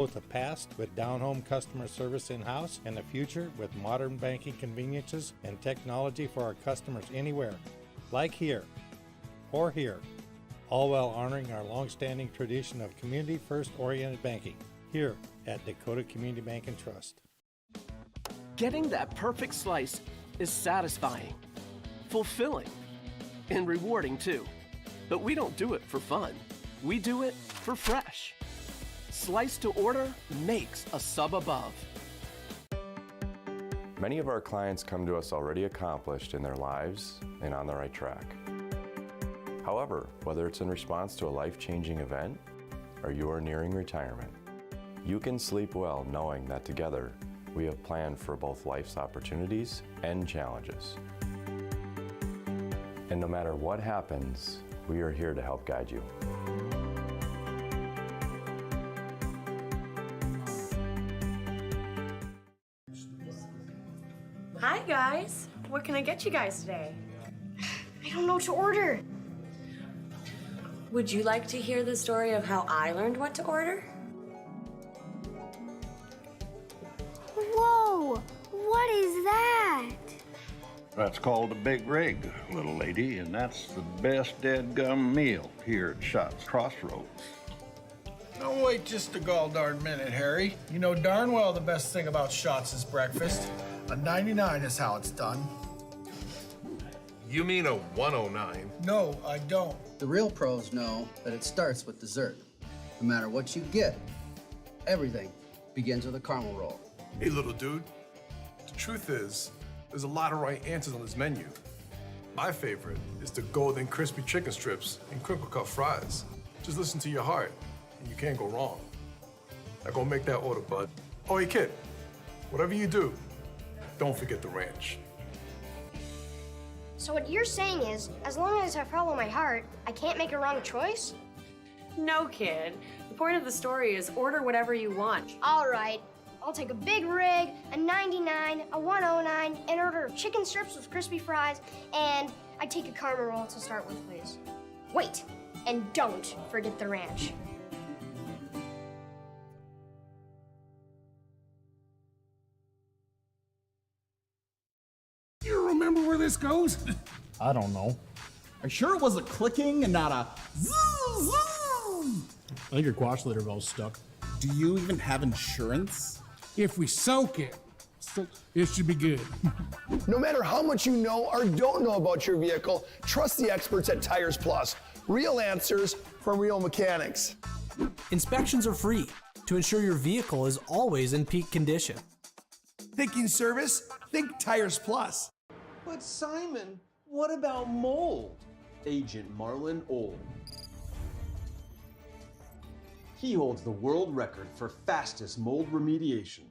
Both the past with down-home customer service in-house and the future with modern banking conveniences and technology for our customers anywhere, like here or here, all while honoring our long-standing tradition of community-first oriented banking here at Dakota Community Bank and Trust. Getting that perfect slice is satisfying, fulfilling, and rewarding too. But we don't do it for fun. We do it for fresh. Slice to order makes a sub above. Many of our clients come to us already accomplished in their lives and on the right track. However, whether it's in response to a life-changing event or you are nearing retirement, you can sleep well knowing that together we have planned for both life's opportunities and challenges. And no matter what happens, we are here to help guide you. Hi guys, what can I get you guys today? I don't know what to order. Would you like to hear the story of how I learned what to order? Whoa, what is that? That's called a big rig, little lady, and that's the best dead-gum meal here at Shots Crossroads. Don't wait just a gall darn minute, Harry. You know darn well the best thing about Shots is breakfast. A 99 is how it's done. You mean a 109? No, I don't. The real pros know that it starts with dessert. No matter what you get, everything begins with a caramel roll. Hey, little dude. The truth is, there's a lot of right answers on this menu. My favorite is the golden crispy chicken strips and crinkle cut fries. Just listen to your heart, and you can't go wrong. Now go make that order, bud. Oh, hey, kid, whatever you do, don't forget the ranch. So what you're saying is, as long as I follow my heart, I can't make a wrong choice? No, kid. The point of the story is order whatever you want. All right, I'll take a big rig, a 99, a 109, an order of chicken strips with crispy fries, and I'd take a caramel roll to start with, please. Wait, and don't forget the ranch. You remember where this goes? I don't know. Are you sure it was a clicking and not a zzz, zzz? I think your quash litter valve's stuck. Do you even have insurance? If we soak it, it should be good. No matter how much you know or don't know about your vehicle, trust the experts at Tires Plus. Real answers from real mechanics. Inspections are free to ensure your vehicle is always in peak condition. Thinking service? Think Tires Plus. But Simon, what about mold? Agent Marlon Old. He holds the world record for fastest mold remediation.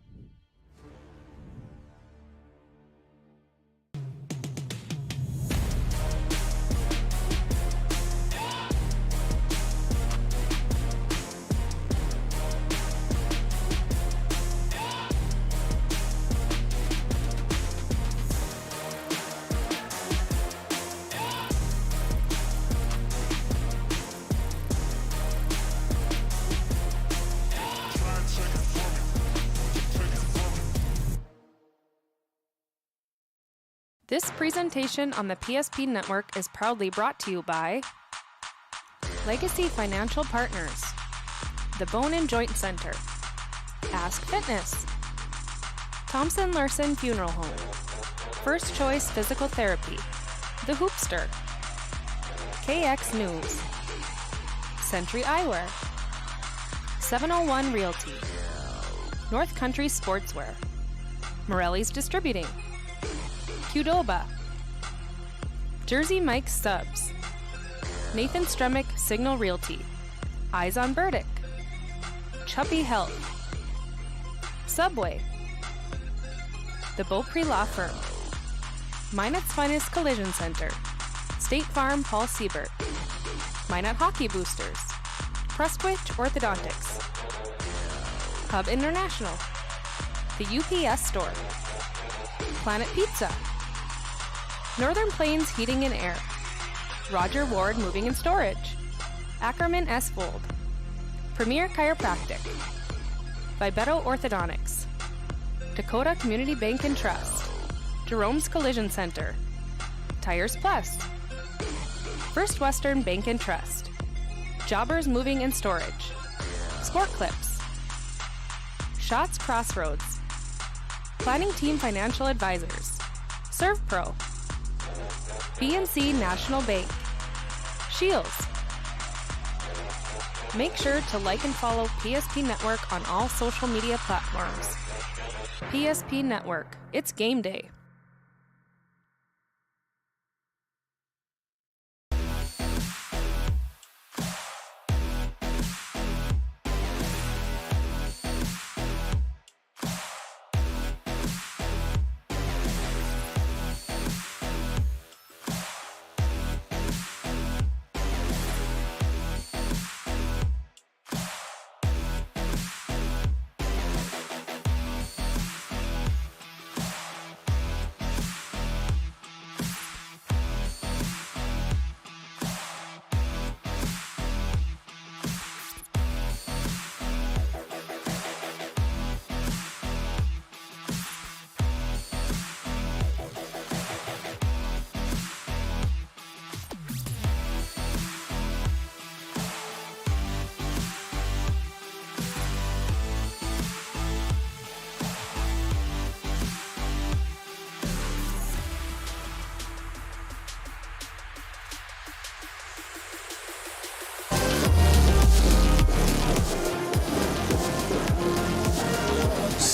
This presentation on the PSP Network is proudly brought to you by Legacy Financial Partners, the Bone and Joint Center, Ask Fitness, Thompson Larson Funeral Home, First Choice Physical Therapy, The Hoopster, KX News, Century Eyewear, 701 Realty, North Country Sportswear, Morelli's Distributing, Qdoba, Jersey Mike's Subs, Nathan Stremick Signal Realty, Eyes on Burdick, Chuppy Health, Subway, The Beaupre Law Firm, Minot's Finest Collision Center, State Farm Paul Siebert, Minot Hockey Boosters, Prestwich Orthodontics, Hub International, The UPS Store, Planet Pizza, Northern Plains Heating and Air, Roger Ward Moving and Storage, Ackerman S. Fold, Premier Chiropractic, Vibeto Orthodontics, Dakota Community Bank and Trust, Jerome's Collision Center, Tires Plus, First Western Bank and Trust, Jobbers Moving and Storage, Sport Clips, Shots Crossroads, Planning Team Financial Advisors, ServPro, BNC National Bank, Shields. Make sure to like and follow PSP Network on all social media platforms. PSP Network, it's game day.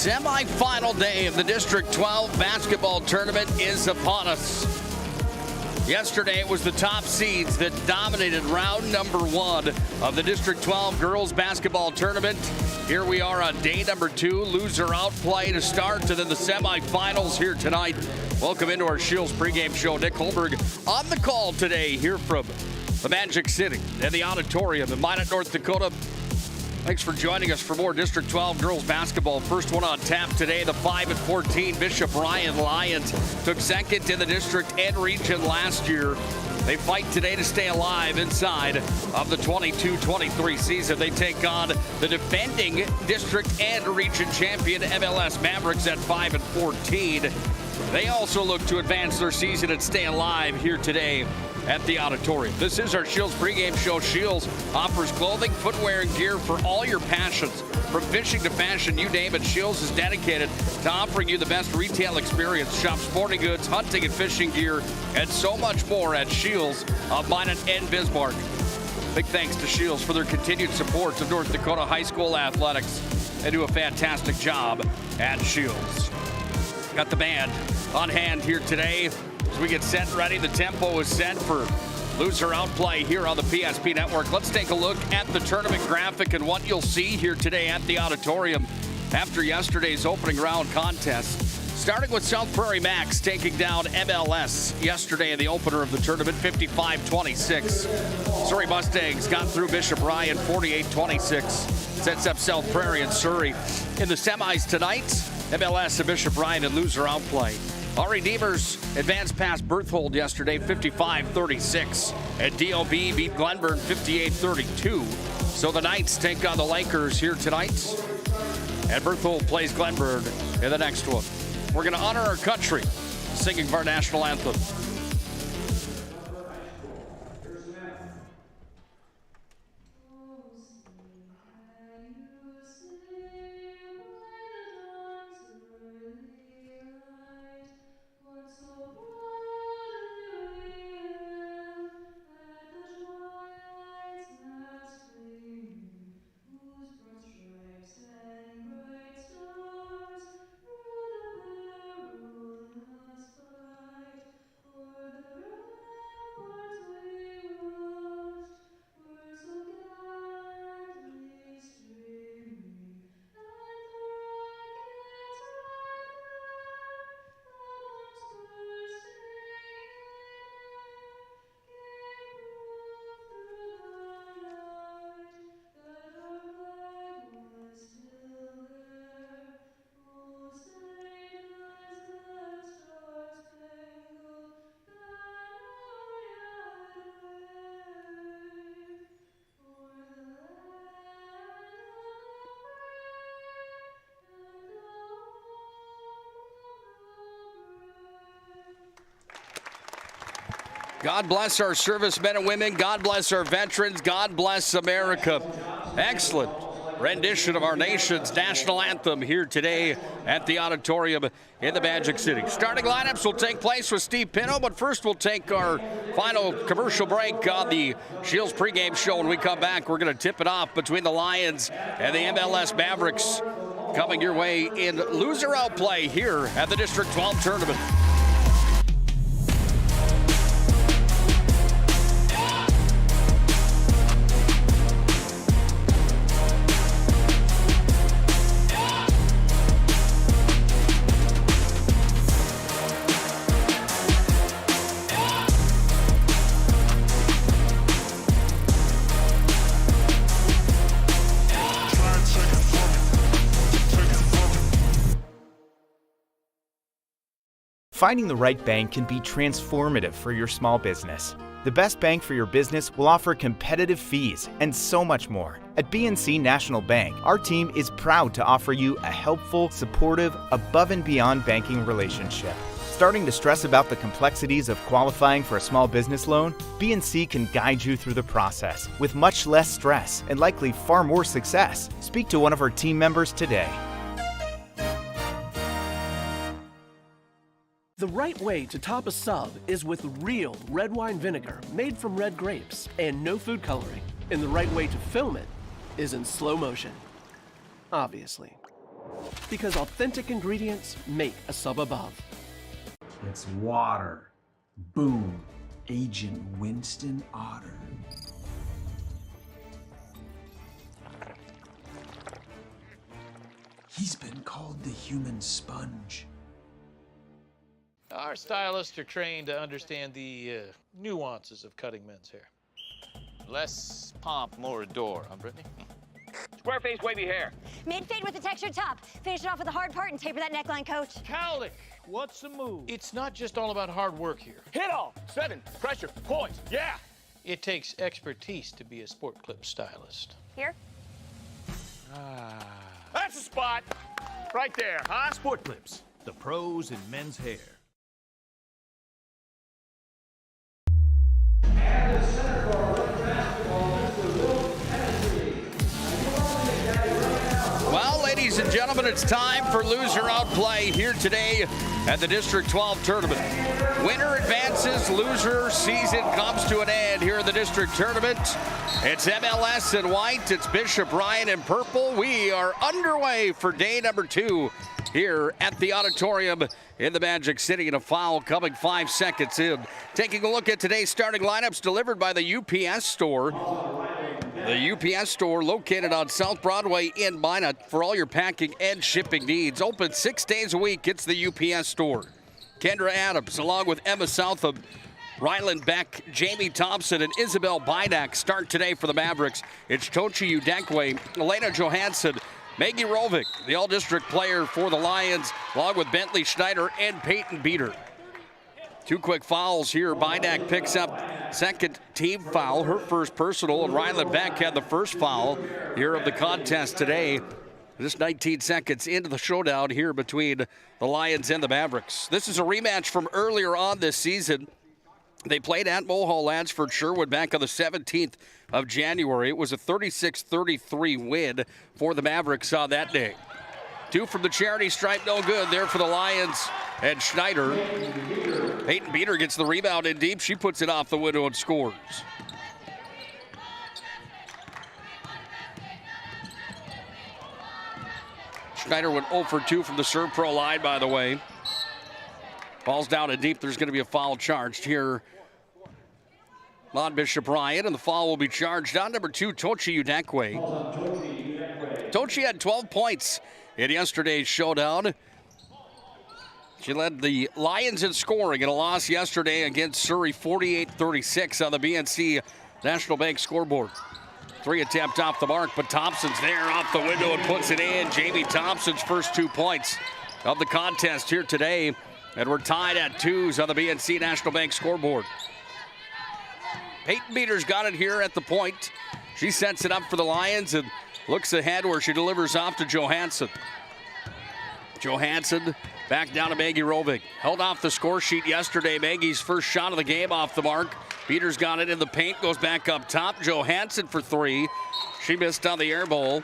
Semi-final day of the District 12 basketball tournament is upon us. Yesterday, it was the top seeds that dominated round number 1 of the District 12 girls basketball tournament. Here we are on day number 2, loser outplay to start, and then the semifinals here tonight. Welcome into our Shields pregame show. Nick Hulberg on the call today here from the Magic City and the auditorium in Minot, North Dakota. Thanks for joining us for more District 12 girls basketball. First one on tap today, the 5-14 Bishop Ryan Lions took second in the district and region last year. They fight today to stay alive inside of the 22-23 season. They take on the defending district and region champion MLS Mavericks at 5-14. They also look to advance their season and stay alive here today at the auditorium. This is our Shields pregame show. Shields offers clothing, footwear, and gear for all your passions. From fishing to fashion, you name it, Shields is dedicated to offering you the best retail experience. Shop sporting goods, hunting and fishing gear, and so much more at Shields of Minot and Bismarck. Big thanks to Shields for their continued support of North Dakota high school athletics. They do a fantastic job at Shields. Got the band on hand here today. As we get set and ready, the tempo is set for loser outplay here on the PSP Network. Let's take a look at the tournament graphic and what you'll see here today at the auditorium after yesterday's opening round contest. Starting with South Prairie Max taking down MLS yesterday in the opener of the tournament, 55-26. Surrey Mustangs got through Bishop Ryan, 48-26. Sets up South Prairie and Surrey. In the semis tonight, MLS and Bishop Ryan in loser outplay. Our Redeemers advanced past Berthold yesterday, 55-36. And DLB beat Glenburn 58-32. So the Knights take on the Lakers here tonight. And Berthold plays Glenburn in the next one. We're going to honor our country, singing our national anthem. God bless our servicemen and women. God bless our veterans. God bless America. Excellent rendition of our nation's national anthem here today at the auditorium in the Magic City. Starting lineups will take place with Steve Pino, but first we'll take our final commercial break on the Shields pregame show. When we come back, we're going to tip it off between the Lions and the MLS Mavericks, coming your way in loser outplay here at the District 12 tournament. Finding the right bank can be transformative for your small business. The best bank for your business will offer competitive fees and so much more. At BNC National Bank, our team is proud to offer you a helpful, supportive, above and beyond banking relationship. Starting to stress about the complexities of qualifying for a small business loan? BNC can guide you through the process with much less stress and likely far more success. Speak to one of our team members today. The right way to top a sub is with real red wine vinegar made from red grapes and no food coloring. And the right way to film it is in slow motion. Obviously. Because authentic ingredients make a sub above. It's water. Boom. Agent Winston Otter. He's been called the human sponge. Our stylists are trained to understand the nuances of cutting men's hair. Less pomp, more adore, huh, Brittany? Square face, wavy hair. Mid-fade with a textured top. Finish it off with a hard part and taper that neckline, coach. Cowlick, what's the move? It's not just all about hard work here. Hit all. 7, pressure, points, yeah! It takes expertise to be a sport clip stylist. Here? That's a spot! Right there, huh? Sport Clips, the pros in men's hair. Well, ladies and gentlemen, it's time for loser outplay here today at the District 12 tournament. Winner advances, loser season comes to an end here in the District tournament. It's MLS in white, it's Bishop Ryan in purple. We are underway for day number 2 here at the auditorium in the Magic City, and a foul coming 5 seconds in. Taking a look at today's starting lineups delivered by the UPS store. The UPS store located on South Broadway in Minot for all your packing and shipping needs. Open 6 days a week. It's the UPS store. Kendra Adams along with Emma Southam, Ryland Beck, Jamie Thompson, and Isabel Bidak start today for the Mavericks. It's Tochi Udekwe, Elena Johansson, Maggie Rovick, the all-district player for the Lions, along with Bentley Schneider and Peyton Beater. 2 quick fouls here. Bidak picks up second team foul, her first personal, and Ryland Beck had the first foul here of the contest today. Just 19 seconds into the showdown here between the Lions and the Mavericks. This is a rematch from earlier on this season. They played at Mulhall Lansford Sherwood back on the 17th of January. It was a 36-33 win for the Mavericks on that day. 2 from the charity stripe, no good there for the Lions and Schneider. Peyton Beater gets the rebound in deep. She puts it off the window and scores. Schneider went 0 for 2 from the serve pro line, by the way. Ball's down and deep. There's going to be a foul charged here on Bishop Ryan, and the foul will be charged on number 2, Tochi Udekwe. Tochi had 12 points in yesterday's showdown. She led the Lions in scoring in a loss yesterday against Surrey 48-36 on the BNC National Bank scoreboard. 3 attempt off the mark, but Thompson's there off the window and puts it in. Jamie Thompson's first 2 points of the contest here today. And we're tied at 2s on the BNC National Bank scoreboard. Peyton Beater's got it here at the point. She sets it up for the Lions and looks ahead where she delivers off to Johansson. Johansson back down to Maggie Rovig. Held off the score sheet yesterday. Maggie's first shot of the game off the mark. Peters got it in the paint, goes back up top. Johansson for three. She missed on the air bowl.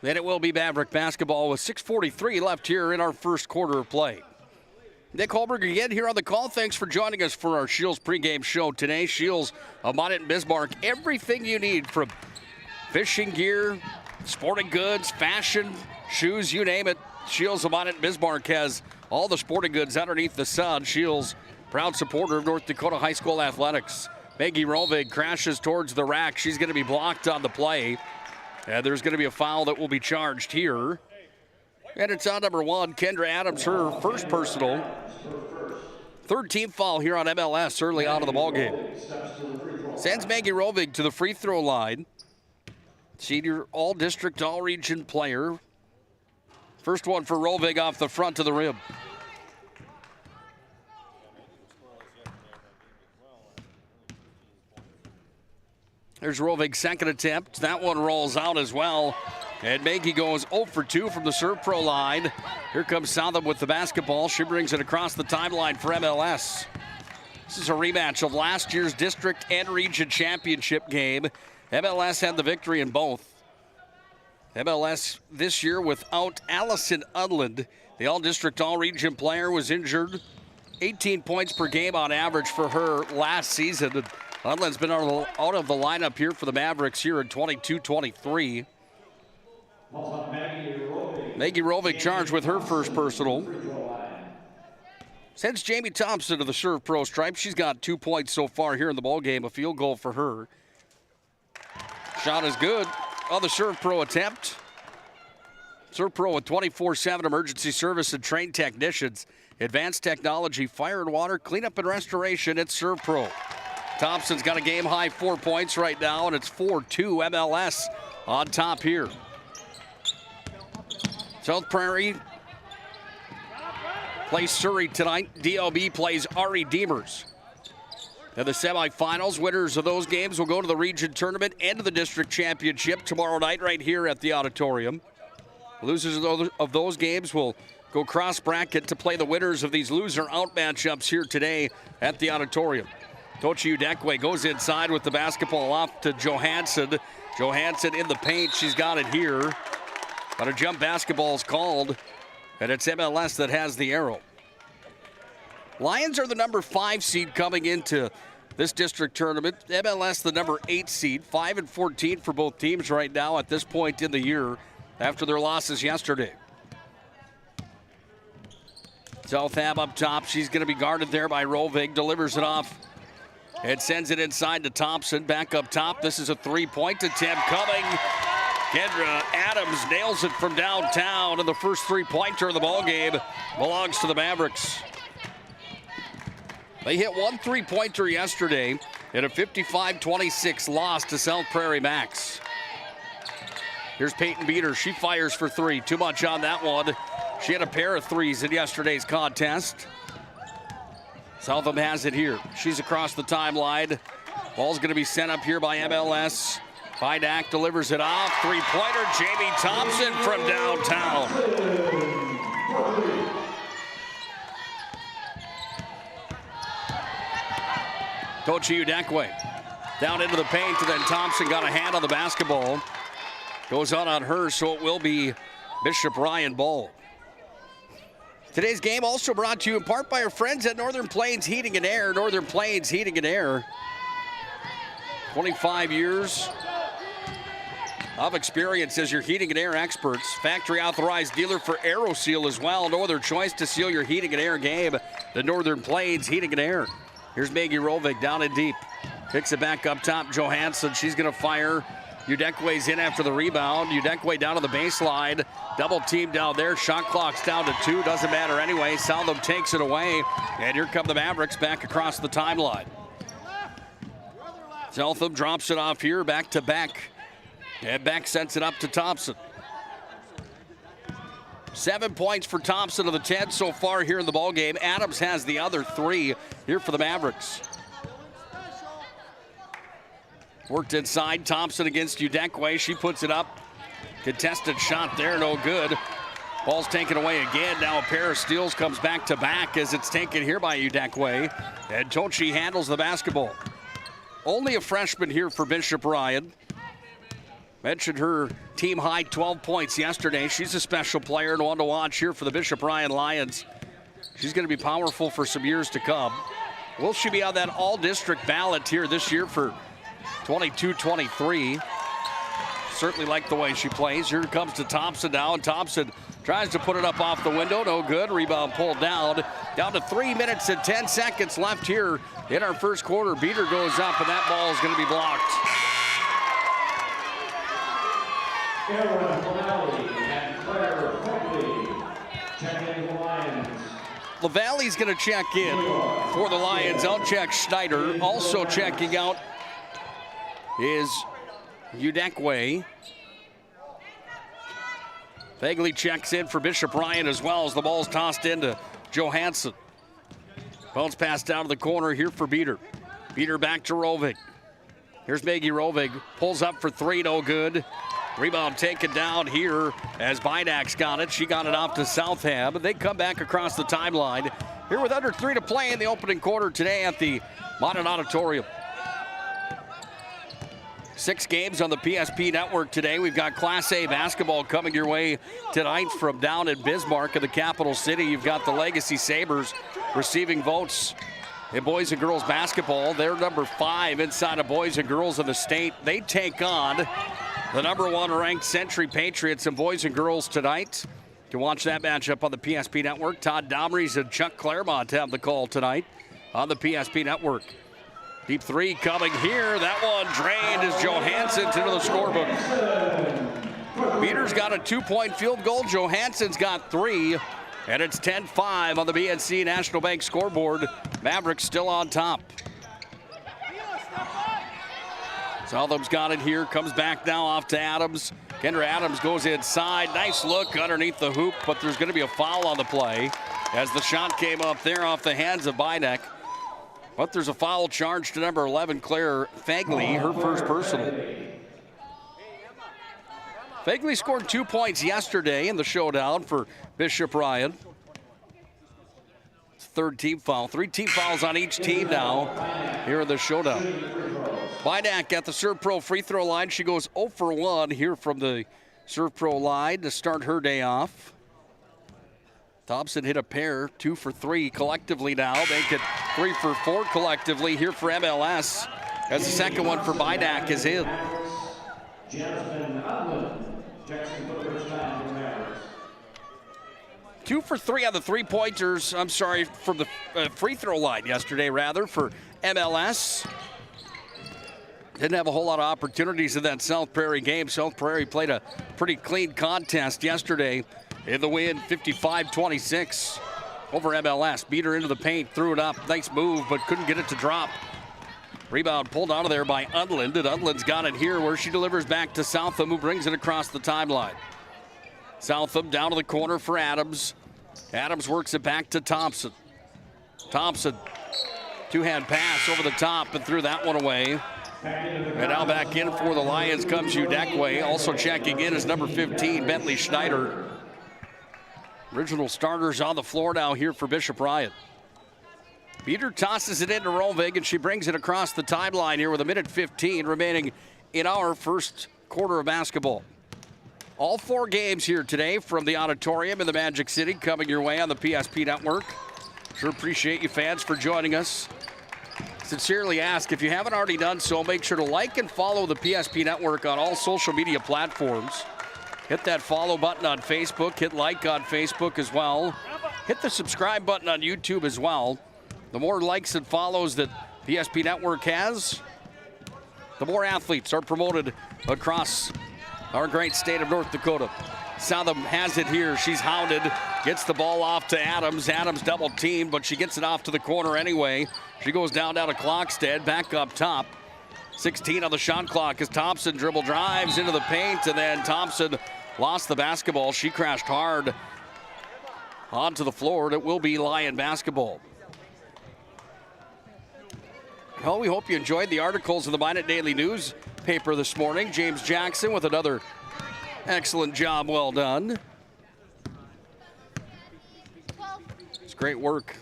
Then it will be Maverick basketball with 6:43 left here in our first quarter of play. Nick Hulberg again here on the call. Thanks for joining us for our Shields pregame show today. Shields of Monet and Bismarck. Everything you need from fishing gear, sporting goods, fashion, shoes, you name it. Shields of Monet and Bismarck has all the sporting goods underneath the sun. Shields, proud supporter of North Dakota High School athletics. Maggie Rovig crashes towards the rack. She's going to be blocked on the play. And there's going to be a foul that will be charged here. And it's on number one, Kendra Adams, her first personal. Third team foul here on MLS early out of the ballgame. Sends Maggie Rovig to the free throw line. Senior all-district, all-region player. First one for Rovig off the front of the rim. There's Rovig's second attempt. That one rolls out as well. And Maggie goes 0 for 2 from the Serve Pro line. Here comes Southam with the basketball. She brings it across the timeline for MLS. This is a rematch of last year's district and region championship game. MLS had the victory in both. MLS this year without Allison Unland. The all-district, all-region player was injured. 18 points per game on average for her last season. And Unland's been out of the lineup here for the Mavericks here in 22-23. Maggie Rovig charged with her first personal. Sends Jamie Thompson to the Serve Pro stripe. She's got 2 points so far here in the ballgame. A field goal for her. Shot is good on the Serve Pro attempt. Serve Pro with 24/7 emergency service and trained technicians. Advanced technology, fire and water, cleanup and restoration. It's Serve Pro. Thompson's got a game-high 4 points right now, and it's 4-2 MLS on top here. South Prairie plays Surrey tonight. DLB plays Ari Demers. In the semifinals, winners of those games will go to the region tournament and to the district championship tomorrow night right here at the auditorium. Losers of those games will go cross-bracket to play the winners of these loser-out matchups here today at the auditorium. Tochi Udekwe goes inside with the basketball off to Johansson. Johansson in the paint. She's got it here. But a jump basketball is called, and it's MLS that has the arrow. Lions are the number 5 seed coming into this district tournament. MLS the number 8 seed. 5-14 for both teams right now at this point in the year after their losses yesterday. Southam up top. She's going to be guarded there by Rovig. Delivers it off and sends it inside to Thompson. Back up top. This is a three-point attempt coming. Kendra Adams nails it from downtown, and the first three-pointer of the ballgame belongs to the Mavericks. They hit one three-pointer yesterday in a 55-26 loss to South Prairie Max. Here's Peyton Beater. She fires for three. Too much on that one. She had a pair of threes in yesterday's contest. Southam has it here. She's across the timeline. Ball's going to be sent up here by MLS. Vidak delivers it off. Three-pointer, Jamie Thompson from downtown. Tochi Udekwe down into the paint, and then Thompson got a hand on the basketball. Goes out on her, so it will be Bishop Ryan Ball. Today's game also brought to you in part by our friends at Northern Plains Heating and Air. Northern Plains Heating and Air. 25 years of experience as your heating and air experts. Factory authorized dealer for AeroSeal as well. No other choice to seal your heating and air game than Northern Plains Heating and Air. Here's Maggie Rovig down and deep. Picks it back up top. Johansson, she's going to fire. Udekwe's in after the rebound. Udekwe down to the baseline. Double team down there. Shot clock's down to 2. Doesn't matter anyway. Southam takes it away. And here come the Mavericks back across the timeline. Southam drops it off here. Back to Beck. And Beck sends it up to Thompson. 7 points for Thompson of the 10 so far here in the ballgame. Adams has the other 3 here for the Mavericks. Worked inside. Thompson against Udekwe. She puts it up. Contested shot there, no good. Ball's taken away again. Now a pair of steals comes back to back as it's taken here by Udekwe. And Tochi handles the basketball. Only a freshman here for Bishop Ryan. Mentioned her team high 12 points yesterday. She's a special player and one to watch here for the Bishop Ryan Lions. She's going to be powerful for some years to come. Will she be on that all-district ballot here this year for 22-23? Certainly like the way she plays. Here comes to Thompson now, and Thompson tries to put it up off the window. No good. Rebound pulled down. Down to 3 minutes and 10 seconds left here in our first quarter. Beater goes up, and that ball is going to be blocked. LaValle's going to check in for the Lions. I'll check Schneider. Also checking out is Udekwe. Fagley checks in for Bishop Ryan as well as the ball's tossed into Johansson. Bounce pass down to the corner here for Beater. Beater back to Rovig. Here's Maggie Rovig. Pulls up for three, no good. Rebound taken down here as Bidak's got it. She got it off to Southam. They come back across the timeline here with under 3 to play in the opening quarter today at the Modern Auditorium. 6 games on the PSP network today. We've got Class A basketball coming your way tonight from down in Bismarck in the capital city. You've got the Legacy Sabres receiving votes in boys and girls basketball. They're number 5 inside of boys and girls in the state. They take on the number 1 ranked Century Patriots in boys and girls tonight. You can watch that matchup on the PSP network. Todd Domries and Chuck Claremont have the call tonight on the PSP network. Deep three coming here. That one drained as Johansson into the scorebook. Beater's got a 2-point field goal. Johansson's got 3. And it's 10-5 on the BNC National Bank scoreboard. Mavericks still on top. Southam's got it here. Comes back now off to Adams. Kendra Adams goes inside. Nice look underneath the hoop, but there's going to be a foul on the play as the shot came up there off the hands of Bidek. But there's a foul charge to number 11, Claire Fagley, her first personal. Fagley scored 2 points yesterday in the showdown for Bishop Ryan. Third team foul. 3 team fouls on each team now here in the showdown. Bidak at the Serve Pro free throw line. She goes 0 for 1 here from the Serve Pro line to start her day off. Thompson hit a pair, 2 for 3 collectively now. Make it 3 for 4 collectively here for MLS. As the second one for Bidak is in. 2 for 3 on the 3-pointers. I'm sorry, from the free throw line yesterday, rather, for MLS. Didn't have a whole lot of opportunities in that South Prairie game. South Prairie played a pretty clean contest yesterday in the win, 55-26 over MLS. Beat her into the paint, threw it up. Nice move, but couldn't get it to drop. Rebound pulled out of there by Udland, and Udland's got it here where she delivers back to Southam, who brings it across the timeline. Southam down to the corner for Adams. Adams works it back to Thompson. Thompson, 2-hand pass over the top and threw that one away. And now back in for the Lions comes Udekwe. Also checking in is number 15, Bentley Schneider. Original starters on the floor now here for Bishop Ryan. Beater tosses it into Rovig, and she brings it across the timeline here with 1:15 remaining in our first quarter of basketball. All 4 games here today from the auditorium in the Magic City coming your way on the PSP network. Sure appreciate you fans for joining us. Sincerely ask, if you haven't already done so, make sure to like and follow the PSP network on all social media platforms. Hit that follow button on Facebook, hit like on Facebook as well. Hit the subscribe button on YouTube as well. The more likes and follows that PSP Network has, the more athletes are promoted across our great state of North Dakota. Southam has it here. She's hounded, gets the ball off to Adams. Adams double teamed, but she gets it off to the corner anyway. She goes down to Clockstead, back up top. 16 on the shot clock as Thompson dribble drives into the paint, and then Thompson lost the basketball. She crashed hard onto the floor, and it will be Lion basketball. Well, we hope you enjoyed the articles in the Minot Daily newspaper this morning. James Jackson with another Excellent job, well done. It's great work.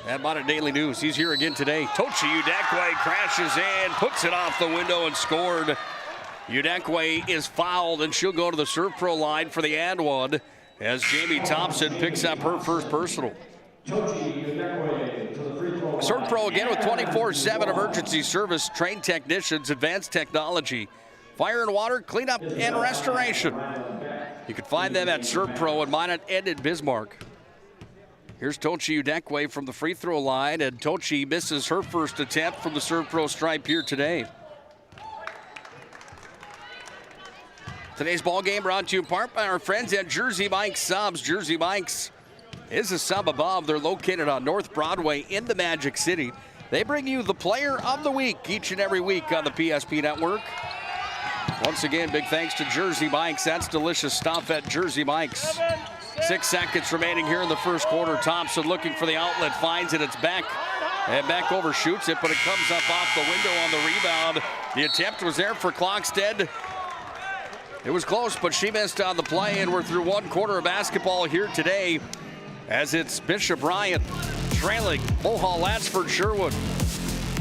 And Bonnet Daily News, he's here again today. Tochi Udekwe crashes in, puts it off the window and scored. Udekwe is fouled and she'll go to the Serve Pro line for the and one as Jamie Thompson picks up her first personal. Serve Pro again with 24/7 emergency service, trained technicians, advanced technology, fire and water, cleanup, and restoration. You can find them at Serve Pro in Minot and in Bismarck. Here's Tochi Udekwe from the free throw line, and Tochi misses her first attempt from the Serve Pro stripe here today. Today's ball game brought to you in part by our friends at Jersey Mike's Subs. Jersey Mike's is a sub above. They're located on North Broadway in the Magic City. They bring you the player of the week each and every week on the PSP Network. Once again, big thanks to Jersey Mike's. That's delicious stuff at Jersey Mike's. 6 seconds remaining here in the first quarter. Thompson looking for the outlet, finds it. It's Beck. And Beck overshoots it, but it comes up off the window on the rebound. The attempt was there for Clockstead. It was close, but she missed on the play, and we're through one quarter of basketball here today as it's Bishop Bryant trailing Mulhall, Lansford, Sherwood.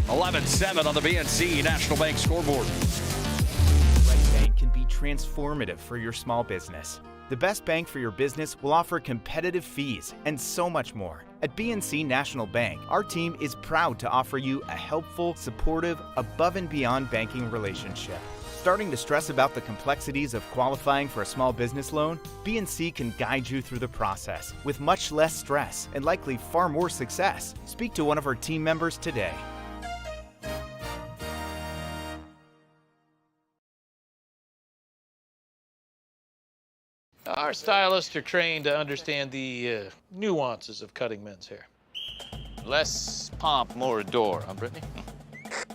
11-7 on the BNC National Bank scoreboard. Right Bank can be transformative for your small business. The best bank for your business will offer competitive fees and so much more. At BNC National Bank, our team is proud to offer you a helpful, supportive, above and beyond banking relationship. Starting to stress about the complexities of qualifying for a small business loan? BNC can guide you through the process with much less stress and likely far more success. Speak to one of our team members today. Our stylists are trained to understand the nuances of cutting men's hair. Less pomp, more adore, huh, Brittany?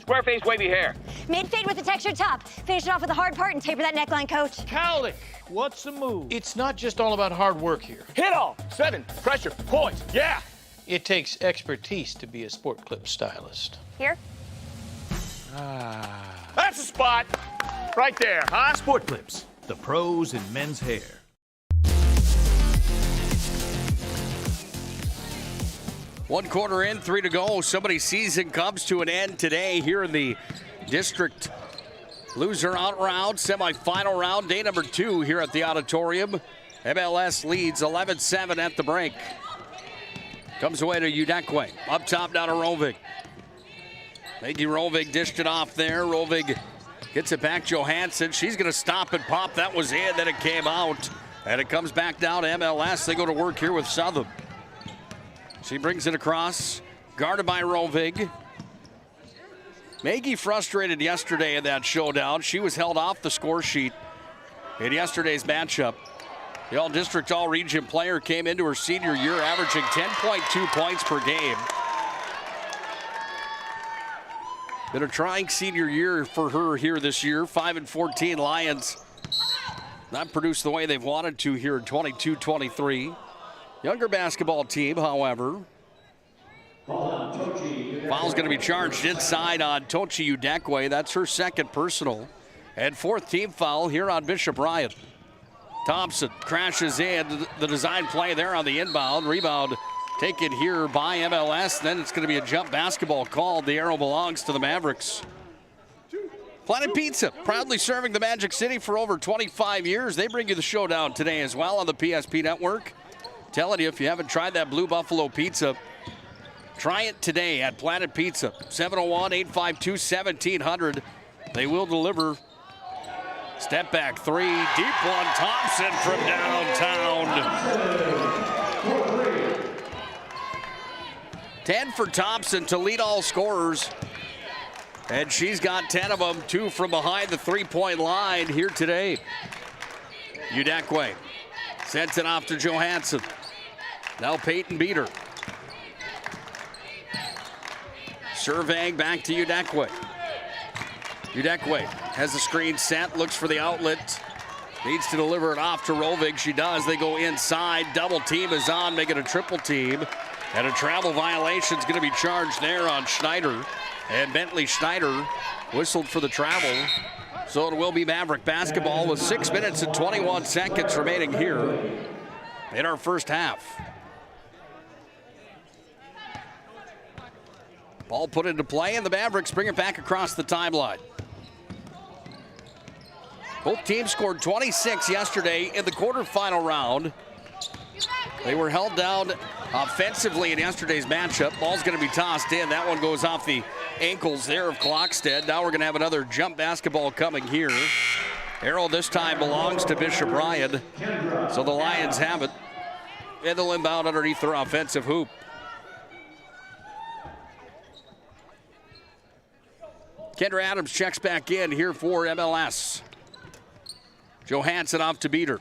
Square face wavy hair. Mid fade with a textured top. Finish it off with a hard part and taper that neckline, coach. Cowlick, what's the move? It's not just all about hard work here. Hit all. 7. Pressure. Points. Yeah. It takes expertise to be a sport clip stylist. Here? That's the spot. Right there, huh? Sport Clips, the pros in men's hair. One quarter in, 3 to go. Somebody's season comes to an end today here in the district loser out round, semifinal round, day number 2 here at the auditorium. MLS leads 11-7 at the break. Comes away to Udekwe. Up top now to Rovig. Maggie Rovig dished it off there. Rovig gets it back. Johansson. She's going to stop and pop. That was in. Then it came out. And it comes back down to MLS. They go to work here with Southam. She brings it across. Guarded by Rovig. Maggie frustrated yesterday in that showdown. She was held off the score sheet in yesterday's matchup. The all-district, all-region player came into her senior year averaging 10.2 points per game. Been a trying senior year for her here this year. 5-14 Lions. Not produced the way they've wanted to here in 22-23. Younger basketball team, however. Foul's going to be charged inside on Tochi Udekwe. That's her second personal. And 4th team foul here on Bishop Bryant. Thompson crashes in. The design play there on the inbound. Rebound taken here by MLS. Then it's going to be a jump basketball called. The arrow belongs to the Mavericks. Planet Pizza, proudly serving the Magic City for over 25 years. They bring you the showdown today as well on the PSP Network. Telling you, if you haven't tried that Blue Buffalo Pizza, try it today at Planet Pizza. 701-852-1700. They will deliver. Step back 3, deep one. Thompson from downtown. 10 for Thompson to lead all scorers. And she's got 10 of them, 2 from behind the three-point line here today. Udekwe sends it off to Johansson. Now Peyton beat her. Surveying back to Udekwe. Udekwe has the screen set, looks for the outlet. Needs to deliver it off to Rovig. She does. They go inside. Double team is on, making a triple team. And a travel violation is going to be charged there on Schneider. And Bentley Schneider whistled for the travel. So it will be Maverick basketball with 6 minutes and 21 seconds remaining here in our first half. Ball put into play, and the Mavericks bring it back across the timeline. Both teams scored 26 yesterday in the quarterfinal round. They were held down offensively in yesterday's matchup. Ball's going to be tossed in. That one goes off the ankles there of Klockstead. Now we're going to have another jump basketball coming here. Arrow this time belongs to Bishop Ryan. So the Lions have it. And they'll inbound underneath their offensive hoop. Kendra Adams checks back in here for MLS. Johansson off to Beater.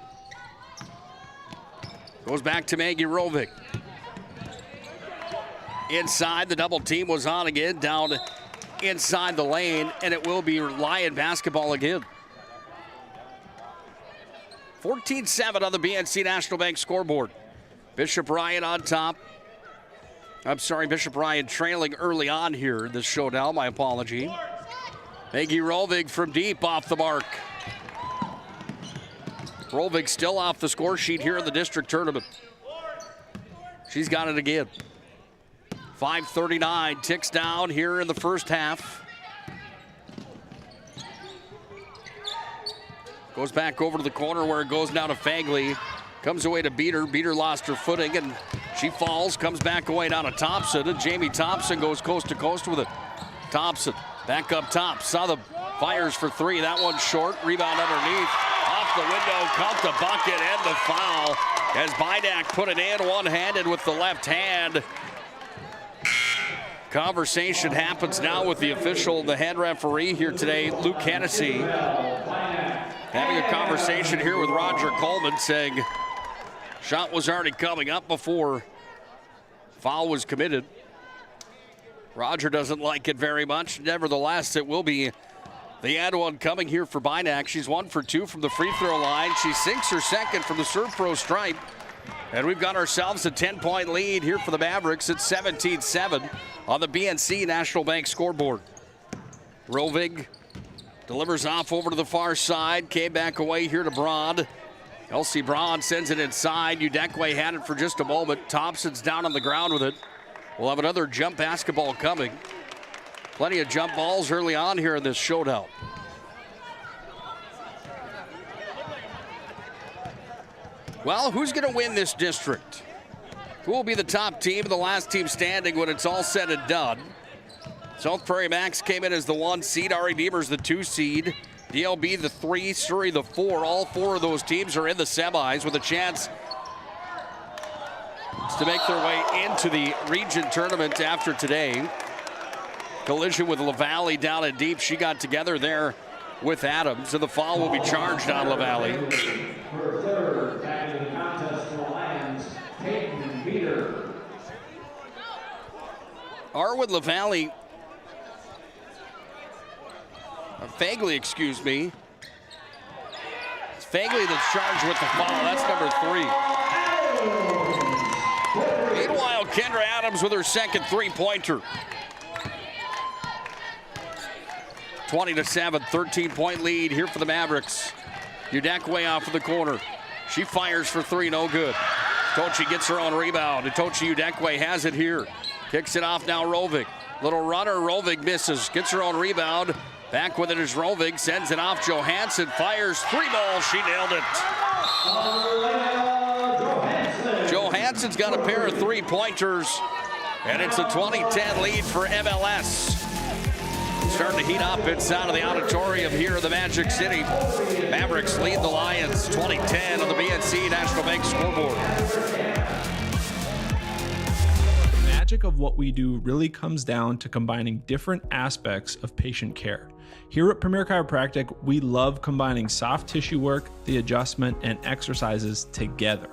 Goes back to Maggie Rovig. Inside, the double team was on again, down inside the lane, and it will be Lion basketball again. 14-7 on the BNC National Bank scoreboard. Bishop Ryan on top. Bishop Ryan trailing early on here in this showdown, my apology. Maggie Rovig from deep off the mark. Rovig still off the score sheet here in the district tournament. She's got it again. 5:39 ticks down here in the first half. Goes back over to the corner where it goes now to Fagley. Comes away to Beater. Beater lost her footing and she falls. Comes back away down to Thompson. And Jamie Thompson goes coast to coast with it. Thompson back up top. Saw the fires for three. That one's short. Rebound underneath. Off the window. Count the bucket and the foul. As Bidak put it in one-handed with the left hand. Conversation happens now with the official, the head referee here today, Luke Hennessy. Having a conversation here with Roger Coleman saying shot was already coming up before foul was committed. Roger doesn't like it very much. Nevertheless, it will be the and one coming here for Bidak. She's 1 for 2 from the free throw line. She sinks her second from the serve pro stripe. And we've got ourselves a 10-point lead here for the Mavericks. It's 17-7 on the BNC National Bank scoreboard. Rovig delivers off over to the far side. Came back away here to Braun. Elsie Braun sends it inside. Udekwe had it for just a moment. Thompson's down on the ground with it. We'll have another jump basketball coming. Plenty of jump balls early on here in this showdown. Well, who's going to win this district? Who will be the top team, the last team standing when it's all said and done? South Prairie Max came in as the 1 seed. RE Beavers the 2 seed. DLB the 3, Surrey the 4. All 4 of those teams are in the semis with a chance to make their way into the region tournament after today. Collision with LaValle down in deep. She got together there with Adams, and the foul will be charged on LaValle. Arwen LaValle, Fagley, excuse me. It's Fagley that's charged with the foul. That's number 3. Meanwhile, Kendra Adams with her second 3-pointer. 20-7, 13-point lead here for the Mavericks. Udekwe off of the corner. She fires for 3, no good. Tochi gets her own rebound, and Tochi Udekwe has it here. Kicks it off now, Rovig. Little runner, Rovig misses. Gets her own rebound. Back with it is Rovig. Sends it off. Johansson fires 3 ball. She nailed it. Johansson's got a pair of 3-pointers. And it's a 20-10 lead for MLS. Starting to heat up inside of the auditorium here in the Magic City. Mavericks lead the Lions 20-10 on the BNC National Bank scoreboard. The magic of what we do really comes down to combining different aspects of patient care. Here at Premier Chiropractic, we love combining soft tissue work, the adjustment, and exercises together.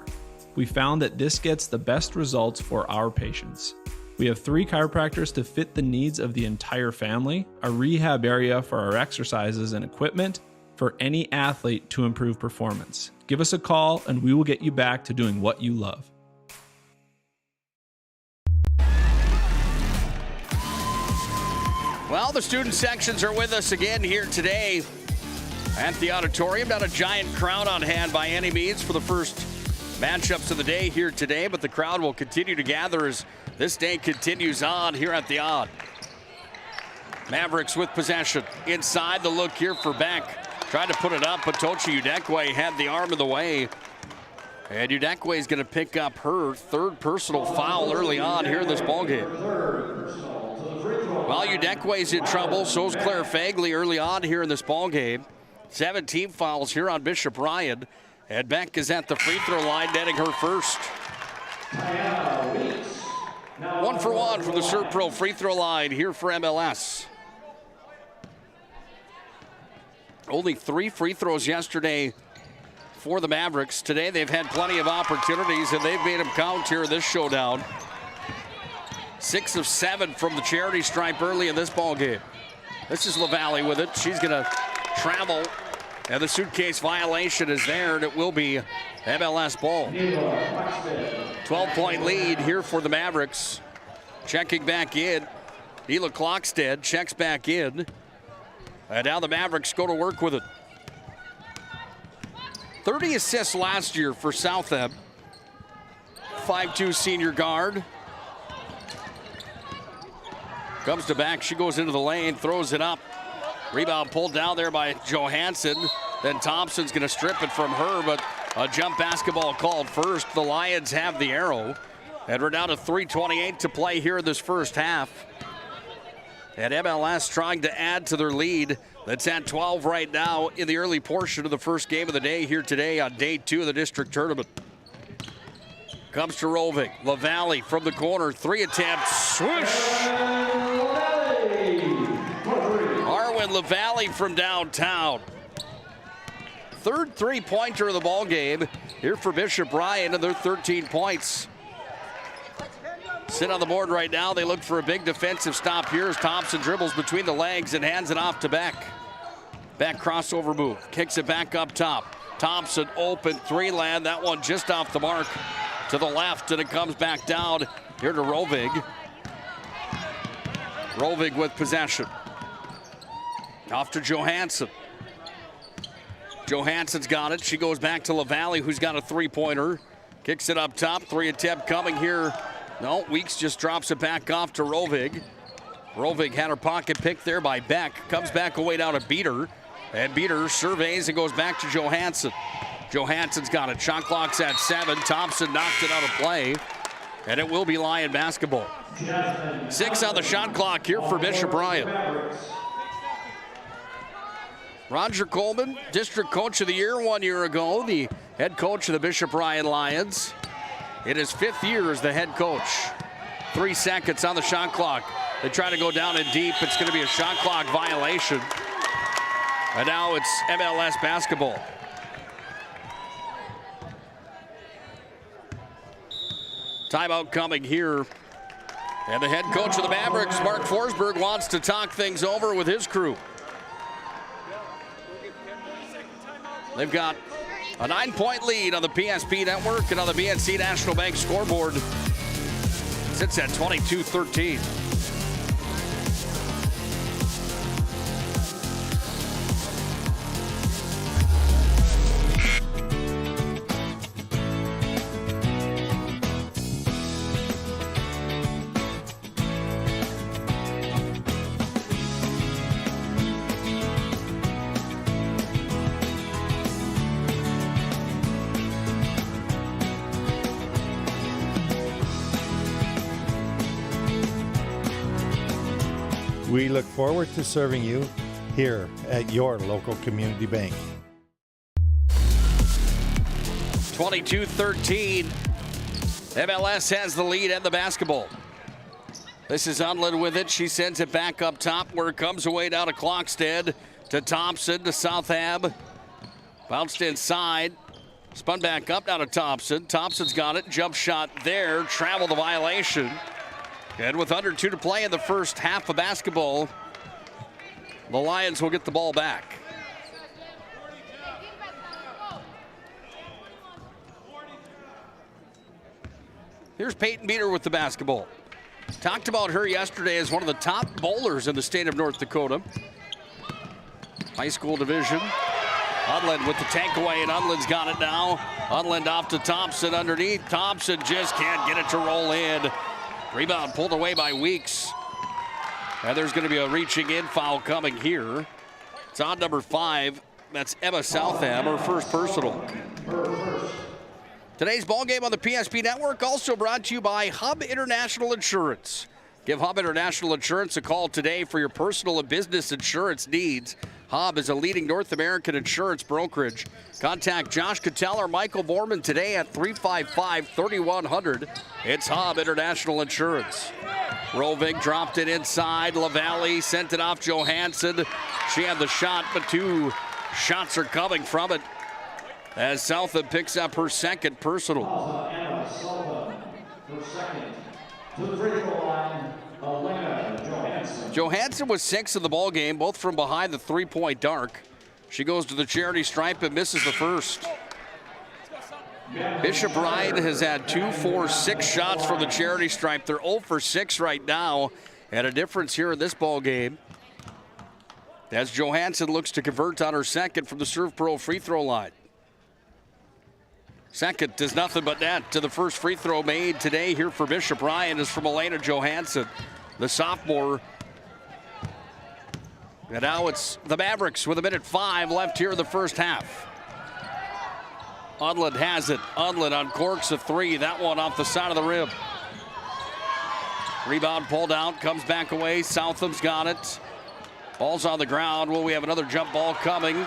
We found that this gets the best results for our patients. We have 3 chiropractors to fit the needs of the entire family, a rehab area for our exercises and equipment for any athlete to improve performance. Give us a call and we will get you back to doing what you love. Well, the student sections are with us again here today. at the auditorium. Not a giant crowd on hand by any means for the first matchups of the day here today, but the crowd will continue to gather as this day continues on here at the Odd. Mavericks with possession. Inside the look here for Beck. Tried to put it up, but Tochi Udekwe had the arm in the way. And Udekwe is going to pick up her third personal foul early on here in this ballgame. Well, Udekwe's in trouble, so is Claire Fagley early on here in this ballgame. 17 fouls here on Bishop Ryan. And Beck is at the free throw line, netting her first. 1 for 1 from the Serpro free throw line here for MLS. Only 3 free throws yesterday for the Mavericks. Today they've had plenty of opportunities and they've made them count here in this showdown. 6 of 7 from the charity stripe early in this ball game. This is LaValle with it. She's gonna travel and the suitcase violation is there and it will be MLS ball. 12-point lead here for the Mavericks. Checking back in. Hila Klockstead checks back in. And now the Mavericks go to work with it. 30 assists last year for Southend. 5'2" senior guard. Comes to back, she goes into the lane, throws it up. Rebound pulled down there by Johansson. Then Thompson's gonna strip it from her, but a jump basketball called first. The Lions have the arrow. And we're down to 3:28 to play here in this first half. And MLS trying to add to their lead. That's at 12 right now in the early portion of the first game of the day here today on day 2 of the district tournament. Comes to Roving. LaValle from the corner. 3 attempts. Swoosh! Arwen LaValle from downtown. Third 3-pointer of the ball game here for Bishop Ryan and their 13 points. Sit on the board right now. They look for a big defensive stop here as Thompson dribbles between the legs and hands it off to Beck. Back crossover move. Kicks it back up top. Thompson open 3 land. That one just off the mark to the left, and it comes back down here to Rovig. Rovig with possession. Off to Johansson. Johansson's got it. She goes back to LaValle, who's got a 3-pointer. Kicks it up top. 3 attempt coming here. No, Weeks just drops it back off to Rovig. Rovig had her pocket picked there by Beck. Comes back away down to Beater. And Beater surveys and goes back to Johansson. Johansson's got it. Shot clock's at 7. Thompson knocked it out of play. And it will be Lion basketball. 6 on the shot clock here for Bishop Ryan. Roger Coleman, District Coach of the Year 1 year ago, the head coach of the Bishop Ryan Lions. In his 5th year as the head coach. 3 seconds on the shot clock. They try to go down and deep. It's going to be a shot clock violation. And now it's MLS basketball. Timeout coming here. And the head coach of the Mavericks, Mark Forsberg, wants to talk things over with his crew. They've got a 9-point lead on the PSP network and on the BNC National Bank scoreboard. Sits at 22-13. We look forward to serving you here at your local community bank. 22-13. MLS has the lead and the basketball. This is Unlin with it. She sends it back up top where it comes away down to Klockstead, to Thompson, to Southab. Bounced inside. Spun back up now to Thompson. Thompson's got it. Jump shot there. Travel the violation. And with under 2 to play in the first half of basketball, the Lions will get the ball back. Here's Peyton Beater with the basketball. Talked about her yesterday as one of the top bowlers in the state of North Dakota. High school division. Unland with the takeaway, and Unland's got it now. Unland off to Thompson underneath. Thompson just can't get it to roll in. Rebound pulled away by Weeks. And there's going to be a reaching in foul coming here. It's on number 5. That's Emma Southam, her first personal. Today's ball game on the PSP Network also brought to you by Hub International Insurance. Give Hub International Insurance a call today for your personal and business insurance needs. Hub is a leading North American insurance brokerage. Contact Josh Cattell or Michael Borman today at 355-3100. It's Hub International Insurance. Rovig dropped it inside. LaValle sent it off Johansson. She had the shot, but 2 shots are coming from it as Southam picks up her second personal. Johansson was 6 in the ball game, both from behind the three-point arc. She goes to the charity stripe and misses the first. Bishop Ryan has had 2, 4, 6 shots from the charity stripe. They're 0 for 6 right now, and a difference here in this ball game as Johansson looks to convert on her second from the Serve Pro free throw line. Second does nothing but net to the first free throw made today here for Bishop Ryan is from Elena Johansson, the sophomore. And now it's the Mavericks with 1:05 left here in the first half. Unland has it. Unland uncorks a 3. That one off the side of the rim. Rebound pulled out, comes back away. Southam's got it. Ball's on the ground. Will we have another jump ball coming?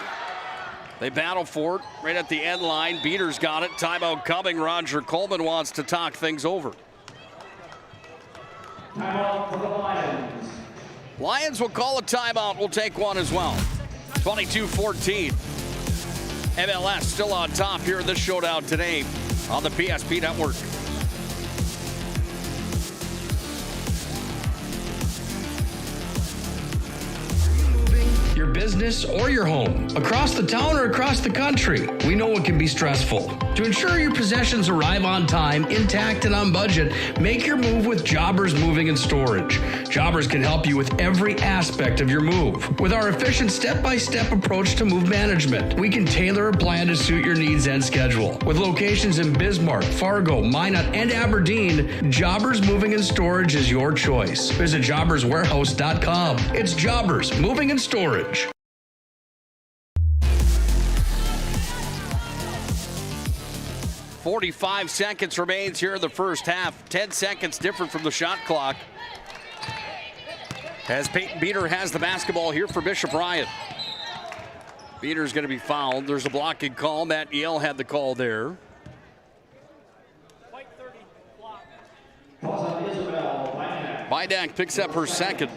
They battle for it right at the end line. Beater's got it. Timeout coming. Roger Coleman wants to talk things over. Timeout for the Lions. Lions will call a timeout. We'll take one as well. 22-14. MLS still on top here in this showdown today on the PSP Network. Your business or your home, across the town or across the country, we know it can be stressful. To ensure your possessions arrive on time, intact, and on budget, make your move with Jobbers Moving and Storage. Jobbers can help you with every aspect of your move. With our efficient step-by-step approach to move management, we can tailor a plan to suit your needs and schedule. With locations in Bismarck, Fargo, Minot, and Aberdeen, Jobbers Moving and Storage is your choice. Visit jobberswarehouse.com. It's Jobbers Moving and Storage. 45 seconds remains here in the first half. 10 seconds different from the shot clock. As Peyton Beater has the basketball here for Bishop Ryan. Beater's going to be fouled. There's a blocking call. Matt Yale had the call there. Bidak picks up her second.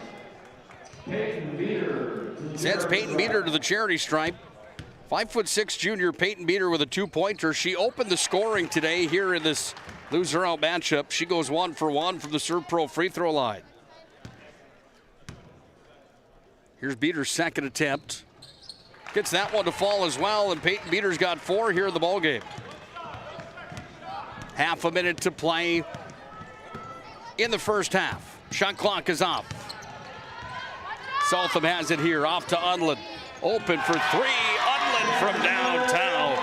Sends Peyton Beater to the charity stripe. 5'6" junior Peyton Beater with a 2-pointer. She opened the scoring today here in this loser-out matchup. She goes 1 for 1 from the Serve Pro free throw line. Here's Beater's second attempt. Gets that one to fall as well, and Peyton Beater's got 4 here in the ballgame. Half a minute to play in the first half. Shot clock is off. Southam has it here, off to Unland. Open for 3, Unland from downtown.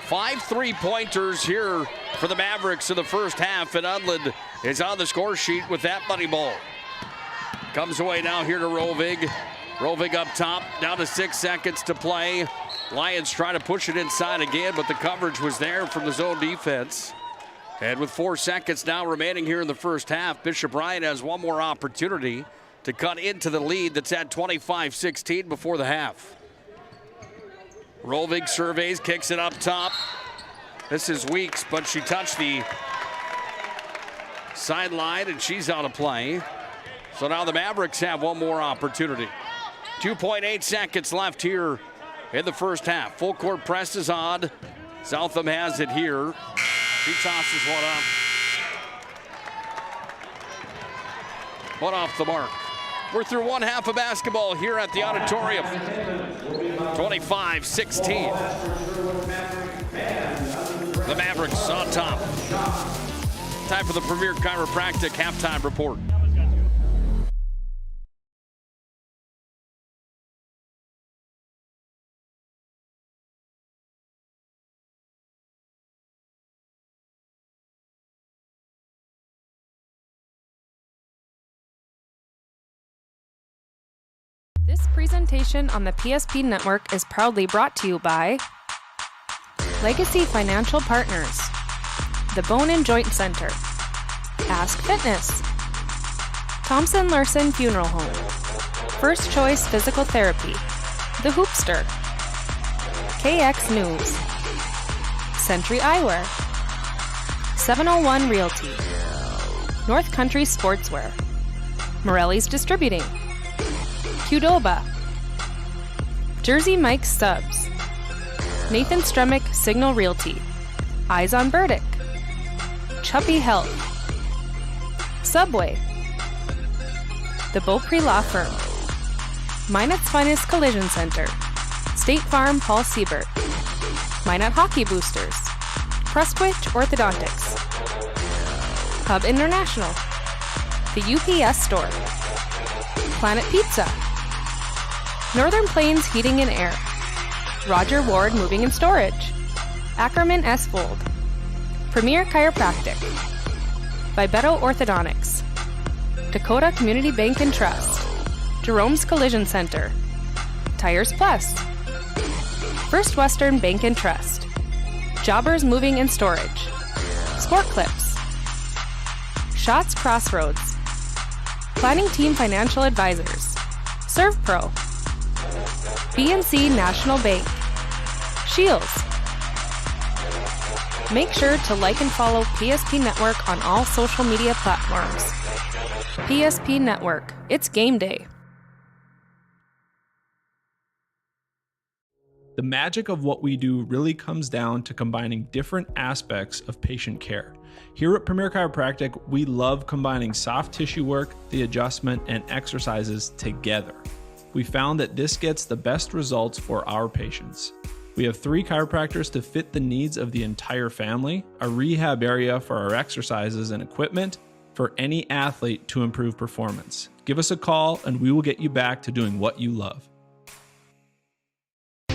5 3-pointers here for the Mavericks in the first half, and Unland is on the score sheet with that money ball. Comes away now here to Rovig. Rovig up top, down to 6 seconds to play. Lions try to push it inside again, but the coverage was there from the zone defense. And with 4 seconds now remaining here in the first half, Bishop Ryan has one more opportunity to cut into the lead that's at 25-16 before the half. Rovig surveys, kicks it up top. This is Weeks, but she touched the sideline and she's out of play. So now the Mavericks have one more opportunity. 2.8 seconds left here in the first half. Full court press is on. Southam has it here. She tosses one up. One off the mark. We're through one half of basketball here at the auditorium. 25-16. The Mavericks on top. Time for the Premier Chiropractic halftime report. presentation on the PSP Network is proudly brought to you by Legacy Financial Partners, the Bone and Joint Center, Ask Fitness, Thompson Larson Funeral Home, First Choice Physical Therapy, The Hoopster, KX News, Century Eyewear, 701 Realty, North Country Sportswear, Morelli's Distributing, Qdoba, Jersey Mike's Subs, Nathan Stremick Signal Realty, Eyes on Burdick, Chuppy Health, Subway, The Beaupre Law Firm, Minot's Finest Collision Center, State Farm Paul Siebert, Minot Hockey Boosters, Prestwich Orthodontics, Hub International, The UPS Store, Planet Pizza, Northern Plains Heating and Air, Roger Ward Moving and Storage, Ackerman S. Fold, Premier Chiropractic, Vibeto Orthodontics, Dakota Community Bank and Trust, Jerome's Collision Center, Tires Plus, First Western Bank and Trust, Jobbers Moving and Storage, Sport Clips, Shots Crossroads, Planning Team Financial Advisors, ServPro, BNC National Bank, Shields. Make sure to like and follow PSP Network on all social media platforms. PSP Network, it's game day. The magic of what we do really comes down to combining different aspects of patient care. Here at Premier Chiropractic, we love combining soft tissue work, the adjustment, and exercises together. We found that this gets the best results for our patients. We have 3 chiropractors to fit the needs of the entire family, a rehab area for our exercises and equipment for any athlete to improve performance. Give us a call and we will get you back to doing what you love.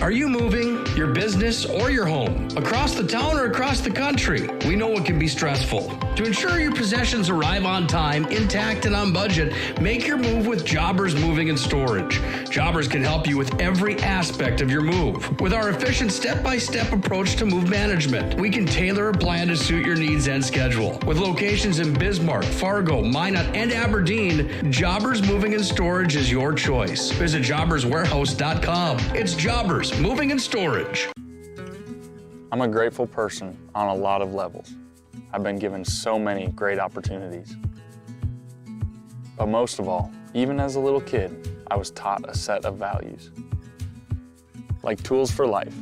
Are you moving your business or your home across the town or across the country? We know it can be stressful. To ensure your possessions arrive on time, intact, and on budget, make your move with Jobbers Moving and Storage. Jobbers can help you with every aspect of your move. With our efficient step-by-step approach to move management, we can tailor a plan to suit your needs and schedule. With locations in Bismarck, Fargo, Minot, and Aberdeen, Jobbers Moving and Storage is your choice. Visit jobberswarehouse.com. It's Jobbers Moving and Storage. I'm a grateful person on a lot of levels. I've been given so many great opportunities. But most of all, even as a little kid, I was taught a set of values. Like tools for life,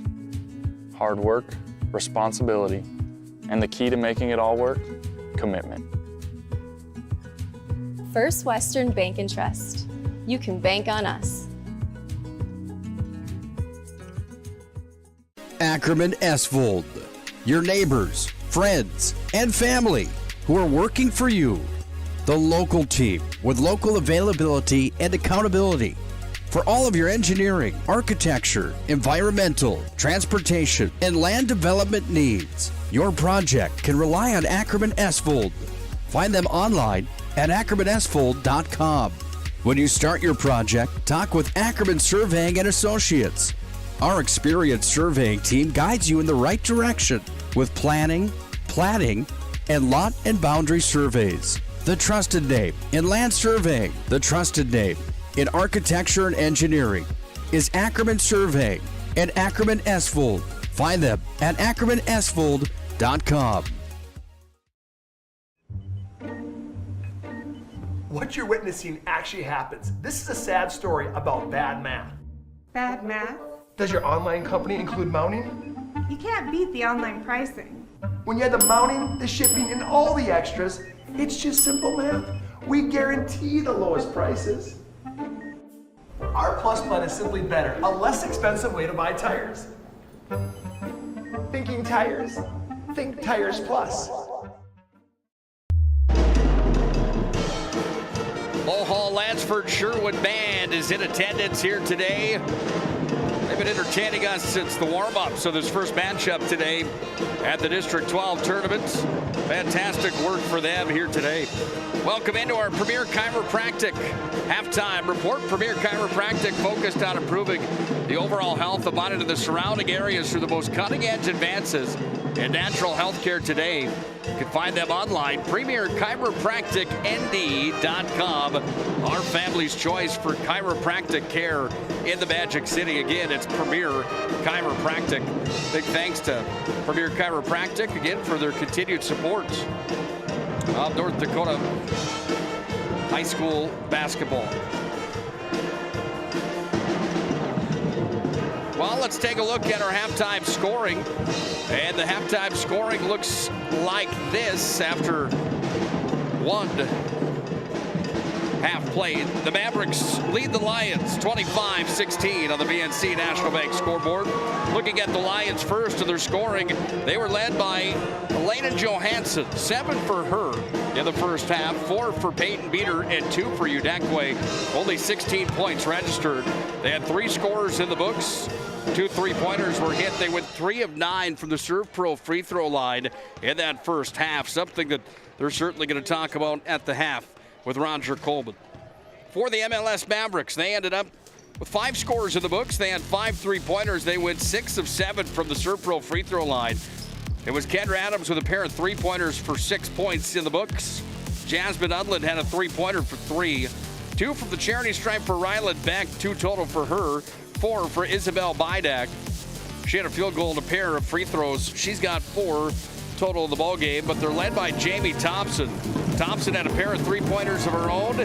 hard work, responsibility, and the key to making it all work, commitment. First Western Bank and Trust. You can bank on us. Ackerman Esvold, your neighbors, friends, and family who are working for you. The local team with local availability and accountability for all of your engineering, architecture, environmental, transportation, and land development needs. Your project can rely on Ackerman Esvold. Find them online at ackermanesvold.com. When you start your project, talk with Ackerman Surveying and Associates. Our experienced surveying team guides you in the right direction with planning, platting, and lot and boundary surveys. The trusted name in land surveying, the trusted name in architecture and engineering is Ackerman Surveying and Ackerman Esvold. Find them at ackermanesvold.com. What you're witnessing actually happens. This is a sad story about bad math. Bad math? Does your online company include mounting? You can't beat the online pricing. When you have the mounting, the shipping, and all the extras, it's just simple math. We guarantee the lowest prices. Our Plus plan is simply better, a less expensive way to buy tires. Thinking tires? Think Tires Plus. Hall Lansford Sherwood Band is in attendance here today. They've been entertaining us since the warm-up, so this first matchup today at the District 12 tournament Fantastic work for them here today. Welcome into our Premier Chiropractic halftime report. Premier Chiropractic focused on improving the overall health of body and the surrounding areas through the most cutting-edge advances in natural health care today. You can find them online, PremierChiropracticND.com. Our family's choice for chiropractic care in the Magic City. Again, it's Premier Chiropractic. Big thanks to Premier Chiropractic, again, for their continued support of North Dakota high school basketball. Well, let's take a look at our halftime scoring. And the halftime scoring looks like this after one half played. The Mavericks lead the Lions 25-16 on the BNC National Bank scoreboard. Looking at the Lions first to their scoring, they were led by Elena Johansson, 7 for her in the first half, 4 for Peyton Beater, and 2 for Udekwe. Only 16 points registered. They had 3 scorers in the books. 2 3-pointers were hit. They went 3 of 9 from the Serve Pro free throw line in that first half, something that they're certainly going to talk about at the half with Roger Coleman. For the MLS Mavericks, they ended up with 5 scorers in the books. They had 5 3-pointers. They went 6 of 7 from the Serve Pro free throw line. It was Kendra Adams with a pair of 3-pointers for 6 points in the books. Jasmine Udland had a 3-pointer for 3. 2 from the charity stripe for Ryland Beck, 2 total for her. 4 for Isabel Bidak. She had a field goal and a pair of free throws. She's got 4 total in the ball game, but they're led by Jamie Thompson. Thompson had a pair of 3-pointers of her own.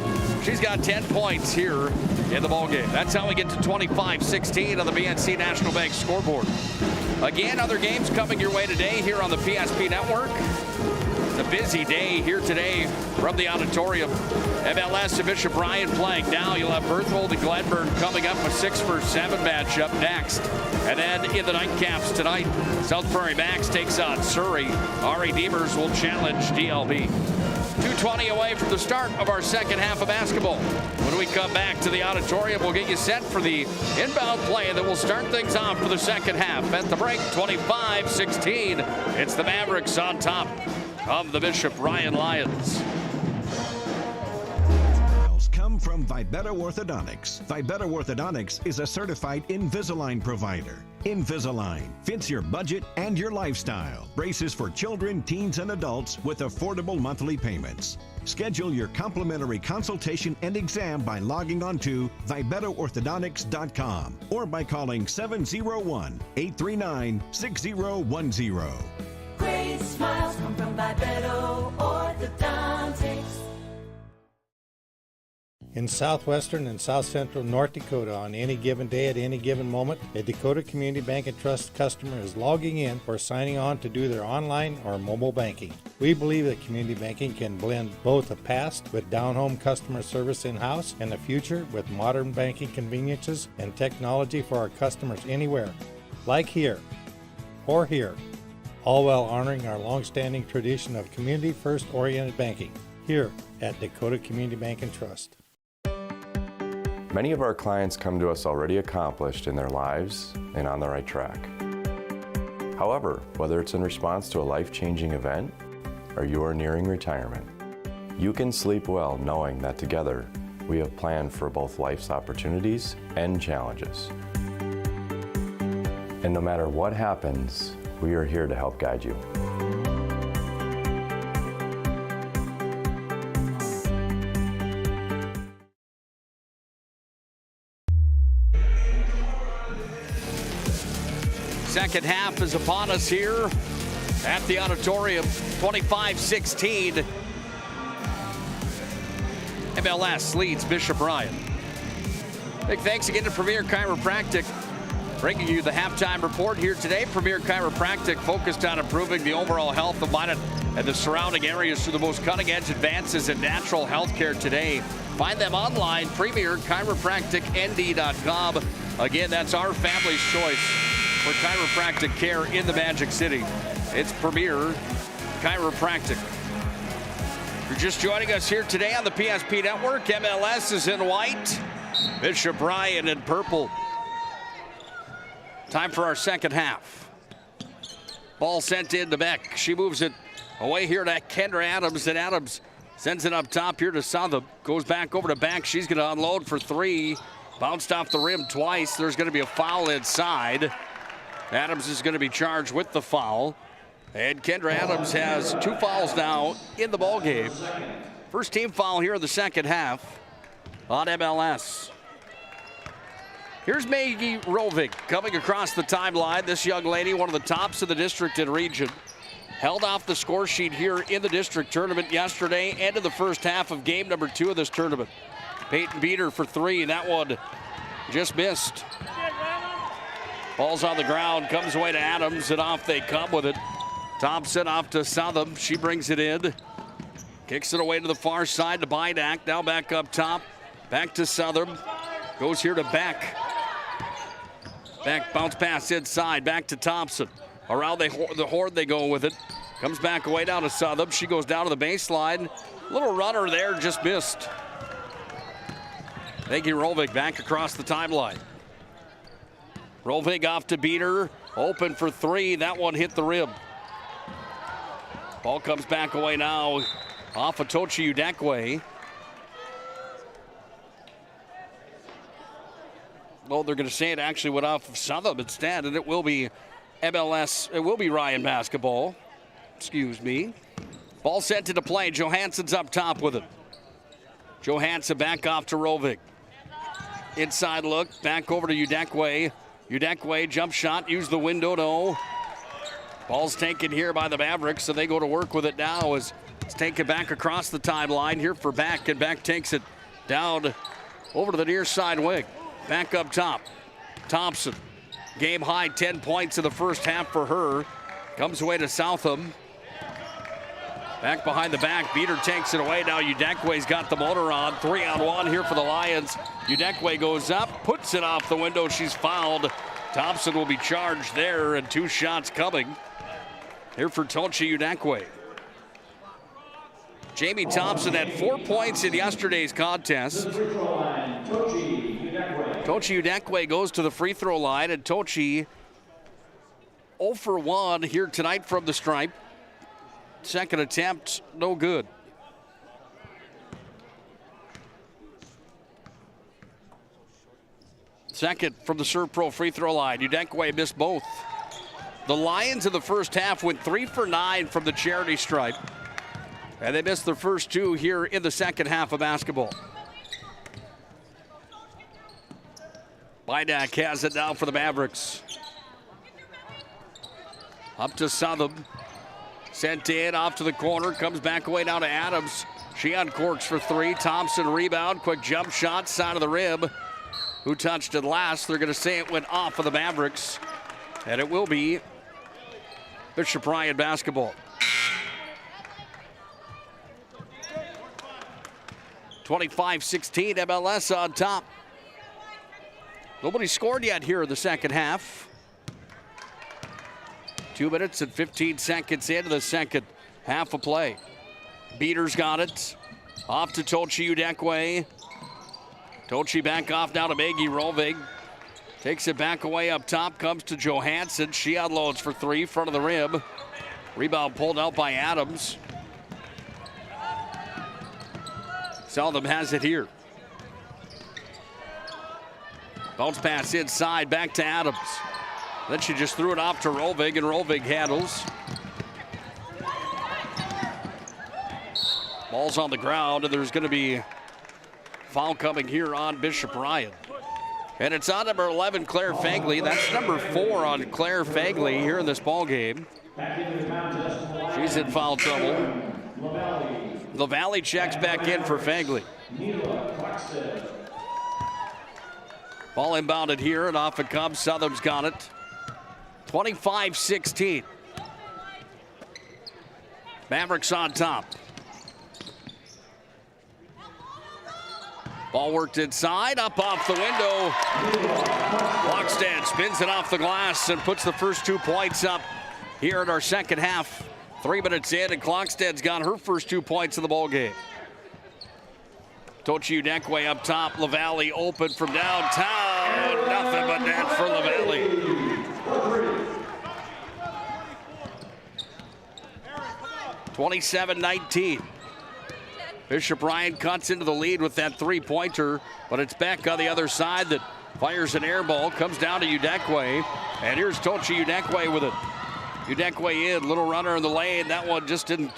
She's got 10 points here in the ball game. That's how we get to 25-16 on the BNC National Bank scoreboard. Again, other games coming your way today here on the PSP Network. It's a busy day here today from the auditorium. MLS and Bishop Ryan playing now. You'll have Berthold and Glenburn coming up, a 6-for-7 matchup next. And then in the nightcaps tonight, South Prairie Max takes on Surrey. Ari Demers will challenge DLB. 2:20 away from the start of our second half of basketball. When we come back to the auditorium, we'll get you set for the inbound play that will start things off for the second half. At the break, 25-16. It's the Mavericks on top of the Bishop Ryan Lions. Come from Vibetta Orthodontics. Vibetta Orthodontics is a certified Invisalign provider. Invisalign fits your budget and your lifestyle. Braces for children, teens, and adults with affordable monthly payments. Schedule your complimentary consultation and exam by logging on to VibettaOrthodontics.com or by calling 701-839-6010. Great smiles come from Vibetta Orthodontics. In southwestern and south central North Dakota, on any given day at any given moment, a Dakota Community Bank and Trust customer is logging in or signing on to do their online or mobile banking. We believe that community banking can blend both the past with down-home customer service in-house and the future with modern banking conveniences and technology for our customers anywhere, like here or here, all while honoring our long-standing tradition of community-first oriented banking here at Dakota Community Bank and Trust. Many of our clients come to us already accomplished in their lives and on the right track. However, whether it's in response to a life-changing event or you are nearing retirement, you can sleep well knowing that together we have planned for both life's opportunities and challenges. And no matter what happens, we are here to help guide you. Second half is upon us here at the auditorium, 25-16. MLS leads Bishop Ryan. Big thanks again to Premier Chiropractic, bringing you the halftime report here today. Premier Chiropractic focused on improving the overall health of mind and the surrounding areas through the most cutting-edge advances in natural health care today. Find them online, PremierChiropracticND.com. Again, that's our family's choice for chiropractic care in the Magic City. It's Premier Chiropractic. If you're just joining us here today on the PSP Network, MLS is in white, Bishop Ryan in purple. Time for our second half. Ball sent in to Beck. She moves it Away here to Kendra Adams, and Adams sends it up top here to Southam. Goes back over to Beck. She's going to unload for three. Bounced off the rim twice. There's going to be a foul inside. Adams is going to be charged with the foul. And Kendra Adams has 2 fouls now in the ball game. First team foul here in the second half on MLS. Here's Maggie Rovig coming across the timeline. This young lady, one of the tops of the district and region. Held off the score sheet here in the district tournament yesterday and in the first half of game number 2 of this tournament. Peyton beat her for 3. That one just missed. Ball's on the ground, comes away to Adams, and off they come with it. Thompson off to Southam. She brings it in. Kicks it away to the far side to Bidak. Now back up top. Back to Southam. Goes here to Beck. Beck bounce pass inside. Back to Thompson. Around the horn they go with it. Comes back away down to Southam. She goes down to the baseline. Little runner there, just missed. Maggie Rovig back across the timeline. Rovig off to Beater. Open for 3. That one hit the rim. Ball comes back away now off of Tochi Udekwe. Well, they're going to say it actually went off of Southam instead, and it will be MLS. It will be Ryan basketball. Excuse me. Ball sent into play. Johansson's up top with it. Johansson back off to Rovig. Inside look. Back over to Udekwe. Udekwe jump shot. Use the window. No. Ball's taken here by the Mavericks, so they go to work with it now as it's taken back across the timeline here for Beck, and Beck takes it down over to the near side wing. Back up top. Thompson. Game high 10 points in the first half for her. Comes away to Southam. Back behind the back. Beater takes it away. Now Udekwe's got the motor on. 3-on-1 here for the Lions. Udekwe goes up, puts it off the window. She's fouled. Thompson will be charged there, and 2 shots coming here for Tochi Udekwe. Jamie Thompson had 4 points in yesterday's contest. Tochi Udekwe goes to the free throw line, and Tochi 0 for 1 here tonight from the stripe. Second attempt, no good. Second from the Serve Pro free throw line. Udekwe missed both. The Lions in the first half went 3 for 9 from the charity stripe, and they missed their first 2 here in the second half of basketball. Bidak has it now for the Mavericks. Up to Southam. Sent in off to the corner. Comes back away down to Adams. She uncorks for 3. Thompson rebound. Quick jump shot. Side of the rim. Who touched it last? They're going to say it went off of the Mavericks. And it will be Bishop Ryan basketball. 25-16 MLS on top. Nobody scored yet here in the second half. 2 minutes and 15 seconds into the second half of play. Beater's got it. Off to Tochi Udekwe. Tochi back off now to Maggie Rovig. Takes it back away up top. Comes to Johansson. She unloads for 3. Front of the rim. Rebound pulled out by Adams. Southam has it here. Bounce pass inside. Back to Adams. Then she just threw it off to Rovig, and Rovig handles. Ball's on the ground, and there's going to be foul coming here on Bishop Ryan. And it's on number 11, Claire Fagley. That's number 4 on Claire Fagley here in this ball game. She's in foul trouble. LaValle checks back in for Fagley. Ball inbounded here, and off it comes. Southam's got it. 25-16. Mavericks on top. Ball worked inside, up off the window. Klockstead spins it off the glass and puts the first 2 points up here in our second half. 3 minutes in, and Klockstead's got her first 2 points of the ball game. Tochi Udekwe up top. LaValle open from downtown. Nothing but net for LaValle. 27-19. Bishop Ryan cuts into the lead with that three-pointer, but it's Beck on the other side that fires an air ball, comes down to Udekwe, and here's Tochi Udekwe with it. Udekwe in, little runner in the lane. That one just didn't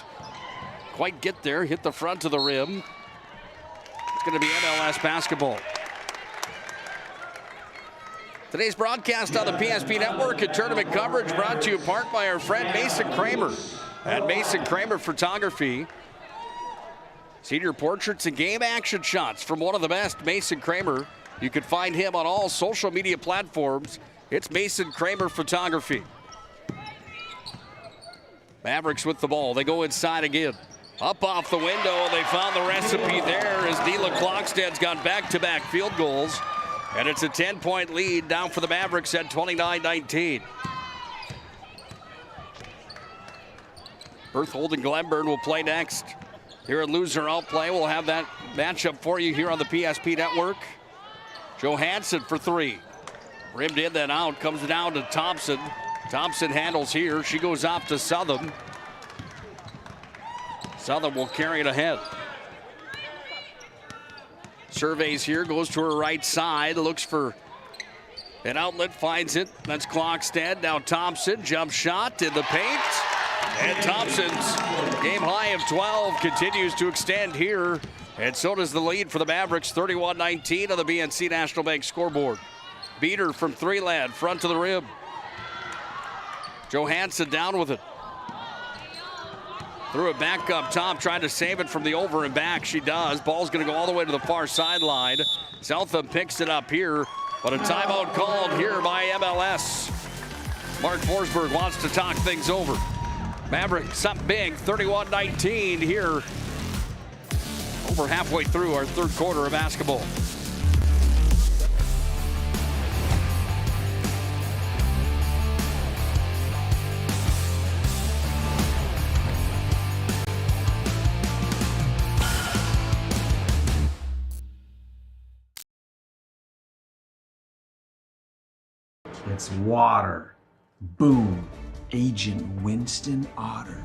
quite get there, hit the front of the rim. It's going to be MLS basketball. Today's broadcast on the PSP Network and tournament coverage brought to you in part by our friend Mason Kramer at Mason Kramer Photography. Senior portraits and game action shots from one of the best, Mason Kramer. You can find him on all social media platforms. It's Mason Kramer Photography. Mavericks with the ball. They go inside again. Up off the window. They found the recipe there as Neela Klogstad's got back-to-back field goals. And it's a 10-point lead down for the Mavericks at 29-19. Berthold and Glenburn will play next. Here at Loser Outplay, we'll have that matchup for you here on the PSP Network. Johansson for three. Rimmed in, then out. Comes down to Thompson. Thompson handles here. She goes off to Southam. Southam will carry it ahead. Surveys here, goes to her right side, looks for an outlet, finds it. That's Klogstad. Now Thompson, jump shot in the paint. And Thompson's game high of 12 continues to extend here. And so does the lead for the Mavericks, 31-19 on the BNC National Bank scoreboard. Beater from three-land, front to the rim. Johansson down with it. Threw it back up top, trying to save it from the over and back. She does. Ball's going to go all the way to the far sideline. Southam picks it up here, but a timeout called here by MLS. Mark Forsberg wants to talk things over. Mavericks up big, 31-19 here. Over halfway through our third quarter of basketball. It's water. Boom. Agent Winston Otter.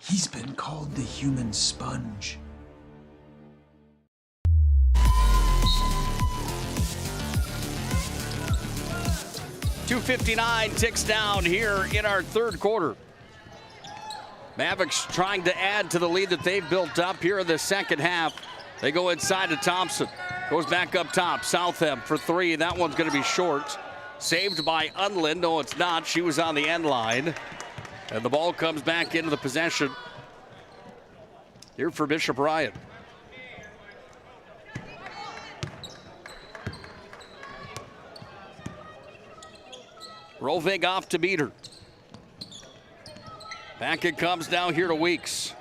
He's been called the human sponge. .259 ticks down here in our third quarter. Mavericks trying to add to the lead that they've built up here in the second half. They go inside to Thompson. Goes back up top. Southam for three. That one's going to be short. Saved by Unland. No, it's not. She was on the end line. And the ball comes back into the possession here for Bishop Ryan. Rovig off to Beater. Back it comes down here to Weeks.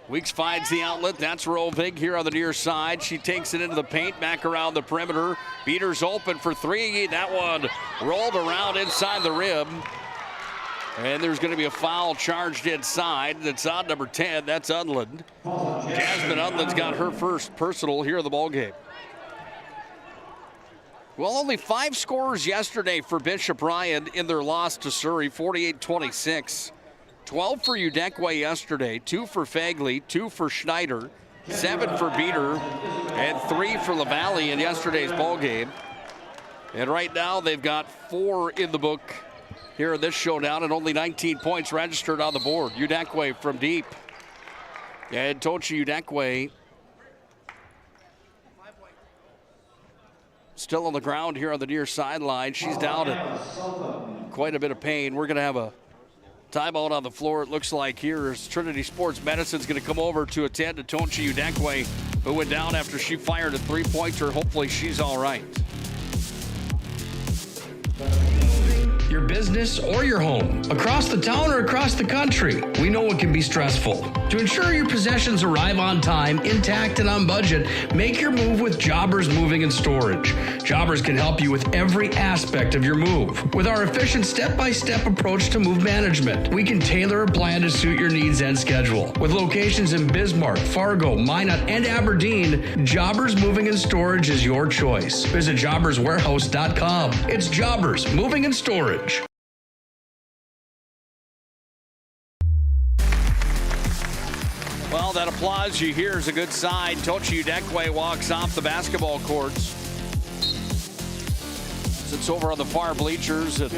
Weeks finds the outlet. That's Rovig here on the near side. She takes it into the paint, back around the perimeter. Beater's open for three. That one rolled around inside the rim. And there's going to be a foul charged inside. That's on number 10. That's Unland. Jasmine Unland's got her first personal here in the ballgame. Well, only 5 scorers yesterday for Bishop Ryan in their loss to Surrey, 48-26. 12 for Udekwe yesterday, 2 for Fagley, 2 for Schneider, 7 for Beater, and 3 for LaValle in yesterday's ball game. And right now they've got 4 in the book here in this showdown, and only 19 points registered on the board. Udekwe from deep. And Tochi Udekwe still on the ground here on the near sideline. She's down in quite a bit of pain. We're going to have a timeout on the floor, it looks like here, as Trinity Sports Medicine's going to come over to attend to Tochi Udekwe, who went down after she fired a three-pointer. Hopefully she's all right. your business, or your home. Across the town or across the country, we know it can be stressful. To ensure your possessions arrive on time, intact, and on budget, make your move with Jobbers Moving and Storage. Jobbers can help you with every aspect of your move. With our efficient step-by-step approach to move management, we can tailor a plan to suit your needs and schedule. With locations in Bismarck, Fargo, Minot, and Aberdeen, Jobbers Moving and Storage is your choice. Visit jobberswarehouse.com. It's Jobbers Moving and Storage. Well, that applause you hear is a good sign. Tochi Udekwe walks off the basketball courts. Sits over on the far bleachers. And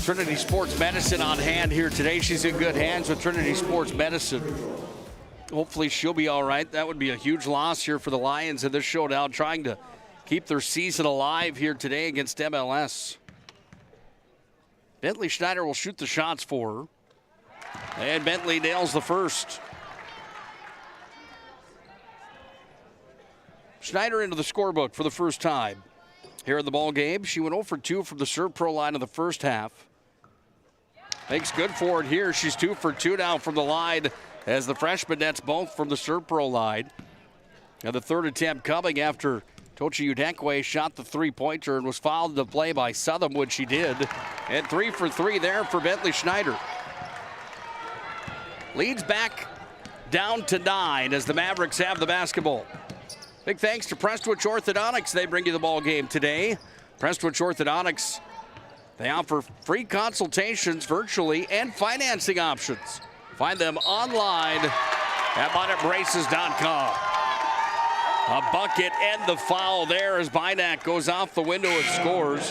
Trinity Sports Medicine on hand here today. She's in good hands with Trinity Sports Medicine. Hopefully she'll be all right. That would be a huge loss here for the Lions in this showdown, trying to keep their season alive here today against MLS. Bentley Schneider will shoot the shots for her. And Bentley nails the first. Schneider into the scorebook for the first time here in the ball game. She went 0 for 2 from the serve pro line in the first half. Makes good for it here. She's 2 for 2 now from the line as the freshman nets both from the serve pro line. And the third attempt coming after Tochi Udekwe shot the three-pointer and was fouled into play by Southam, which she did. And 3 for 3 there for Bentley Schneider. Leads back down to 9 as the Mavericks have the basketball. Big thanks to Prestwich Orthodontics. They bring you the ball game today. Prestwich Orthodontics, they offer free consultations virtually and financing options. Find them online at MonetBraces.com. A bucket and the foul there as Bynack goes off the window and scores.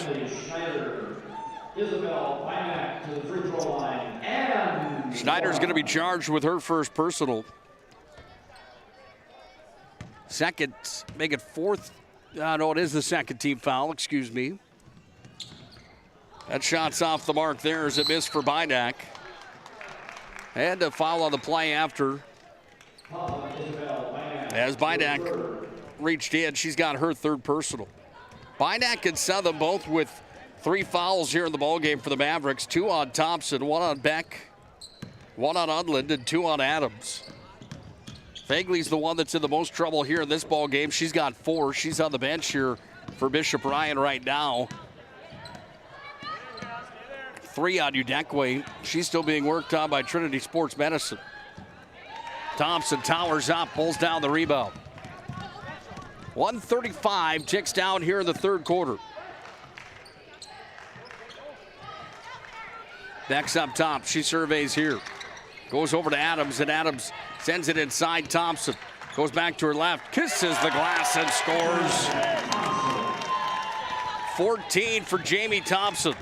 Isabel Bynack to the free throw line. And Schneider's going to be charged with her first personal. Second, make it fourth. No, it is the second team foul, excuse me. That shot's off the mark there as it missed for Bynack. And a foul on the play after. As Bynack reached in, she's got her third personal. Bynack and Southam both with 3 fouls here in the ballgame for the Mavericks. 2 on Thompson, 1 on Beck, 1 on Udland, and 2 on Adams. Fagley's the one that's in the most trouble here in this ballgame. She's got 4. She's on the bench here for Bishop Ryan right now. 3 on Udekwe. She's still being worked on by Trinity Sports Medicine. Thompson towers up, pulls down the rebound. 1:35 ticks down here in the third quarter. Beck's up top. She surveys here. Goes over to Adams, and Adams sends it inside Thompson. Goes back to her left, kisses the glass, and scores. 14 for Jamie Thompson.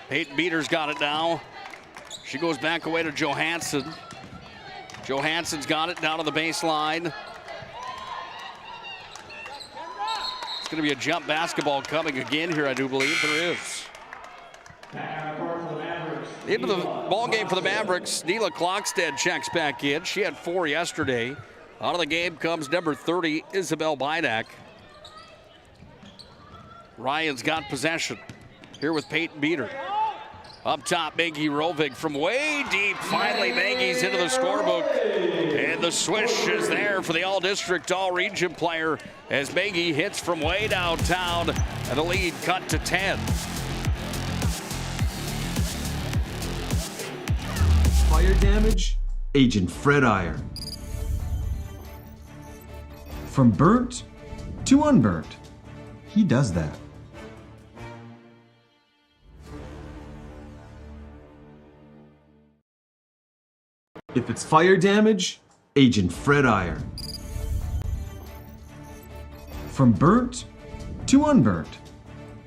Peyton Beater's got it now. She goes back away to Johansson. Johansson's got it down to the baseline. It's going to be a jump basketball coming again here, I do believe. There is. Into the ball game for the Mavericks, Neela Klockstead checks back in. She had 4 yesterday. Out of the game comes number 30, Isabel Bynack. Ryan's got possession here with Peyton Beater. Up top, Maggie Rovig from way deep. Finally, Maggie's into the scorebook. And the swish is there for the All-District, All-Region player as Maggie hits from way downtown. And the lead cut to 10. Fire damage, Agent Fred Iron. From burnt to unburnt, he does that. If it's fire damage, Agent Fred Iron. From burnt to unburnt,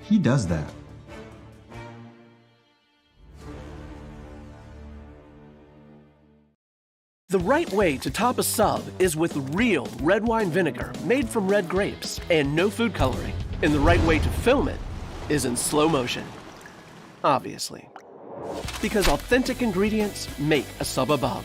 he does that. The right way to top a sub is with real red wine vinegar made from red grapes and no food coloring. And the right way to film it is in slow motion. Obviously. Because authentic ingredients make a sub above.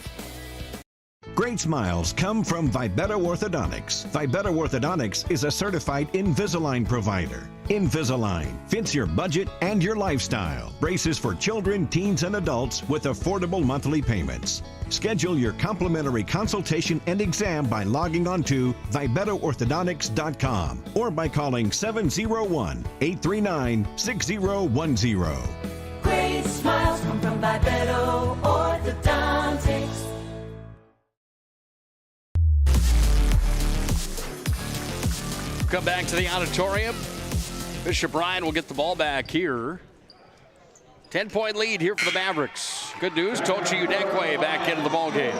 Great smiles come from Vibetta Orthodontics. Vibetta Orthodontics is a certified Invisalign provider. Invisalign fits your budget and your lifestyle. Braces for children, teens, and adults with affordable monthly payments. Schedule your complimentary consultation and exam by logging on to VibettaOrthodontics.com or by calling 701-839-6010. Great smiles come from Vibetta Orthodontics. Come back to the auditorium. Bishop Ryan will get the ball back here. 10-point lead here for the Mavericks. Good news, Tochi Udekwe back into the ball game.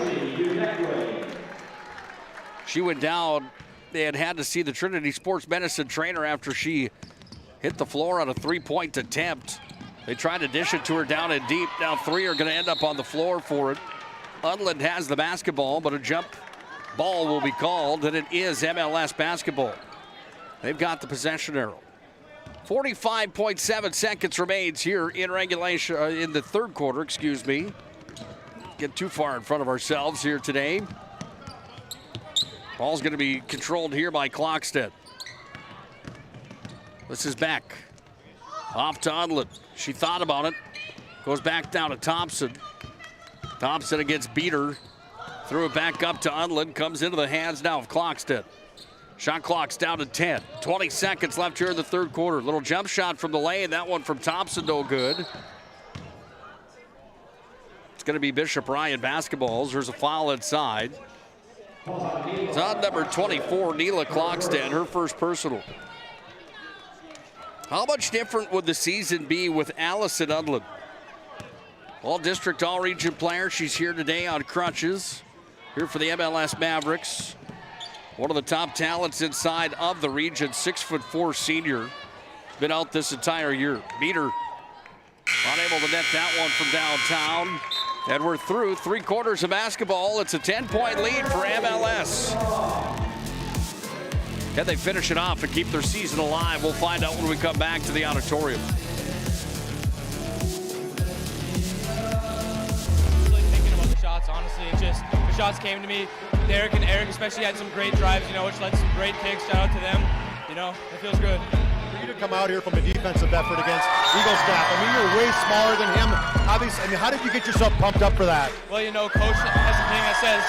She went down. They had to see the Trinity Sports Medicine trainer after she hit the floor on a three-point attempt. They tried to dish it to her down and deep. Now three are going to end up on the floor for it. Unland has the basketball, but a jump ball will be called, and it is MLS basketball. They've got the possession arrow. 45.7 seconds remains here in regulation, in the third quarter, excuse me. Get too far in front of ourselves here today. Ball's going to be controlled here by Clockstead. This is Beck. Off to Unland. She thought about it. Goes back down to Thompson. Thompson against Beater. Threw it back up to Unland. Comes into the hands now of Clockstead. Shot clock's down to 10. 20 seconds left here in the third quarter. Little jump shot from the lane. That one from Thompson, no good. It's going to be Bishop Ryan basketballs. There's a foul inside. It's on number 24, Neela Clockstead, her first personal. How much different would the season be with Allison Unland? All-district, all-region player. She's here today on crutches. Here for the MLS Mavericks. One of the top talents inside of the region, 6'4" senior. Been out this entire year. Beater unable to net that one from downtown. And we're through 3 quarters of basketball. It's a 10-point lead for MLS. Can they finish it off and keep their season alive? We'll find out when we come back to the auditorium. Really thinking about the shots, honestly. It's just the shots came to me. Derek and Eric especially had some great drives, which led to some great kicks. Shout out to them. It feels good. For you to come out here from a defensive effort against Eagle staff, you're way smaller than him. Obviously, how did you get yourself pumped up for that? Well, Coach has a thing that says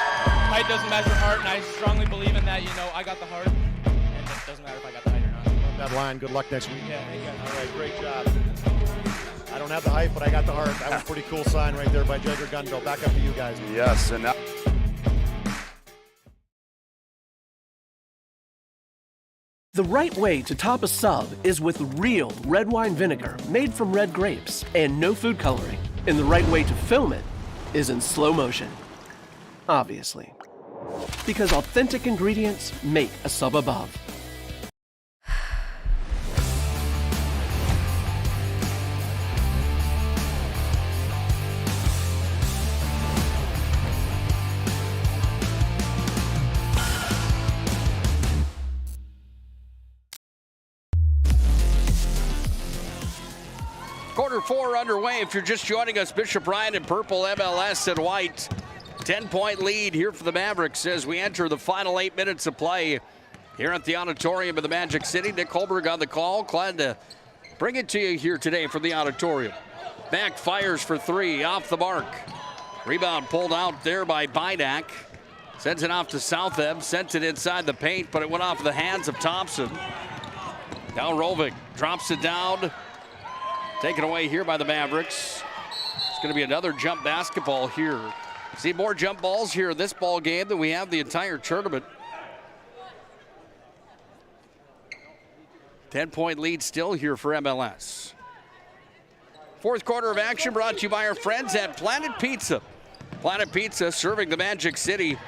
height doesn't measure heart, and I strongly believe in that. I got the heart, and it doesn't matter if I got the height or not. That line, good luck next week. Yeah, thank you. All right, great job. I don't have the height, but I got the heart. That was a pretty cool sign right there by Jagger Gunville. Back up to you guys. Yes, and now. The right way to top a sub is with real red wine vinegar made from red grapes and no food coloring. And the right way to film it is in slow motion. Obviously. Because authentic ingredients make a sub above. Quarter 4 underway. If you're just joining us, Bishop Ryan in purple, MLS in white. 10-point lead here for the Mavericks as we enter the final 8 minutes of play here at the auditorium of the Magic City. Nick Hulberg on the call. Glad to bring it to you here today from the auditorium. Back fires for 3, off the mark. Rebound pulled out there by Bidak. Sends it off to Southam, sent it inside the paint, but it went off the hands of Thompson. Now Rovig drops it down. Taken away here by the Mavericks. It's going to be another jump basketball here. See more jump balls here in this ball game than we have the entire tournament. 10-point lead still here for MLS. Fourth quarter of action brought to you by our friends at Planet Pizza. Planet Pizza serving the Magic City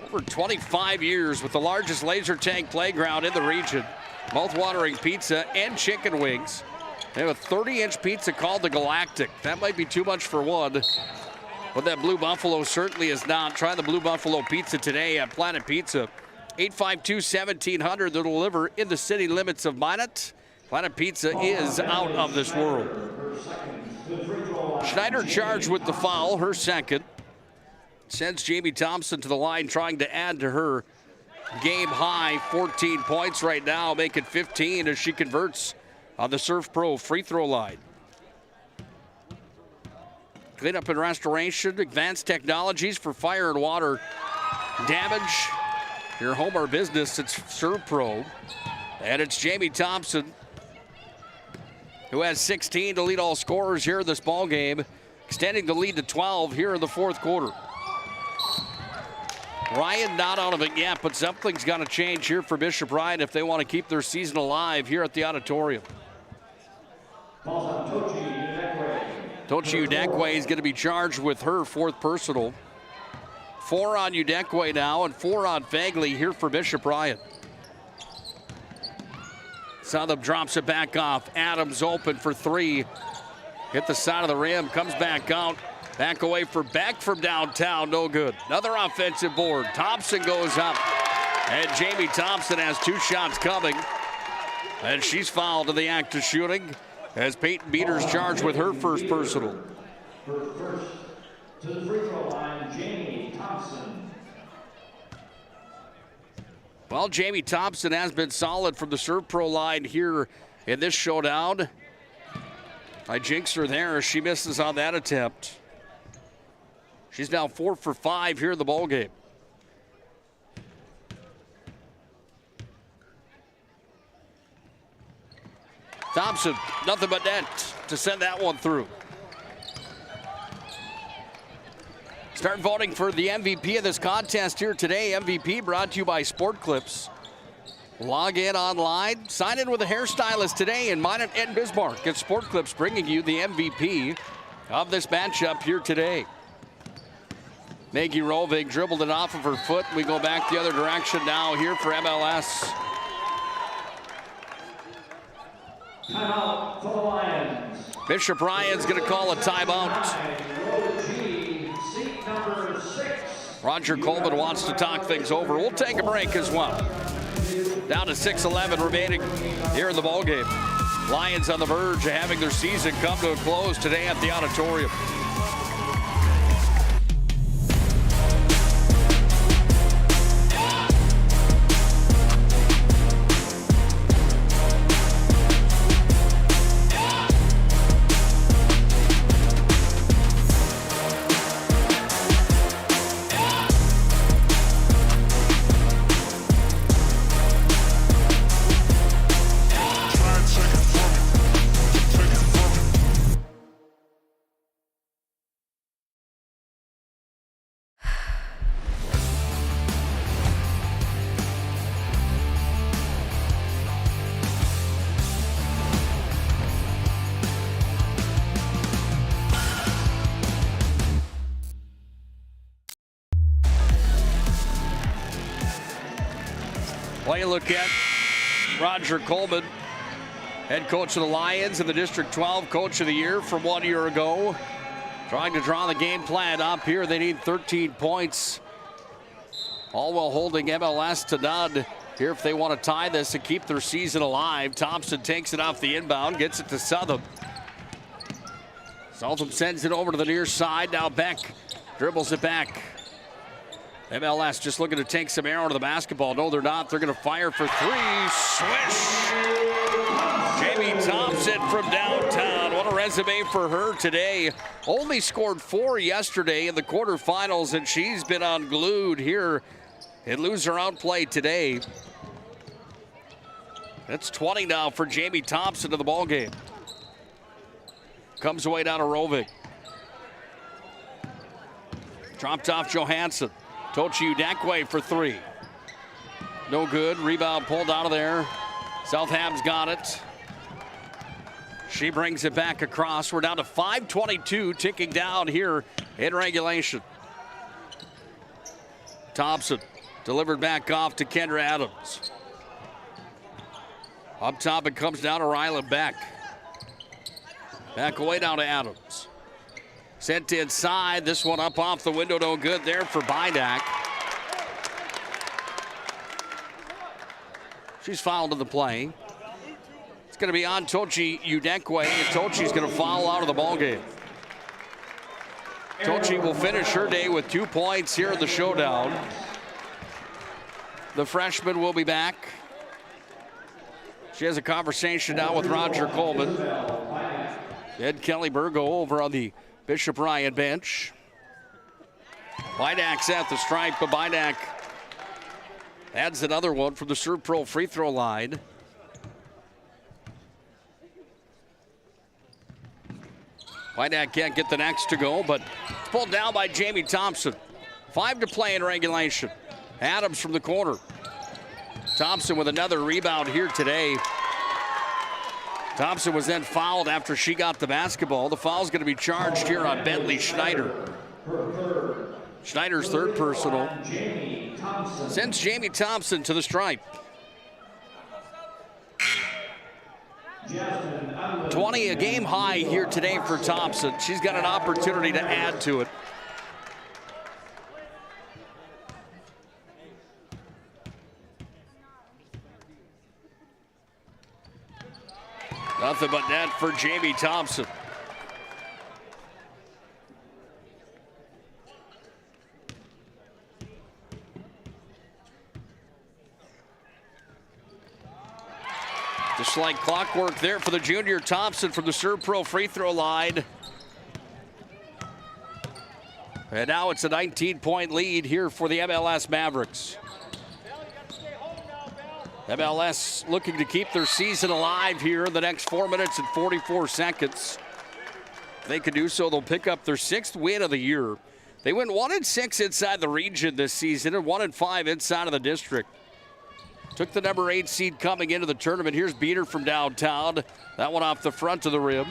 over 25 years with the largest laser tag playground in the region. Mouth-watering pizza and chicken wings. They have a 30-inch pizza called the Galactic. That might be too much for one, but that Blue Buffalo certainly is not. Try the Blue Buffalo pizza today at Planet Pizza. 852-1700. They'll deliver in the city limits of Minot. Planet Pizza is out of this world. Schneider charged with the foul, her second. sends Jamie Thompson to the line, trying to add to her game high 14 points right now, make it 15 as she converts on the Surf Pro free throw line. Cleanup and restoration, advanced technologies for fire and water damage. Your home or business, it's Surf Pro. And it's Jamie Thompson, who has 16 to lead all scorers here in this ball game, extending the lead to 12 here in the fourth quarter. Ryan not out of it yet, but something's got to change here for Bishop Ryan if they want to keep their season alive here at the auditorium. Tochi Udekwe is going to be charged with her fourth personal. 4 on Udekwe now and 4 on Fagley here for Bishop Ryan. Southam drops it back off. Adams open for 3. Hit the side of the rim, comes back out. Back away for Beck from downtown, no good. Another offensive board. Thompson goes up. And Jamie Thompson has 2 shots coming. And she's fouled in the act of shooting as Peyton Beater's charged with her first personal. First to the free throw line, Jamie Thompson. Well, Jamie Thompson has been solid from the Surf Pro line here in this showdown. I jinx her there as she misses on that attempt. She's now 4 for 5 here in the ballgame. Thompson, nothing but net to send that one through. Start voting for the MVP of this contest here today. MVP brought to you by Sport Clips. Log in online, sign in with a hairstylist today in Minot and Bismarck. It's Sport Clips bringing you the MVP of this matchup here today. Maggie Rovig dribbled it off of her foot. We go back the other direction now here for MLS. Timeout for the Lions. Bishop Ryan's going to call a timeout. Seat number 6. Roger Coleman wants to talk things over. We'll take a break as well. Down to 6:11 remaining here in the ballgame. Lions on the verge of having their season come to a close today at the auditorium. Play a look at Roger Coleman, head coach of the Lions and the District 12 Coach of the Year from 1 year ago. Trying to draw the game plan up here. They need 13 points. All while holding MLS to none here if they want to tie this and keep their season alive. Thompson takes it off the inbound, gets it to Southam. Southam sends it over to the near side. Now Beck dribbles it back. MLS just looking to take some air out of the basketball. No, they're not. They're going to fire for 3. Swish! Jamie Thompson from downtown. What a resume for her today. Only scored 4 yesterday in the quarterfinals, and she's been unglued here in loser outplay today. That's 20 now for Jamie Thompson to the ballgame. Comes away down to Rovig. Dropped off Johansson. Tochi Udekwe for 3. No good. Rebound pulled out of there. Southam's got it. She brings it back across. We're down to 5:22 ticking down here in regulation. Thompson delivered back off to Kendra Adams. Up top it comes down to Rylan Beck. Back away down to Adams. Sent inside. This one up off the window. No good there for Bidak. She's fouled in the play. It's going to be on Tochi Udekwe, and Tochi's going to foul out of the ballgame. Tochi will finish her day with 2 points here in the showdown. The freshman will be back. She has a conversation now with Roger Coleman. Ed Kelly Burgo over on the Bishop Ryan bench. Bidak's at the stripe, but Bidak adds another one from the Serve Pro free throw line. Bidak can't get the next to go, but it's pulled down by Jamie Thompson. 5 to play in regulation. Adams from the corner. Thompson with another rebound here today. Thompson was then fouled after she got the basketball. The foul's going to be charged here on Bentley Schneider. Schneider's third personal. Sends Jamie Thompson to the stripe. 20, a game high here today for Thompson. She's got an opportunity to add to it. Nothing but net for Jamie Thompson. Just like clockwork there for the junior. Thompson from the Serve Pro free throw line. And now it's a 19-point lead here for the MLS Mavericks. MLS looking to keep their season alive here in the next 4 minutes and 44 seconds. If they can do so, they'll pick up their 6th win of the year. They went 1-6 inside the region this season and 1-5 inside of the district. Took the number 8 seed coming into the tournament. Here's Beater from downtown. That one off the front of the rim.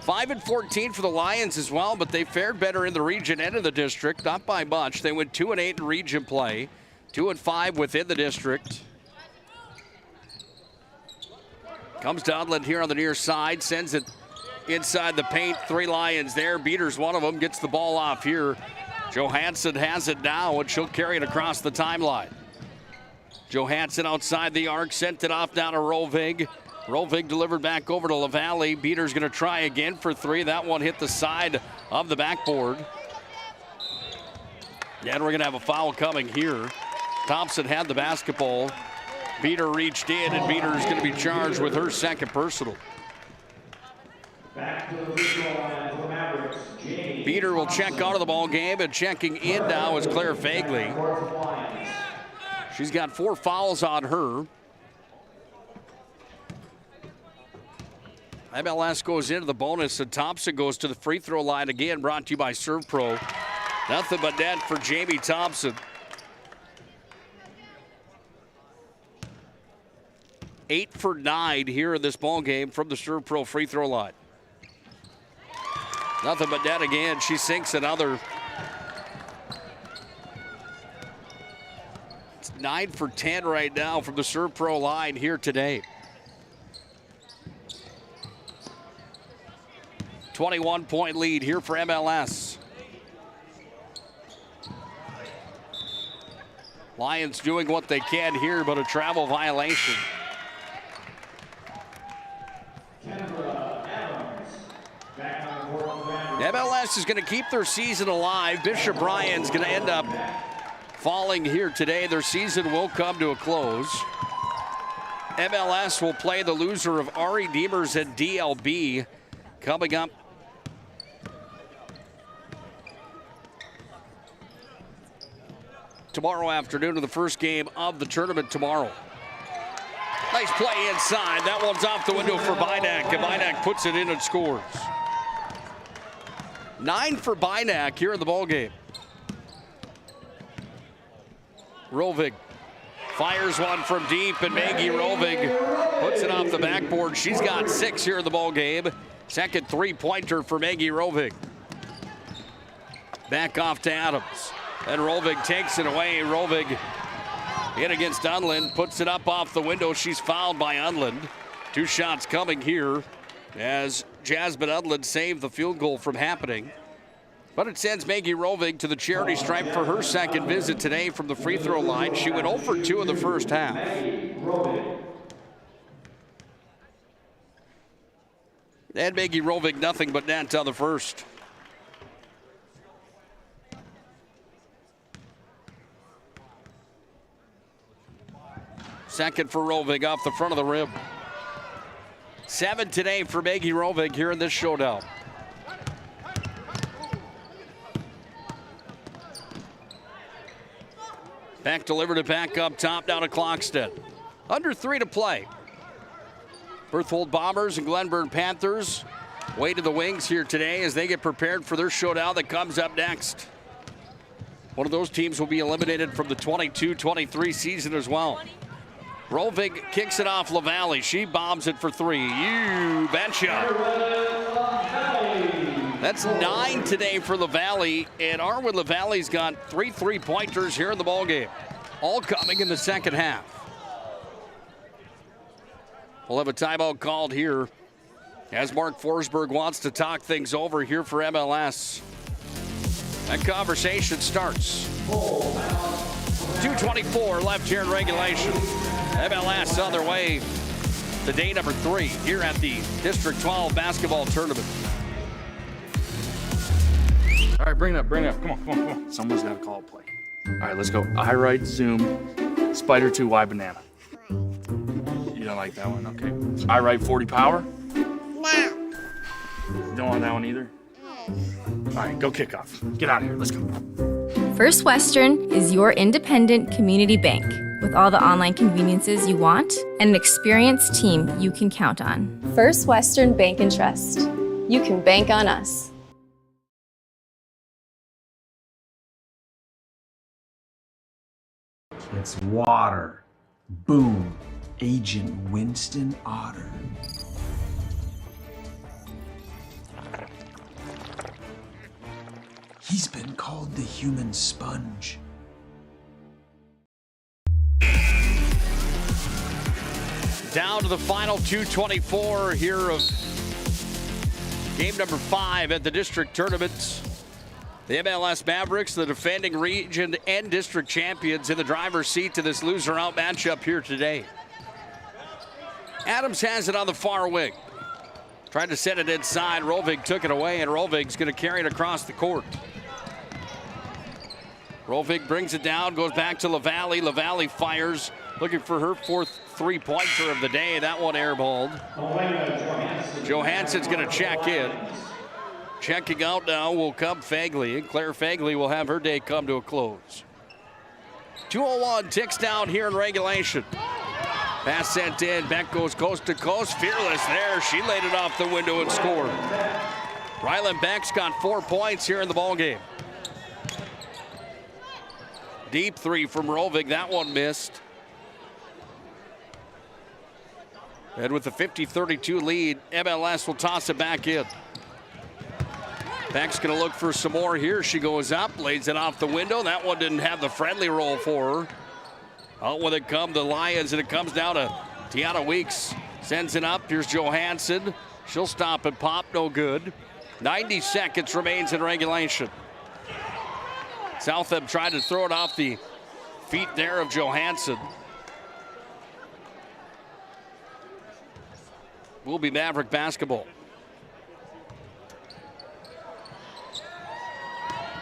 5-14 for the Lions as well, but they fared better in the region and in the district. Not by much. They went 2-8 in region play. 2-5 within the district. Comes to Udland here on the near side. Sends it inside the paint. 3 Lions there. Beater's one of them. Gets the ball off here. Johansson has it now, and she'll carry it across the timeline. Johansson outside the arc, sent it off down to Rovig. Rovig delivered back over to LaValle. Beater's going to try again for 3. That one hit the side of the backboard. And we're going to have a foul coming here. Thompson had the basketball. Beater reached in, and Beater's going to be charged with her 2nd personal. Back to the free throw line for Mavericks. Beater will check out of the ball game, and checking in now is Claire Fagley. She's got 4 fouls on her. MLS goes into the bonus, and Thompson goes to the free throw line again, brought to you by Serve Pro. Nothing but net for Jamie Thompson. 8 for 9 here in this ball game from the Serve Pro free throw line. Nothing but net again. She sinks another. It's 9 for 10 right now from the Serve Pro line here today. 21-point lead here for MLS. Lions doing what they can here, but a travel violation. MLS is going to keep their season alive. Bishop Ryan's going to end up falling here today. Their season will come to a close. MLS will play the loser of Ari Demers and DLB coming up tomorrow afternoon in the first game of the tournament tomorrow. Nice play inside. That one's off the window for Bidak, and Bidak puts it in and scores. 9 for Bidak here in the ballgame. Rovig fires one from deep, and Maggie Rovig puts it off the backboard. She's got 6 here in the ballgame. Second 3-pointer for Maggie Rovig. Back off to Adams. And Rovig takes it away. Rovig in against Unland, puts it up off the window. She's fouled by Unland. 2 shots coming here as Jasmine Unland saved the field goal from happening. But it sends Maggie Rovig to the charity stripe for her 2nd visit today from the free throw line. She went 0 for 2 in the first half. And Maggie Rovig nothing but net on the first. Second for Rovig off the front of the rim. 7 today for Maggie Rovig here in this showdown. Beck delivered it back up top down to Clockstead. Under 3 to play. Berthold Bombers and Glenburn Panthers way to the wings here today as they get prepared for their showdown that comes up next. One of those teams will be eliminated from the 22-23 season as well. Rovig kicks it off LaValle. She bombs it for 3. You betcha. That's 9 today for LaValle, and Arwen LaValle's got 3 3-pointers here in the ballgame. All coming in the second half. We'll have a timeout called here as Mark Forsberg wants to talk things over here for MLS. That conversation starts. 2:24 left here in regulation. MLS on their way to day number 3 here at the District 12 basketball tournament. All right, bring it up. Come on. Someone's got to call a play. All right, let's go. I right, zoom, spider 2, Y banana. You don't like that one? Okay. I right 40 power? No. You don't want that one either? All right, go kick off. Get out of here. Let's go. First Western is your independent community bank with all the online conveniences you want and an experienced team you can count on. First Western Bank and Trust. You can bank on us. It's water. Boom. Agent Winston Otter. He's been called the human sponge. Down to the final 2:24 here of game number 5 at the district tournament. The MLS Mavericks, the defending region and district champions, in the driver's seat to this loser-out matchup here today. Adams has it on the far wing. Tried to set it inside. Rovig took it away, and Rovig's going to carry it across the court. Rovig brings it down, goes back to LaValle. LaValle fires, looking for her 4th 3-pointer of the day. That one airballed. Johansson's going to check in. Checking out now will come Fagley, and Claire Fagley will have her day come to a close. 2:01 ticks down here in regulation. Pass sent in. Beck goes coast to coast. Fearless there. She laid it off the window and scored. Rylan Beck's got 4 points here in the ballgame. Deep 3 from Rovig. That one missed. And with the 50-32 lead, MLS will toss it back in. Beck's going to look for some more here. She goes up, lays it off the window. That one didn't have the friendly roll for her. Out with it come the Lions, and it comes down to Tiana Weeks. Sends it up. Here's Johansson. She'll stop and pop. No good. 90 seconds remains in regulation. Southam tried to throw it off the feet there of Johansson. Will be Maverick basketball.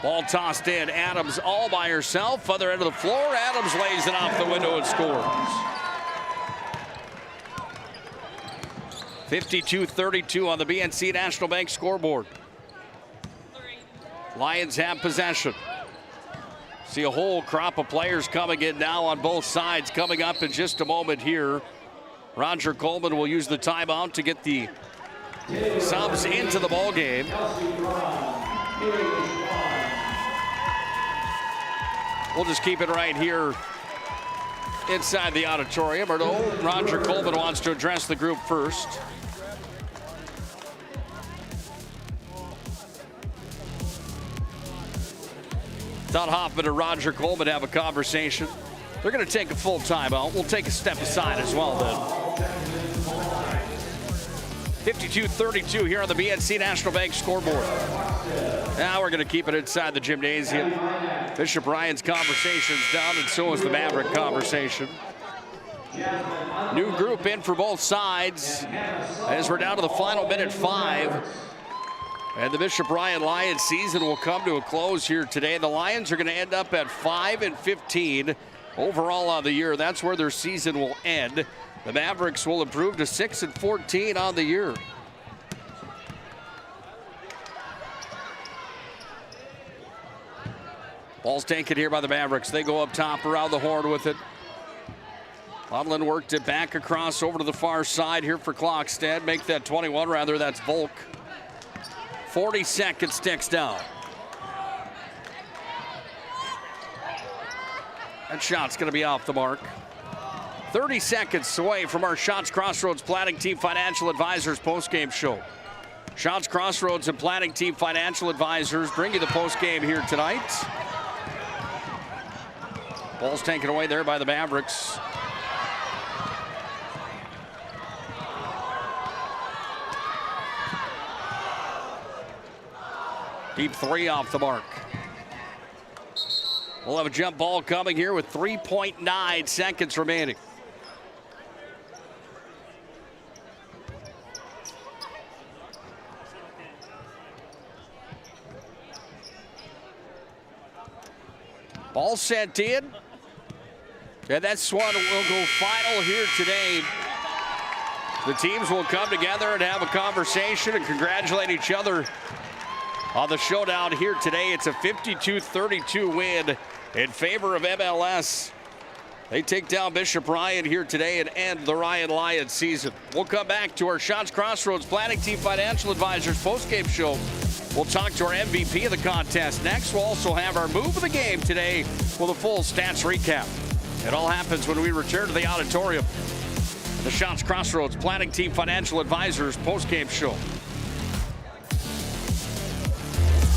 Ball tossed in. Adams all by herself. Other end of the floor. Adams lays it off the window and scores. 52-32 on the BNC National Bank scoreboard. Lions have possession. See a whole crop of players coming in now on both sides. Coming up in just a moment here. Roger Coleman will use the timeout to get the subs into the ball game. We'll just keep it right here inside the auditorium. Although Roger Coleman wants to address the group first. Todd Hoffman and Roger Coleman have a conversation. They're going to take a full timeout. We'll take a step aside as well then. 52-32 here on the BNC National Bank scoreboard. Now we're going to keep it inside the gymnasium. Bishop Ryan's conversation's done, and so is the Maverick conversation. New group in for both sides as we're down to the final minute 5. And the Bishop Ryan Lions season will come to a close here today. The Lions are going to end up at 5-15 overall on the year. That's where their season will end. The Mavericks will improve to 6-14 on the year. Ball's taken here by the Mavericks. They go up top around the horn with it. Ludland worked it back across over to the far side here for Klockstead. Make that 21 rather. That's Volk. 40 seconds ticks down. That shot's going to be off the mark. 30 seconds away from our Shots Crossroads Planning Team Financial Advisors postgame show. Shots Crossroads and Planning Team Financial Advisors bring you the postgame here tonight. Ball's taken away there by the Mavericks. Deep three off the mark. We'll have a jump ball coming here with 3.9 seconds remaining. Ball sent in. And that's one will go final here today. The teams will come together and have a conversation and congratulate each other on the showdown here today. It's a 52-32 win in favor of MLS. They take down Bishop Ryan here today and end the Ryan Lions season. We'll come back to our Shots Crossroads Planning Team Financial Advisors postgame show. We'll talk to our MVP of the contest next. We'll also have our move of the game today with a full stats recap. It all happens when we return to the auditorium. The Shots Crossroads Planning Team Financial Advisors postgame show.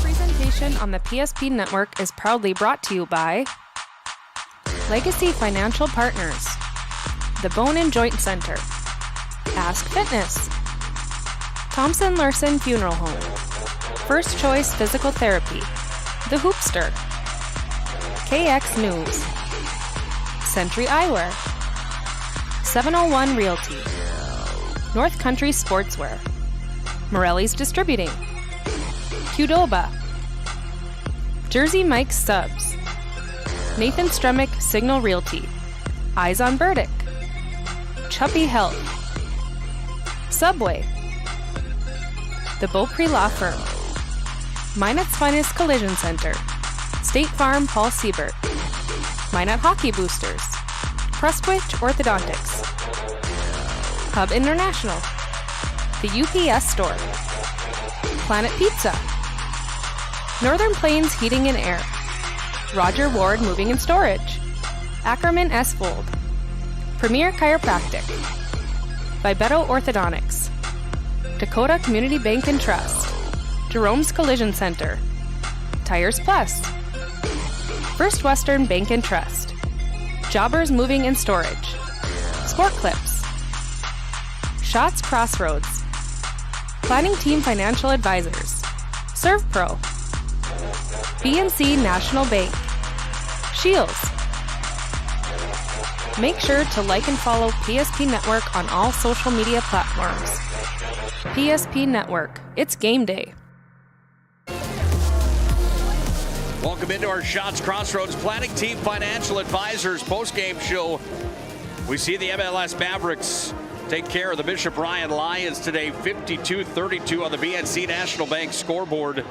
Presentation on the PSP Network is proudly brought to you by Legacy Financial Partners, the Bone and Joint Center, Ask Fitness, Thompson Larson Funeral Home, First Choice Physical Therapy, The Hoopster, KX News, Century Eyewear, 701 Realty, North Country Sportswear, Morelli's Distributing, Qdoba, Jersey Mike's Subs, Nathan Stremick Signal Realty, Eyes on Burdick, Chuppy Health, Subway, the Beaupre Law Firm, Minot's Finest Collision Center, State Farm Paul Siebert, Minot Hockey Boosters, Prestwich Orthodontics, Hub International, the UPS Store, Planet Pizza, Northern Plains Heating and Air, Roger Ward Moving and Storage, Ackerman S. Fold, Premier Chiropractic, Vibeto Orthodontics, Dakota Community Bank and Trust, Jerome's Collision Center, Tires Plus, First Western Bank and Trust, Jobbers Moving and Storage, Sport Clips, Shots Crossroads, Planning Team Financial Advisors, ServPro, BNC National Bank, Shields. Make sure to like and follow PSP Network on all social media platforms. PSP Network, it's game day. Welcome into our Shots Crossroads Planning Team Financial Advisors postgame show. We see the MLS Mavericks take care of the Bishop Ryan Lions today, 52-32 on the BNC National Bank scoreboard.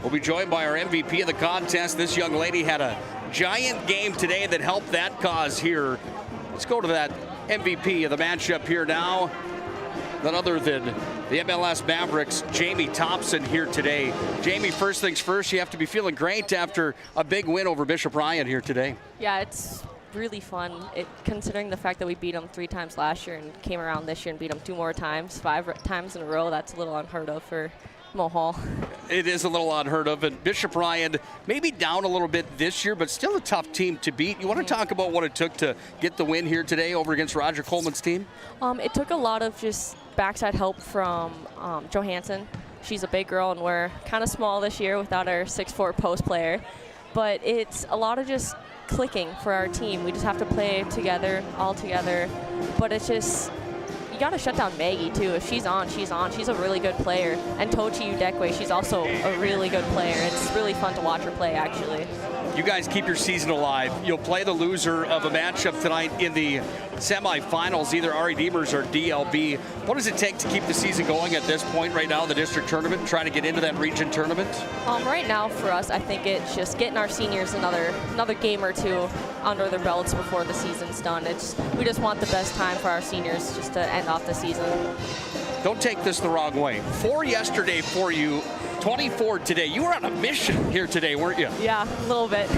We'll be joined by our MVP of the contest. This young lady had a giant game today that helped that cause here. Let's go to that MVP of the matchup here now. None other than the MLS Mavericks, Jamie Thompson, here today. Jamie, first things first, you have to be feeling great after a big win over Bishop Ryan here today. Yeah, it's really fun, considering the fact that we beat them 3 times last year and came around this year and beat them 2 more times, 5 times in a row. That's a little unheard of for Mohall. It is a little unheard of, and Bishop Ryan maybe down a little bit this year, but still a tough team to beat. You want to talk about what it took to get the win here today over against Roger Coleman's team? It took a lot of just backside help from Johansson. She's a big girl, and we're kind of small this year without our 6'4" post player, but it's a lot of just clicking for our team. We just have to play together, all together, but it's just, you got to shut down Maggie, too. If she's on, she's on. She's a really good player. And Tochi Udekwe, she's also a really good player. It's really fun to watch her play, actually. You guys keep your season alive. You'll play the loser of a matchup tonight in the semifinals, either Ari Demers or DLB. What does it take to keep the season going at this point right now in the district tournament and trying to get into that region tournament? Right now for us, I think it's just getting our seniors another game or two under their belts before the season's done. We just want the best time for our seniors just to end off the season. Don't take this the wrong way. 4 yesterday for you, 24 today. You were on a mission here today, weren't you? Yeah, a little bit.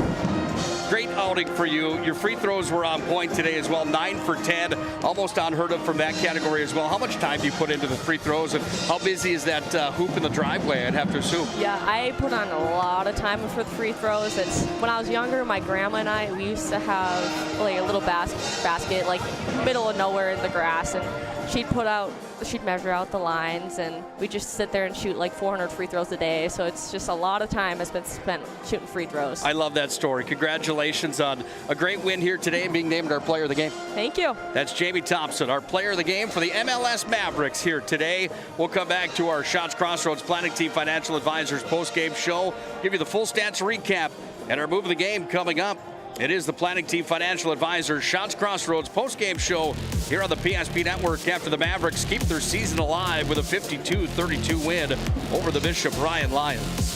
Great outing for you. Your free throws were on point today as well, 9 for 10. Almost unheard of from that category as well. How much time do you put into the free throws, and how busy is that hoop in the driveway, I'd have to assume? Yeah, I put on a lot of time for the free throws. When I was younger, my grandma and I, we used to have like a little basket, like middle of nowhere in the grass, and she'd measure out the lines, and we just sit there and shoot like 400 free throws a day. So it's just a lot of time has been spent shooting free throws. I love that story. Congratulations on a great win here today and being named our player of the game. Thank you. That's Jamie Thompson, our player of the game for the MLS Mavericks here today. We'll come back to our Shots Crossroads Planning Team Financial Advisors post-game show, give you the full stats recap, and our move of the game coming up. It is the Planning Team Financial Advisors Shots Crossroads post-game show here on the PSP Network after the Mavericks keep their season alive with a 52-32 win over the Bishop Ryan Lions.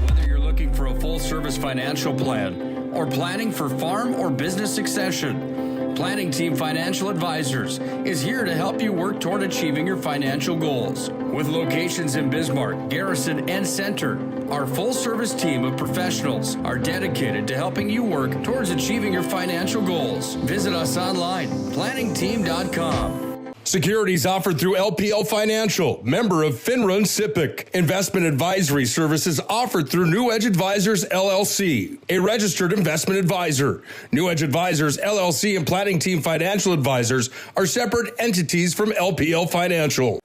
Whether you're looking for a full-service financial plan or planning for farm or business succession, Planning Team Financial Advisors is here to help you work toward achieving your financial goals. With locations in Bismarck, Garrison, and Center, our full-service team of professionals are dedicated to helping you work towards achieving your financial goals. Visit us online, planningteam.com. Securities offered through LPL Financial, member of FINRA and SIPC. Investment advisory services offered through New Edge Advisors, LLC, a registered investment advisor. New Edge Advisors, LLC, and Planning Team Financial Advisors are separate entities from LPL Financial.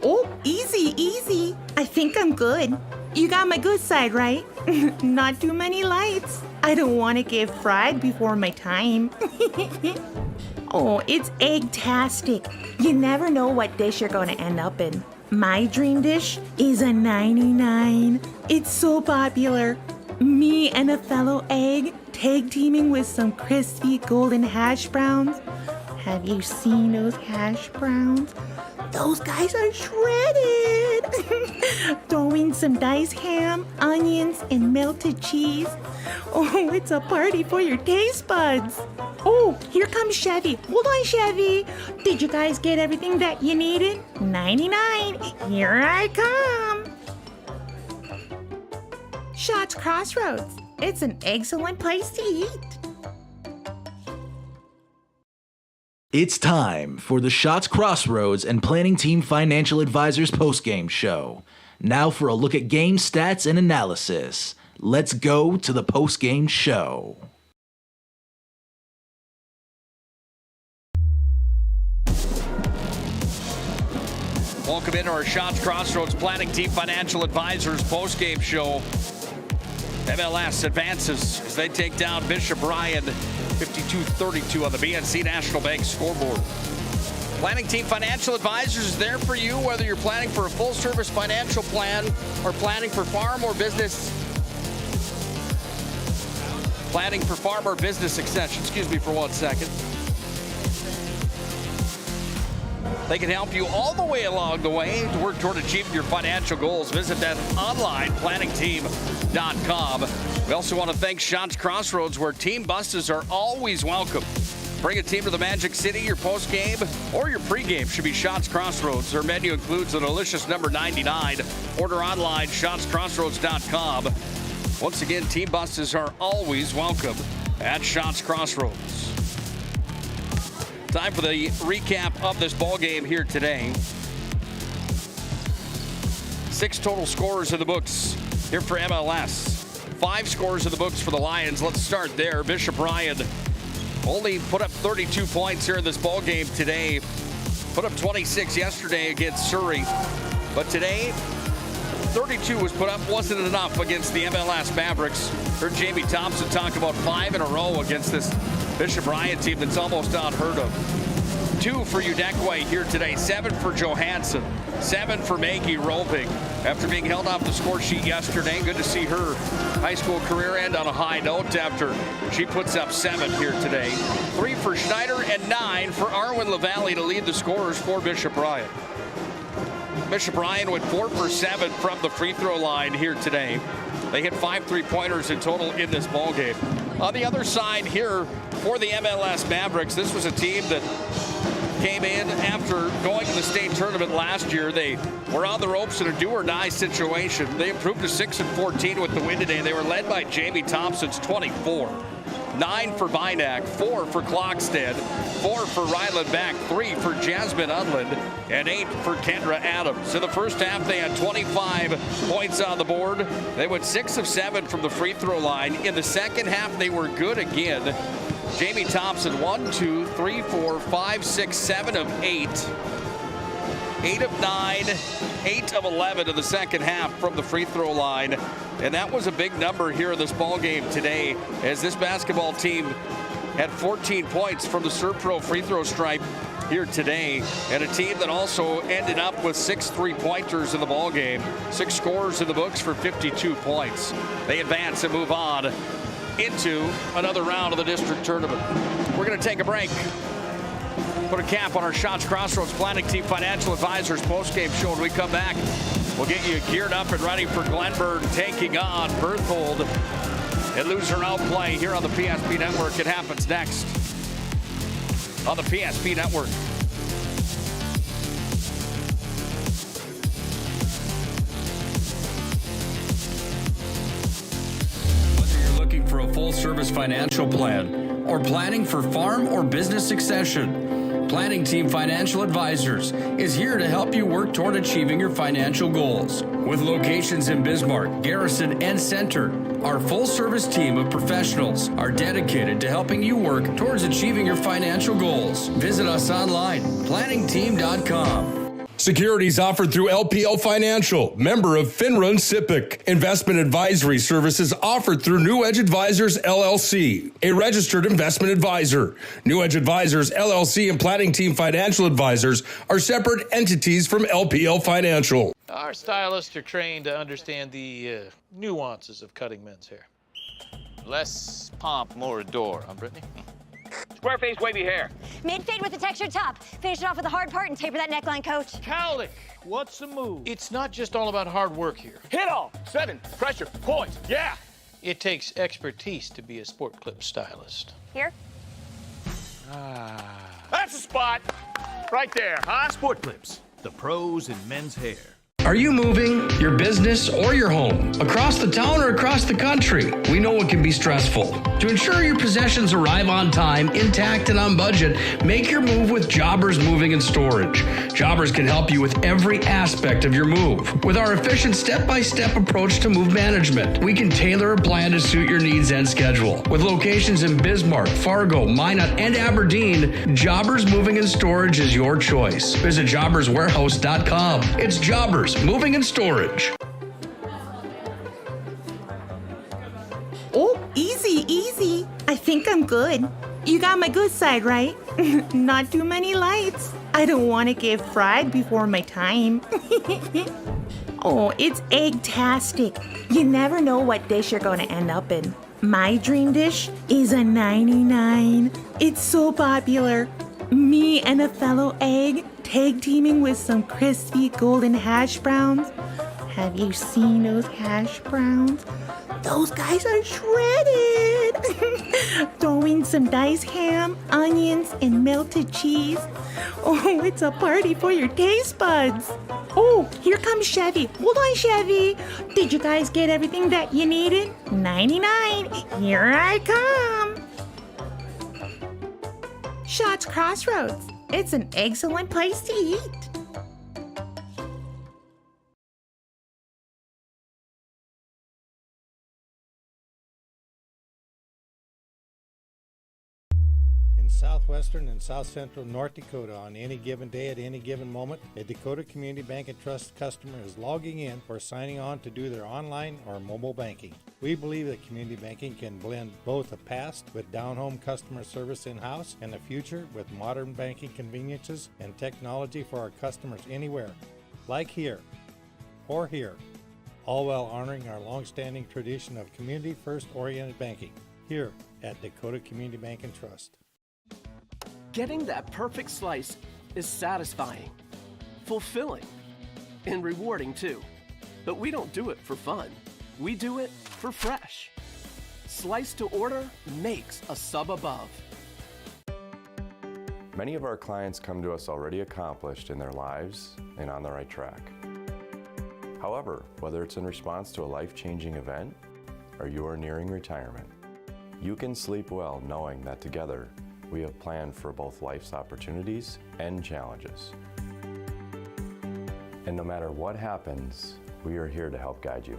Oh, easy. I think I'm good. You got my good side, right? Not too many lights. I don't want to get fried before my time. Oh, it's egg-tastic. You never know what dish you're going to end up in. My dream dish is a 99. It's so popular. Me and a fellow egg tag teaming with some crispy golden hash browns. Have you seen those hash browns? Those guys are shredded. Throw in some diced ham, onions, and melted cheese. Oh, it's a party for your taste buds. Oh, here comes Chevy. Hold on, Chevy. Did you guys get everything that you needed? 99. Here I come. Shots Crossroads. It's an excellent place to eat. It's time for the Shots Crossroads and Planning Team Financial Advisors postgame show. Now for a look at game stats and analysis. Let's go to the postgame show. Welcome into our Shots Crossroads Planning Team Financial Advisors postgame show. MLS advances as they take down Bishop Ryan 52-32 on the BNC National Bank scoreboard. Planning Team Financial Advisors is there for you, whether you're planning for a full-service financial plan or planning for farm or business. Planning for farm or business succession. Excuse me for 1 second. They can help you all the way along the way to work toward achieving your financial goals. Visit them online, planningteam.com. We also want to thank Shots Crossroads, where team buses are always welcome. Bring a team to the Magic City. Your post-game or your pre-game should be Shots Crossroads. Their menu includes a delicious number 99. Order online, shotscrossroads.com. Once again, team buses are always welcome at Shots Crossroads. Time for the recap of this ball game here today. 6 total scorers in the books here for MLS. 5 scorers in the books for the Lions. Let's start there. Bishop Ryan only put up 32 points here in this ball game today. Put up 26 yesterday against Surrey. But today, 32 was put up. Wasn't enough against the MLS Mavericks. Heard Jamie Thompson talk about 5 in a row against this Bishop Bryant team that's almost unheard of. 2 for Udekwe here today, 7 for Johansson, 7 for Maggie Roving. After being held off the score sheet yesterday, good to see her high school career end on a high note after she puts up 7 here today. 3 for Schneider and 9 for Arwen LaValle to lead the scorers for Bishop Bryant. Bishop Bryant went 4 for 7 from the free throw line here today. They hit 5 3-pointers in total in this ball game. On the other side here for the MLS Mavericks, this was a team that came in after going to the state tournament last year. They were on the ropes in a do-or-die situation. They improved to 6-14 with the win today. They were led by Jamie Thompson's 24. 9 for Vinak, 4 for Klockstead, 4 for Ryland Beck, 3 for Jasmine Udland, and 8 for Kendra Adams. In the first half, they had 25 points on the board. They went 6 of 7 from the free throw line. In the second half, they were good again. Jamie Thompson, 1, 2, 3, 4, 5, 6, 7 of 8. 8 of 9, 8 of 11 in the second half from the free throw line. And that was a big number here in this ball game today, as this basketball team had 14 points from the Serpro free throw stripe here today, and a team that also ended up with 6 3-pointers in the ball game, 6 scores in the books for 52 points. They advance and move on into another round of the district tournament. We're going to take a break. Put a cap on our Shots Crossroads Planning Team Financial Advisors postgame show. When we come back, we'll get you geared up and ready for Glenburn taking on Berthold and loser outplay here on the PSP Network. It happens next on the PSP Network. Whether you're looking for a full-service financial plan or planning for farm or business succession, Planning Team Financial Advisors is here to help you work toward achieving your financial goals. With locations in Bismarck, Garrison, and Center, our full-service team of professionals are dedicated to helping you work towards achieving your financial goals. Visit us online, planningteam.com. Securities offered through LPL Financial, member of Finrun SIPC. Investment advisory services offered through New Edge Advisors LLC, a registered investment advisor. New Edge Advisors LLC and Planning Team Financial Advisors are separate entities from LPL Financial. Our stylists are trained to understand the nuances of cutting men's hair. Less pomp, more adore, huh, Brittany? Square face, wavy hair. Mid-fade with a textured top. Finish it off with a hard part and taper that neckline, coach. Cowlick, what's the move? It's not just all about hard work here. Hit all. 7. Pressure. Points. Yeah. It takes expertise to be a sport clip stylist. Here? That's the spot. Right there, huh? Sport Clips, the pros in men's hair. Are you moving your business or your home across the town or across the country? We know it can be stressful. To ensure your possessions arrive on time, intact, and on budget, make your move with Jobbers Moving and Storage. Jobbers can help you with every aspect of your move. With our efficient step-by-step approach to move management, we can tailor a plan to suit your needs and schedule. With locations in Bismarck, Fargo, Minot, and Aberdeen, Jobbers Moving and Storage is your choice. Visit jobberswarehouse.com. It's Jobbers Moving and Storage. Oh, easy, easy. I think I'm good. You got my good side, right? Not too many lights. I don't want to get fried before my time. Oh, it's egg-tastic. You never know what dish you're going to end up in. My dream dish is a 99. It's so popular. Me and a fellow egg tag teaming with some crispy golden hash browns. Have you seen those hash browns? Those guys are shredded. Throw in some diced ham, onions, and melted cheese. Oh, it's a party for your taste buds. Oh, here comes Chevy. Hold on, Chevy. Did you guys get everything that you needed? 99. Here I come. Shots Crossroads. It's an excellent place to eat. In southwestern and south central North Dakota on any given day at any given moment, a Dakota Community Bank and Trust customer is logging in or signing on to do their online or mobile banking. We believe that community banking can blend both the past with down-home customer service in-house and the future with modern banking conveniences and technology for our customers anywhere, like here or here, all while honoring our long-standing tradition of community-first oriented banking here at Dakota Community Bank and Trust. Getting that perfect slice is satisfying, fulfilling, and rewarding too. But we don't do it for fun. We do it for fresh. Slice to order makes a sub above. Many of our clients come to us already accomplished in their lives and on the right track. However, whether it's in response to a life-changing event or you are nearing retirement, you can sleep well knowing that together we have planned for both life's opportunities and challenges. And no matter what happens, we are here to help guide you.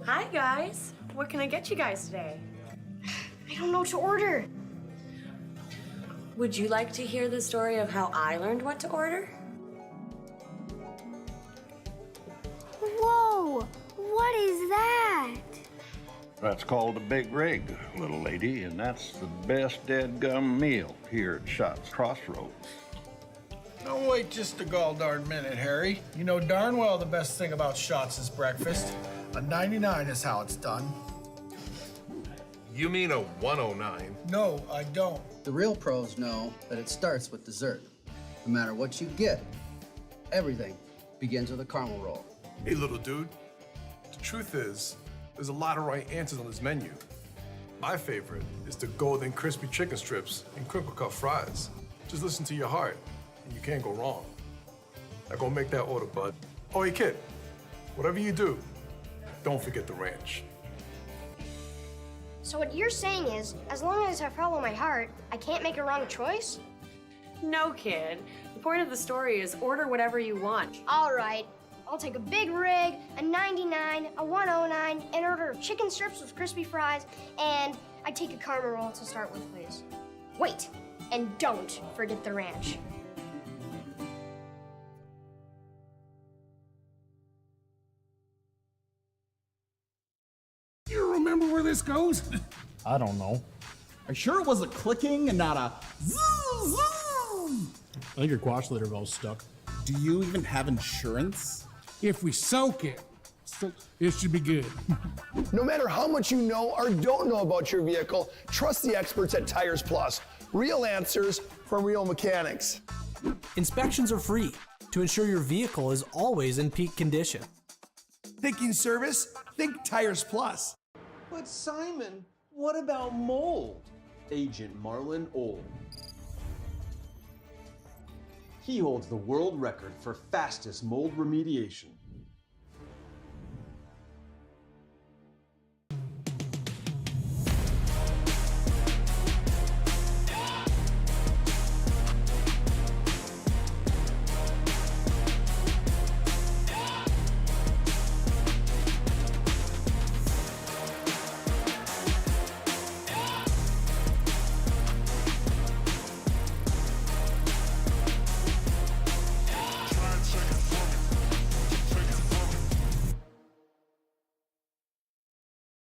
Hi guys, what can I get you guys today? I don't know what to order. Would you like to hear the story of how I learned what to order? Whoa! What is that? That's called a big rig, little lady, and that's the best dead-gum meal here at Shots Crossroads. Don't wait just a gall-darn minute, Harry. You know darn well the best thing about Shots is breakfast. A 99 is how it's done. You mean a 109? No, I don't. The real pros know that it starts with dessert. No matter what you get, everything begins with a caramel roll. Hey, little dude. The truth is, there's a lot of right answers on this menu. My favorite is the golden crispy chicken strips and crinkle cut fries. Just listen to your heart, and you can't go wrong. Now go make that order, bud. Oh, hey, kid, whatever you do, don't forget the ranch. So what you're saying is, as long as I follow my heart, I can't make a wrong choice? No, kid. The point of the story is order whatever you want. All right. I'll take a big rig, a 99, a 109, an order of chicken strips with crispy fries, and I take a caramel roll to start with, please. Wait, and don't forget the ranch. You remember where this goes? I don't know. Are you sure it was a clicking and not a zoom, zoom? I think your quash litter valve's stuck. Do you even have insurance? If we soak it, it should be good. No matter how much you know or don't know about your vehicle, trust the experts at Tires Plus. Real answers from real mechanics. Inspections are free to ensure your vehicle is always in peak condition. Thinking service? Think Tires Plus. But Simon, what about mold? Agent Marlon Old. He holds the world record for fastest mold remediation.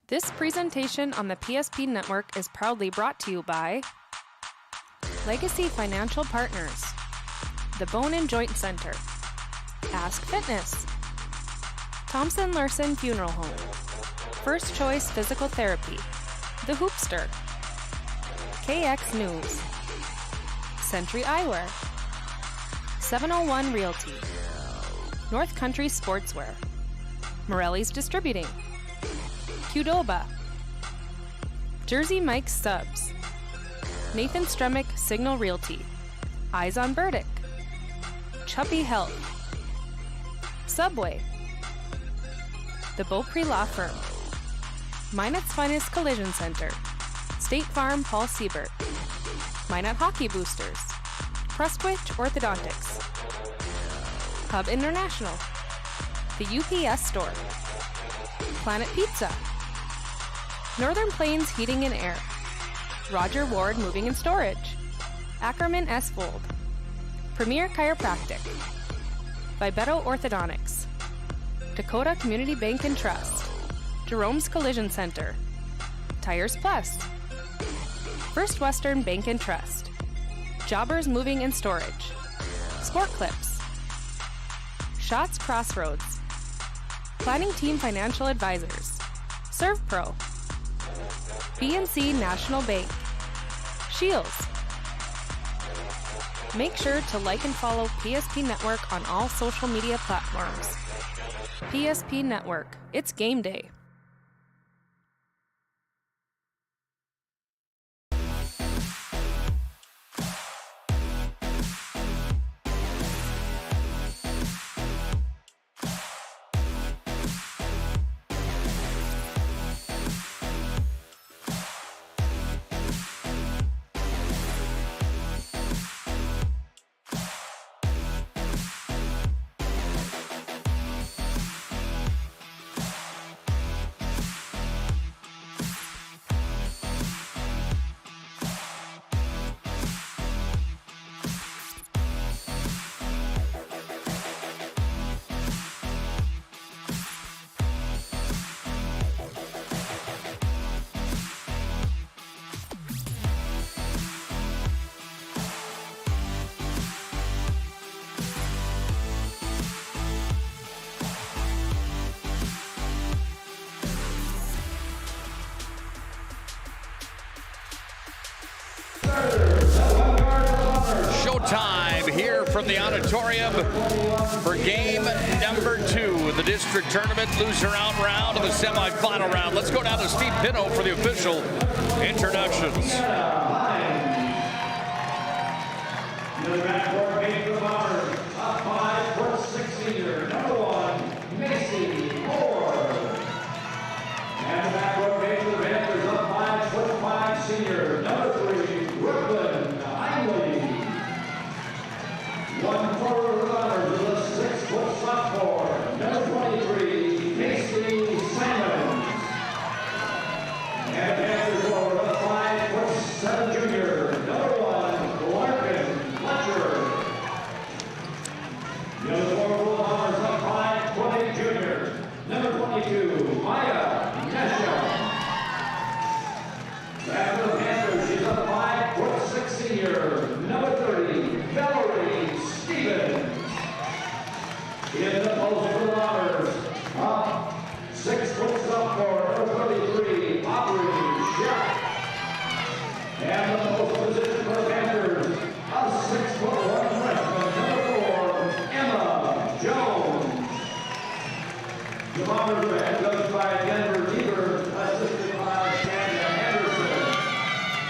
This presentation on the PSP Network is proudly brought to you by Legacy Financial Partners, the Bone and Joint Center, Ask Fitness, Thompson Larson Funeral Home, First Choice Physical Therapy, The Hoopster, KX News, Century Eyewear, 701 Realty, North Country Sportswear, Morelli's Distributing, Qdoba, Jersey Mike's Subs, Nathan Stremick Signal Realty, Eyes on Burdick, Chuppy Health, Subway, The Beaupre Law Firm, Minot's Finest Collision Center, State Farm Paul Siebert, Minot Hockey Boosters, Prestwich Orthodontics, Hub International, The UPS Store, Planet Pizza, Northern Plains Heating and Air, Roger Ward Moving and Storage, Ackerman S. Fold, Premier Chiropractic, Vibeto Orthodontics, Dakota Community Bank and Trust, Jerome's Collision Center, Tires Plus, First Western Bank and Trust, Jobbers Moving and Storage, Sport Clips, Shots Crossroads, Planning Team Financial Advisors, ServPro, BNC National Bank, Shields. Make sure to like and follow PSP Network on all social media platforms. PSP Network, it's game day. Showtime here from the auditorium for game number 2 of the district tournament loser out round of the semifinal round. Let's go down to Steve Pinto for the official introductions.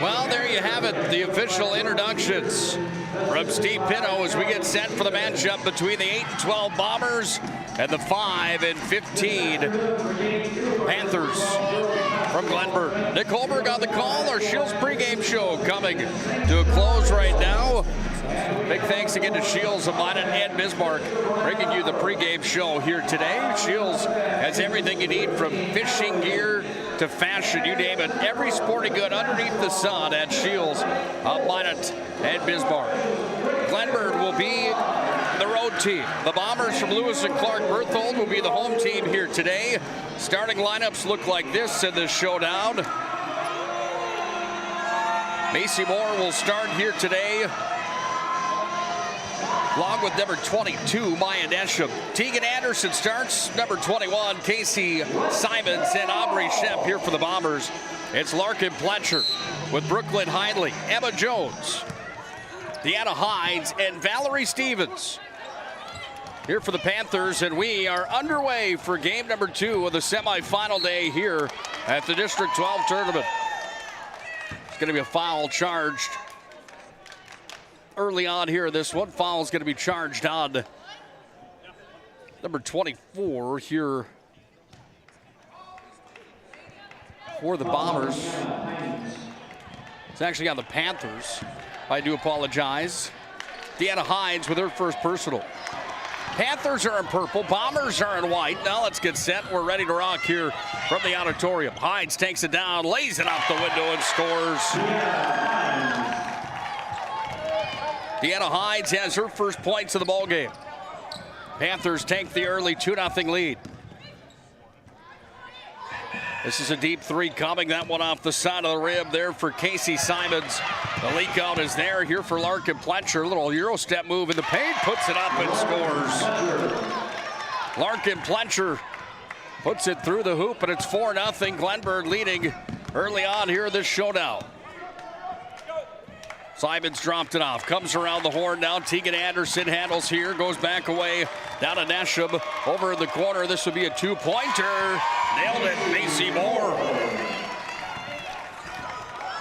Well, there you have it, the official introductions from Steve Pinto as we get set for the matchup between the 8-12 Bombers and the 5-15 Panthers from Glenburn. Nick Hulberg on the call. Our Shields pregame show coming to a close right now. Big thanks again to Shields of Minot and Bismarck bringing you the pregame show here today. Shields has everything you need from fishing gear to fashion, you name it. Every sporting good underneath the sun at Shields of Minot and Bismarck. Glenburn will be the road team. The Bombers from Lewis and Clark Berthold will be the home team here today. Starting lineups look like this in this showdown. Macy Moore will start here today, along with number 22, Maya Nesham. Tegan Anderson starts, number 21, Casey Simons, and Aubrey Shemp here for the Bombers. It's Larkin Pletcher with Brooklyn Hindley, Emma Jones, Deanna Hines, and Valerie Stevens here for the Panthers, and we are underway for game number 2 of the semifinal day here at the District 12 tournament. It's going to be a foul charged early on here. This one foul is going to be charged on number 24 here for the Bombers. It's actually on the Panthers. I do apologize. Deanna Hines with her first personal. Panthers are in purple. Bombers are in white. Now let's get set. We're ready to rock here from the auditorium. Hines takes it down, lays it off the window, and scores. Deanna Hines has her first points of the ball game. Panthers take the early 2-0 lead. This is a deep three coming. That one off the side of the rib there for Casey Simons. The leak out is there here for Larkin Pletcher. Little Euro step move in the paint. Puts it up and scores. Larkin Pletcher puts it through the hoop, and it's 4-0. Glenburn leading early on here in this showdown. Simons dropped it off. Comes around the horn now. Tegan Anderson handles here. Goes back away. Down to Nesham. Over in the corner. This would be a two-pointer. Nailed it. Macy Moore.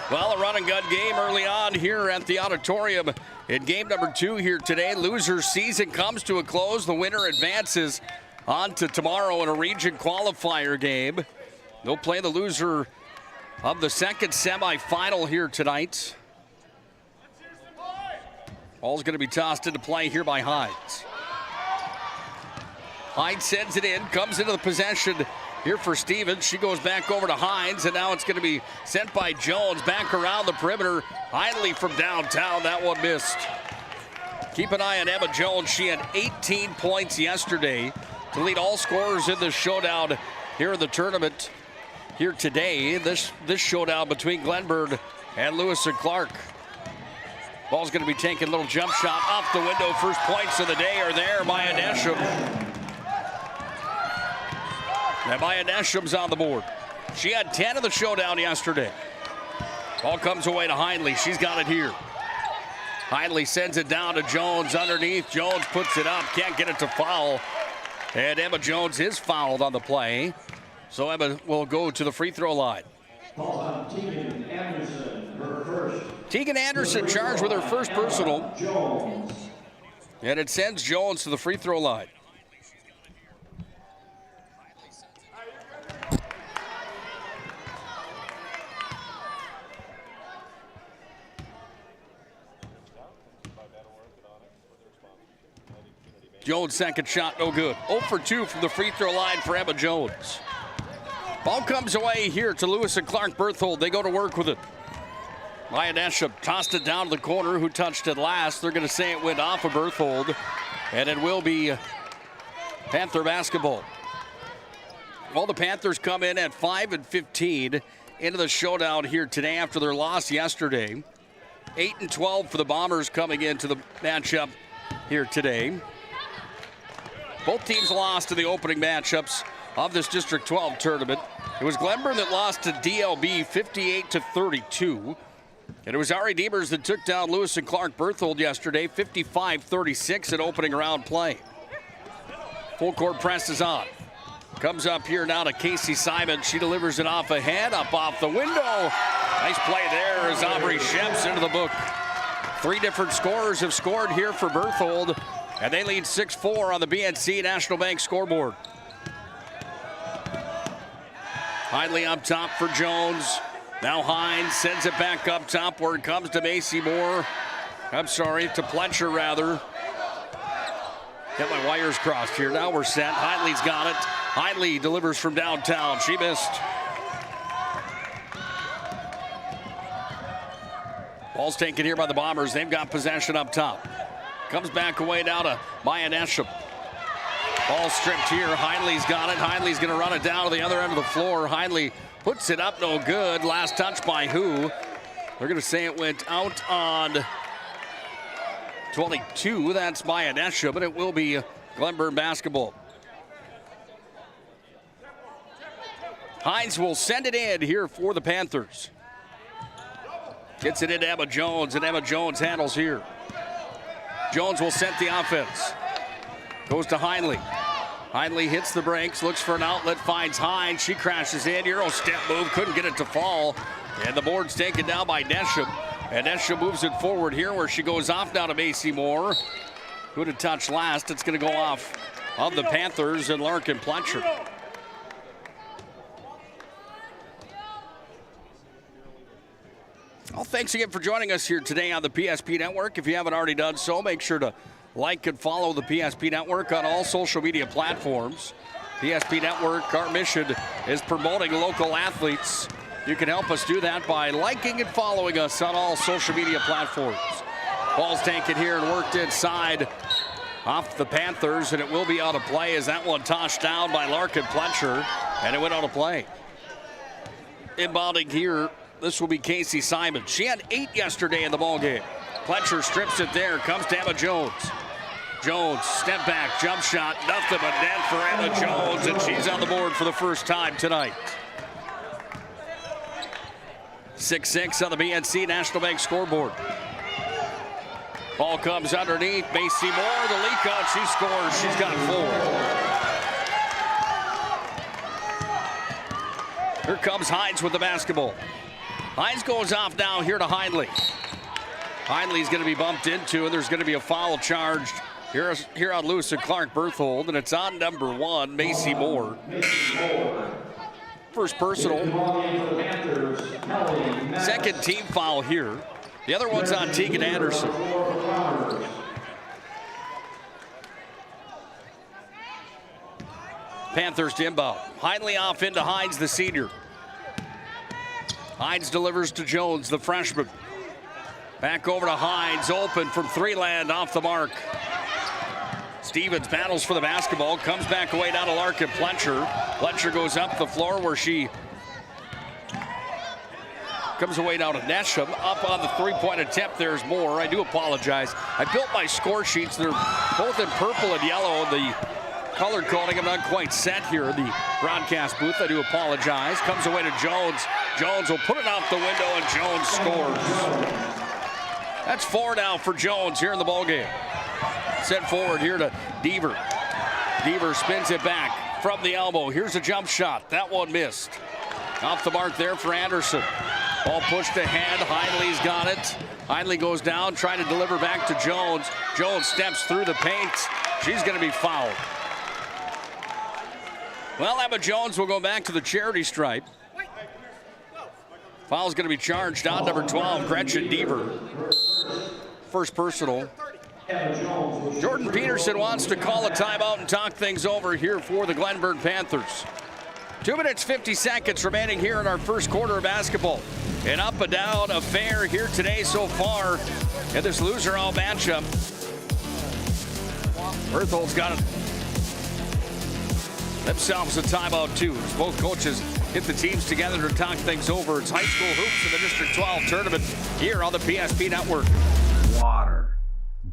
Well, a run and gun game early on here at the auditorium in game number 2 here today. Loser season comes to a close. The winner advances on to tomorrow in a region qualifier game. They'll play the loser of the second semifinal here tonight. Ball's going to be tossed into play here by Hines. Hines sends it in, comes into the possession here for Stevens. She goes back over to Hines, and now it's going to be sent by Jones back around the perimeter. Heinley from downtown. That one missed. Keep an eye on Emma Jones. She had 18 points yesterday to lead all scorers in the showdown here in the tournament here today. This showdown between Glenburn and Lewis and Clark. Ball's going to be taken. Little jump shot off the window. First points of the day are there. Maya Nesham. And Maya Nesham's on the board. She had 10 in the showdown yesterday. Ball comes away to Heinley. She's got it here. Heinley sends it down to Jones underneath. Jones puts it up. Can't get it to foul. And Emma Jones is fouled on the play. So Emma will go to the free throw line. Tegan Anderson, her first. Tegan Anderson charged with her first personal. And it sends Jones to the free throw line. Jones' second shot, no good. 0 for 2 from the free throw line for Emma Jones. Ball comes away here to Lewis and Clark Berthold. They go to work with it. Maya Nesham tossed it down to the corner. Who touched it last? They're going to say it went off of Berthold, and it will be Panther basketball. Well, the Panthers come in at 5-15 into the showdown here today after their loss yesterday. 8-12 for the Bombers coming into the matchup here today. Both teams lost in the opening matchups of this District 12 tournament. It was Glenburn that lost to DLB 58-32. And it was Ari Demers that took down Lewis and Clark Berthold yesterday, 55-36 in opening round play. Full court press is on. Comes up here now to Casey Simon. She delivers it off ahead, up off the window. Nice play there as Aubrey Sheps into the book. 3 different scorers have scored here for Berthold, and they lead 6-4 on the BNC National Bank scoreboard. Heinley up top for Jones. Now Hines sends it back up top where it comes to Macy Moore. I'm sorry, to Pletcher rather. Got my wires crossed here. Now we're set. Heinley's got it. Heinley delivers from downtown. She missed. Ball's taken here by the Bombers. They've got possession up top. Comes back away now to Maya Nesham. Ball stripped here. Heinley's got it. Heinley's going to run it down to the other end of the floor. Heinley puts it up, no good. Last touch by who? They're going to say it went out on 22. That's Maya Nesham, but it will be Glenburn basketball. Hines will send it in here for the Panthers. Gets it into Emma Jones, and Emma Jones handles here. Jones will set the offense. Goes to Heinley. Heinley hits the brakes, looks for an outlet, finds Hines. She crashes in. Euro step move, couldn't get it to fall. And the board's taken down by Nesham. And Nesham moves it forward here where she goes off now to Macy Moore. Who'd have touched last? It's going to go off of the Panthers and Larkin Pletcher. Well, thanks again for joining us here today on the PSP Network. If you haven't already done so, make sure to like and follow the PSP Network on all social media platforms. PSP Network, our mission is promoting local athletes. You can help us do that by liking and following us on all social media platforms. Ball's taken here and worked inside off the Panthers, and it will be out of play as that one tossed down by Larkin Pletcher, and it went out of play. Inbounding here, this will be Casey Simon. She had 8 yesterday in the ballgame. Pletcher strips it there, comes to Emma Jones. Jones, step back, jump shot, nothing but net for Emma Jones, and she's on the board for the first time tonight. 6-6 on the BNC National Bank scoreboard. Ball comes underneath, Macy Moore, the leak out, she scores, she's got 4. Here comes Hines with the basketball. Hines goes off now here to Hindley. Hindley's going to be bumped into, and there's going to be a foul charged here on Lewis and Clark Berthold, and it's on number 1, Macy Moore. First personal. Second team foul here. The other one's on Tegan Anderson. Panthers to inbound. Hindley off into Hines, the senior. Hines delivers to Jones, the freshman. Back over to Hines, open from 3-land, off the mark. Stevens battles for the basketball, comes back away down to Larkin Pletcher. Pletcher goes up the floor where she comes away down to Nesham. Up on the three-point attempt, there's Moore. I do apologize. I built my score sheets. They're both in purple and yellow. The color coding, I'm not quite set here in the broadcast booth. I do apologize. Comes away to Jones. Jones will put it out the window, and Jones scores. That's 4 now for Jones here in the ballgame. Set forward here to Deaver. Deaver spins it back from the elbow. Here's a jump shot. That one missed. Off the mark there for Anderson. Ball pushed ahead. Hindley's got it. Hindley goes down, trying to deliver back to Jones. Jones steps through the paint. She's going to be fouled. Well, Emma Jones will go back to the charity stripe. Foul's going to be charged on number 12, Gretchen Deaver. First personal. Jordan Peterson wants to call a timeout and talk things over here for the Glenburn Panthers. 2 minutes, 50 seconds remaining here in our first quarter of basketball. An up and down affair here today so far in this loser-all matchup. Berthold's got it. Themselves a timeout too. As both coaches get the teams together to talk things over. It's high school hoops in the District 12 tournament here on the PSP Network. Water.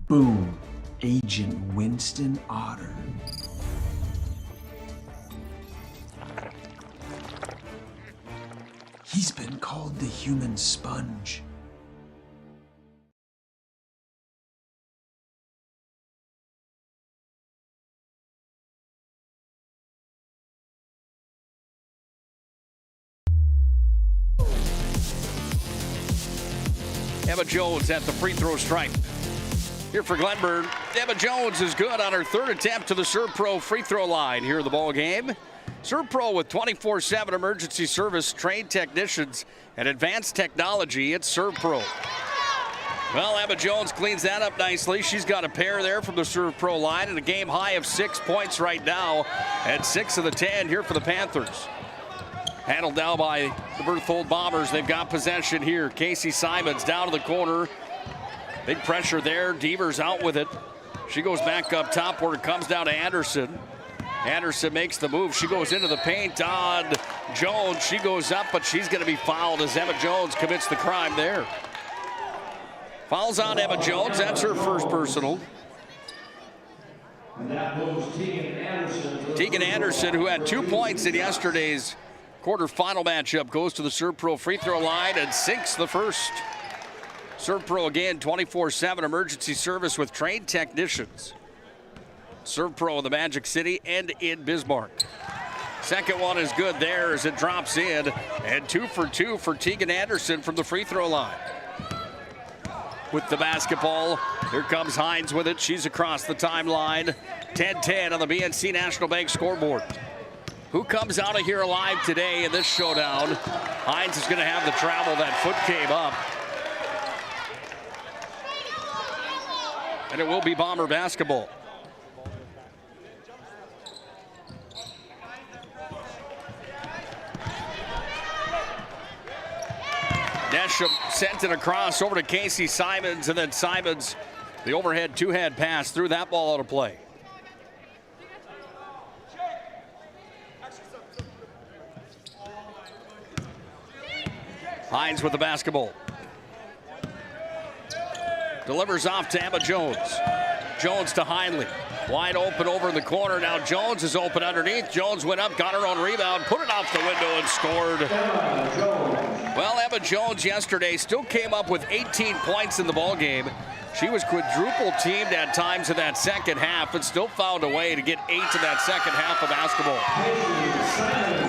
Boom. Agent Winston Otter. He's been called the human sponge. Emma Jones at the free throw stripe. Here for Glenburn, Emma Jones is good on her 3rd attempt to the ServPro free throw line here in the ball game. ServPro with 24/7 emergency service, trained technicians, and advanced technology. It's ServPro. Well, Emma Jones cleans that up nicely. She's got a pair there from the ServPro line and a game high of 6 points right now, and 6 of the 10 here for the Panthers. Handled now by the Berthold Bombers. They've got possession here. Casey Simons down to the corner. Big pressure there. Deaver's out with it. She goes back up top where it comes down to Anderson. Anderson makes the move. She goes into the paint on Jones. She goes up, but she's going to be fouled as Emma Jones commits the crime there. Fouls on Emma Jones. That's her first personal. And that moves Tegan Anderson. Tegan Anderson, who had 2 points in yesterday's quarterfinal matchup, goes to the ServPro free throw line and sinks the first. ServPro again, 24/7 emergency service with trained technicians. ServPro in the Magic City and in Bismarck. Second one is good there as it drops in, and 2 for 2 for Tegan Anderson from the free throw line. With the basketball, here comes Hines with it. She's across the timeline. 10-10 on the BNC National Bank scoreboard. Who comes out of here alive today in this showdown? Hines is going to have the travel. That foot came up. And it will be Bomber basketball. Nesham sent it across over to Casey Simons, and then Simons, the overhead two-hand pass, threw that ball out of play. Hines with the basketball. Delivers off to Emma Jones. Jones to Hindley. Wide open over in the corner. Now Jones is open underneath. Jones went up, got her own rebound, put it off the window and scored. Well, Emma Jones yesterday still came up with 18 points in the ball game. She was quadruple teamed at times in that second half, but still found a way to get 8 in that second half of basketball.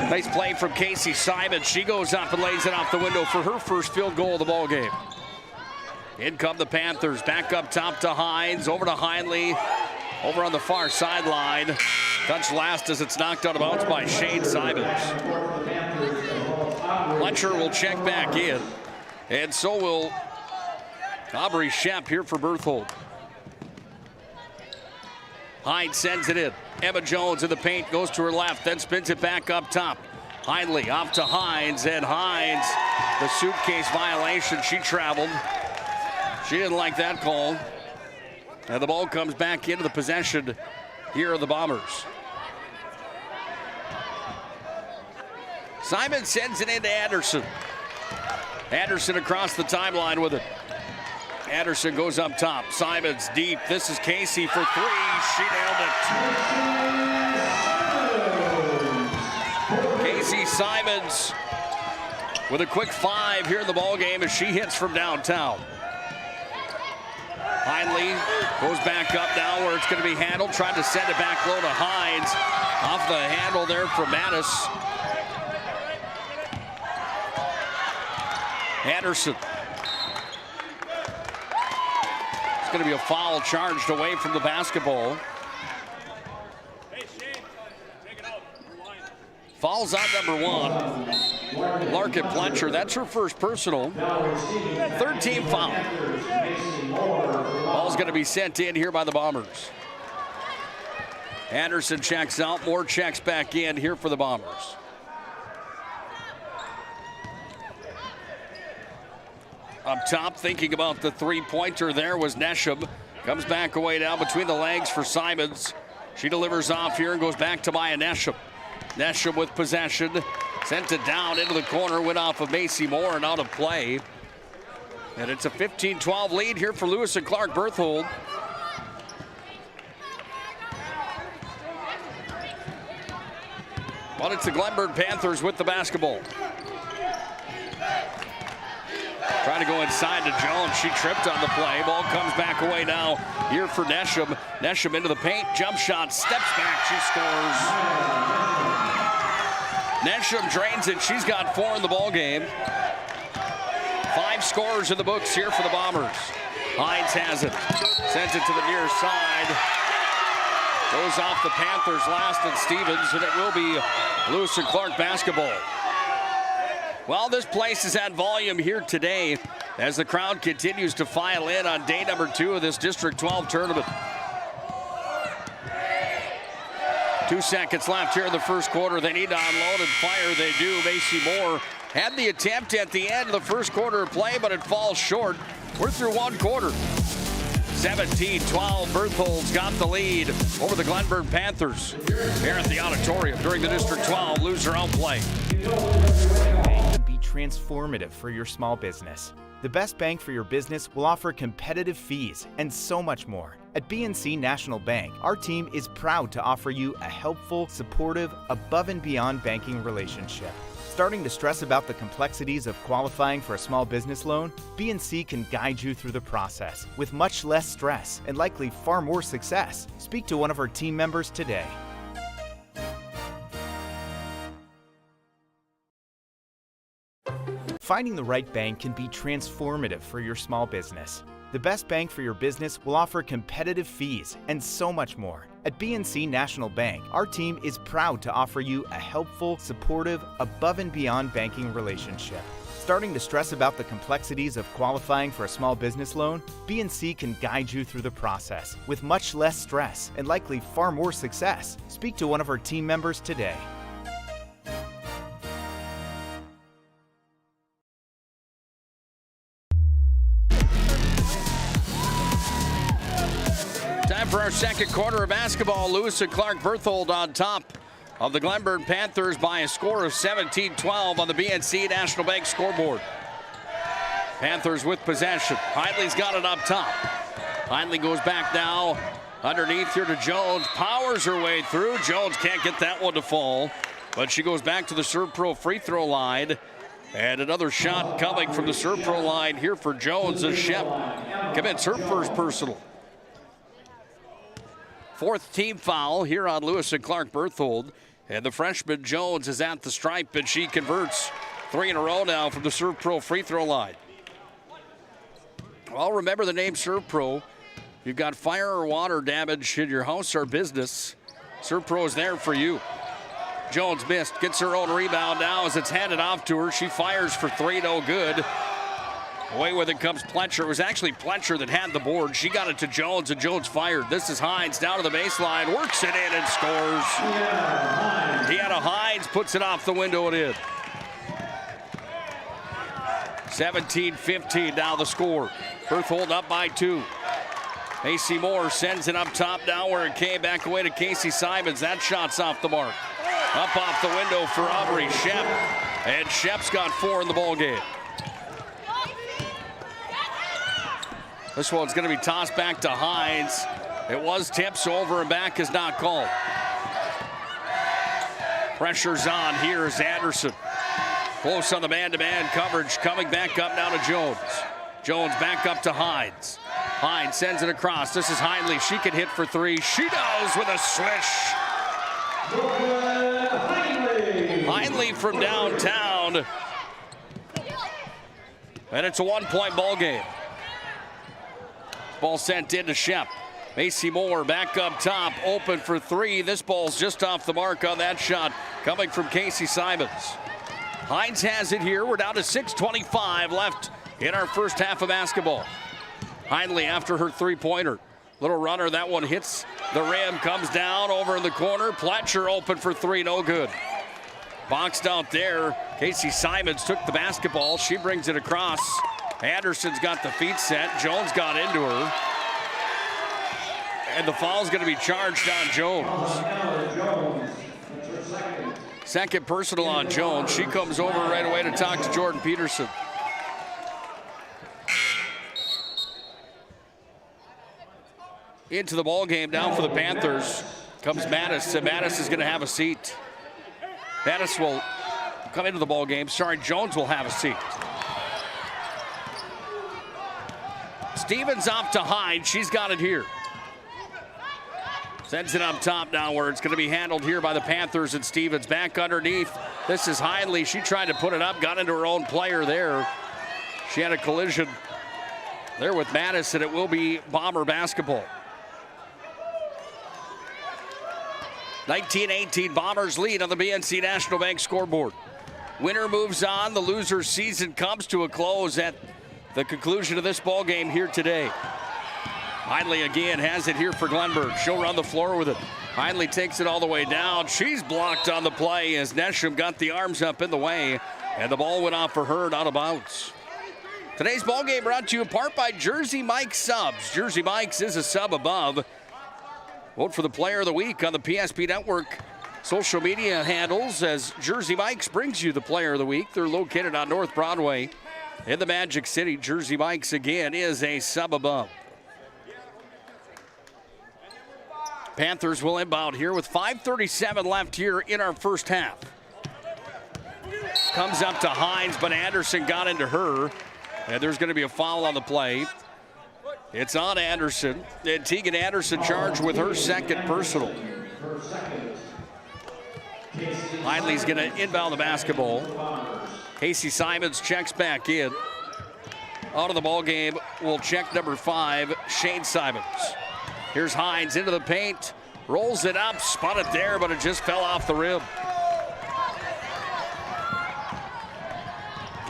Nice play from Casey Simon. She goes up and lays it off the window for her first field goal of the ball game. In come the Panthers. Back up top to Hines. Over to Hindley. Over on the far sideline. Touch last as it's knocked out of bounds by Shane Simons. Fletcher will check back in. And so will Aubrey Shep here for Berthold. Hines sends it in. Emma Jones in the paint, goes to her left, then spins it back up top. Hindley off to Hines, and Hines, the suitcase violation. She traveled. She didn't like that call. And the ball comes back into the possession here of the Bombers. Simon sends it into Anderson. Anderson across the timeline with it. Anderson goes up top. Simons deep. This is Casey for three. She nailed it. Casey Simons with a quick 5 here in the ball game as she hits from downtown. Hindley goes back up now where it's going to be handled. Trying to send it back low to Hines. Off the handle there for Mattis. Anderson. It's going to be a foul charged away from the basketball. Fouls on number 1. Larkin Fletcher, that's her first personal. Third team foul. Ball's going to be sent in here by the Bombers. Anderson checks out, more checks back in here for the Bombers. Up top, thinking about the three-pointer there was Nesham. Comes back away down between the legs for Simons. She delivers off here and goes back to Maya Nesham. Nesham with possession. Sent it down into the corner, went off of Macy Moore and out of play. And it's a 15-12 lead here for Lewis and Clark Berthold. But it's the Glenburn Panthers with the basketball. Trying to go inside to Jones. She tripped on the play. Ball comes back away now here for Nesham. Nesham into the paint. Jump shot. Steps back. She scores. Nesham drains it. She's got 4 in the ball game. 5 scores in the books here for the Bombers. Hines has it. Sends it to the near side. Goes off the Panthers last and Stevens, and it will be Lewis and Clark basketball. Well, this place is at volume here today as the crowd continues to file in on day number 2 of this District 12 tournament. 2 seconds left here in the first quarter. They need to unload and fire. They do. Macy Moore had the attempt at the end of the first quarter of play, but it falls short. We're through 1 quarter. 17-12, Berthold's got the lead over the Glenburn Panthers here at the auditorium during the District 12 loser outplay. Be transformative for your small business. The best bank for your business will offer competitive fees and so much more. At BNC National Bank, our team is proud to offer you a helpful, supportive, above and beyond banking relationship. Starting to stress about the complexities of qualifying for a small business loan? BNC can guide you through the process with much less stress and likely far more success. Speak to one of our team members today. Finding the right bank can be transformative for your small business. The best bank for your business will offer competitive fees and so much more. At BNC National Bank, our team is proud to offer you a helpful, supportive, above and beyond banking relationship. starting to stress about the complexities of qualifying for a small business loan? BNC can guide you through the process with much less stress and likely far more success. Speak to one of our team members today. Time for our second quarter of basketball. Lewis and Clark Berthold on top of the Glenburn Panthers by a score of 17-12 on the BNC National Bank scoreboard. Panthers with possession. Hindley's got it up top. Hindley goes back now underneath here to Jones. Powers her way through. Jones can't get that one to fall, but she goes back to the Serve Pro free throw line. And another shot coming from the Serve Pro line here for Jones as Shep commits her first personal. Fourth team foul here on Lewis and Clark Berthold. And the freshman Jones is at the stripe, and she converts 3 in a row now from the Serve Pro free throw line. Well, remember the name Serve Pro. You've got fire or water damage in your house or business, Serve Pro is there for you. Jones missed, gets her own rebound now as it's handed off to her. She fires for 3, no good. Away with it comes Pletcher. It was actually Pletcher that had the board. She got it to Jones, and Jones fired. This is Hines down to the baseline, works it in and scores. Deanna Hines puts it off the window and in. 17-15 now the score. Berthold up by 2. Macy Moore sends it up top now where it came back away to Casey Simons. That shot's off the mark. Up off the window for Aubrey Shep. And Shep's got 4 in the ball game. This one's going to be tossed back to Hines. It was tips, over and back is not called. Pressure's on here is Anderson. Close on the man-to-man coverage, coming back up now to Jones. Jones back up to Hines. Hines sends it across. This is Hindley. She can hit for 3. She does with a swish. Hindley from downtown. And it's a 1-point ball game. Ball sent in to Shep. Macy Moore back up top, open for 3. This ball's just off the mark on that shot, coming from Casey Simons. Hines has it here. We're down to 6:25 left in our first half of basketball. Hindley after her 3-pointer. Little runner, that one hits the rim, comes down over in the corner. Pletcher open for 3, no good. Boxed out there. Casey Simons took the basketball. She brings it across. Anderson's got the feet set. Jones got into her. And the foul's going to be charged on Jones. Second personal on Jones. She comes over right away to talk to Jordan Peterson. Into the ball game down for the Panthers comes Mattis, and Mattis is going to have a seat. Mattis will come into the ball game. Sorry, Jones will have a seat. Stevens off to Hyde. She's got it here. Sends it up top now where it's going to be handled here by the Panthers, and Stevens back underneath. This is Hindley. She tried to put it up, got into her own player there. She had a collision there with Mattis, and it will be Bomber basketball. 19-18 Bombers lead on the BNC National Bank scoreboard. Winner moves on. The loser's season comes to a close at the conclusion of this ball game here today. Hindley again has it here for Glenburn. She'll run the floor with it. Hindley takes it all the way down. She's blocked on the play as Nesham got the arms up in the way, and the ball went off for her and out of bounds. Today's ball game brought to you in part by Jersey Mike's Subs. Jersey Mike's is a sub above. Vote for the player of the week on the PSP Network social media handles as Jersey Mike's brings you the player of the week. They're located on North Broadway in the Magic City. Jersey Mike's again is a sub above. Panthers will inbound here with 5:37 left here in our first half. Comes up to Hines, but Anderson got into her. And there's going to be a foul on the play. It's on Anderson. And Tegan Anderson charged with her second personal. Hindley's going to inbound the basketball. Casey Simons checks back in. Out of the ball game will check number 5, Shane Simons. Here's Hines into the paint. Rolls it up, spun it there, but it just fell off the rim.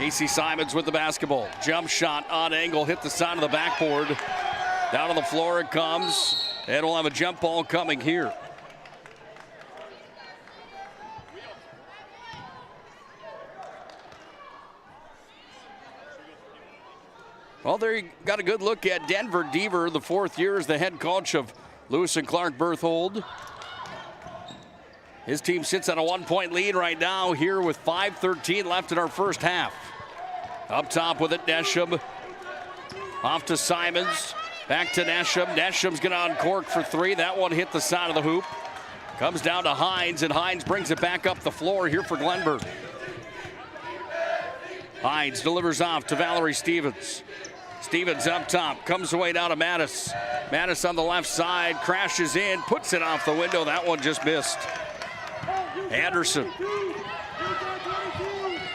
Casey Simons with the basketball. Jump shot on angle, hit the side of the backboard. Down on the floor it comes, and we'll have a jump ball coming here. Well, there you got a good look at Denver Deaver, the 4th year as the head coach of Lewis and Clark Berthold. His team sits on a 1-point lead right now here with 5:13 left in our first half. Up top with it, Nesham. Off to Simons. Back to Nesham. Nesham's going to uncork for 3. That one hit the side of the hoop. Comes down to Hines, and Hines brings it back up the floor here for Glenburn. Hines delivers off to Valerie Stevens. Stevens up top, comes away down to Mattis. Mattis on the left side, crashes in, puts it off the window. That one just missed. Anderson.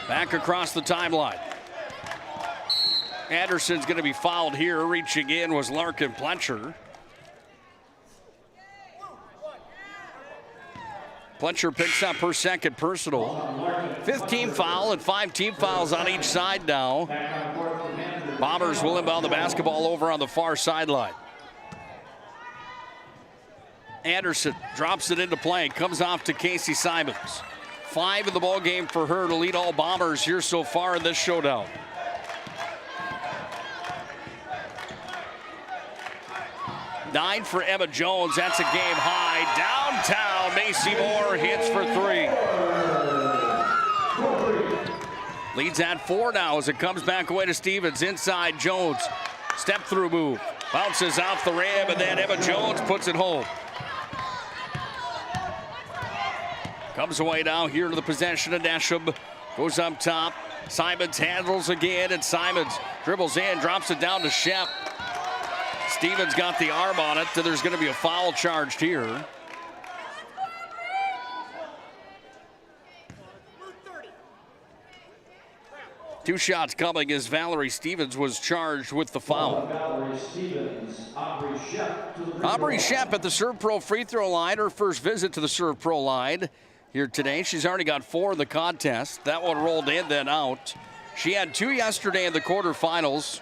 Back across the timeline. Anderson's going to be fouled here. Reaching in was Larkin Pletcher. Pletcher picks up her 2nd personal. 5th team foul and 5 team fouls on each side now. Bombers will inbound the basketball over on the far sideline. Anderson drops it into play, comes off to Casey Simons. 5 in the ball game for her to lead all Bombers here so far in this showdown. Nine for Emma Jones. That's a game high. Downtown, Macy Moore hits for 3. Leads at 4 now as it comes back away to Stevens. Inside, Jones. Step through move. Bounces off the rim, and then Emma Jones puts it home. Comes away now here to the possession of Nesham. Goes up top. Simons handles again, and Simons dribbles in, drops it down to Shep. Stevens got the arm on it, so there's going to be a foul charged here. Two shots coming as Valerie Stevens was charged with the foul. Aubrey Shep at the Serve Pro free throw line, her first visit to the Serve Pro line here today. She's already got 4 in the contest. That one rolled in, then out. She had 2 yesterday in the quarterfinals.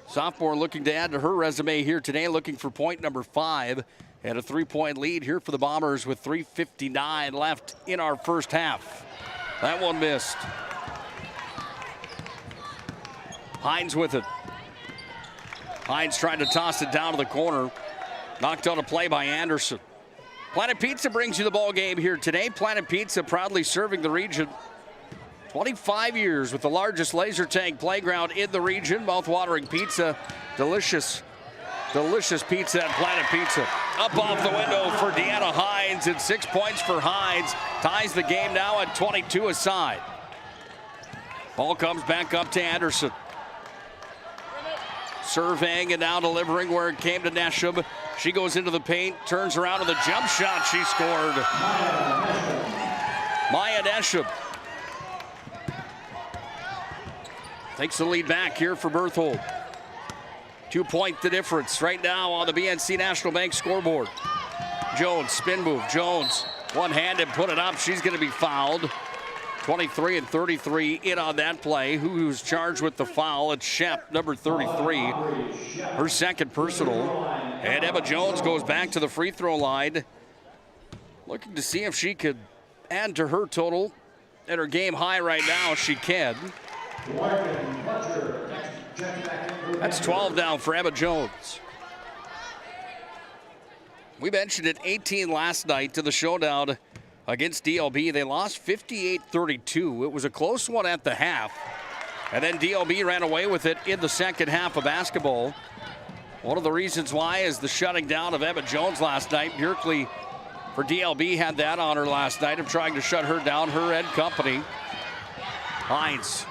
Sophomore looking to add to her resume here today, looking for point number 5. And a 3-point lead here for the Bombers with 3:59 left in our first half. That one missed. Hines with it. Hines trying to toss it down to the corner. Knocked on a play by Anderson. Planet Pizza brings you the ball game here today. Planet Pizza proudly serving the region. 25 years with the largest laser tag playground in the region. Mouth-watering pizza. Delicious, delicious pizza at Planet Pizza. Up off the window for Deanna Hines, and 6 points for Hines. Ties the game now at 22 aside. Ball comes back up to Anderson. Surveying and now delivering where it came to Nesham. She goes into the paint, turns around with a jump shot. She scored. Maya Nesham takes the lead back here for Berthold. 2-point the difference right now on the BNC National Bank scoreboard. Jones, spin move. Jones, one-handed, put it up. She's going to be fouled. 23 and 33 in on that play. Who's charged with the foul? It's Shep, number 33. Her 2nd personal. And Emma Jones goes back to the free throw line. Looking to see if she could add to her total. At her game high right now, she can. That's 12 down for Emma Jones. We mentioned it, 18 last night to the showdown against DLB. They lost 58-32. It was a close one at the half. And then DLB ran away with it in the second half of basketball. One of the reasons why is the shutting down of Emma Jones last night. Bjerkley for DLB had that on her last night of trying to shut her down, her and company. Hines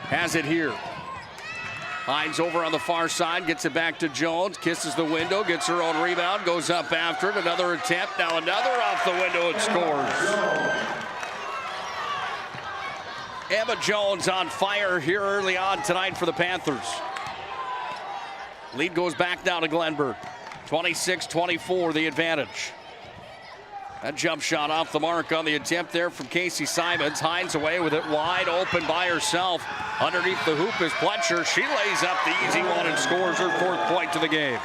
has it here. Hines over on the far side, gets it back to Jones, kisses the window, gets her own rebound, goes up after it. Another attempt, now another off the window and scores. Emma Jones on fire here early on tonight for the Panthers. Lead goes back down to Glenburn. 26-24, the advantage. That jump shot off the mark on the attempt there from Casey Simons. Hines away with it wide open by herself. Underneath the hoop is Pletcher. She lays up the easy one and scores her 4th point to the game.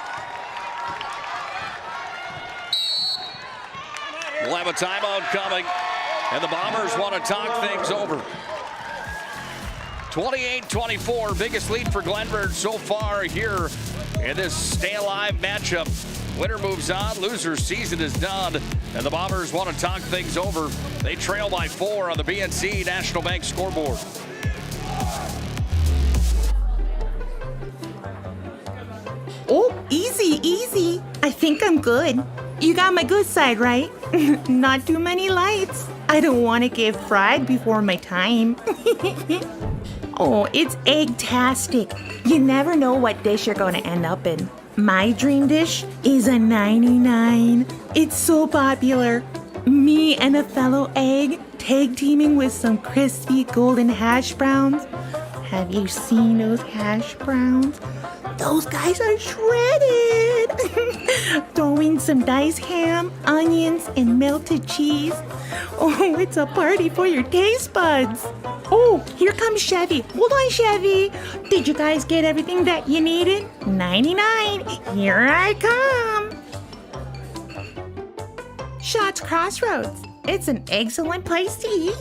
We'll have a timeout coming, and the Bombers want to talk things over. 28-24, biggest lead for Glenburn so far here in this stay alive matchup. Winner moves on, loser's season is done, and the Bombers want to talk things over. They trail by 4 on the BNC National Bank scoreboard. Oh, easy, easy. I think I'm good. You got my good side, right? Not too many lights. I don't want to get fried before my time. Oh, it's egg-tastic. You never know what dish you're going to end up in. My dream dish is a 99. It's so popular. Me and a fellow egg tag teaming with some crispy golden hash browns. Have you seen those hash browns? Those guys are shredded. Throw in some diced ham, onions, and melted cheese. Oh, it's a party for your taste buds. Oh, here comes Chevy. Hold on, Chevy. Did you guys get everything that you needed? 99. Here I come. Shots Crossroads. It's an excellent place to eat.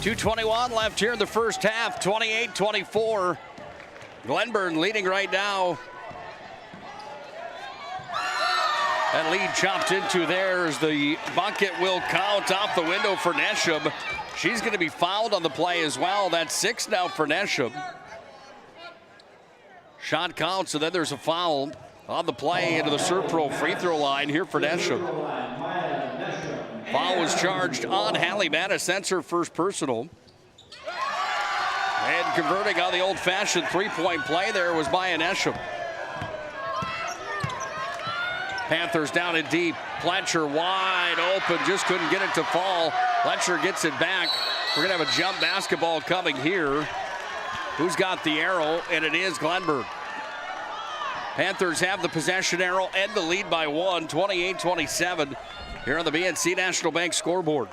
.221 left here in the first half, 28-24. Glenburn leading right now. That lead chopped into there as the bucket will count off the window for Nesham. She's going to be fouled on the play as well. That's 6 now for Nesham. Shot counts, and then there's a foul on the play into the Surpro free throw line here for Nesham. Foul was charged on Hallie Mattis. That's her first personal. And converting on the old-fashioned three-point play there was Maya Nesham. Panthers down in deep. Pletcher wide open, just couldn't get it to fall. Pletcher gets it back. We're going to have a jump basketball coming here. Who's got the arrow? And it is Glenburn. Panthers have the possession arrow and the lead by 1, 28-27. Here on the BNC National Bank scoreboard.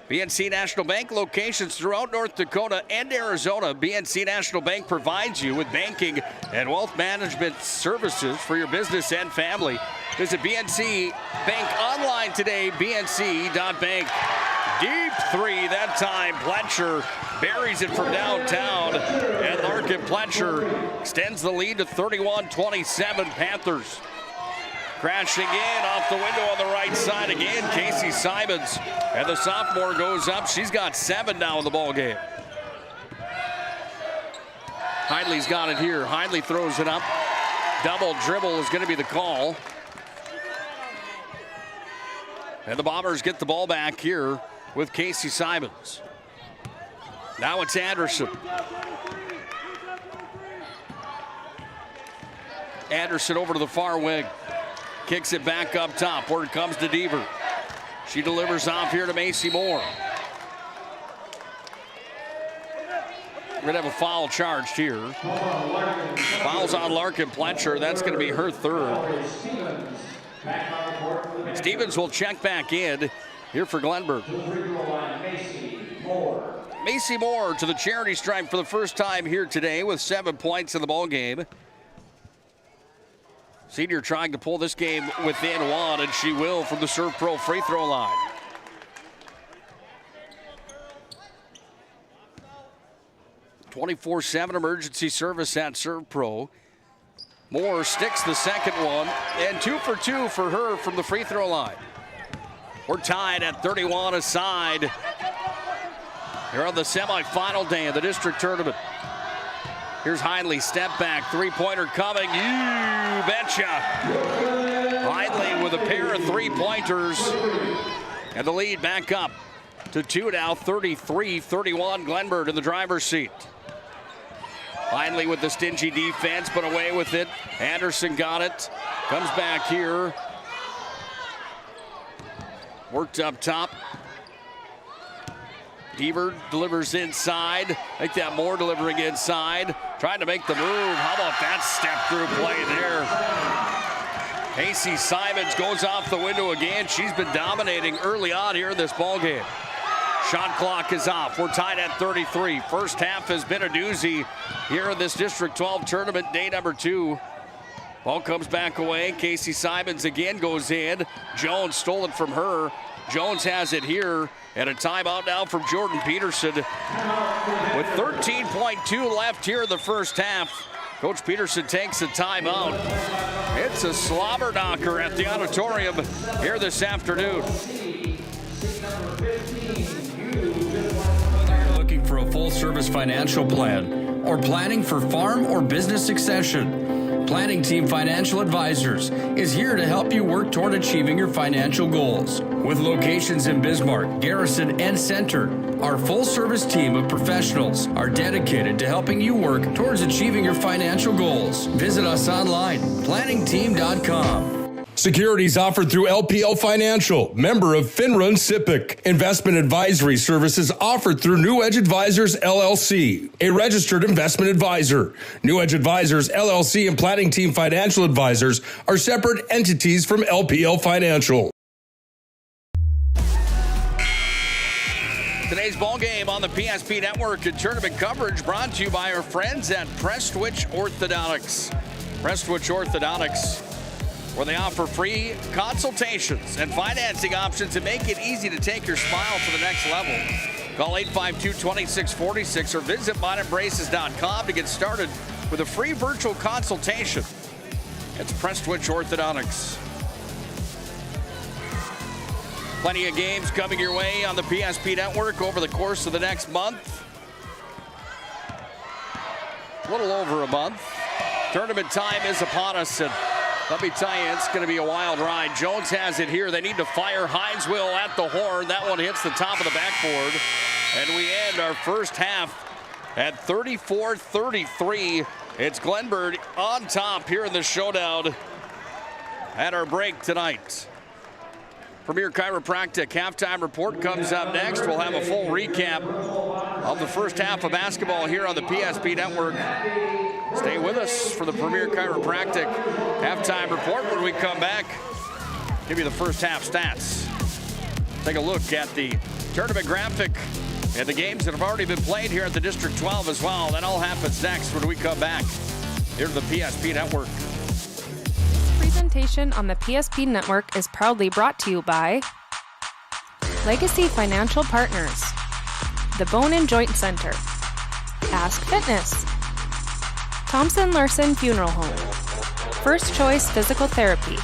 BNC National Bank locations throughout North Dakota and Arizona. BNC National Bank provides you with banking and wealth management services for your business and family. Visit BNC Bank online today, bnc.bank. Deep three that time. Pletcher buries it from downtown. And Larkin Pletcher extends the lead to 31-27 Panthers. Crashing in off the window on the right side again, Casey Simons. And the sophomore goes up. She's got 7 now in the ball game. Hindley's got it here. Hindley throws it up. Double dribble is going to be the call. And the Bombers get the ball back here with Casey Simons. Now it's Anderson. Anderson over to the far wing. Kicks it back up top. Word comes to Deaver. She delivers off here to Macy Moore. We're going to have a foul charged here. Fouls on Larkin Pletcher. That's going to be her 3rd. Stevens will check back in here for Glenburn. Macy Moore to the charity stripe for the first time here today with 7 points in the ball game. Senior trying to pull this game within 1, and she will from the Serve Pro free throw line. .24/7 emergency service at Serve Pro. Moore sticks the second one, and 2 for 2 for her from the free throw line. We're tied at 31 aside here on the semifinal day of the district tournament. Here's Hindley, step back, three-pointer coming, you betcha. Hindley with a pair of three-pointers, and the lead back up to 2 now, 33-31, Glenburn in the driver's seat. Hindley with the stingy defense, but away with it. Anderson got it, comes back here. Worked up top Deaver delivers inside. Like that Moore delivering inside. Trying to make the move. How about that step through play there? Casey Simons goes off the window again. She's been dominating early on here in this ballgame. Shot clock is off. We're tied at 33. First half has been a doozy here in this District 12 tournament, day number 2. Ball comes back away. Casey Simons again goes in. Jones stole it from her. Jones has it here. And a timeout now from Jordan Peterson. With 13.2 left here in the first half, Coach Peterson takes a timeout. It's a slobber knocker at the auditorium here this afternoon. Whether you're looking for a full-service financial plan or planning for farm or business succession, Planning Team Financial Advisors is here to help you work toward achieving your financial goals. With locations in Bismarck, Garrison, and Center, our full-service team of professionals are dedicated to helping you work towards achieving your financial goals. Visit us online, planningteam.com. Securities offered through LPL Financial, member of FINRA and SIPC. Investment advisory services offered through New Edge Advisors, LLC, a registered investment advisor. New Edge Advisors, LLC and Planning Team Financial Advisors are separate entities from LPL Financial. Today's ball game on the PSP Network and tournament coverage brought to you by our friends at Prestwich Orthodontics. Prestwich Orthodontics, where they offer free consultations and financing options to make it easy to take your smile to the next level. Call 852-2646 or visit mineembraces.com to get started with a free virtual consultation. It's Prestwich Orthodontics. Plenty of games coming your way on the PSP Network over the course of the next month. A little over a month. Tournament time is upon us, and let me tell you, it's going to be a wild ride. Jones has it here. They need to fire. Hines will at the horn. That one hits the top of the backboard. And we end our first half at 34-33. It's Glenburn on top here in the showdown at our break tonight. Premier Chiropractic halftime report comes up next. We'll have a full recap of the first half of basketball here on the PSP Network. Stay with us for the Premier Chiropractic halftime report when we come back. Give you the first half stats. Take a look at the tournament graphic and the games that have already been played here at the District 12 as well. That all happens next when we come back here to the PSP Network. Presentation on the PSP Network is proudly brought to you by Legacy Financial Partners, the Bone and Joint Center, Ask Fitness, Thompson Larson Funeral Home, First Choice Physical Therapy,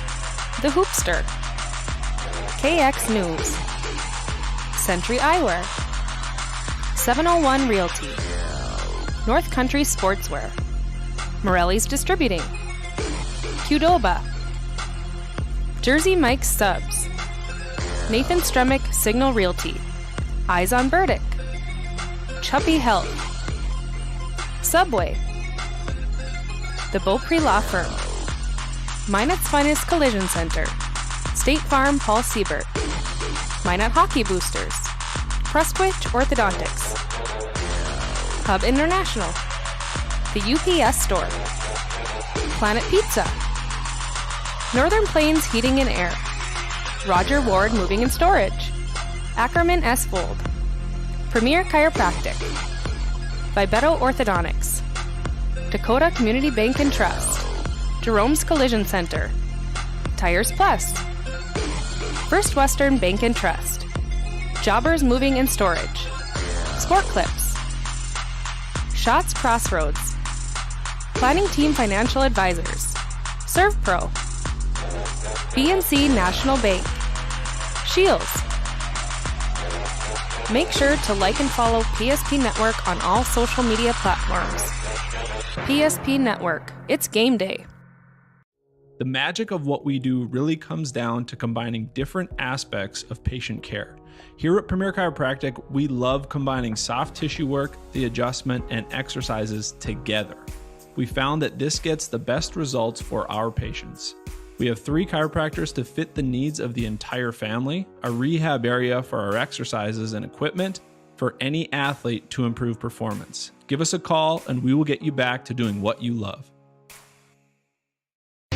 The Hoopster, KX News, Century Eyewear, 701 Realty, North Country Sportswear, Morelli's Distributing, Qdoba, Jersey Mike's Subs, Nathan Stremick Signal Realty, Eyes on Burdick, Chuppy Health, Subway, The Beaupre Law Firm, Minot's Finest Collision Center, State Farm Paul Siebert, Minot Hockey Boosters, Prestwich Orthodontics, Hub International, The UPS Store, Planet Pizza, Northern Plains Heating and Air, Roger Ward Moving and Storage, Ackerman S. Fold, Premier Chiropractic, Vibeto Orthodontics, Dakota Community Bank and Trust, Jerome's Collision Center, Tires Plus, First Western Bank and Trust, Jobbers Moving and Storage, Sport Clips, Shots Crossroads, Planning Team Financial Advisors, ServPro, BNC National Bank, Shields. Make sure to like and follow PSP Network on all social media platforms. PSP Network, it's game day. The magic of what we do really comes down to combining different aspects of patient care. Here at Premier Chiropractic, we love combining soft tissue work, the adjustment, and exercises together. We found that this gets the best results for our patients. We have 3 chiropractors to fit the needs of the entire family, a rehab area for our exercises and equipment, for any athlete to improve performance. Give us a call and we will get you back to doing what you love.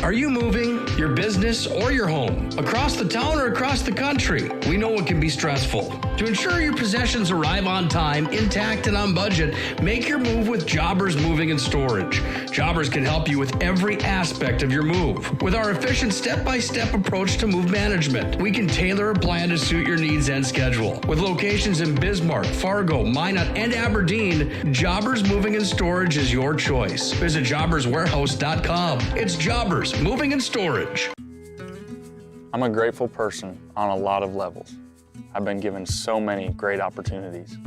Are you moving your business or your home across the town or across the country? We know it can be stressful. To ensure your possessions arrive on time, intact, and on budget, make your move with Jobbers Moving and Storage. Jobbers can help you with every aspect of your move. With our efficient step-by-step approach to move management, we can tailor a plan to suit your needs and schedule. With locations in Bismarck, Fargo, Minot, and Aberdeen, Jobbers Moving and Storage is your choice. Visit jobberswarehouse.com. It's Jobbers Moving and Storage. I'm a grateful person on a lot of levels. I've been given so many great opportunities.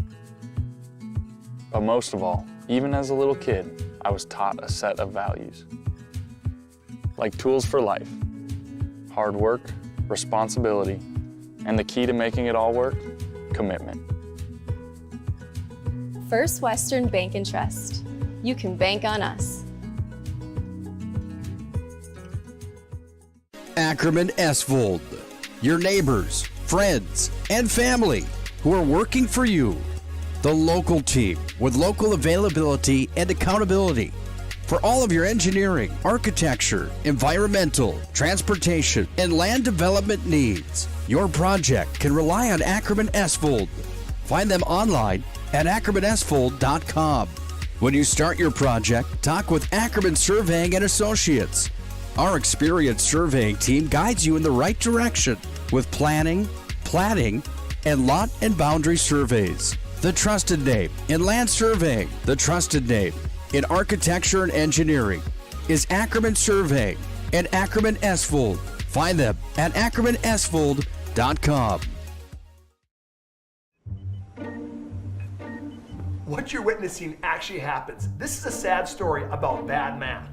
But most of all, even as a little kid, I was taught a set of values. Like tools for life, hard work, responsibility, and the key to making it all work, commitment. First Western Bank and Trust. You can bank on us. Ackerman Esvold, your neighbors, friends, and family who are working for you. The local team with local availability and accountability for all of your engineering, architecture, environmental, transportation, and land development needs. Your project can rely on Ackerman Esvold. Find them online at ackermanesvold.com. When you start your project, talk with Ackerman Surveying and Associates. Our experienced surveying team guides you in the right direction with planning, platting, and lot and boundary surveys. The trusted name in land surveying, the trusted name in architecture and engineering is Ackerman Surveying and Ackerman Esvold. Find them at ackermanesvold.com. What you're witnessing actually happens. This is a sad story about bad math.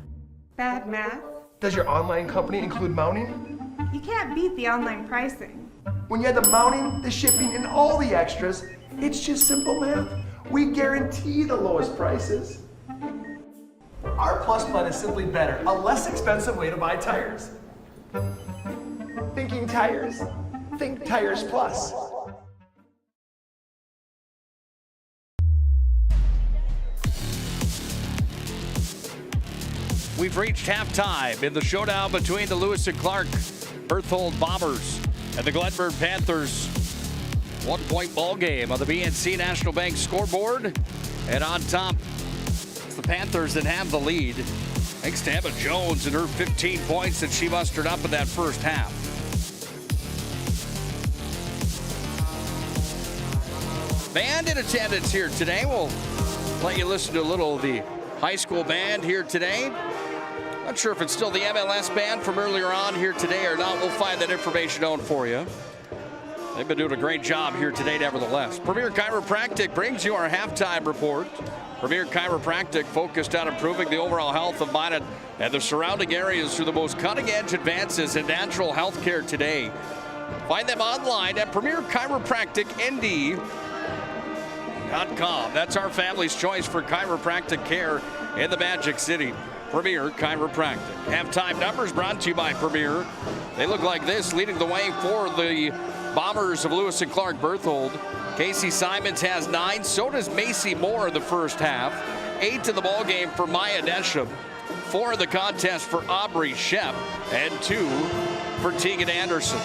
Bad math? Does your online company include mounting? You can't beat the online pricing. When you add the mounting, the shipping, and all the extras, it's just simple math. We guarantee the lowest prices. Our Plus plan is simply better, a less expensive way to buy tires. Thinking tires? Think Tires Plus. We've reached halftime in the showdown between the Lewis and Clark Berthold Bombers and the Glenburn Panthers. 1-point ball game on the BNC National Bank scoreboard. And on top, it's the Panthers that have the lead. Thanks to Emma Jones and her 15 points that she mustered up in that first half. Band in attendance here today. We'll let you listen to a little of the high school band here today. Not sure if it's still the MLS band from earlier on here today or not. We'll find that information out for you. They've been doing a great job here today, nevertheless. Premier Chiropractic brings you our halftime report. Premier Chiropractic focused on improving the overall health of Minot and the surrounding areas through the most cutting-edge advances in natural health care today. Find them online at PremierChiropracticND.com. That's our family's choice for chiropractic care in the Magic City. Premier Chiropractic. Halftime numbers brought to you by Premier. They look like this, leading the way for the Bombers of Lewis and Clark Berthold. Casey Simons has 9. So does Macy Moore in the first half. 8 to the ball game for Maya Nesham. 4 in the contest for Aubrey Shep. And 2 for Tegan Anderson.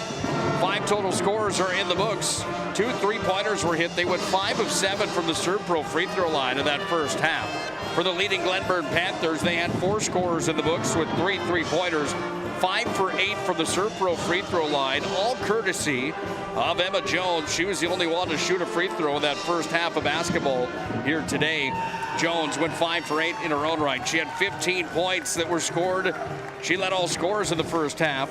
5 total scores are in the books. 2 3-pointers were hit. They went 5 of 7 from the Serve Pro free throw line in that first half. For the leading Glenburn Panthers, they had 4 scorers in the books with 3 3-pointers. 5 for 8 from the Serve Pro free throw line, all courtesy of Emma Jones. She was the only one to shoot a free throw in that first half of basketball here today. Jones went 5 for 8 in her own right. She had 15 points that were scored. She led all scorers in the first half.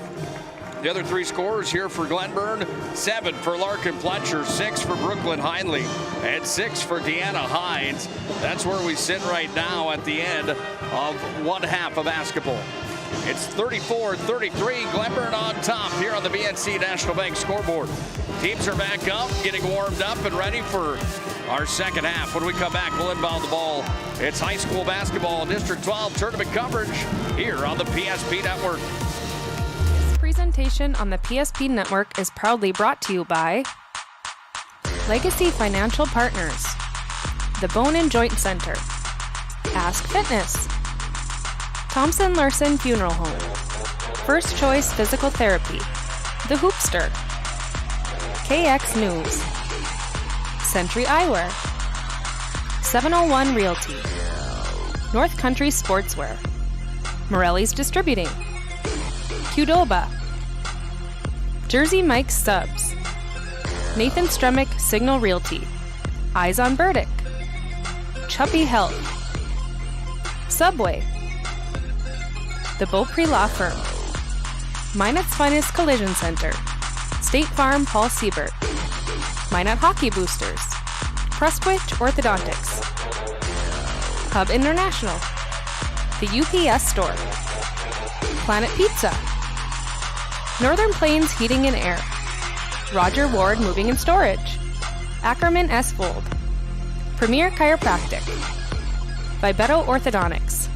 The other 3 scorers here for Glenburn, 7 for Larkin Pletcher, 6 for Brooklyn Heinley, and 6 for Deanna Hines. That's where we sit right now at the end of one half of basketball. It's 34-33, Glenburn on top here on the BNC National Bank scoreboard. Teams are back up, getting warmed up and ready for our second half. When we come back, we'll inbound the ball. It's high school basketball, District 12 tournament coverage here on the PSP Network. This presentation on the PSP Network is proudly brought to you by Legacy Financial Partners, the Bone and Joint Center, Ask Fitness, Thompson Larson Funeral Home, First Choice Physical Therapy, The Hoopster, KX News, Century Eyewear, 701 Realty, North Country Sportswear, Morelli's Distributing, Qdoba, Jersey Mike's Subs, Nathan Stremick Signal Realty, Eyes on Burdick, Chuppy Health, Subway, The Beaupre Law Firm, Minot's Finest Collision Center, State Farm Paul Siebert, Minot Hockey Boosters, Prestwich Orthodontics, Hub International, The UPS Store, Planet Pizza, Northern Plains Heating and Air, Roger Ward Moving and Storage, Ackerman S. Fold, Premier Chiropractic, Vibeto Orthodontics,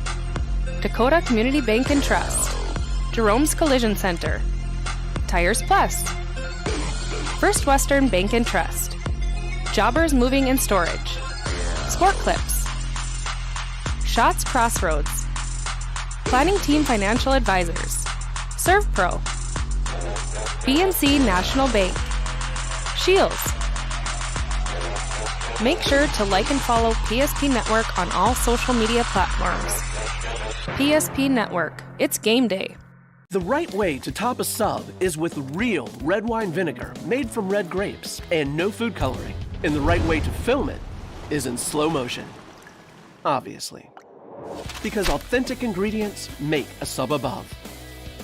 Dakota Community Bank and Trust, Jerome's Collision Center, Tires Plus, First Western Bank and Trust, Jobbers Moving and Storage, Sport Clips, Shots Crossroads, Planning Team Financial Advisors, ServPro, BNC National Bank, Shields. Make sure to like and follow PSP Network on all social media platforms. PSP Network, it's game day. The right way to top a sub is with real red wine vinegar made from red grapes and no food coloring. And the right way to film it is in slow motion. Obviously. Because authentic ingredients make a sub above.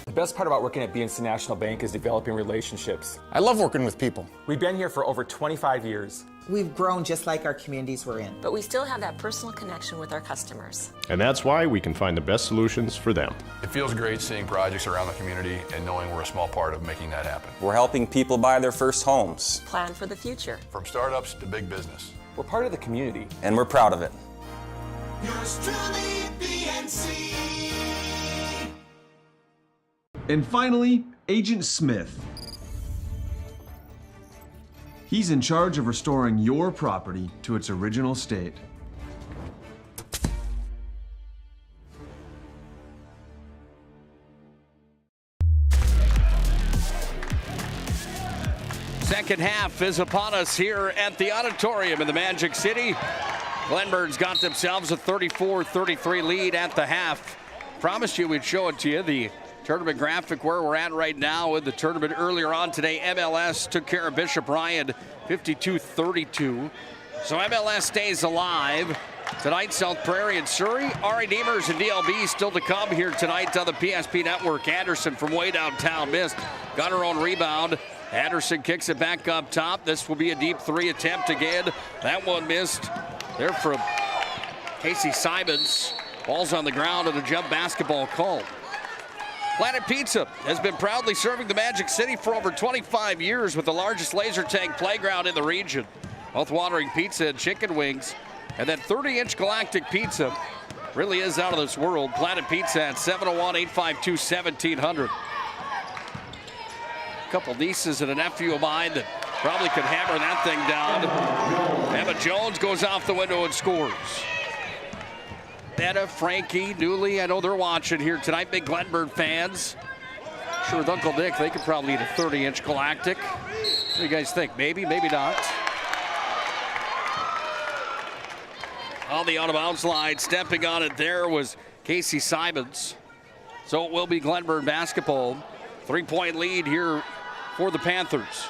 The best part about working at BNC National Bank is developing relationships. I love working with people. We've been here for over 25 years. We've grown just like our communities we're in. But we still have that personal connection with our customers. And that's why we can find the best solutions for them. It feels great seeing projects around the community and knowing we're a small part of making that happen. We're helping people buy their first homes. Plan for the future. From startups to big business. We're part of the community. And we're proud of it. Yours truly, BNC. And finally, Agent Smith. He's in charge of restoring your property to its original state. Second half is upon us here at the auditorium in the Magic City. Glenburn's got themselves a 34-33 lead at the half. Promised you we'd show it to you, the tournament graphic where we're at right now in the tournament. Earlier on today, MLS took care of Bishop Ryan 52-32. So MLS stays alive. Tonight, South Prairie and Surrey. Ari Demers and DLB still to come here tonight on the PSP Network. Anderson from way downtown missed. Got her own rebound. Anderson kicks it back up top. This will be a deep three attempt again. That one missed. There from Casey Simons. Ball's on the ground and a jump basketball call. Planet Pizza has been proudly serving the Magic City for over 25 years with the largest laser tag playground in the region. Mouth-watering pizza and chicken wings. And that 30-inch galactic pizza really is out of this world. Planet Pizza at 701-852-1700. A couple nieces and a nephew of mine that probably could hammer that thing down. Emma Jones goes off the window and scores. Netta, Frankie, Dooley, I know they're watching here tonight. Big Glenburn fans. Sure, with Uncle Nick, they could probably eat a 30-inch galactic. What do you guys think? Maybe, maybe not. On the out-of-bounds line, stepping on it there was Casey Simons. So it will be Glenburn basketball. 3-point lead here for the Panthers.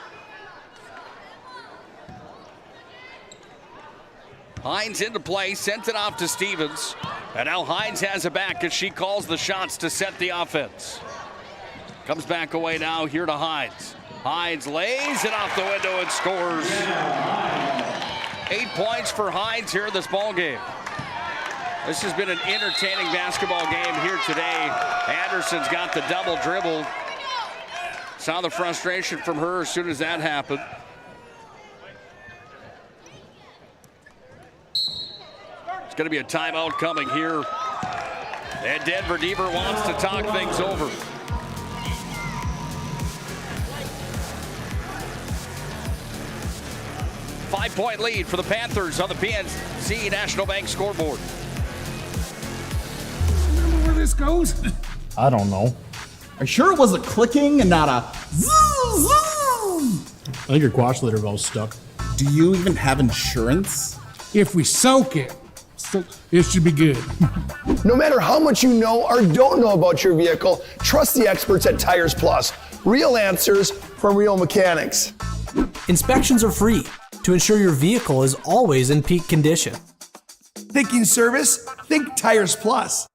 Hines into play, sent it off to Stevens. And now Hines has it back as she calls the shots to set the offense. Comes back away now here to Hines. Hines lays it off the window and scores. 8 points for Hines here in this ball game. This has been an entertaining basketball game here today. Anderson's got the double dribble. Saw the frustration from her as soon as that happened. It's going to be a timeout coming here. And Denver Deaver wants to talk things over. 5-point lead for the Panthers on the PNC National Bank scoreboard. Remember where this goes? I don't know. Are you sure it was a clicking and not a zoo? I think your quash litter valve's stuck. Do you even have insurance? If we soak it, it should be good. No matter how much you know or don't know about your vehicle, trust the experts at Tires Plus. Real answers from real mechanics. Inspections are free to ensure your vehicle is always in peak condition. Thinking service? Think Tires Plus.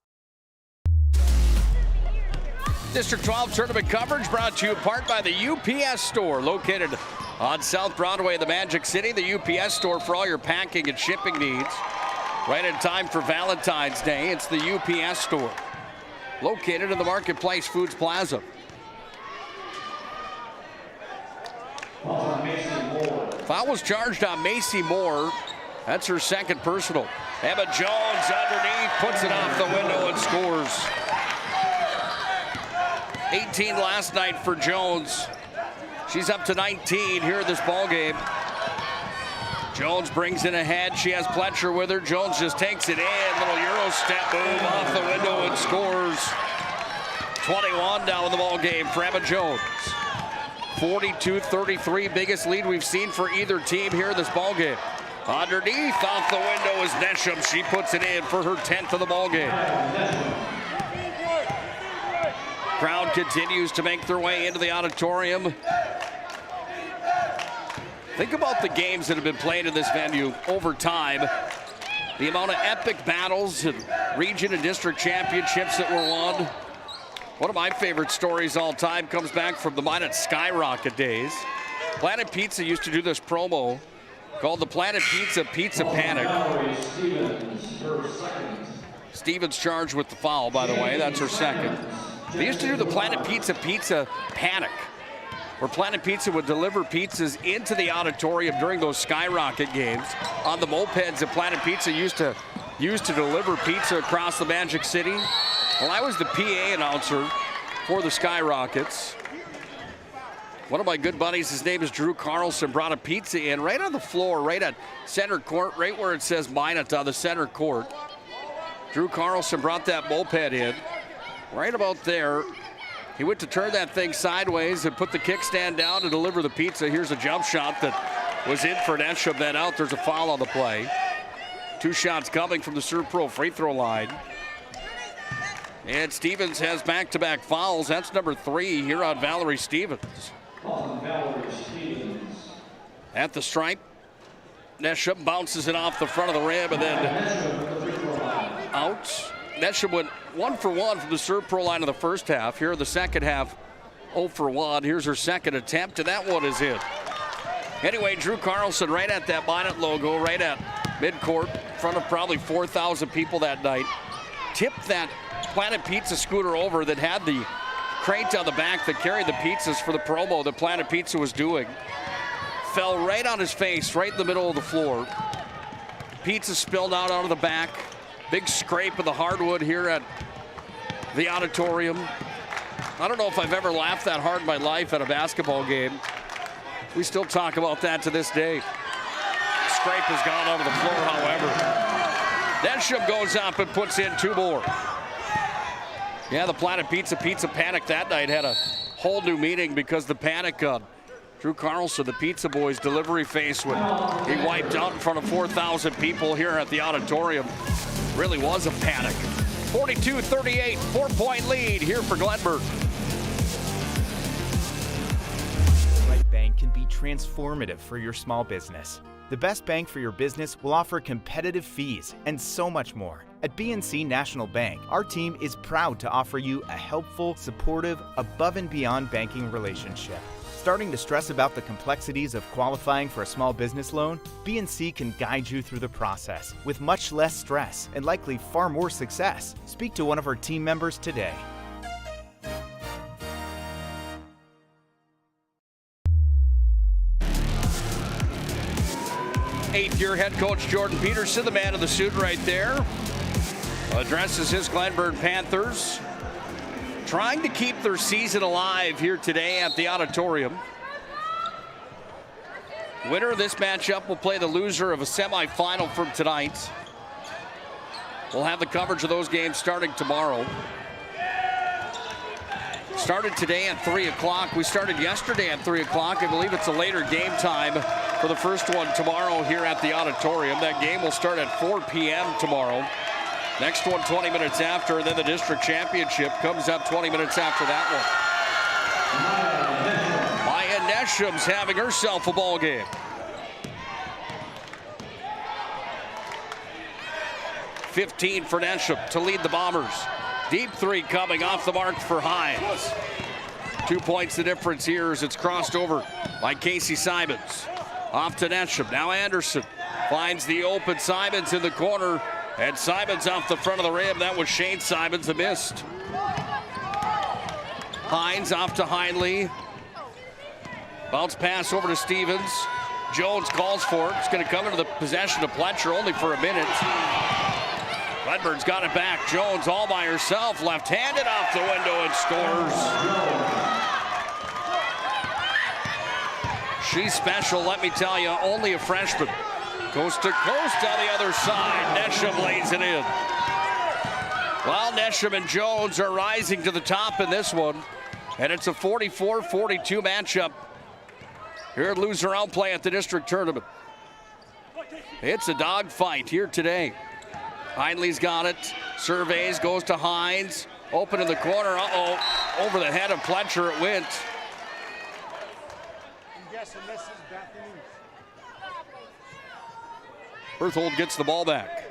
District 12 tournament coverage brought to you in part by the UPS store located on South Broadway in the Magic City. The UPS store for all your packing and shipping needs. Right in time for Valentine's Day, it's the UPS store located in the Marketplace Foods Plaza. Foul was charged on Macy Moore. That's her second personal. Emma Jones underneath, puts it off the window and scores. 18 last night for Jones. She's up to 19 here in this ball game. Jones brings it ahead. She has Pletcher with her. Jones just takes it in. Little Euro step move off the window and scores. 21 now in the ball game for Emma Jones. 42-33, biggest lead we've seen for either team here in this ball game. Underneath, off the window is Nesham. She puts it in for her 10th of the ball game. Crowd continues to make their way into the auditorium. Think about the games that have been played in this venue over time. The amount of epic battles and region and district championships that were won. One of my favorite stories all time comes back from the Minot Skyrocket days. Planet Pizza used to do this promo called the Planet Pizza Pizza Panic. Stevens charged with the foul, by the way. That's her second. They used to do the Planet Pizza Pizza Panic, where Planet Pizza would deliver pizzas into the auditorium during those Skyrocket games on the mopeds that Planet Pizza used to deliver pizza across the Magic City. Well, I was the PA announcer for the Skyrockets. One of my good buddies, his name is Drew Carlson, brought a pizza in right on the floor, right at center court, right where it says Minot on the center court. Drew Carlson brought that moped in. Right about there, he went to turn that thing sideways and put the kickstand down to deliver the pizza. Here's a jump shot that was in for Nesham, then out. There's a foul on the play. 2 shots coming from the Surpro free throw line. And Stevens has back-to-back fouls. That's number 3 here on Valerie Stevens. At the stripe, Nesham bounces it off the front of the rim and then out. Nesham went 1 for 1 from the Surpro line in the first half. Here in the second half, 0 for 1. Here's her second attempt, and that one is in. Anyway, Drew Carlson right at that Minot logo, right at midcourt, in front of probably 4,000 people that night. Tipped that Planet Pizza scooter over that had the crate on the back that carried the pizzas for the promo that Planet Pizza was doing. Fell right on his face, right in the middle of the floor. Pizza spilled out onto the back. Big scrape of the hardwood here at the auditorium. I don't know if I've ever laughed that hard in my life at a basketball game. We still talk about that to this day. Scrape has gone over the floor, however. Nesham goes up and puts in 2 more. Yeah, the Planet Pizza Panic that night had a whole new meaning because the panic on Drew Carlson, the Pizza Boys delivery face when he wiped out in front of 4,000 people here at the auditorium. Really was a panic. 42-38, 4-point lead here for Glenburn. Right Bank can be transformative for your small business. The best bank for your business will offer competitive fees and so much more. At BNC National Bank, our team is proud to offer you a helpful, supportive, above and beyond banking relationship. Starting to stress about the complexities of qualifying for a small business loan? BNC can guide you through the process with much less stress and likely far more success. Speak to one of our team members today. Eighth-year head coach Jordan Peterson, the man in the suit right there, addresses his Glenburn Panthers, trying to keep their season alive here today at the auditorium. Winner of this matchup will play the loser of a semifinal from tonight. We'll have the coverage of those games starting tomorrow. Started today at 3 o'clock. We started yesterday at 3 o'clock. I believe it's a later game time for the first one tomorrow here at the auditorium. That game will start at 4 p.m. tomorrow. Next one 20 minutes after, and then the district championship comes up 20 minutes after that one. Maya Nesham's having herself a ball game. 15 for Nesham to lead the Bombers. Deep three coming off the mark for Hines. 2 points the difference here as it's crossed over by Casey Simons. Off to Nesham. Now Anderson finds the open Simons in the corner. And Simons off the front of the rim. That was Shane Simons, a missed. Hines off to Hindley. Bounce pass over to Stevens. Jones calls for it. It's going to come into the possession of Pletcher only for a minute. Glenburn's got it back. Jones all by herself. Left-handed off the window and scores. She's special, let me tell you. Only a freshman. Coast to coast on the other side. Nesham lays it in. Well, Nesham and Jones are rising to the top in this one. And it's a 44-42 matchup here at loser round play at the district tournament. It's a dogfight here today. Hindley's got it. Surveys, goes to Hines. Open in the corner. Over the head of Pletcher it went. Berthold gets the ball back.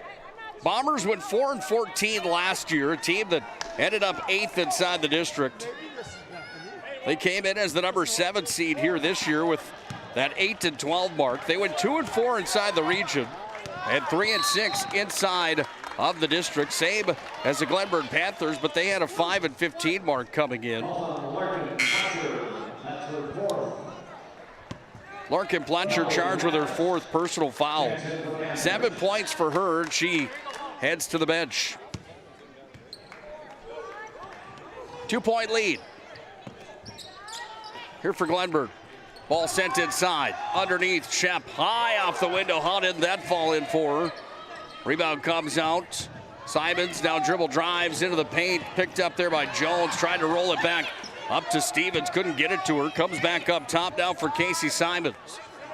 Bombers went 4-14 last year, a team that ended up 8th inside the district. They came in as the number 7 seed here this year with that 8-12 mark. They went 2-4 inside the region and 3-6 inside of the district. Same as the Glenburn Panthers, but they had a 5-15 mark coming in. Larkin Pletcher charged with her 4th personal foul. 7 points for her. She heads to the bench. 2-point lead here for Glenburn. Ball sent inside. Underneath, Shep high off the window. How did that fall in for her? Rebound comes out. Simons now dribble drives into the paint. Picked up there by Jones. Tried to roll it back up to Stevens. Couldn't get it to her. Comes back up top now for Casey Simons.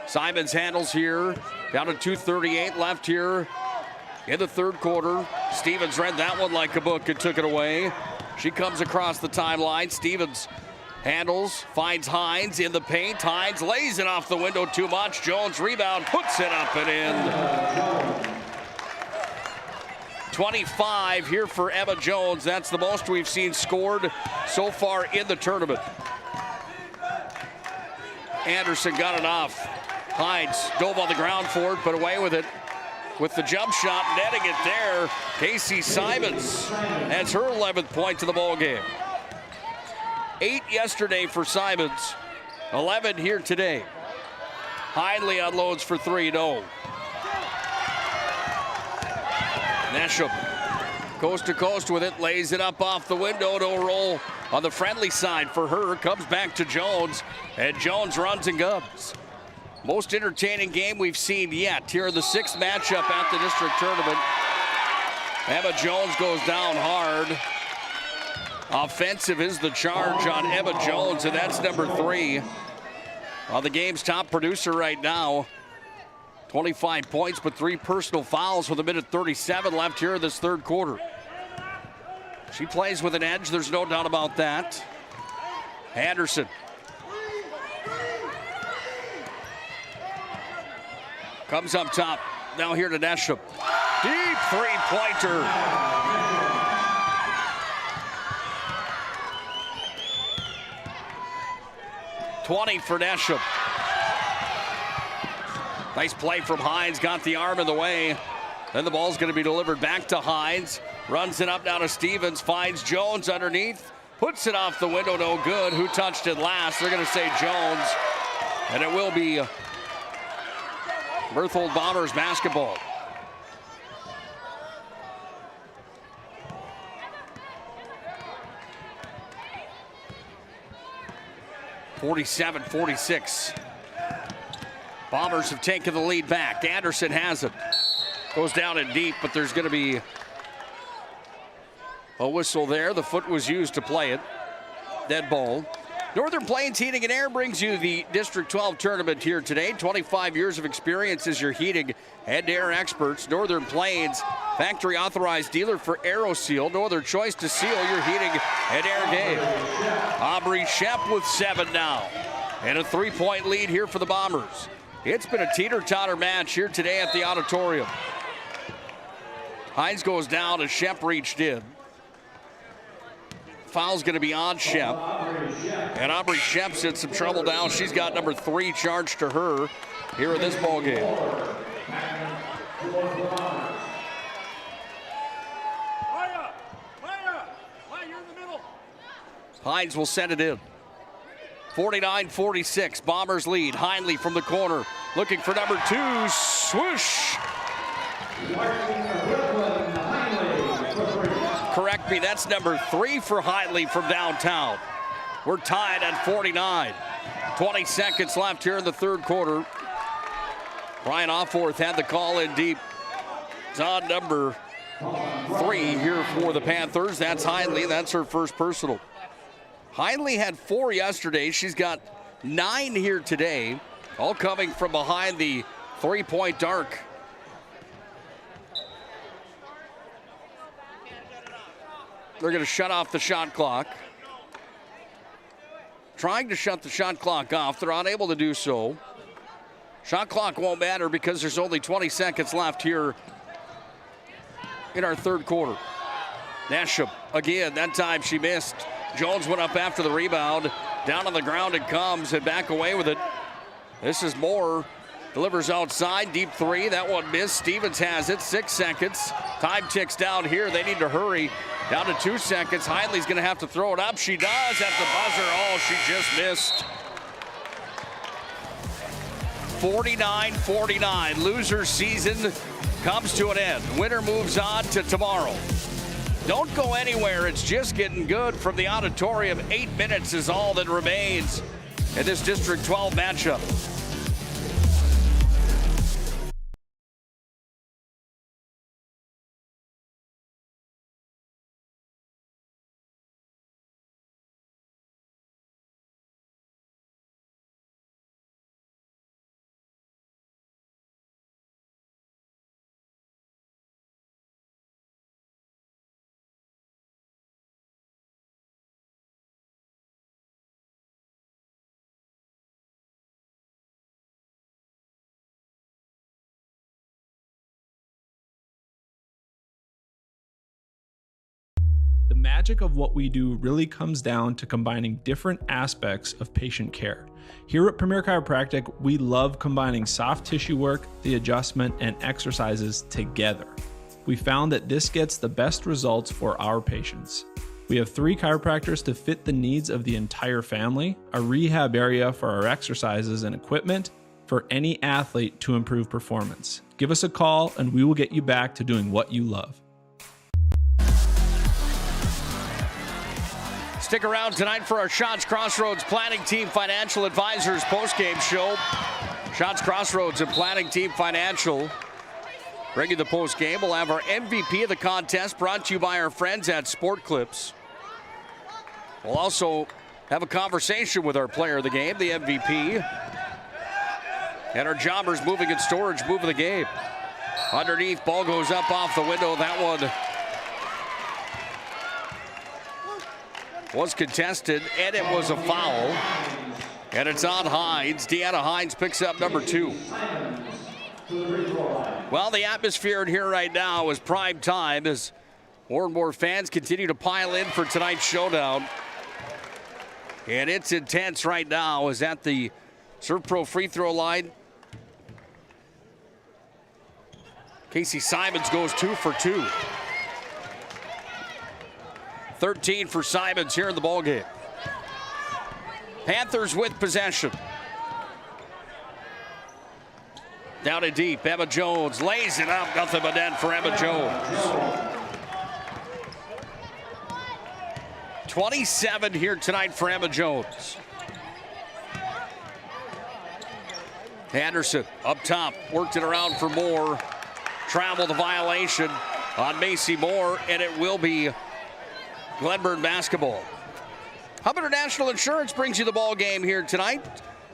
Simons handles here. Down to 2:38 left here in the third quarter. Stevens read that one like a book and took it away. She comes across the timeline. Stevens handles, finds Hines in the paint. Hines lays it off the window too much. Jones rebound, puts it up and in. 25 here for Emma Jones. That's the most we've seen scored so far in the tournament. Anderson got it off. Hines dove on the ground for it, but away with it. With the jump shot, netting it there. Casey Simons has her 11th point to the ball game. 8 yesterday for Simons, 11 here today. Hindley unloads for 3, no. Nesham, coast to coast with it, lays it up off the window to a roll on the friendly side for her. Comes back to Jones, and Jones runs and guns. Most entertaining game we've seen yet here in the 6th matchup at the district tournament. Emma Jones goes down hard. Offensive is the charge on Emma Jones, and that's number 3. The game's top producer right now. 25 points, but 3 personal fouls with 1:37 left here in this third quarter. She plays with an edge, there's no doubt about that. Anderson. Comes up top, now here to Nesham. Deep three-pointer. .20 for Nesham. Nice play from Hines, got the arm in the way. Then the ball's going to be delivered back to Hines. Runs it up now to Stevens, finds Jones underneath. Puts it off the window, no good. Who touched it last? They're going to say Jones. And it will be Berthold Bombers basketball. (47-46). Bombers have taken the lead back. Anderson has it. Goes down in deep, but there's going to be a whistle there. The foot was used to play it. Dead ball. Northern Plains Heating and Air brings you the District 12 tournament here today. 25 years of experience as your heating and air experts. Northern Plains, factory authorized dealer for AeroSeal. No other choice to seal your heating and air game. Aubrey Shep with 7 now. And a 3-point lead here for the Bombers. It's been a teeter-totter match here today at the auditorium. Hines goes down as Shep reached in. Foul's going to be on Shep. And Aubrey Shep's in some trouble now. She's got number 3 charged to her here in this ball game. Hines will send it in. 49-46, Bombers lead. Hindley from the corner, looking for number 2, swoosh. Correct me, that's number 3 for Hindley from downtown. We're tied at 49. 20 seconds left here in the third quarter. Brian Offworth had the call in deep. It's on number 3 here for the Panthers. That's Hindley, that's her first personal. Hindley had 4 yesterday. She's got 9 here today, all coming from behind the 3-point arc. They're going to shut off the shot clock. Trying to shut the shot clock off. They're unable to do so. Shot clock won't matter because there's only 20 seconds left here in our third quarter. Nasham, again, that time she missed. Jones went up after the rebound. Down on the ground it comes and back away with it. This is Moore. Delivers outside, deep 3. That one missed. Stevens has it. 6 seconds. Time ticks down here. They need to hurry. Down to 2 seconds. Hindley's going to have to throw it up. She does at the buzzer. Oh, she just missed. 49-49. Loser season comes to an end. Winner moves on to tomorrow. Don't go anywhere. It's just getting good from the auditorium. 8 minutes is all that remains in this District 12 matchup. The magic of what we do really comes down to combining different aspects of patient care. Here at Premier Chiropractic, we love combining soft tissue work, the adjustment, and exercises together. We found that this gets the best results for our patients. We have 3 chiropractors to fit the needs of the entire family, a rehab area for our exercises and equipment for any athlete to improve performance. Give us a call and we will get you back to doing what you love. Stick around tonight for our Shots Crossroads Planning Team Financial Advisors postgame show. Shots Crossroads and Planning Team Financial bring you the postgame. We'll have our MVP of the contest brought to you by our friends at Sport Clips. We'll also have a conversation with our player of the game, the MVP. And our Jobbers moving and storage move of the game. Underneath, ball goes up off the window. That one was contested, and it was a foul. And it's on Hines. Deanna Hines picks up number 2. Well, the atmosphere in here right now is prime time as more and more fans continue to pile in for tonight's showdown. And it's intense right now as at the Serve Pro free throw line. Casey Simons goes 2 for 2. 13 for Simons here in the ballgame. Panthers with possession. Down and deep, Emma Jones lays it up. Nothing but net for Emma Jones. 27 here tonight for Emma Jones. Anderson up top, worked it around for Moore. Travel the violation on Macy Moore, and it will be Glenburn basketball. Hub International Insurance brings you the ball game here tonight.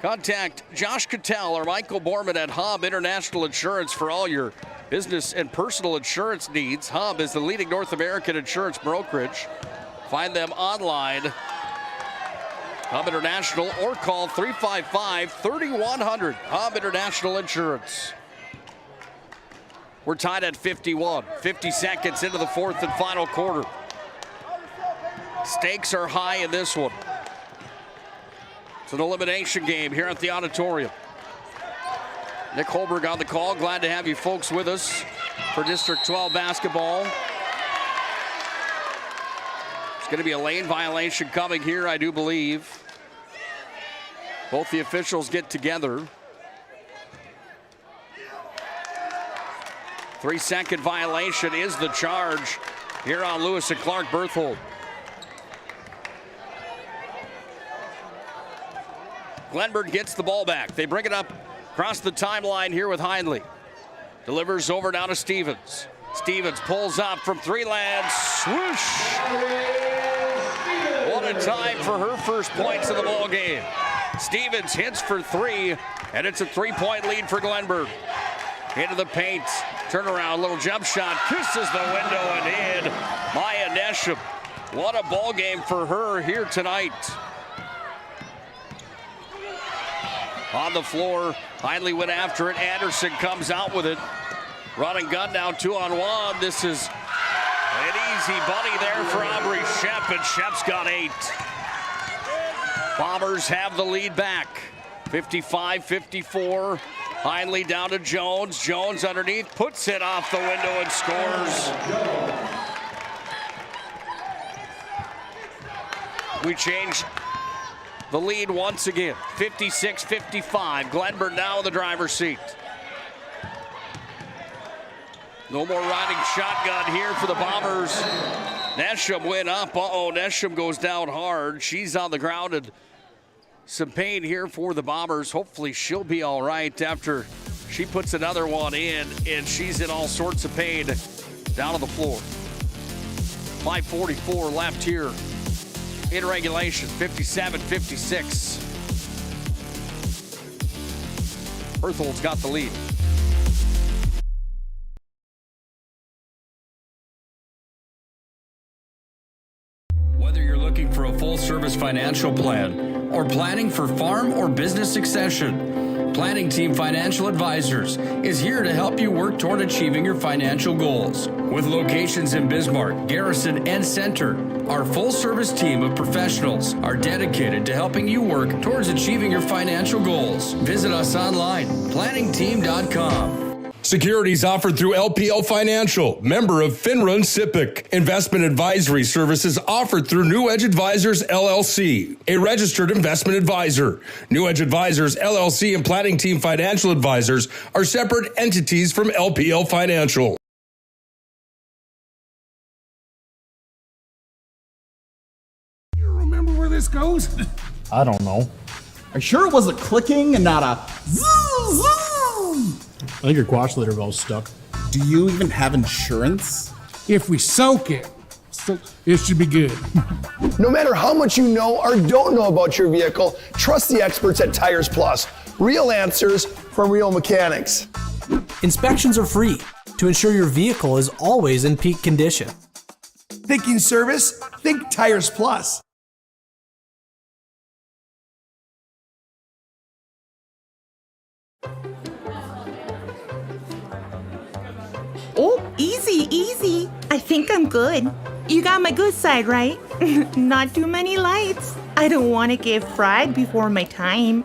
Contact Josh Cattell or Michael Borman at Hub International Insurance for all your business and personal insurance needs. Hub is the leading North American insurance brokerage. Find them online, Hub International, or call 355-3100. Hub International Insurance. We're tied at 51, 50 seconds into the fourth and final quarter. Stakes are high in this one. It's an elimination game here at the auditorium. Nick Hulberg on the call. Glad to have you folks with us for District 12 basketball. It's going to be a lane violation coming here, I do believe. Both the officials get together. 3-second violation is the charge here on Lewis and Clark Berthold. Glenburn gets the ball back. They bring it up across the timeline here with Hindley. Delivers over down to Stevens. Stevens pulls up from three land. Swoosh! What a time for her first points of the ball game. Stevens hits for three, and it's a 3-point lead for Glenburn. Into the paint. Turnaround, little jump shot. Kisses the window and in. Maya Nesham. What a ball game for her here tonight. On the floor, Hindley went after it. Anderson comes out with it. Run and gun down 2-on-1. This is an easy bunny there for Aubrey Shep, and Shep's got 8. Bombers have the lead back. 55-54. Hindley down to Jones. Jones underneath, puts it off the window and scores. We change the lead once again, 56-55. Glenburn now in the driver's seat. No more riding shotgun here for the Bombers. Nesham went up. Nesham goes down hard. She's on the ground, and some pain here for the Bombers. Hopefully she'll be all right after she puts another one in, and she's in all sorts of pain down on the floor. 5:44 left here in regulation, 57-56. Berthold's got the lead. Whether you're looking for a full-service financial plan or planning for farm or business succession, Planning Team Financial Advisors is here to help you work toward achieving your financial goals. With locations in Bismarck, Garrison, and Center, our full-service team of professionals are dedicated to helping you work towards achieving your financial goals. Visit us online, planningteam.com. Securities offered through LPL Financial, member of FINRA and SIPC. Investment advisory services offered through New Edge Advisors, LLC, a registered investment advisor. New Edge Advisors, LLC, and Planning Team Financial Advisors are separate entities from LPL Financial. You remember where this goes? I don't know. Are you sure it was a clicking and not a zoom, zoom? I think your quash litter valve's stuck. Do you even have insurance? If we soak it, it should be good. No matter how much you know or don't know about your vehicle, trust the experts at Tires Plus. Real answers from real mechanics. Inspections are free to ensure your vehicle is always in peak condition. Thinking service? Think Tires Plus. Oh, easy, easy. I think I'm good. You got my good side, right? Not too many lights. I don't want to get fried before my time.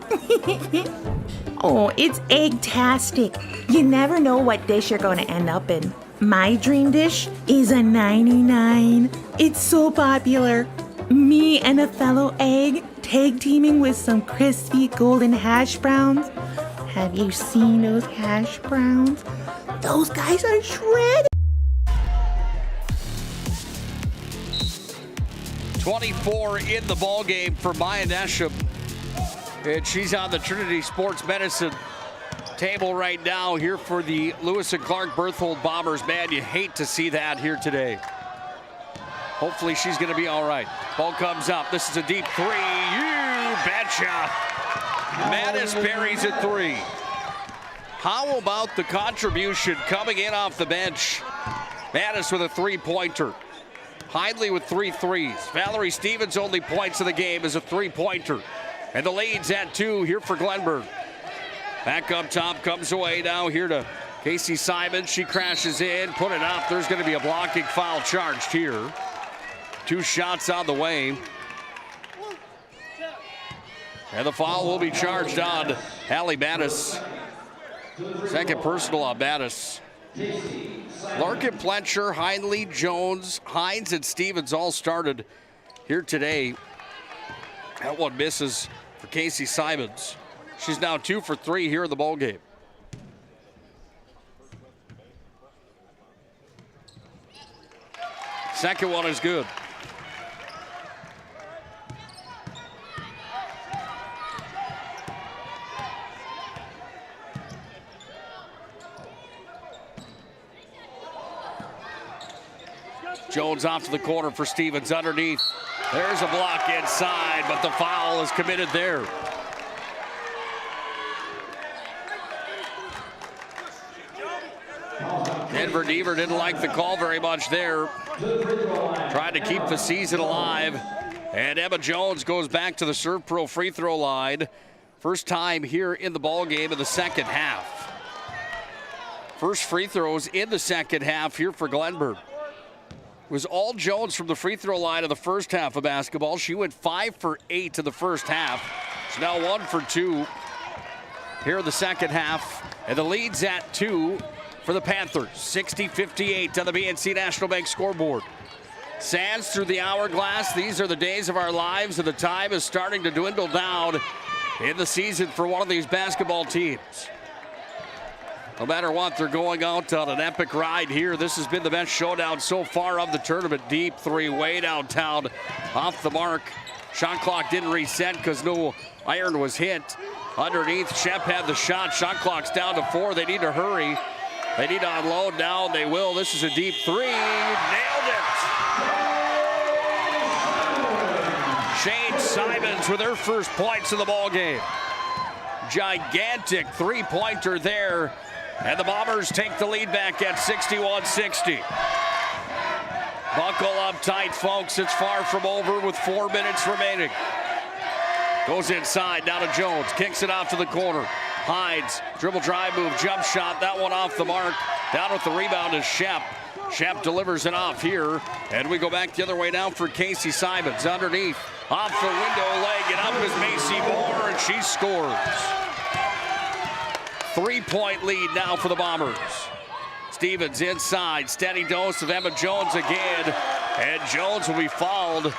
Oh, it's egg-tastic. You never know what dish you're going to end up in. My dream dish is a 99. It's so popular. Me and a fellow egg tag teaming with some crispy golden hash browns. Have you seen those hash browns? Those guys are shredded. 24 in the ball game for Maya Nesham. And she's on the Trinity Sports Medicine table right now here for the Lewis and Clark Berthold Bombers. Man, you hate to see that here today. Hopefully she's going to be all right. Ball comes up. This is a deep three. You betcha. Mattis buries at 3. How about the contribution coming in off the bench? Mattis with a 3-pointer. Hindley with 3 threes. Valerie Stevens' only points of the game is a 3-pointer. And the lead's at 2 here for Glenburn. Back up top, comes away now here to Casey Simons. She crashes in, put it up. There's going to be a blocking foul charged here. 2 shots on the way. And the foul will be charged on Hallie Mattis. Second personal on Mattis. Larkin, Pletcher, Hindley, Jones, Hines, and Stevens all started here today. That one misses for Casey Simons. She's now 2 for 3 here in the ballgame. Second one is good. Jones off to the corner for Stevens underneath. There's a block inside, but the foul is committed there. Denver Deaver didn't like the call very much there. Trying to keep the season alive. And Emma Jones goes back to the Serve Pro free throw line. First time here in the ball game in the second half. First free throws in the second half here for Glenburn. It was all Jones from the free throw line of the first half of basketball. She went 5 for 8 in the first half. She's now 1 for 2 here in the second half. And the lead's at 2 for the Panthers. 60-58 on the BNC National Bank scoreboard. Sands through the hourglass. These are the days of our lives, and the time is starting to dwindle down in the season for one of these basketball teams. No matter what, they're going out on an epic ride here. This has been the best showdown so far of the tournament. Deep 3 way downtown, off the mark. Shot clock didn't reset because no iron was hit. Underneath, Shep had the shot. Shot clock's down to 4. They need to hurry. They need to unload now, and they will. This is a deep 3. Nailed it. Shane Simons with her first points of the ball game. Gigantic 3-pointer there. And the Bombers take the lead back at 61-60. Buckle up tight, folks. It's far from over with 4 minutes remaining. Goes inside, down to Jones. Kicks it out to the corner. Hides, dribble drive move, jump shot. That one off the mark. Down with the rebound is Shep. Shep delivers it off here. And we go back the other way now for Casey Simons. Underneath, off the window, leg it up is Macy Moore, and she scores. 3-point lead now for the Bombers. Stevens inside, steady dose of Emma Jones again, and Jones will be fouled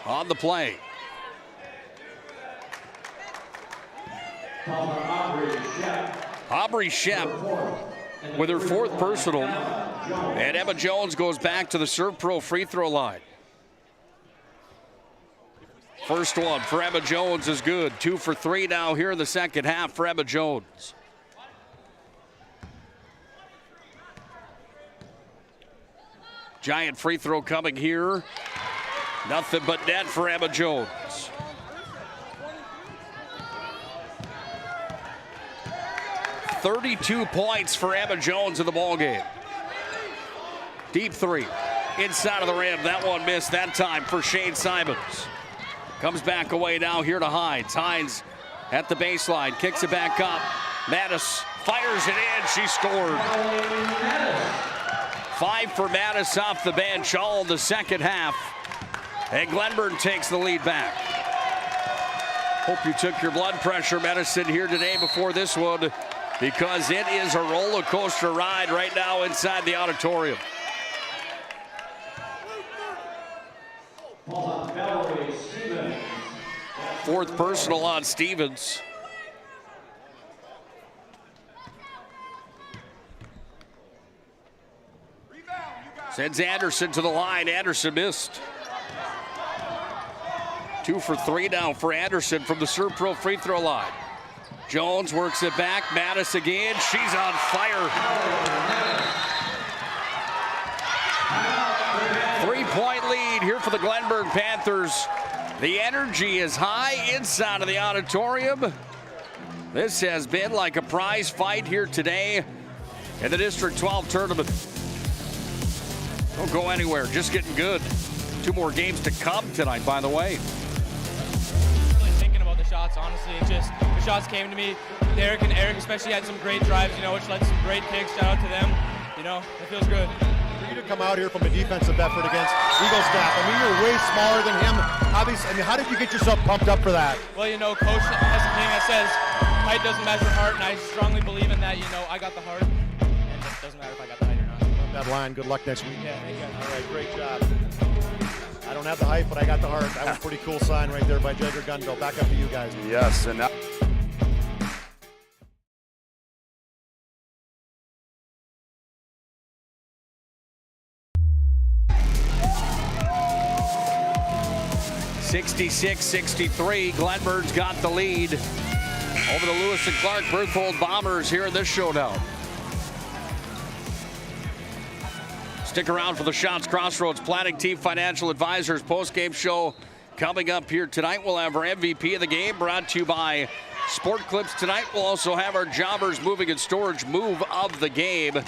on the play. Aubrey Shep with her 4th personal, and Emma Jones goes back to the Serve Pro free throw line. First one for Emma Jones is good. 2 for 3 now here in the second half for Emma Jones. Giant free throw coming here. Nothing but net for Emma Jones. .32 points for Emma Jones in the ballgame. Deep 3. Inside of the rim. That one missed that time for Shane Simons. Comes back away now here to Hines. Hines at the baseline, kicks it back up. Mattis fires it in, she scored. 5 for Mattis off the bench, all in the second half. And Glenburn takes the lead back. Hope you took your blood pressure medicine here today before this one, because it is a roller coaster ride right now inside the auditorium. Fourth personal on Stevens. Sends Anderson to the line. Anderson missed. 2 for 3 now for Anderson from the Serve Pro free throw line. Jones works it back. Mattis again. She's on fire. 3-point lead here for the Glenburn Panthers. The energy is high inside of the auditorium. This has been like a prize fight here today in the District 12 tournament. Don't go anywhere, just getting good. 2 more games to come tonight, by the way. Really thinking about the shots, honestly. It's just, the shots came to me. Derek and Eric especially had some great drives, which led to some great kicks. Shout out to them. It feels good. For you to come out here from a defensive effort against Eagle staff, you're way smaller than him. Obviously, how did you get yourself pumped up for that? Well, Coach has a thing that says height doesn't measure heart, and I strongly believe in that. I got the heart, and it doesn't matter if I got the height or not. Love that line. Good luck next week. Yeah, thank you. All right, great job. I don't have the height, but I got the heart. That was a pretty cool sign right there by Jagger Gunville. Back up to you guys. Yes, and now. (66-63). Glenburn's got the lead over the Lewis and Clark Berthold Bombers here in this showdown. Stick around for the Shots Crossroads Planning Team Financial Advisors post-game show coming up here tonight. We'll have our MVP of the game brought to you by Sport Clips tonight. We'll also have our Jobbers Moving and Storage move of the game.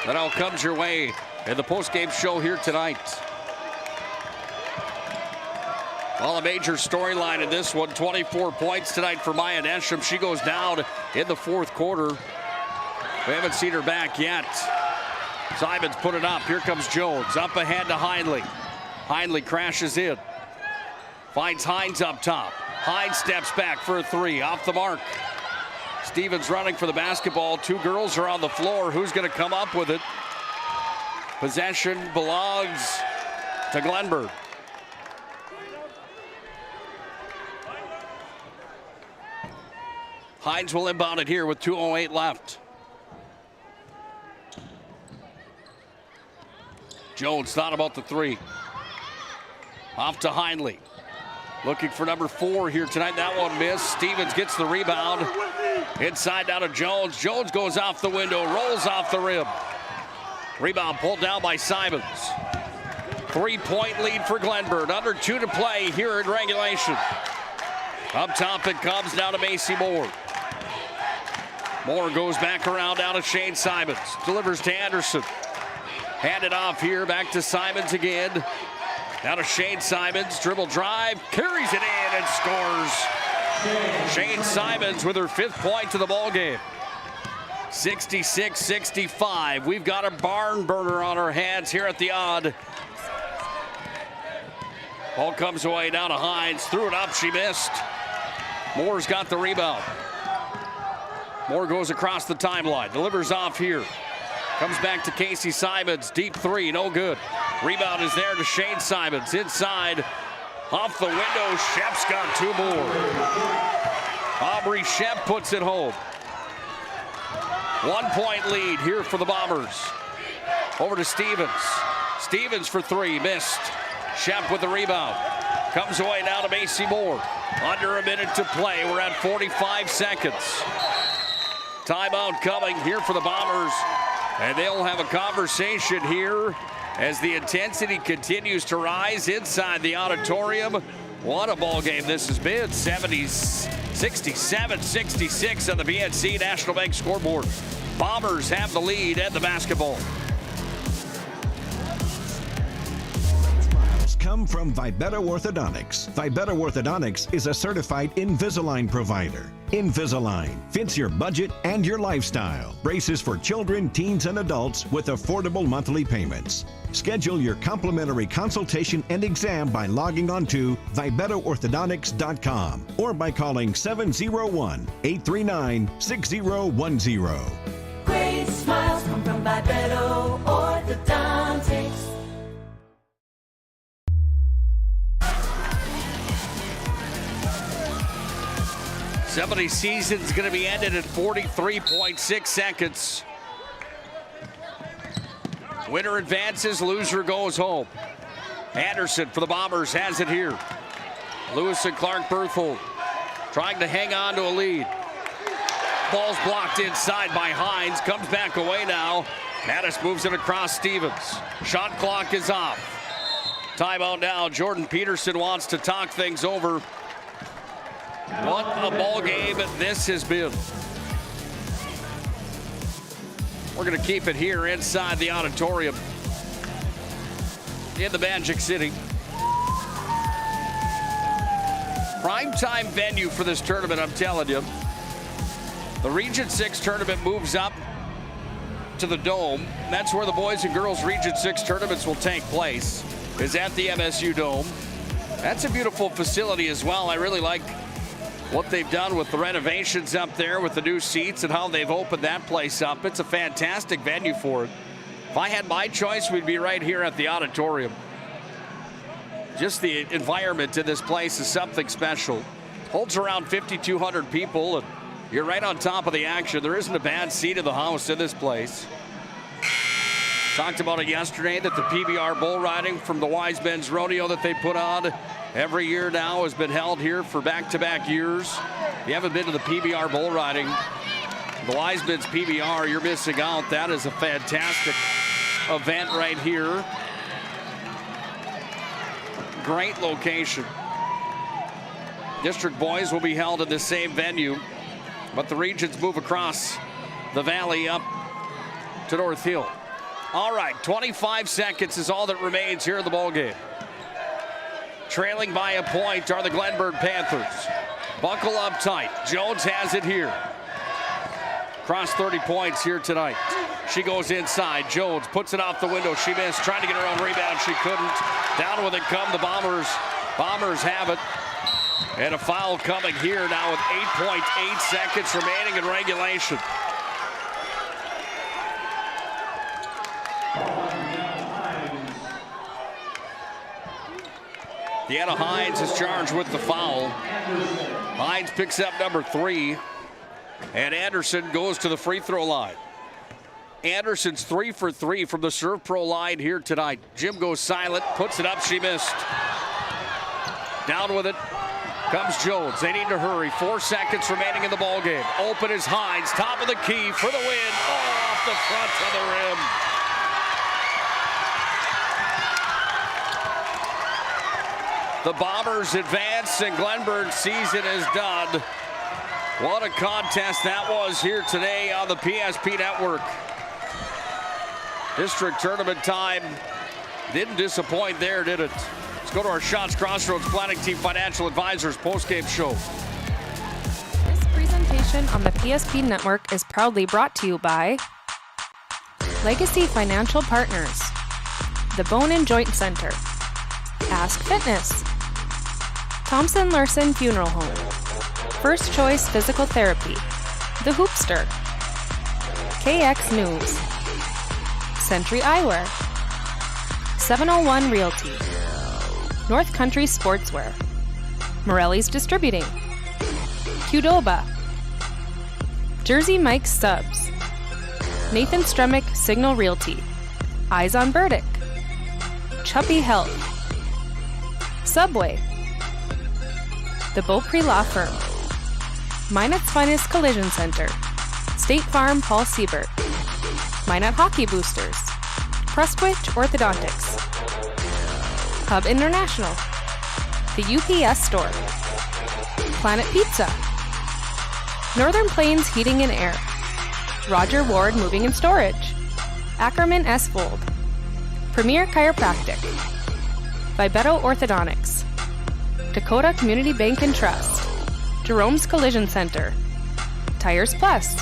That all comes your way in the post-game show here tonight. Well, a major storyline in this one. 24 points tonight for Maya Nesham. She goes down in the 4th quarter. We haven't seen her back yet. Simons put it up. Here comes Jones. Up ahead to Hindley. Hindley crashes in. Finds Hines up top. Hines steps back for a 3. Off the mark. Stevens running for the basketball. 2 girls are on the floor. Who's going to come up with it? Possession belongs to Glenburn. Hines will inbound it here with 2:08 left. Jones thought about the 3. Off to Hindley. Looking for number 4 here tonight. That one missed. Stevens gets the rebound. Inside down to Jones. Jones goes off the window, rolls off the rim. Rebound pulled down by Simons. 3-point lead for Glenburn. Under 2 to play here in regulation. Up top it comes down to Macy Moore. Moore goes back around down to Shane Simons. Delivers to Anderson. Handed off here, back to Simons again. Now to Shane Simons, dribble drive, carries it in and scores. Shane Simons with her 5th point to the ball game. 66-65. We've got a barn burner on our hands here at the odd. Ball comes away down to Hines, threw it up, she missed. Moore's got the rebound. Moore goes across the timeline, delivers off here. Comes back to Casey Simons, deep 3, no good. Rebound is there to Shane Simons, inside, off the window, Shep's got 2 more. Aubrey Shep puts it home. 1-point lead here for the Bombers. Over to Stevens. Stevens for 3, missed. Shep with the rebound. Comes away now to Macy Moore. Under a minute to play, we're at 45 seconds. Timeout coming here for the Bombers. And they'll have a conversation here as the intensity continues to rise inside the auditorium. What a ball game this has been. 67-66 on the BNC National Bank scoreboard. Bombers have the lead and the basketball. Come from Vibeto Orthodontics. Vibeto Orthodontics is a certified Invisalign provider. Invisalign fits your budget and your lifestyle. Braces for children, teens, and adults with affordable monthly payments. Schedule your complimentary consultation and exam by logging on to VibetoOrthodontics.com or by calling 701-839-6010. Great smiles come from Vibeto Orthodontics. Somebody's season's going to be ended at 43.6 seconds. Winner advances, loser goes home. Anderson for the Bombers has it here. Lewis and Clark Berthold. trying to hang on to a lead. Ball's blocked inside by Hines. Comes back away now. Mattis moves it across Stevens. Shot clock is off. Timeout now. Jordan Peterson wants to talk things over. What a ball game this has been. We're going to keep it here inside the auditorium in the Magic City. Primetime venue for this tournament, I'm telling you. The Region 6 tournament moves up to the Dome. That's where the boys and girls Region 6 tournaments will take place, is at the MSU Dome. That's a beautiful facility as well. I really like what they've done with the renovations up there with the new seats and how they've opened that place up. It's a fantastic venue for it. If I had my choice, we'd be right here at the auditorium. Just the environment in this place is something special. Holds around 5,200 people, and you're right on top of the action. There isn't a bad seat in the house in this place. Talked about it yesterday that the PBR bull riding from the Wise Men's Rodeo that they put on every year now has been held here for back-to-back years. If you haven't been to the PBR bull riding, the Wise Men's PBR, you're missing out. That is a fantastic event right here. Great location. District boys will be held in the same venue, but the regions move across the valley up to North Hill. All right, 25 seconds is all that remains here in the ballgame. Trailing by a point are the Glenburn Panthers. Buckle up tight. Jones has it here. Cross 30 points here tonight. She goes inside. Jones puts it out the window. She missed. Trying to get her own rebound. She couldn't. Down with it come the Bombers. Bombers have it. And a foul coming here now with 8.8 seconds remaining in regulation. Deanna Hines is charged with the foul. Hines picks up number 3. And Anderson goes to the free throw line. Anderson's 3 for 3 from the Serve Pro line here tonight. Jim goes silent, puts it up, she missed. Down with it comes Jones. They need to hurry. 4 seconds remaining in the ballgame. Open is Hines, top of the key for the win. Oh, off the front of the rim. The Bombers advance and Glenburn's season is done. What a contest that was here today on the PSP Network. District tournament time didn't disappoint there, did it? Let's go to our Shots Crossroads Planning Team Financial Advisors postgame show. This presentation on the PSP Network is proudly brought to you by Legacy Financial Partners, the Bone and Joint Center, Ask Fitness, Thompson Larson Funeral Home, First Choice Physical Therapy, The Hoopster, KX News, Century Eyewear, 701 Realty, North Country Sportswear, Morelli's Distributing, Qdoba, Jersey Mike's Subs, Nathan Stremick Signal Realty, Eyes on Burdick, Chuppy Health, Subway, The Beaupre Law Firm, Minot's Finest Collision Center, State Farm Paul Siebert, Minot Hockey Boosters, Prestwich Orthodontics, Hub International, The UPS Store, Planet Pizza, Northern Plains Heating and Air, Roger Ward Moving and Storage, Ackerman S. Fold, Premier Chiropractic, Vibeto Orthodontics, Dakota Community Bank and Trust, Jerome's Collision Center, Tires Plus,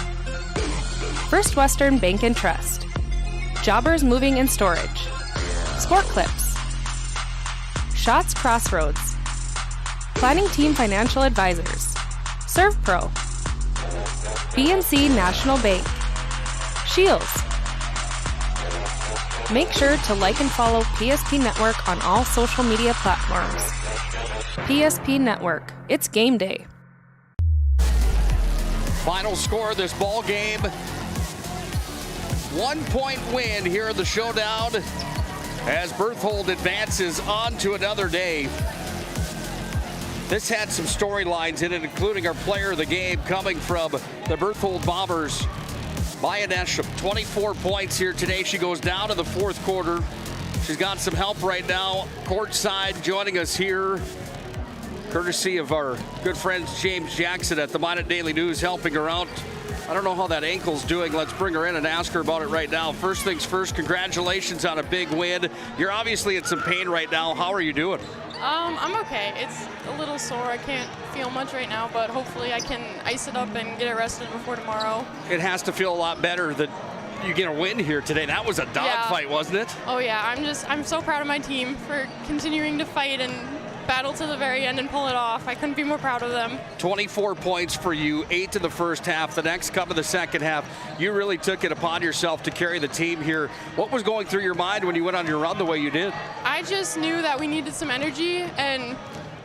First Western Bank and Trust, Jobbers Moving and Storage, Sport Clips, Shots Crossroads, Planning Team Financial Advisors, Serve Pro, BNC National Bank, Shields. Make sure to like and follow PSP Network on all social media platforms. PSP Network, it's game day. Final score of this ball game. 1-point win here in the showdown as Berthold advances on to another day. This had some storylines in it, including our player of the game coming from the Berthold Bombers. Maya Nesham, 24 points here today. She goes down in the fourth quarter. She's got some help right now, courtside, joining us here, courtesy of our good friends James Jackson at the Minot Daily News, helping her out. I don't know how that ankle's doing. Let's bring her in and ask her about it right now. First things first, congratulations on a big win. You're obviously in some pain right now. How are you doing? I'm okay. It's a little sore. I can't feel much right now, but hopefully I can ice it up and get it rested before tomorrow. It has to feel a lot better that you get a win here today. That was a dogfight, wasn't it? Oh yeah, I'm so proud of my team for continuing to fight and battle to the very end and pull it off. I couldn't be more proud of them. 24 points for you, 8 in the first half. The next come in the second half. You really took it upon yourself to carry the team here. What was going through your mind when you went on your run the way you did? I just knew that we needed some energy, and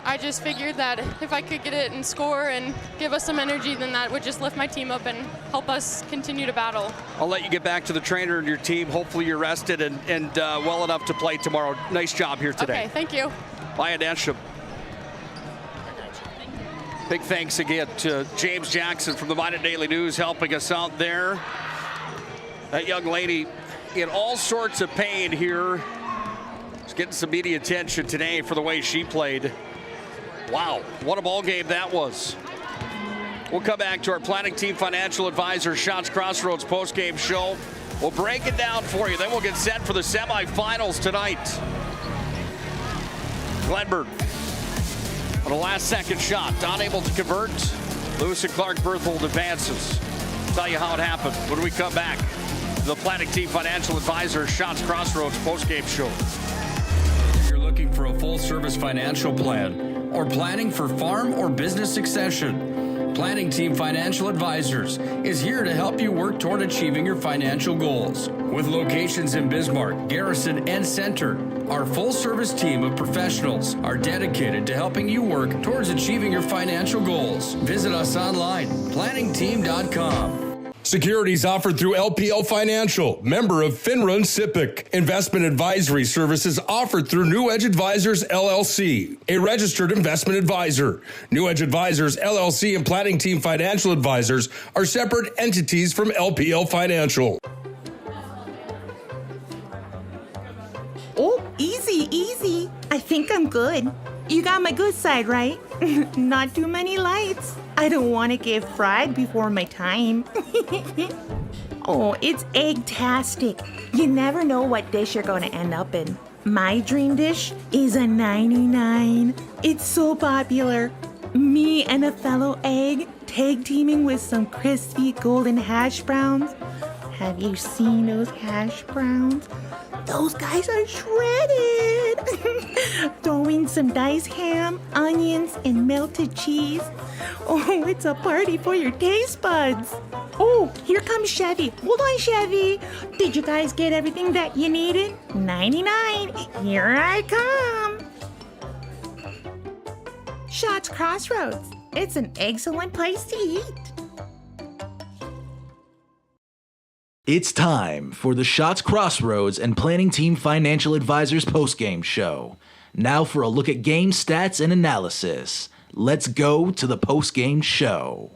I just figured that if I could get it and score and give us some energy, then that would just lift my team up and help us continue to battle. I'll let you get back to the trainer and your team. Hopefully you're rested and well enough to play tomorrow. Nice job here today. Okay, thank you. Maya Nesham. Big thanks again to James Jackson from the Minot Daily News helping us out there. That young lady in all sorts of pain here. She's getting some media attention today for the way she played. Wow, what a ball game that was. We'll come back to our planning team financial advisor, Shots Crossroads post-game show. We'll break it down for you. Then we'll get set for the semifinals tonight. Glenburn on a last-second shot, unable to convert. Lewis and Clark Berthold advances. Tell you how it happened when we come back. The planning team financial advisor, Shots Crossroads post-game show. You're looking for a full-service financial plan or planning for farm or business succession. Planning Team Financial Advisors is here to help you work toward achieving your financial goals. With locations in Bismarck, Garrison, and Center, our full-service team of professionals are dedicated to helping you work towards achieving your financial goals. Visit us online, planningteam.com. Securities offered through LPL Financial, member of Finrun SIPC. Investment advisory services offered through New Edge Advisors LLC, a registered investment advisor. New Edge Advisors LLC and Planning Team Financial Advisors are separate entities from LPL Financial. Oh, easy, easy. I think I'm good. You got my good side, right? Not too many lights. I don't want to get fried before my time. Oh, it's egg-tastic. You never know what dish you're going to end up in. My dream dish is a 99. It's so popular. Me and a fellow egg tag teaming with some crispy golden hash browns. Have you seen those hash browns? Those guys are shredded. Throw in some diced ham, onions, and melted cheese. Oh, it's a party for your taste buds. Oh, here comes Chevy. Hold on, Chevy. Did you guys get everything that you needed? 99. Here I come. Shots Crossroads. It's an excellent place to eat. It's time for the Shots Crossroads and Planning Team Financial Advisors postgame show. Now for a look at game stats and analysis. Let's go to the postgame show.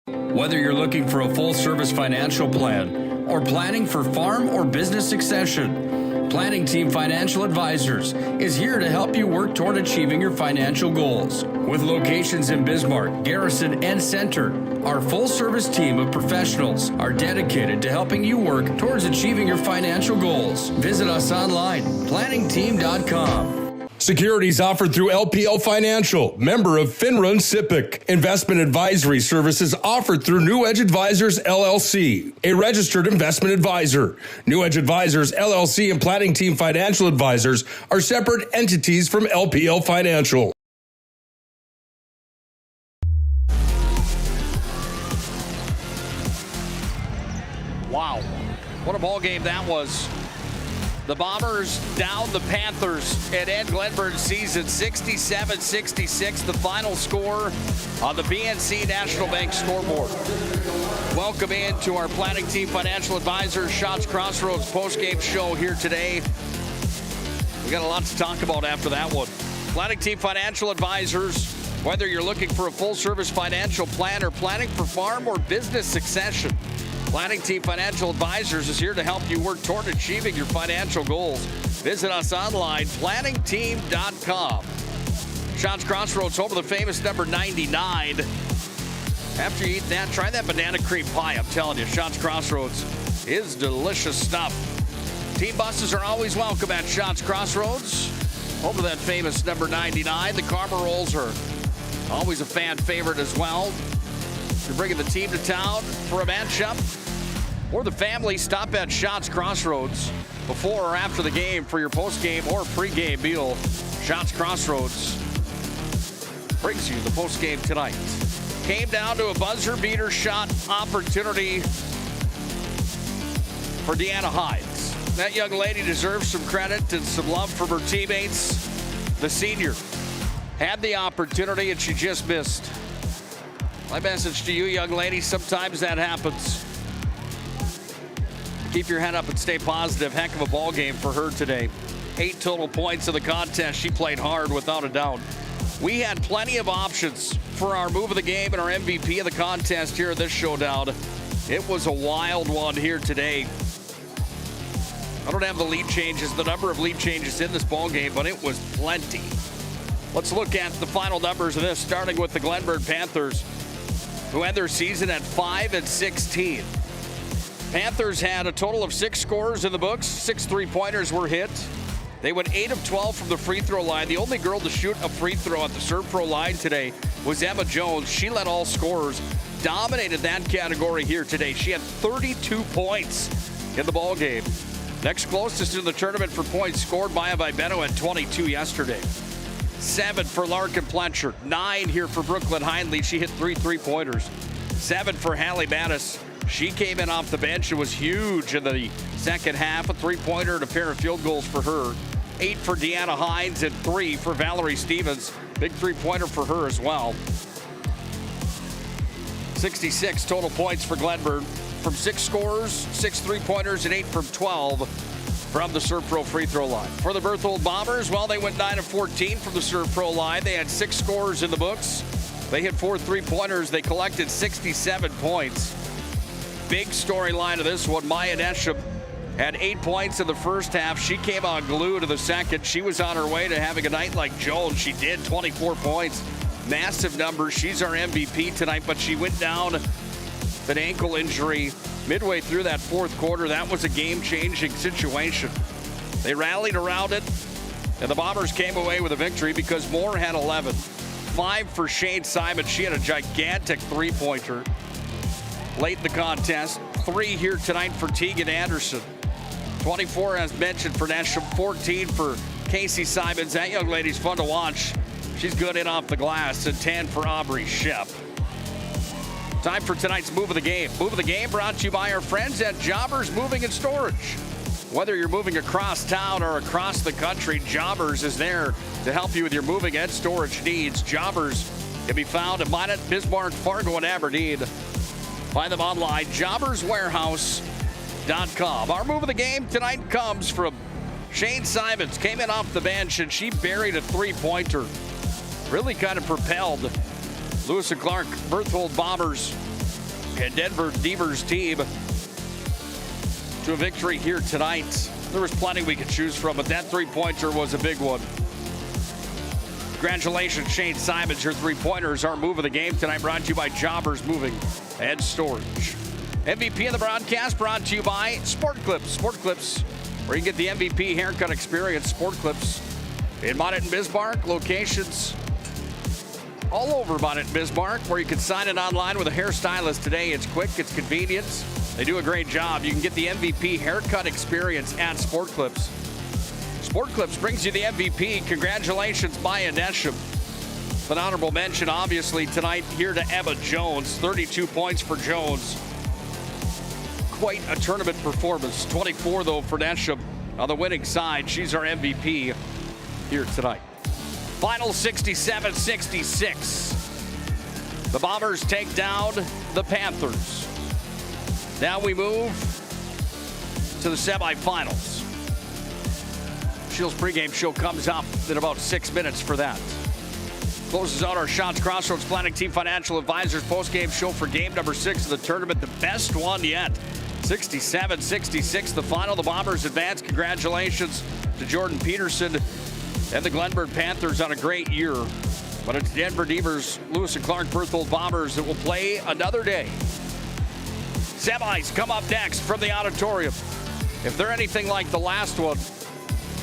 Whether you're looking for a full-service financial plan or planning for farm or business succession, Planning Team Financial Advisors is here to help you work toward achieving your financial goals. With locations in Bismarck, Garrison, and Center, our full-service team of professionals are dedicated to helping you work towards achieving your financial goals. Visit us online, planningteam.com. Securities offered through LPL Financial, member of Finrun SIPC. Investment advisory services offered through New Edge Advisors LLC, a registered investment advisor. New Edge Advisors LLC and Planning Team Financial Advisors are separate entities from LPL Financial. Wow, what a ball game that was. The Bombers down the Panthers and end Glenburn season 67-66, the final score on the BNC National Bank scoreboard. Welcome into our planning team financial advisor, Shots Crossroads post-game show here today. We got a lot to talk about after that one. Planning team financial advisors, whether you're looking for a full-service financial plan or planning for farm or business succession, Planning Team Financial Advisors is here to help you work toward achieving your financial goals. Visit us online, planningteam.com. Shots Crossroads, home of the famous number 99. After you eat that, try that banana cream pie. I'm telling you, Shots Crossroads is delicious stuff. Team buses are always welcome at Shots Crossroads, home of that famous number 99. The Karma Rolls are always a fan favorite as well. You're bringing the team to town for a matchup or the family, stop at Shots Crossroads before or after the game for your post-game or pre-game meal. Shots Crossroads brings you the post-game tonight. Came down to a buzzer beater shot opportunity for Deanna Hines. That young lady deserves some credit and some love from her teammates. The senior had the opportunity and she just missed. My message to you, young lady, sometimes that happens. Keep your head up and stay positive. Heck of a ball game for her today. 8 total points in the contest. She played hard without a doubt. We had plenty of options for our move of the game and our MVP of the contest here in this showdown. It was a wild one here today. I don't have the lead changes, the number of lead changes in this ball game, but it was plenty. Let's look at the final numbers of this, starting with the Glenburn Panthers, who end their season at 5-16. Panthers had a total of 6 scores in the books. 6 3-pointers were hit. They went 8 of 12 from the free throw line. The only girl to shoot a free throw at the Serve Pro line today was Emma Jones. She led all scorers, dominated that category here today. She had 32 points in the ball game. Next closest in the tournament for points scored, Maya Vibeno at 22 yesterday. 7 for Larkin Pletcher. 9 here for Brooklyn Hindley. She hit 3 3-pointers. 7 for Hallie Mattis. She came in off the bench and was huge in the second half. A 3-pointer and a pair of field goals for her. 8 for Deanna Hines and 3 for Valerie Stevens. Big 3-pointer for her as well. 66 total points for Glenburn from 6 scorers, 6 3-pointers, and 8 from 12 from the Serve Pro free throw line. For the Berthold Bombers, well, they went 9 of 14 from the Serve Pro line. They had 6 scorers in the books. They hit 4 3-pointers. They collected 67 points. Big storyline of this one, Maya Nesham had 8 points in the first half. She came on glue to the second. She was on her way to having a night like Jones. She did 24 points. Massive numbers. She's our MVP tonight, but she went down with an ankle injury midway through that fourth quarter. That was a game-changing situation. They rallied around it, and the Bombers came away with a victory because Moore had 11. 5 for Shane Simon. She had a gigantic 3-pointer late in the contest. 3 here tonight for Tegan Anderson. 24, as mentioned, for Nesham. 14 for Casey Simons. That young lady's fun to watch. She's good in off the glass. And 10 for Aubrey Shep. Time for tonight's Move of the Game. Move of the Game brought to you by our friends at Jobbers Moving and Storage. Whether you're moving across town or across the country, Jobbers is there to help you with your moving and storage needs. Jobbers can be found in Minot, Bismarck, Fargo, and Aberdeen. Find them online, jobberswarehouse.com. Our Move of the Game tonight comes from Shane Simons. Came in off the bench, and she buried a 3-pointer. Really kind of propelled Lewis and Clark, Berthold Bombers, and Denver Devers team to a victory here tonight. There was plenty we could choose from, but that 3-pointer was a big one. Congratulations, Shane Simons. Your 3-pointers are Move of the Game tonight, brought to you by Jobbers Moving and Storage. MVP of the broadcast brought to you by Sport Clips. Sport Clips, where you can get the MVP haircut experience. Sport Clips in Minot and Bismarck. Locations all over Minot and Bismarck, where you can sign it online with a hairstylist today. It's quick, it's convenient. They do a great job. You can get the MVP haircut experience at Sport Clips. Sport Clips brings you the MVP. Congratulations, Maya Nesham. An honorable mention, obviously, tonight here to Emma Jones. 32 points for Jones. Quite a tournament performance. 24, though, for Nesham. on the winning side. She's our MVP here tonight. Final 67-66. The Bombers take down the Panthers. Now we move to the semifinals. Shields pregame show comes up in about 6 minutes for that. Closes out our Shots Crossroads Planning Team Financial Advisors postgame show for game number 6 of the tournament, the best one yet. 67-66, the final. The Bombers advance. Congratulations to Jordan Peterson and the Glenburn Panthers on a great year. But it's Denver Devers, Lewis and Clark Berthold Bombers that will play another day. Semis come up next from the auditorium. If they're anything like the last one,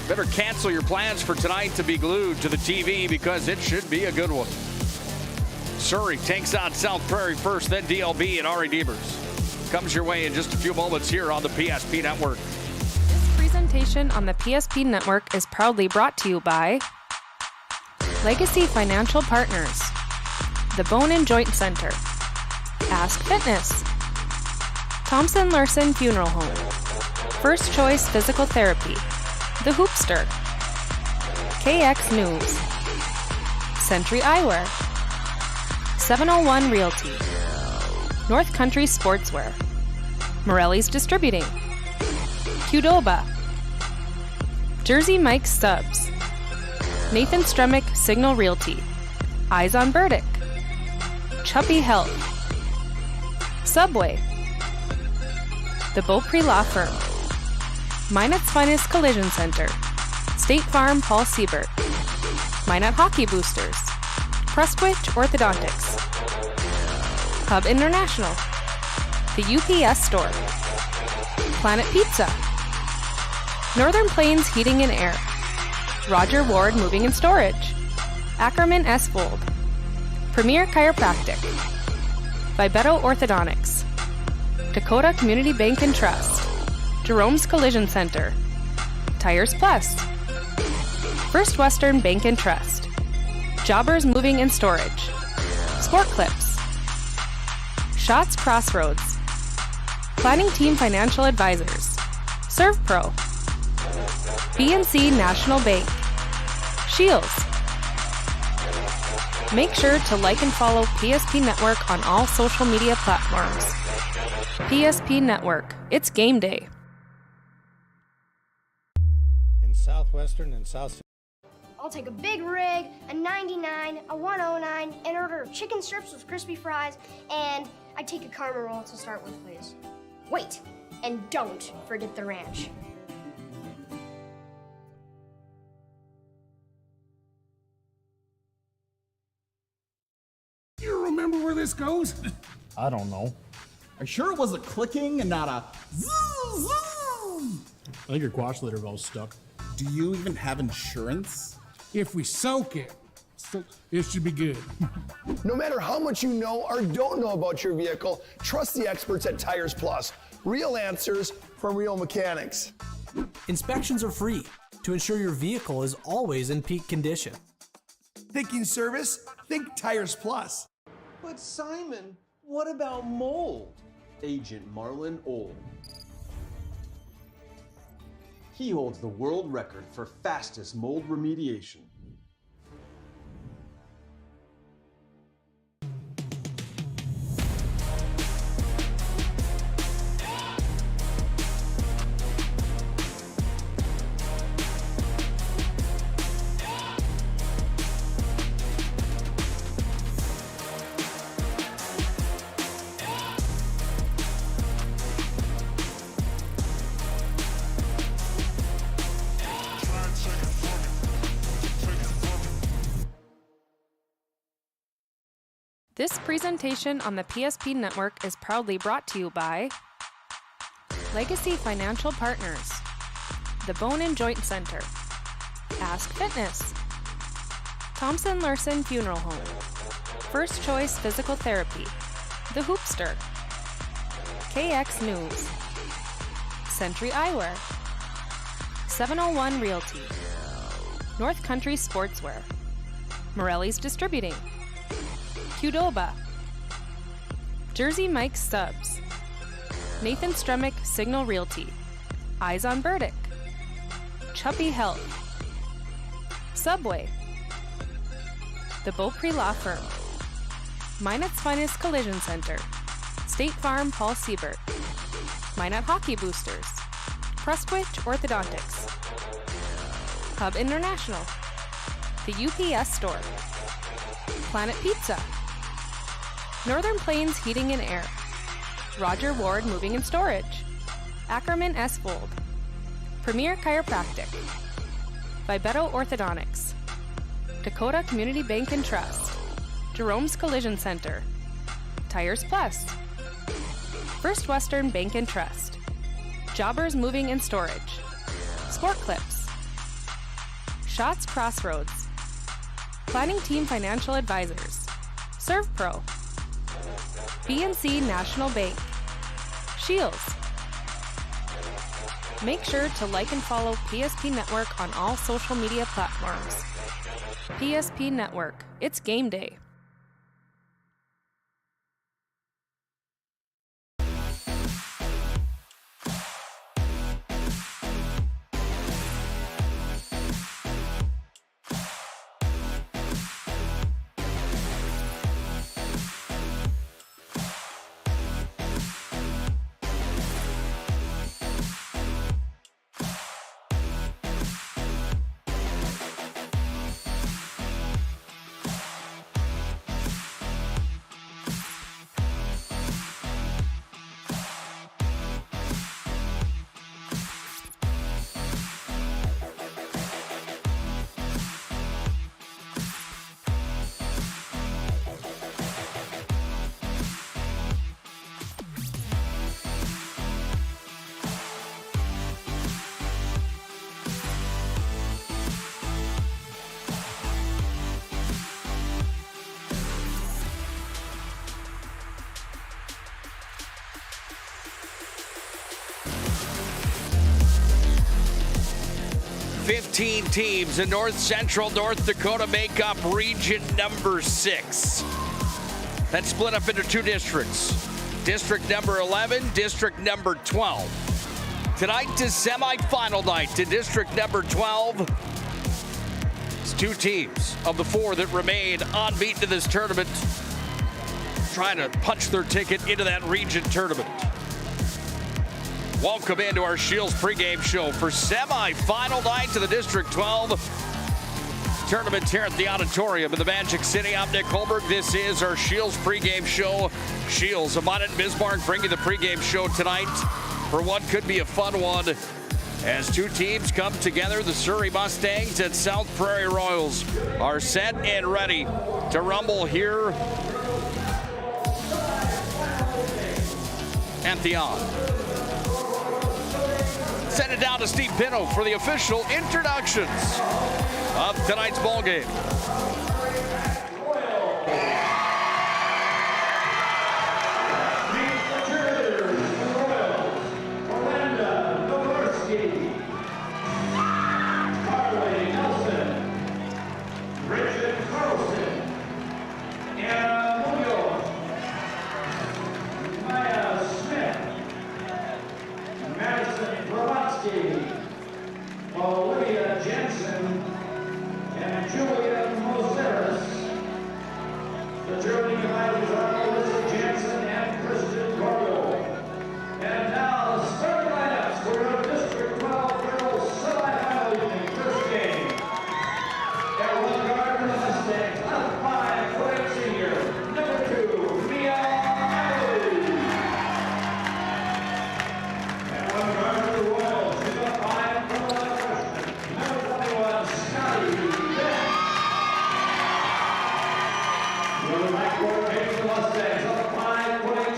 better cancel your plans for tonight to be glued to the TV because it should be a good one. Surrey takes on South Prairie first, then DLB and Ari Devers. Comes your way in just a few moments here on the PSP Network. This presentation on the PSP Network is proudly brought to you by Legacy Financial Partners, the Bone and Joint Center, Ask Fitness, Thompson Larson Funeral Home, First Choice Physical Therapy, The Hoopster, KX News, Century Eyewear, 701 Realty, North Country Sportswear, Morelli's Distributing, Qdoba, Jersey Mike's Subs, Nathan Stremick Signal Realty, Eyes on Burdick, Chuppy Health, Subway, The Beaupre Law Firm, Minot's Finest Collision Center, State Farm Paul Siebert, Minot Hockey Boosters, Prestwich Orthodontics, Hub International, the UPS Store, Planet Pizza, Northern Plains Heating and Air, Roger Ward Moving and Storage, Ackerman S. Fold, Premier Chiropractic, Vibeto Orthodontics, Dakota Community Bank and Trust, Jerome's Collision Center, Tires Plus, First Western Bank and Trust, Jobbers Moving and Storage, Sport Clips, Shots Crossroads, Planning Team Financial Advisors, ServPro, BNC National Bank, Shields. Make sure to like and follow PSP Network on all social media platforms. PSP Network, it's game day. In Southwestern and South. I'll take a big rig, a 99, a 109, an order of chicken strips with crispy fries, and I'd take a karma roll to start with, please. Wait, and don't forget the ranch. You remember where this goes? I don't know. Are you sure it was a clicking and not a zzz, zzz? I think your quash litter valve's stuck. Do you even have insurance? If we soak it, it should be good. No matter how much you know or don't know about your vehicle, trust the experts at Tires Plus. Real answers from real mechanics. Inspections are free to ensure your vehicle is always in peak condition. Thinking service? Think Tires Plus. But Simon, what about mold? Agent Marlon Old. He holds the world record for fastest mold remediation. This presentation on the PSP Network is proudly brought to you by Legacy Financial Partners, the Bone and Joint Center, Ask Fitness, Thompson Larson Funeral Home, First Choice Physical Therapy, The Hoopster, KX News, Century Eyewear, 701 Realty, North Country Sportswear, Morelli's Distributing, Qdoba, Jersey Mike's Subs, Nathan Stremick Signal Realty, Eyes on Burdick, Chuppy Health, Subway, the Beaupre Law Firm, Minot's Finest Collision Center, State Farm Paul Siebert, Minot Hockey Boosters, Prestwich Orthodontics, Hub International, the UPS Store, Planet Pizza, Northern Plains Heating and Air, Roger Ward Moving and Storage, Ackerman S. Vold, Premier Chiropractic, Vibetto Orthodontics, Dakota Community Bank and Trust, Jerome's Collision Center, Tires Plus, First Western Bank and Trust, Jobbers Moving and Storage, Sport Clips, Shots Crossroads, Planning Team Financial Advisors, ServPro, BNC National Bank, Shields. Make sure to like and follow PSP Network on all social media platforms. PSP Network, it's game day. Fifteen teams in North Central North Dakota make up region number 6. That's split up into 2 districts. District number 11, district number 12. Tonight is semifinal night to district number 12. It's 2 teams of the 4 that remain unbeaten in this tournament, trying to punch their ticket into that region tournament. Welcome into our Shields pregame show for semi-final night to the District 12 tournament here at the auditorium in the Magic City. I'm Nick Hulberg. This is our Shields pregame show. Shields, Amana and Bismarck bringing the pregame show tonight for what could be a fun one as 2 teams come together. The Surrey Mustangs and South Prairie Royals are set and ready to rumble here at the On. Send it down to Steve Pino for the official introductions of tonight's ball game. Olivia Jensen and Julia Moseris. The Germany combiners are Melissa Jensen and Kristen Gordo. And now the starting lineups for our District 12 girls semifinal evening first game. At one guard for the Mustangs, up 5, Craig Sr. Number 2, Mia Alley. And one guard for the Royals, she's up 5 from the freshman, number 21, Scotty Bennett. The backcourt takes the Mustangs up 5, putting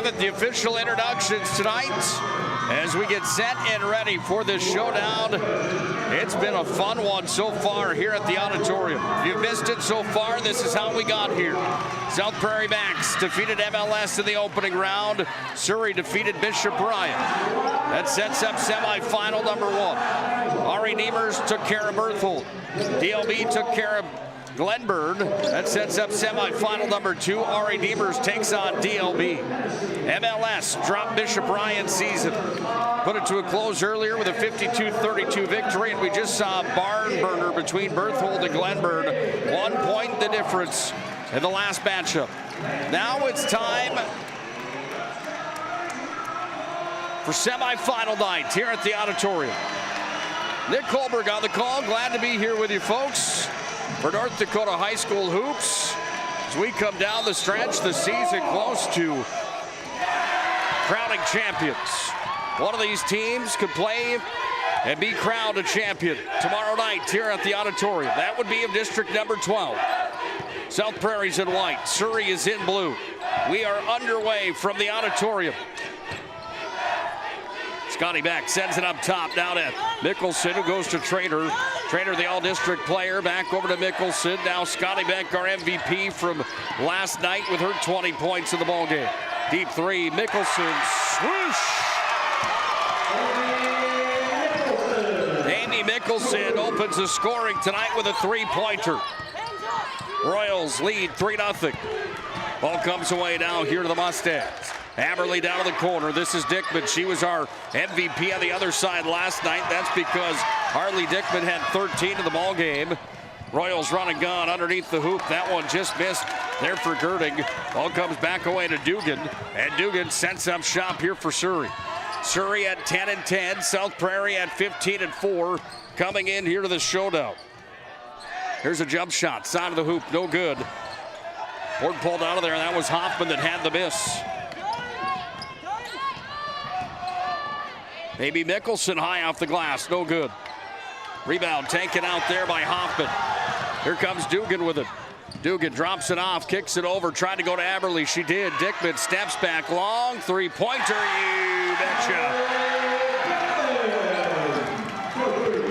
with the official introductions tonight as we get set and ready for this showdown. It's been a fun one so far here at the auditorium. If you've missed it so far, this is how we got here. South Prairie Max defeated MLS in the opening round. Surrey defeated Bishop Ryan. That sets up semifinal number 1. Ari Niemers took care of Berthold. DLB took care of Glenburn. That sets up semifinal number 2. Ari Niemers takes on DLB. MLS dropped Bishop Ryan's season. Put it to a close earlier with a 52-32 victory, and we just saw a barn burner between Berthold and Glenburn. 1 point the difference in the last matchup. Now it's time for semifinal night here at the auditorium. Nick Hulberg on the call. Glad to be here with you folks for North Dakota High School Hoops as we come down the stretch, the season close to crowning champions. One of these teams could play and be crowned a champion tomorrow night here at the auditorium. That would be of district number 12. South Prairie's in white, Surrey is in blue. We are underway from the auditorium. Scotty Beck sends it up top, down at Mickelson, who goes to Trainer. Trainer, the all-district player, back over to Mickelson. Now Scotty Beck, our MVP from last night with her 20 points in the ballgame. Deep three, Mickelson, swoosh! Amy Mickelson opens the scoring tonight with a three-pointer. Royals lead 3-0. Ball comes away now here to the Mustangs. Haverly down to the corner. This is Dickman. She was our MVP on the other side last night. That's because Harley Dickman had 13 in the ball game. Royals run and gun underneath the hoop. That one just missed there for Girding. Ball comes back away to Dugan, and Dugan sets up shop here for Surrey. Surrey at 10-10. South Prairie at 15-4. Coming in here to the showdown. Here's a jump shot. Side of the hoop. No good. Board pulled out of there. That was Hoffman that had the miss. Maybe Mickelson high off the glass. No good. Rebound taken out there by Hoffman. Here comes Dugan with it. Dugan drops it off, kicks it over, tried to go to Aberly. She did. Dickman steps back long. Three-pointer. You betcha.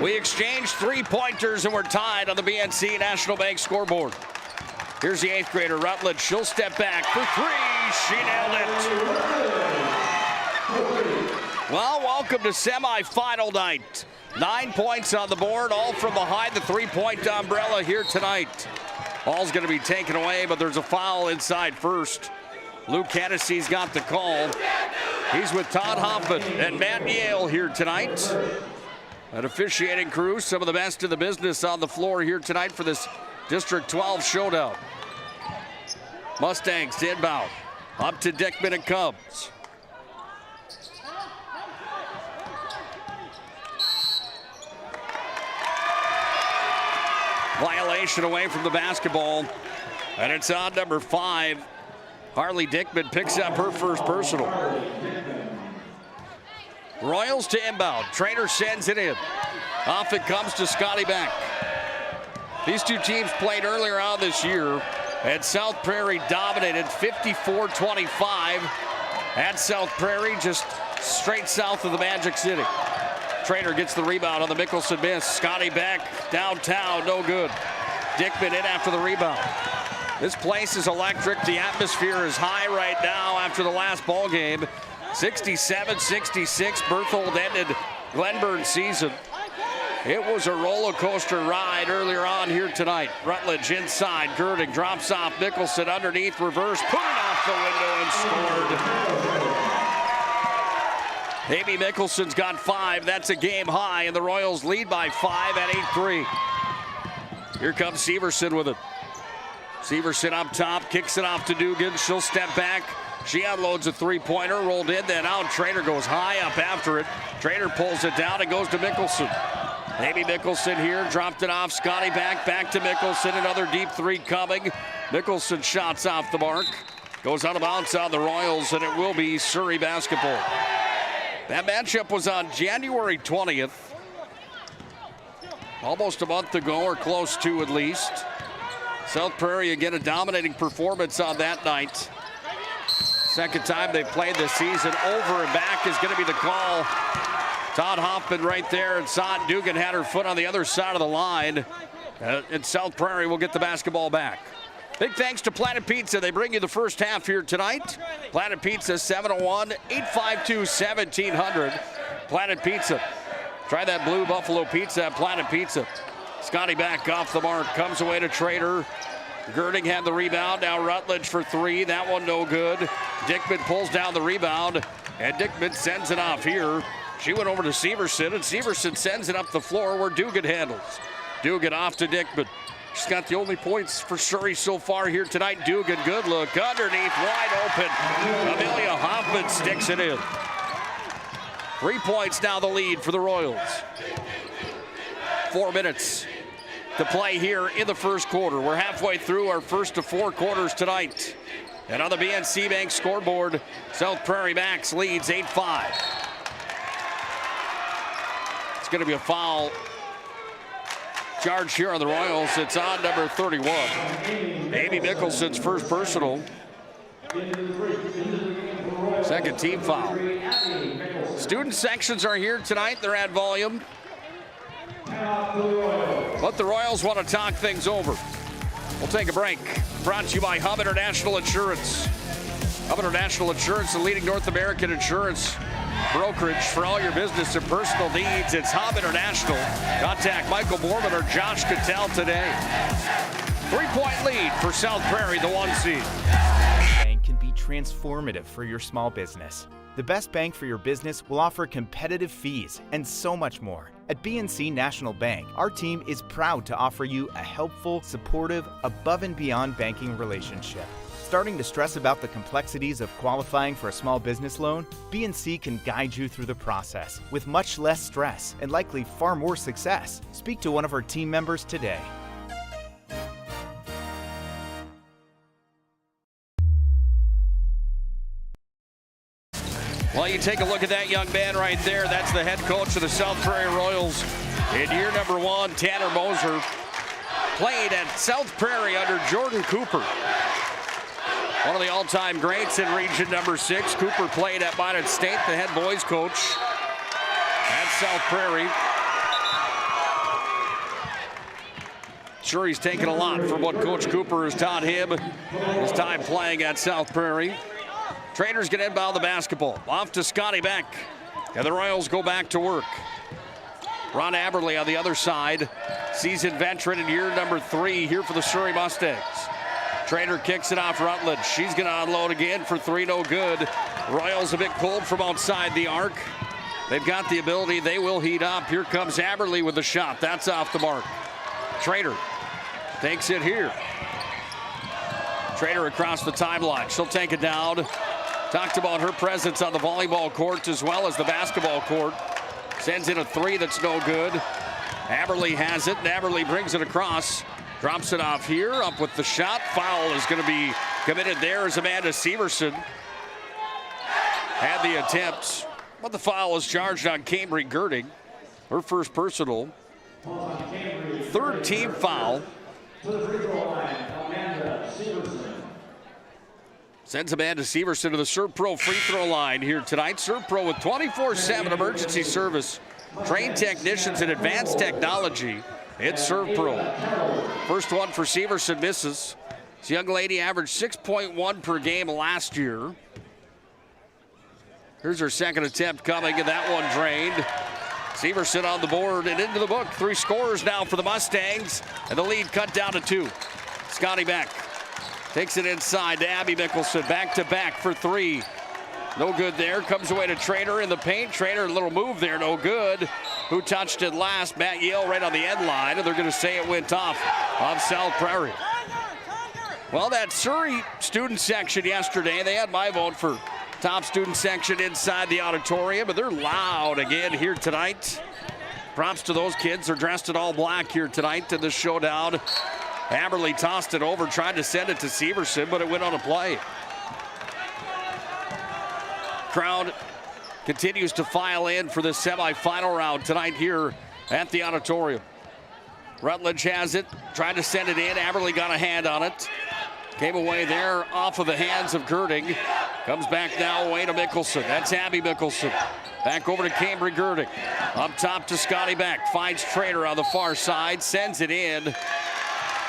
We exchanged three-pointers and we're tied on the BNC National Bank scoreboard. Here's the 8th grader, Rutledge. She'll step back for 3. She nailed it. Well, welcome to semifinal night. 9 points on the board, all from behind the three-point umbrella here tonight. Ball's going to be taken away, but there's a foul inside first. Luke Hennessy's got the call. He's with Todd Hoffman and Matt Yale here tonight. An officiating crew, some of the best in the business on the floor here tonight for this District 12 showdown. Mustangs to inbound. Up to Dickman and Cubs. Violation away from the basketball. And it's on number 5. Harley Dickman picks up her first personal. Royals to inbound. Trainer sends it in. Off it comes to Scotty Beck. These two teams played earlier on this year, and South Prairie dominated 54-25 at South Prairie, just straight south of the Magic City. Trainer gets the rebound on the Mickelson miss. Scotty Beck downtown, no good. Dickman in after the rebound. This place is electric. The atmosphere is high right now after the last ball game. 67-66, Berthold ended Glenburn season. It was a roller coaster ride earlier on here tonight. Rutledge inside, Girding drops off, Mickelson underneath, reverse, put it off the window and scored. Amy Mickelson's got 5. That's a game high, and the Royals lead by 5 at 8-3. Here comes Severson with it. Severson up top, kicks it off to Dugan. She'll step back. She unloads a three-pointer, rolled in, then out. Trainer goes high up after it. Trainer pulls it down and goes to Mickelson. Amy Mickelson here, dropped it off. Scotty back to Mickelson. Another deep three coming. Mickelson shots off the mark. Goes out of bounds on the Royals, and it will be Surrey basketball. That matchup was on January 20th. Almost a month ago, or close to at least. South Prairie again a dominating performance on that night. Second time they've played this season. Over and back is going to be the call. Todd Hoffman right there, and Sot Dugan had her foot on the other side of the line. And South Prairie will get the basketball back. Big thanks to Planet Pizza. They bring you the first half here tonight. Planet Pizza, 701-852-1700. Planet Pizza. Try that blue buffalo pizza at Planet Pizza. Scotty back off the mark. Comes away to Trader. Girding had the rebound. Now Rutledge for three. That one no good. Dickman pulls down the rebound. And Dickman sends it off here. She went over to Severson, and Severson sends it up the floor where Dugan handles. Dugan off to Dickman. She's got the only points for Surrey so far here tonight. Dugan, good look. Underneath, wide open. Amelia Hoffman sticks it in. 3 points now the lead for the Royals. 4 minutes to play here in the first quarter. We're halfway through our first of 4 quarters tonight. And on the BNC Bank scoreboard, South Prairie Max leads 8-5. It's going to be a foul charge here on the Royals. It's on number 31. Amy Mickelson's first personal. Second team foul. Student sections are here tonight. They're at volume. But the Royals want to talk things over. We'll take a break. Brought to you by Hub International Insurance. Hub International Insurance, the leading North American insurance brokerage for all your business and personal needs. It's Hub International. Contact Michael Borman or Josh Cattell today. 3-point lead for South Prairie, the 1 seed. Bank can be transformative for your small business. The best bank for your business will offer competitive fees and so much more. At BNC National Bank, our team is proud to offer you a helpful, supportive, above and beyond banking relationship. Starting to stress about the complexities of qualifying for a small business loan? BNC can guide you through the process with much less stress and likely far more success. Speak to one of our team members today. Well, you take a look at that young man right there. That's the head coach of the South Prairie Royals in year number 1, Tanner Moser. Played at South Prairie under Jordan Cooper. One of the all-time greats in region number 6. Cooper played at Minot State, the head boys coach at South Prairie. Sure, he's taken a lot from what Coach Cooper has taught him his time playing at South Prairie. Traders get inbound the basketball. Off to Scotty Beck. And the Royals go back to work. Ron Aberley on the other side. Seasoned veteran in year number 3 here for the Surrey Mustangs. Trader kicks it off Rutledge. She's going to unload again for 3, no good. Royals a bit cold from outside the arc. They've got the ability. They will heat up. Here comes Aberley with the shot. That's off the mark. Trader takes it here. Trader across the timeline. She'll take it down. Talked about her presence on the volleyball court as well as the basketball court. Sends in a 3 that's no good. Aberley has it, and Aberley brings it across. Drops it off here, up with the shot. Foul is going to be committed there as Amanda Severson had the attempt. But the foul was charged on Cambry Girding. Her first personal. 3rd team foul. Sends Amanda Severson to the ServPro free throw line here tonight. ServPro with 24/7 emergency service. Trained technicians in advanced technology. It's ServPro. First one for Severson misses. This young lady averaged 6.1 per game last year. Here's her second attempt coming, and that one drained. Severson on the board and into the book. 3 scorers now for the Mustangs, and the lead cut down to 2. Scotty Beck takes it inside to Abby Mickelson. Back to back for 3. No good there. Comes away to Trader in the paint. Trader, a little move there, no good. Who touched it last? Matt Yale right on the end line, and they're going to say it went off South Prairie. Well, that Surrey student section yesterday, they had my vote for top student section inside the auditorium, but they're loud again here tonight. Props to those kids. They're dressed in all black here tonight in this showdown. Aberley tossed it over, tried to send it to Severson, but it went on a play. Crowd continues to file in for this semifinal round tonight here at the auditorium. Rutledge has it, tried to send it in. Aberley got a hand on it. Came away there off of the hands of Girding. Comes back now away to Mickelson. That's Abby Mickelson. Back over to Cambry Gerding. Up top to Scotty Beck. Finds Trader on the far side. Sends it in.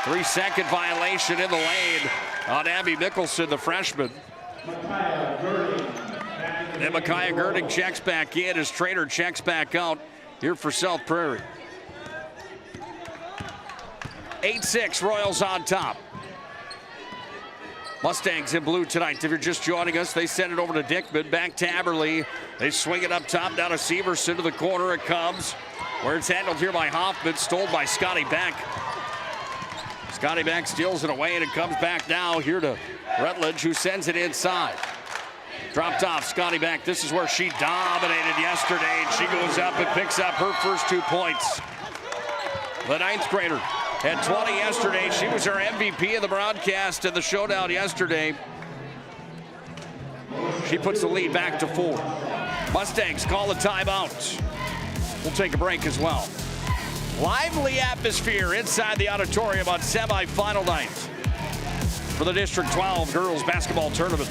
3-second violation in the lane on Abby Mickelson, the freshman. And Micaiah Gerding checks back in as Trader checks back out here for South Prairie. 8-6, Royals on top. Mustangs in blue tonight. If you're just joining us, they send it over to Dickman. Back to Aberle. They swing it up top, down to Severson to the corner. It comes where it's handled here by Hoffman. Stole by Scotty Beck. Scotty Beck steals it away, and it comes back now here to Rutledge, who sends it inside. Dropped off Scotty Beck. This is where she dominated yesterday, and she goes up and picks up her first 2 points. The 9th grader had 20 yesterday. She was our MVP of the broadcast in the showdown yesterday. She puts the lead back to 4. Mustangs call a timeout. We'll take a break as well. Lively atmosphere inside the auditorium on semifinal night for the District 12 girls basketball tournament.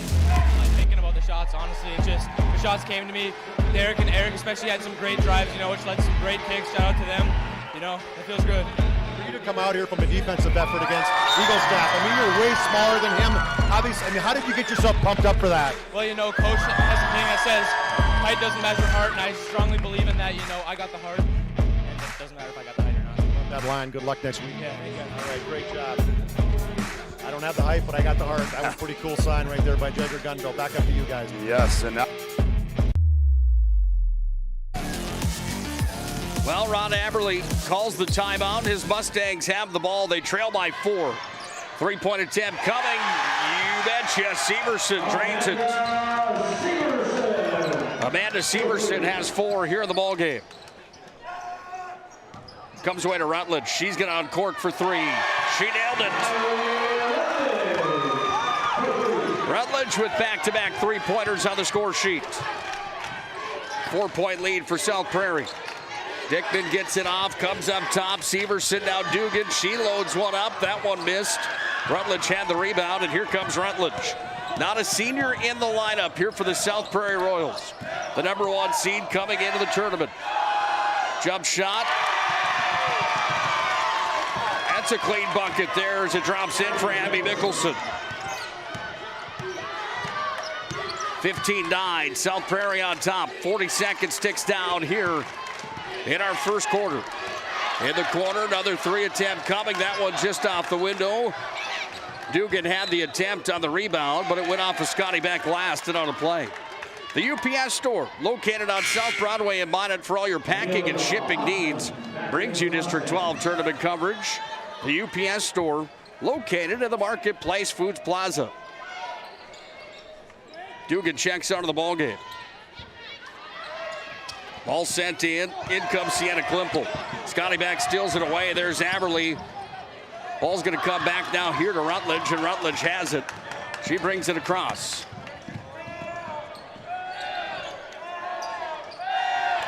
Thinking about the shots, honestly, it's just the shots came to me. Derek and Eric especially had some great drives, which led to some great picks. Shout out to them. It feels good. For you to come out here from a defensive effort against Eagle staff, you're way smaller than him. Obviously, how did you get yourself pumped up for that? Well, Coach has a thing that says height doesn't measure heart, and I strongly believe in that. I got the heart, and it doesn't matter if I got the height or not. That line, good luck next week. Yeah, all right, great job. I don't have the height, but I got the heart. That was a pretty cool sign right there by Jagger Gunville. Back up to you guys. Yes, and now. Well, Ron Aberle calls the timeout. His Mustangs have the ball. They trail by 4. 3-point attempt coming. You betcha. Severson drains it. Amanda Severson has 4 here in the ball game. Comes away to Rutledge. She's going to uncork for 3. She nailed it. Rutledge with back-to-back 3-pointers on the score sheet. 4-point lead for South Prairie. Dickman gets it off, comes up top. Severson now Dugan. She loads one up. That one missed. Rutledge had the rebound, and here comes Rutledge. Not a senior in the lineup here for the South Prairie Royals. The number 1 seed coming into the tournament. Jump shot. That's a clean bucket there as it drops in for Abby Mickelson. 15-9, South Prairie on top. 40 seconds ticks down here in our first quarter. In the corner, another 3 attempt coming. That one just off the window. Dugan had the attempt on the rebound, but it went off of Scotty Beck last and on a play. The UPS store, located on South Broadway in Minot for all your packing and shipping needs, brings you District 12 tournament coverage. The UPS store, located in the Marketplace Foods Plaza. Dugan checks out of the ball game. Ball sent in. In comes Sienna Klimpel. Scotty Beck steals it away. There's Aberle. Ball's going to come back now here to Rutledge, and Rutledge has it. She brings it across.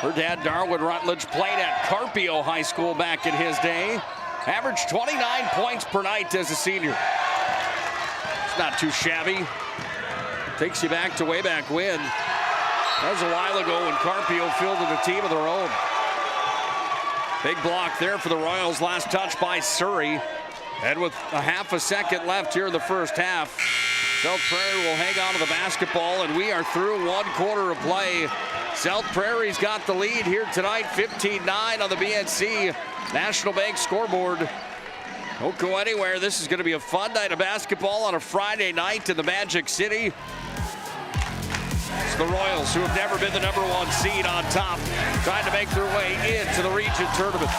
Her dad, Darwin Rutledge, played at Carpio High School back in his day. Averaged 29 points per night as a senior. It's not too shabby. Takes you back to way back when. That was a while ago when Carpio fielded a team of their own. Big block there for the Royals. Last touch by Surrey. And with a half a second left here in the first half, South Prairie will hang on to the basketball, and we are through 1 quarter of play. South Prairie's got the lead here tonight, 15-9 on the BNC National Bank scoreboard. Don't go anywhere. This is going to be a fun night of basketball on a Friday night in the Magic City. It's the Royals, who have never been the number 1 seed on top, trying to make their way into the region tournament.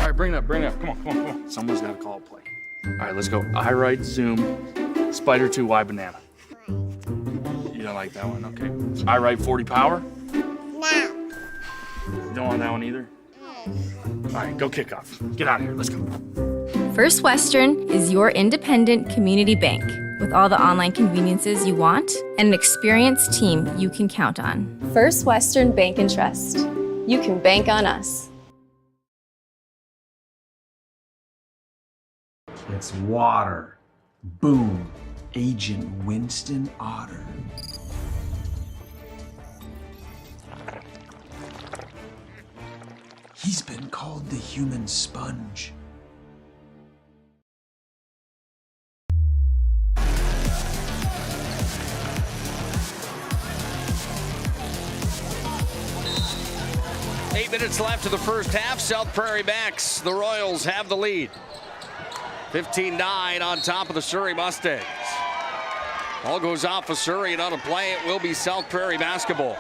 All right, bring it up. Come on. Someone's got to call a play. All right, let's go. I right zoom, spider 2 Y banana. You don't like that one, okay. I right 40 power? No. You don't want that one either? All right, go kick off. Get out of here, let's go. First Western is your independent community bank with all the online conveniences you want and an experienced team you can count on. First Western Bank and Trust. You can bank on us. It's water. Boom. Agent Winston Otter. He's been called the human sponge. Eight minutes left of the first half. South Prairie backs. The Royals have the lead. 15-9 on top of the Surrey Mustangs. Ball goes off of Surrey, and on a play it will be South Prairie basketball.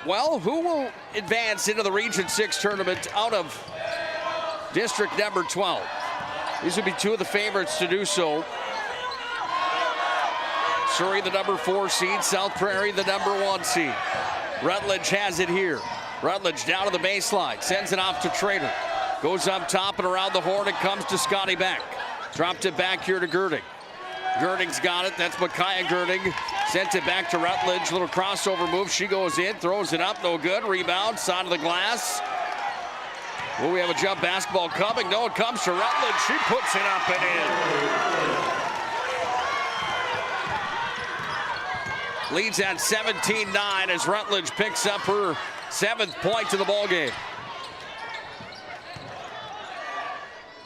Well, who will advance into the Region 6 tournament out of District number 12? These would be two of the favorites to do so. Surrey, the number 4 seed. South Prairie, the number 1 seed. Rutledge has it here. Rutledge down to the baseline. Sends it off to Trader. Goes up top and around the horn. It comes to Scotty Beck. Dropped it back here to Girding. Girding's got it. That's Micaiah Girding. Sent it back to Rutledge. Little crossover move. She goes in. Throws it up. No good. Rebound. Side of the glass. Will we have a jump basketball coming? No, it comes to Rutledge. She puts it up and in. Leads at 17-9 as Rutledge picks up her 7th point of the ballgame.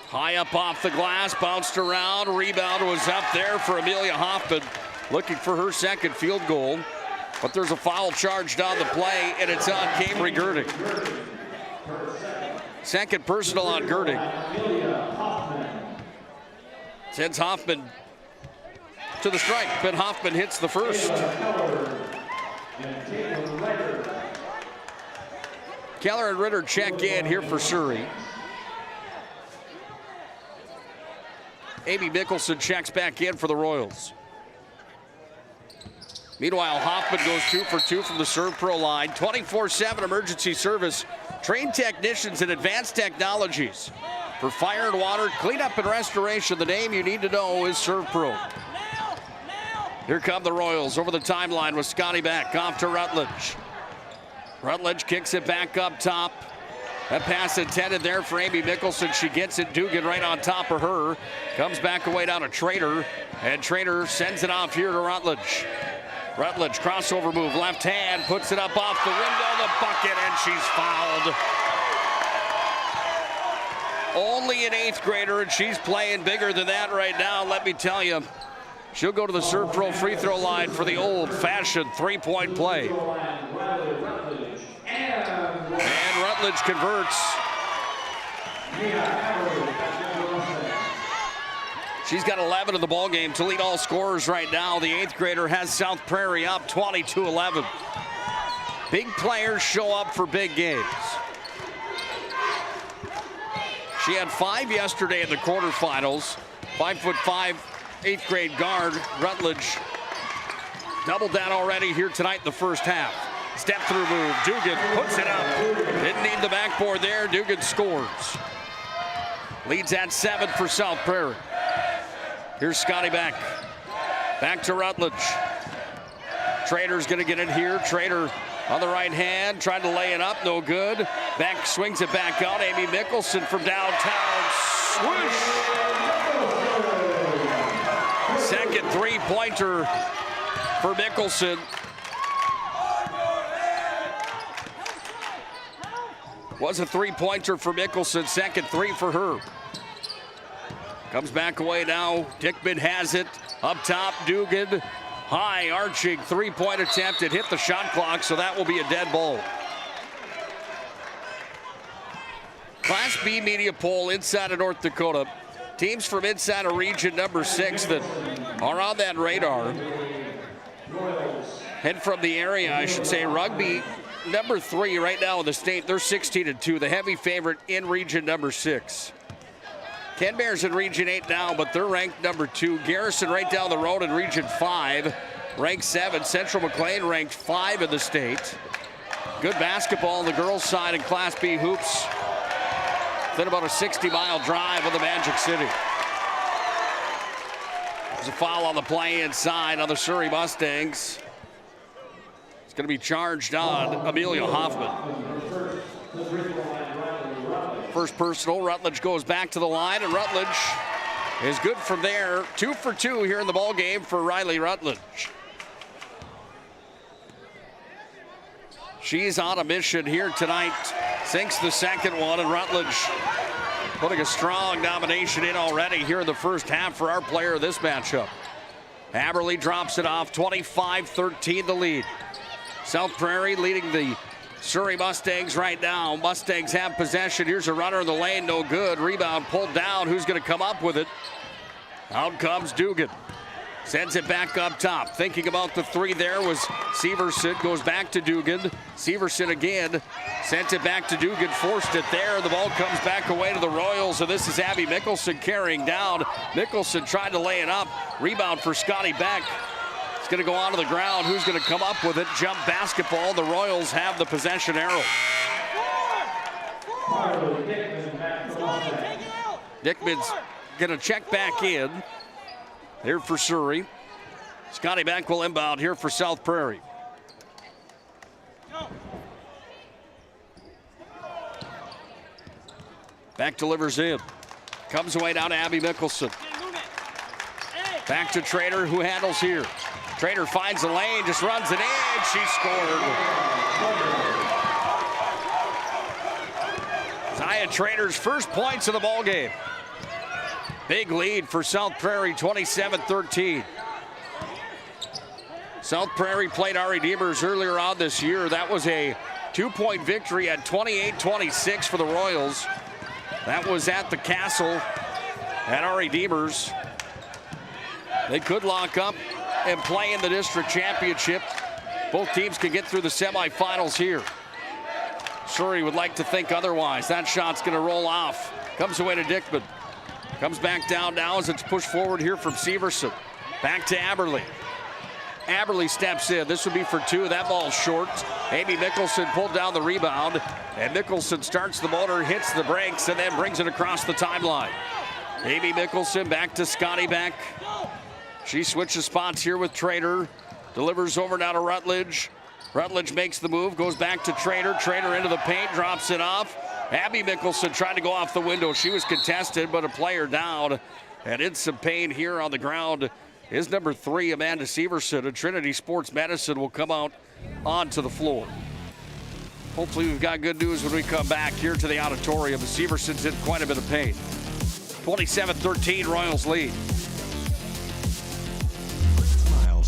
High up off the glass, bounced around. Rebound was up there for Amelia Hoffman, looking for her 2nd field goal. But there's a foul charged on the play, and it's on Camry Girding. 2nd personal on Girding. Sends Hoffman to the strike, but Hoffman hits the first. Keller and Ritter check in here for Surrey. Amy Mickelson checks back in for the Royals. Meanwhile, Hoffman goes 2 for 2 from the Serve Pro line. 24/7 emergency service. Trained technicians and advanced technologies for fire and water, cleanup and restoration. The name you need to know is Serve Pro. Here come the Royals over the timeline with Scotty Beck off to Rutledge. Rutledge kicks it back up top. That pass intended there for Amy Mickelson. She gets it. Dugan right on top of her. Comes back away down to Trader. And Trader sends it off here to Rutledge. Rutledge crossover move. Left hand. Puts it up off the window. The bucket. And she's fouled. Only an 8th grader. And she's playing bigger than that right now. Let me tell you. She'll go to the Serve Pro free throw line for the old-fashioned 3-point play. And Rutledge converts. She's got 11 in the ballgame to lead all scorers right now. The 8th grader has South Prairie up 22-11. Big players show up for big games. She had 5 yesterday in the quarterfinals. 5'5", 8th grade guard, Rutledge. Doubled that already here tonight in the first half. Step through move. Dugan puts it up. Didn't need the backboard there. Dugan scores. Leads at 7 for South Prairie. Here's Scotty Beck. Back to Rutledge. Trader's going to get it here. Trader on the right hand. Tried to lay it up. No good. Beck swings it back out. Amy Mickelson from downtown. Swoosh. 2nd 3-pointer for Mickelson. Was a 3-pointer for Mickelson. 2nd 3 for her. Comes back away now. Dickman has it. Up top, Dugan. High arching 3-point attempt. It hit the shot clock, so that will be a dead ball. Class B media poll inside of North Dakota. Teams from inside of region number 6 that are on that radar. And from the area, I should say, rugby number 3 right now in the state. They're 16-2, the heavy favorite in region number 6. Ken Bear's in region 8 now, but they're ranked number 2. Garrison right down the road in region 5, ranked 7. Central McLean ranked 5 in the state. Good basketball on the girls' side in Class B hoops. Then about a 60-mile drive with the Magic City. There's a foul on the play inside on the Surrey Mustangs. It's going to be charged on Amelia Hoffman. First personal, Rutledge goes back to the line, and Rutledge is good from there. 2 for 2 here in the ball game for Riley Rutledge. She's on a mission here tonight. Sinks the second one, and Rutledge putting a strong domination in already here in the first half for our player of this matchup. Haberly drops it off, 25-13 the lead. South Prairie leading the Surrey Mustangs right now. Mustangs have possession. Here's a runner in the lane, no good. Rebound pulled down. Who's going to come up with it? Out comes Dugan. Sends it back up top. Thinking about the three there was Severson. Goes back to Dugan. Severson again. Sent it back to Dugan. Forced it there. The ball comes back away to the Royals. And this is Abby Mickelson carrying down. Mickelson tried to lay it up. Rebound for Scotty Beck. It's going to go onto the ground. Who's going to come up with it? Jump basketball. The Royals have the possession arrow. Dickman's going to check back in. Here for Surrey. Scotty Beck will inbound here for South Prairie. Beck delivers in. Comes away down to Abby Mickelson. Back to Trader, who handles here. Trader finds the lane, just runs it in. She scored. Zaya Trader's first points of the ball game. Big lead for South Prairie, 27-13. South Prairie played our Redeemers earlier on this year. That was a 2-point victory at 28-26 for the Royals. That was at the Castle at our Redeemers. They could lock up and play in the district championship. Both teams can get through the semifinals here. Surrey would like to think otherwise. That shot's going to roll off. Comes away to Dickman. Comes back down now as it's pushed forward here from Severson. Back to Aberly. Aberly steps in. This would be for two. That ball's short. Amy Mickelson pulled down the rebound. And Mickelson starts the motor, hits the brakes, and then brings it across the timeline. Amy Mickelson back to Scotty Beck. She switches spots here with Trader. Delivers over now to Rutledge. Rutledge makes the move, goes back to Trader. Trader into the paint, drops it off. Abby Mickelson tried to go off the window. She was contested, but a player down. And in some pain here on the ground is number 3, Amanda Severson. And Trinity Sports Medicine will come out onto the floor. Hopefully we've got good news when we come back here to the auditorium. Severson's in quite a bit of pain. 27-13, Royals lead.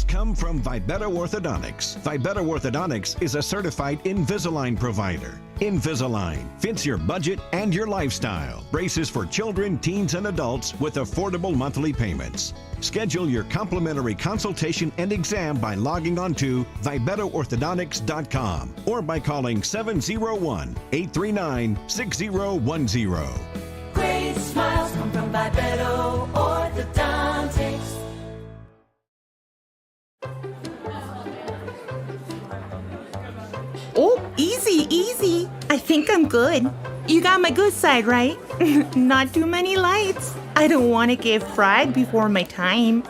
Come from Vibetta Orthodontics. Vibetta Orthodontics is a certified Invisalign provider. Invisalign fits your budget and your lifestyle. Braces for children, teens, and adults with affordable monthly payments. Schedule your complimentary consultation and exam by logging on to VibettaOrthodontics.com or by calling 701-839-6010. Great smiles come from Vibetta Orthodontics. Oh, easy, easy. I think I'm good. You got my good side, right? Not too many lights. I don't want to get fried before my time.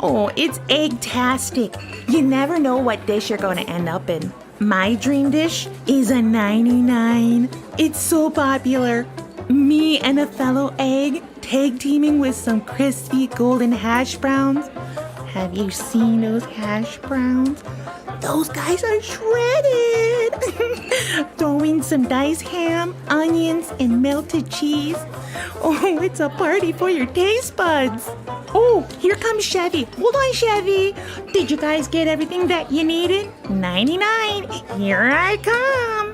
Oh, it's egg-tastic. You never know what dish you're going to end up in. My dream dish is a 99. It's so popular. Me and a fellow egg tag teaming with some crispy golden hash browns. Have you seen those hash browns? Those guys are shredded. Throw in some diced ham, onions, and melted cheese. Oh, it's a party for your taste buds. Oh, here comes Chevy. Hold on, Chevy. Did you guys get everything that you needed? 99. Here I come.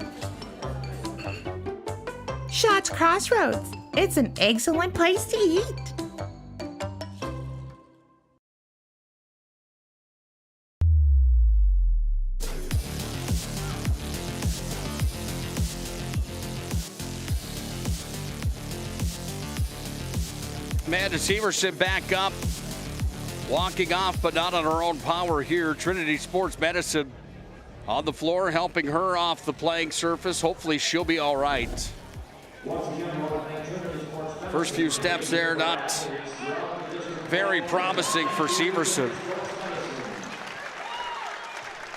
Shots Crossroads. It's an excellent place to eat. Amanda Severson back up, walking off, but not on her own power here. Trinity Sports Medicine on the floor, helping her off the playing surface. Hopefully she'll be all right. First few steps there, not very promising for Severson.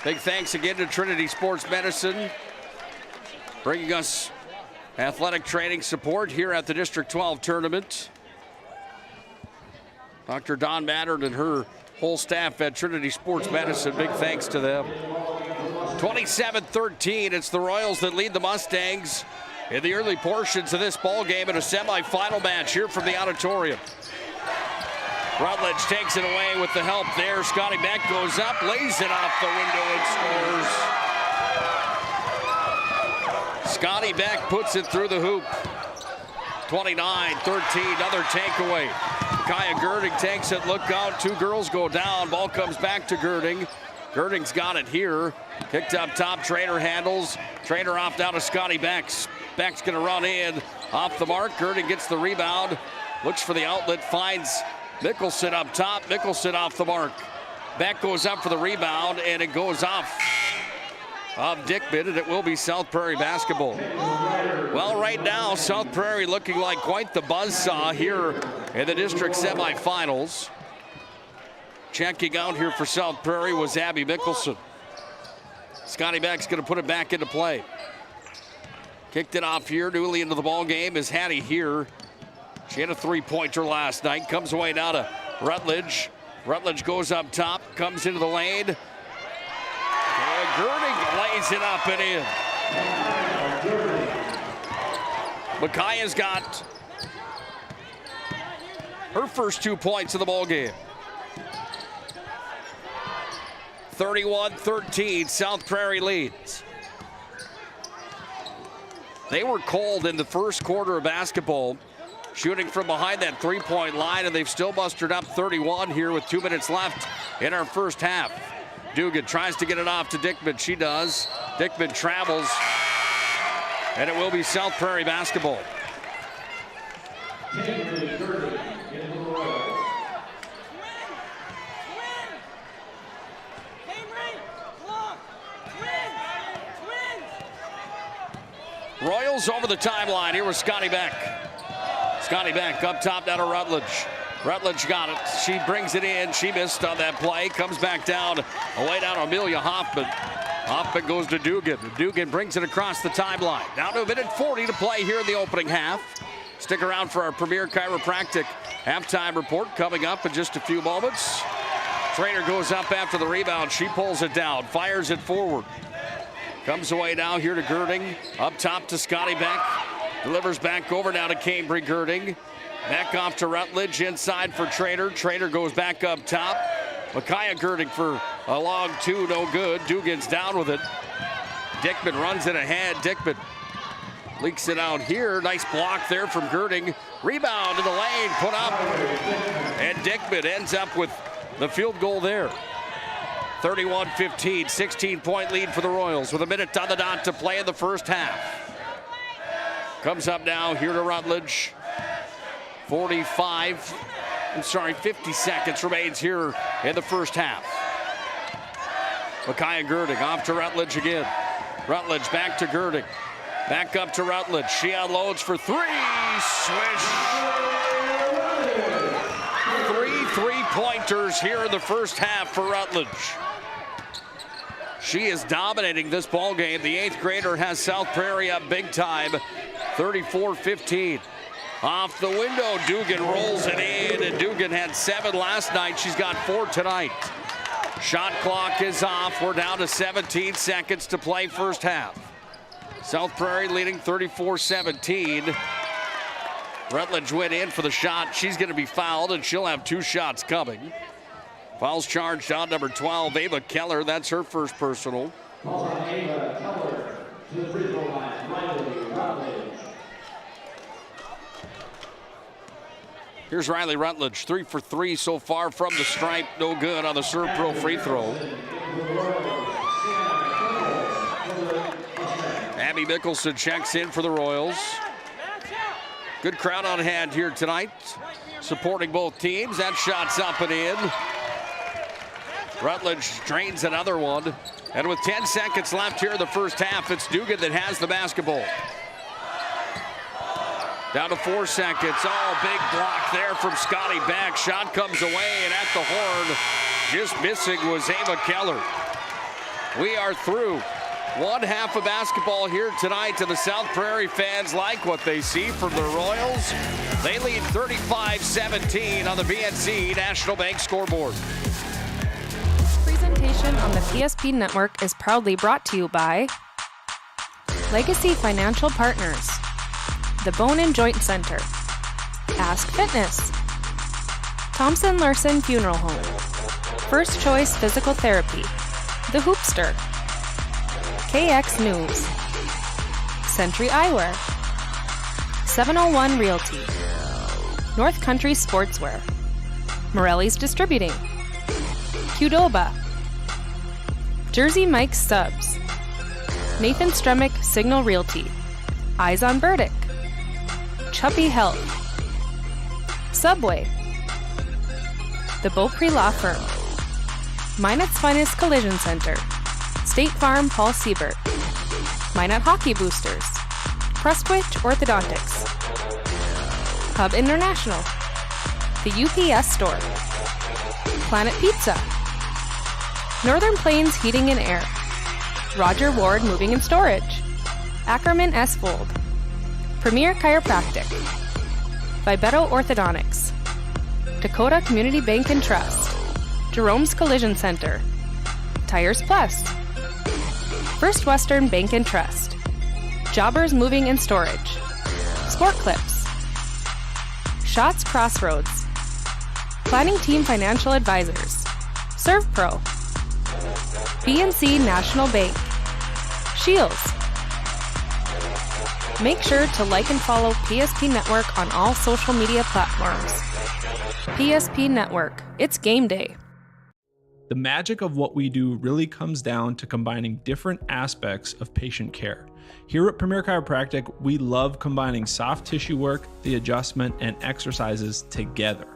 Big thanks again to Trinity Sports Medicine, bringing us athletic training support here at the District 12 tournament. Dr. Dawn Mattern and her whole staff at Trinity Sports Medicine, big thanks to them. 27-13, it's the Royals that lead the Mustangs in the early portions of this ball game in a semifinal match here from the auditorium. Rutledge takes it away with the help there. Scotty Beck goes up, lays it off the window and scores. Scotty Beck puts it through the hoop. 29-13, another takeaway. Kaya Girding takes it, look out, two girls go down. Ball comes back to Girding. Girding's got it here. Kicked up top, Trainer handles. Trainer off down to Scotty Beck. Beck's gonna run in, off the mark. Girding gets the rebound, looks for the outlet, finds Mickelson up top. Mickelson off the mark. Beck goes up for the rebound, and it goes off of Dickman, and it will be South Prairie basketball. Well, right now, South Prairie looking like quite the buzzsaw here in the district semifinals. Checking out here for South Prairie was Abby Mickelson. Scotty Beck's going to put it back into play. Kicked it off here, newly into the ball game is Hattie here. She had a three-pointer last night. Comes away now to Rutledge. Rutledge goes up top, comes into the lane. Girding lays it up and in. Micaiah's got her first 2 points of the ball game. 31-13, South Prairie leads. They were cold in the first quarter of basketball, shooting from behind that three-point line, and they've still mustered up 31 here with 2 minutes left in our first half. Dugan tries to get it off to Dickman. She does. Dickman travels, and it will be South Prairie basketball. Royals over the timeline. Here was Scotty Beck. Scotty Beck up top down to Rutledge. Rutledge got it. She brings it in. She missed on that play. Comes back down. Away down to Amelia Hoffman. Hoffman goes to Dugan. Dugan brings it across the timeline. Down to a minute 40 to play here in the opening half. Stick around for our Premier Chiropractic halftime report coming up in just a few moments. Trainer goes up after the rebound. She pulls it down. Fires it forward. Comes away now here to Girding. Up top to Scotty Beck. Delivers back over now to Cambry Girding. Back off to Rutledge, inside for Trainer. Trainer goes back up top. Micaiah Girding for a long two, no good. Dugan's down with it. Dickman runs it ahead. Dickman leaks it out here. Nice block there from Girding. Rebound in the lane, put up. And Dickman ends up with the field goal there. 31-15, 16-point lead for the Royals with a minute on the dot to play in the first half. Comes up now here to Rutledge. 50 seconds remains here in the first half. Micaiah Girding off to Rutledge again. Rutledge back to Girding. Back up to Rutledge. She unloads for three. Swish. 3 3-pointers here in the first half for Rutledge. She is dominating this ball game. The 8th grader has South Prairie up big time. 34-15. Off the window, Dugan rolls it in, and Dugan had 7 last night. She's got 4 tonight. Shot clock is off. We're down to 17 seconds to play first half. South Prairie leading 34-17. Rutledge went in for the shot. She's going to be fouled, and she'll have 2 shots coming. Fouls charged on number 12, Ava Keller. That's her first personal. Ava Keller to the free throw line. Rutledge. Here's Riley Rutledge, 3 for 3 so far from the stripe. No good on the serve pro free throw. Abby Mickelson checks in for the Royals. Good crowd on hand here tonight, supporting both teams. That shot's up and in. Rutledge drains another one. And with 10 seconds left here in the first half, it's Dugan that has the basketball. Down to 4 seconds. Oh, big block there from Scotty Beck. Shot comes away, and at the horn, just missing was Ava Keller. We are through One half of basketball here tonight, and the South Prairie fans like what they see from the Royals. They lead 35-17 on the BNC National Bank scoreboard. Presentation on the PSP Network is proudly brought to you by Legacy Financial Partners, the Bone and Joint Center, Ask Fitness, Thompson Larson Funeral Home, First Choice Physical Therapy, The Hoopster, KX News, Century Eyewear, 701 Realty, North Country Sportswear, Morelli's Distributing, Qdoba, Jersey Mike's Subs, Nathan Stremick Signal Realty, Eyes on Burdick, Chuppy Health, Subway, The Beaupre Law Firm, Minot's Finest Collision Center, State Farm Paul Siebert, Minot Hockey Boosters, Prestwich Orthodontics, Hub International, The UPS Store, Planet Pizza, Northern Plains Heating and Air, Roger Ward Moving and Storage, Ackerman S. Fold, Premier Chiropractic, Vibeto Orthodontics, Dakota Community Bank and Trust, Jerome's Collision Center, Tires Plus, First Western Bank and Trust, Jobbers Moving and Storage, Sport Clips, Shots Crossroads, Planning Team Financial Advisors, ServPro, BNC National Bank, Shields. Make sure to like and follow PSP Network on all social media platforms. PSP Network, it's game day. The magic of what we do really comes down to combining different aspects of patient care. Here at Premier Chiropractic, we love combining soft tissue work, the adjustment, and exercises together.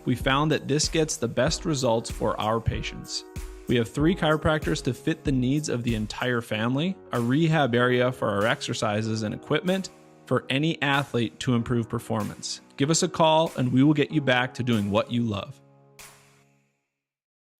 We found that this gets the best results for our patients. We have 3 chiropractors to fit the needs of the entire family, a rehab area for our exercises and equipment for any athlete to improve performance. Give us a call and we will get you back to doing what you love.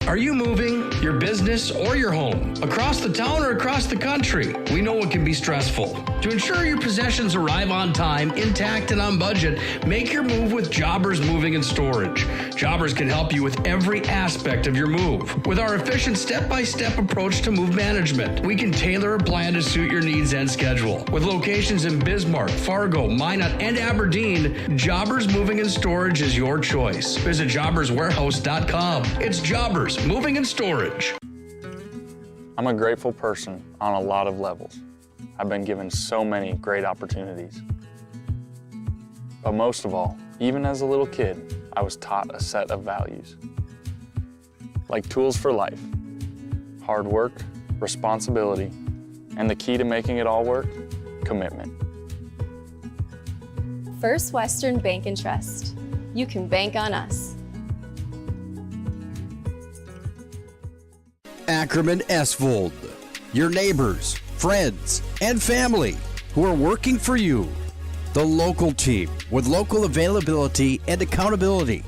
Are you moving your business or your home across the town or across the country? We know it can be stressful. To ensure your possessions arrive on time, intact, and on budget, make your move with Jobbers Moving and Storage. Jobbers can help you with every aspect of your move. With our efficient step-by-step approach to move management, we can tailor a plan to suit your needs and schedule. With locations in Bismarck, Fargo, Minot, and Aberdeen, Jobbers Moving and Storage is your choice. Visit jobberswarehouse.com. It's Jobbers Moving and Storage. I'm a grateful person on a lot of levels. I've been given so many great opportunities. But most of all, even as a little kid, I was taught a set of values. Like tools for life, hard work, responsibility, and the key to making it all work, commitment. First Western Bank and Trust. You can bank on us. Ackerman Esvold, your neighbors, friends, and family who are working for you. The local team with local availability and accountability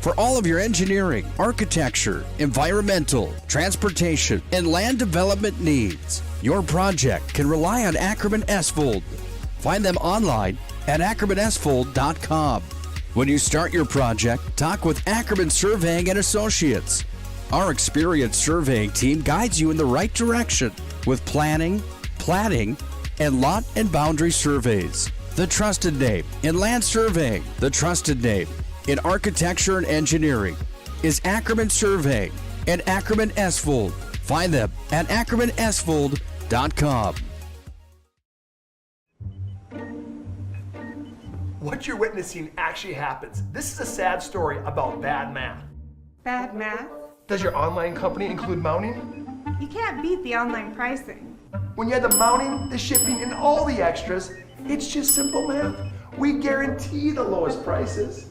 for all of your engineering, architecture, environmental, transportation, and land development needs. Your project can rely on Ackerman Esvold. Find them online at ackermanesvold.com. When you start your project, talk with Ackerman Surveying and Associates. Our experienced surveying team guides you in the right direction with planning, platting, and lot and boundary surveys. The trusted name in land surveying, the trusted name in architecture and engineering is Ackerman Surveying and Ackerman Esvold. Find them at ackermanesvold.com. What you're witnessing actually happens. This is a sad story about bad math. Bad math? Does your online company include mounting? You can't beat the online pricing. When you have the mounting, the shipping, and all the extras, it's just simple math. We guarantee the lowest prices.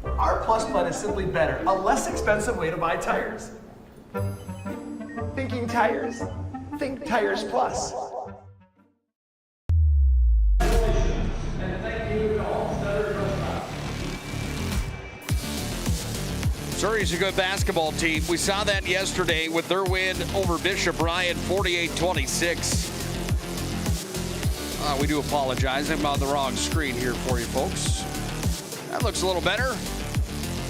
Our Plus plan is simply better, a less expensive way to buy tires. Thinking tires? Think Tires Plus. Surrey's a good basketball team. We saw that yesterday with their win over Bishop Ryan, 48-26. We do apologize. I'm on the wrong screen here for you folks. That looks a little better.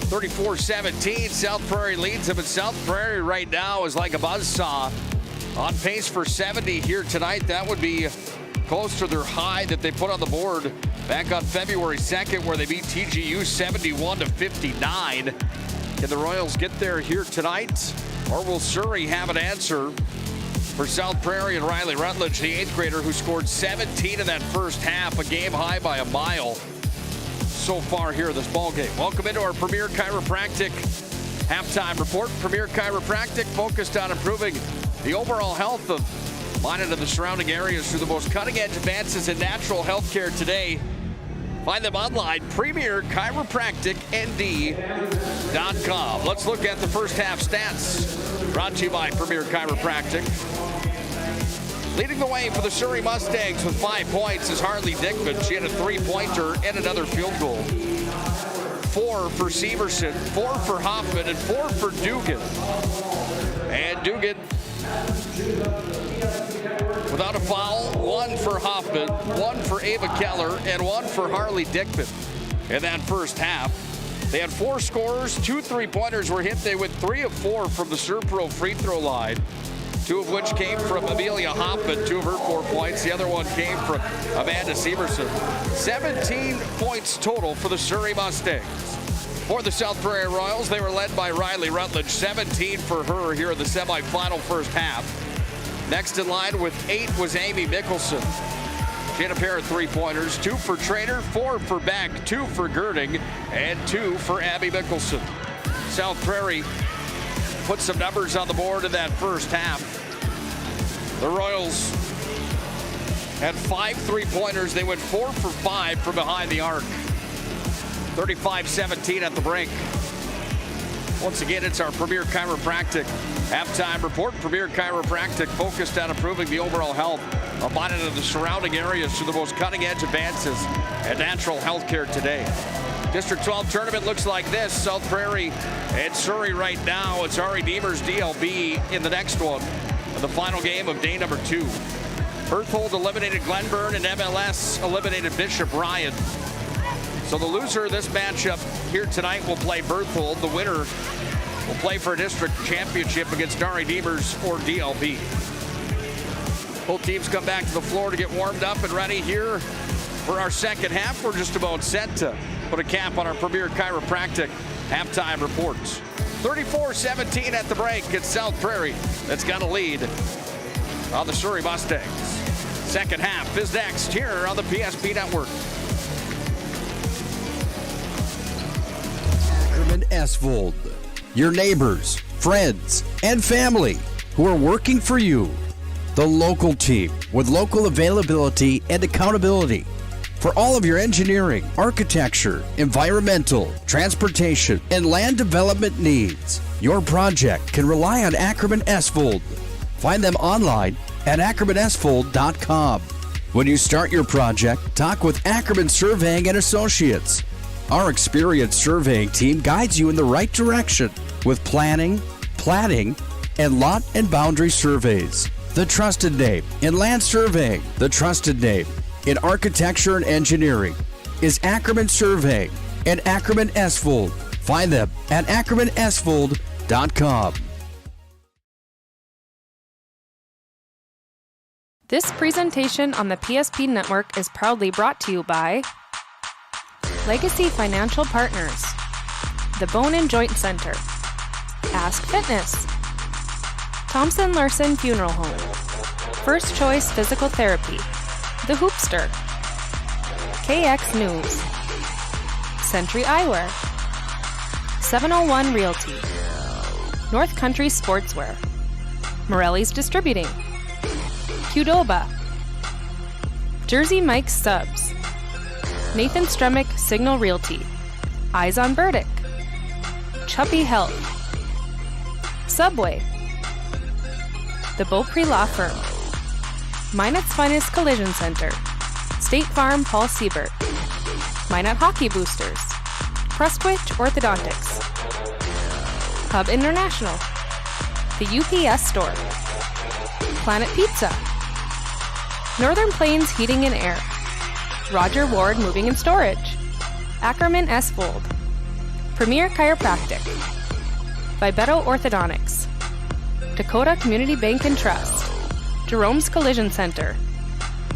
34-17. South Prairie leads them, and South Prairie right now is like a buzzsaw. On pace for 70 here tonight. That would be close to their high that they put on the board back on February 2nd, where they beat TGU 71-59. Can the Royals get there here tonight, or will Surrey have an answer for South Prairie and Riley Rutledge, the 8th grader who scored 17 in that first half, a game high by a mile so far here in this ball game? Welcome into our Premier Chiropractic halftime report. Premier Chiropractic focused on improving the overall health of mine and the surrounding areas through the most cutting-edge advances in natural health care today. Find them online, premierchiropracticnd.com. Let's look at the first half stats, brought to you by Premier Chiropractic. Leading the way for the Surrey Mustangs with 5 points is Harley Dickman. She had a 3-pointer and another field goal. 4 for Severson, 4 for Hoffman, and 4 for Dugan. And Dugan, without a foul, 1 for Hoffman, 1 for Ava Keller, and 1 for Harley Dickman in that first half. They had 4 scorers, 2 3-pointers were hit. They went 3 of 4 from the Serpro free throw line, 2 of which came from Amelia Hoffman, 2 of her 4 points. The other one came from Amanda Severson. 17 points total for the Surrey Mustangs. For the South Prairie Royals, they were led by Riley Rutledge, 17 for her here in the semifinal first half. Next in line with 8 was Amy Mickelson. She had a pair of 3-pointers, 2 for Trainer, 4 for Beck, 2 for Girding, and 2 for Abby Mickelson. South Prairie put some numbers on the board in that first half. The Royals had 5 3-pointers. They went 4 for 5 from behind the arc. 35-17 at the break. Once again, it's our Premier Chiropractic halftime report. Premier Chiropractic focused on improving the overall health of mine and the surrounding areas through the most cutting-edge advances in natural health care today. District 12 tournament looks like this. South Prairie and Surrey right now. It's Ari Deemer's DLB in the next one, the final game of day number 2. Berthold eliminated Glenburn, and MLS eliminated Bishop Ryan. So the loser of this matchup here tonight will play Berthold. The winner will play for a district championship against Ari Deemers or DLB. Both teams come back to the floor to get warmed up and ready here for our second half. We're just about set to put a cap on our Premier Chiropractic halftime reports. 34-17 at the break. It's South Prairie that's got a lead on the Surrey Mustangs. Second half is next here on the PSP Network. Ackerman Esvold, your neighbors, friends, and family who are working for you. The local team with local availability and accountability. For all of your engineering, architecture, environmental, transportation, and land development needs, your project can rely on Ackerman Esvold. Find them online at ackermanesvold.com. When you start your project, talk with Ackerman Surveying and Associates. Our experienced surveying team guides you in the right direction with planning, platting, and lot and boundary surveys. The trusted name in land surveying, the trusted name in architecture and engineering is Ackerman Surveying and Ackerman Esvold. Find them at ackermanesvold.com. This presentation on the PSP Network is proudly brought to you by Legacy Financial Partners, the Bone and Joint Center, Ask Fitness, Thompson Larson Funeral Home, First Choice Physical Therapy, The Hoopster, KX News, Century Eyewear, 701 Realty, North Country Sportswear, Morelli's Distributing, Qdoba, Jersey Mike's Subs, Nathan Stremick Signal Realty, Eyes on Burdick, Chuppy Health, Subway, The Beaupre Law Firm, Minot's Finest Collision Center, State Farm Paul Siebert, Minot Hockey Boosters, Prestwich Orthodontics, Hub International, the UPS Store, Planet Pizza, Northern Plains Heating and Air, Roger Ward Moving and Storage, Ackerman S. Vold, Premier Chiropractic, Vibeto Orthodontics, Dakota Community Bank and Trust, Jerome's Collision Center,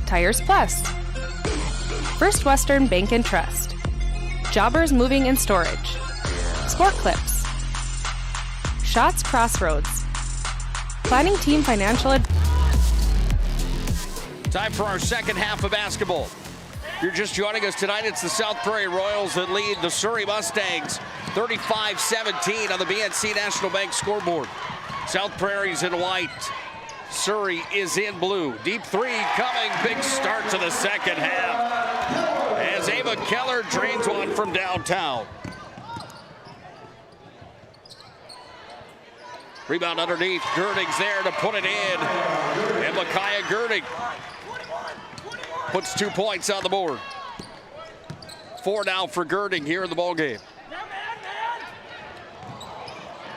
Tires Plus, First Western Bank and Trust, Jobbers Moving and Storage, Sport Clips, Shots Crossroads, Planning Team Financial Time for our second half of basketball. If you're just joining us tonight, it's the South Prairie Royals that lead the Surrey Mustangs 35-17 on the BNC National Bank scoreboard. South Prairie's in white. Surrey is in blue. Deep three coming. Big start to the second half as Ava Keller drains one from downtown. Rebound underneath. Girding's there to put it in. And Micaiah Girding puts 2 points on the board. 4 now for Girding here in the ballgame.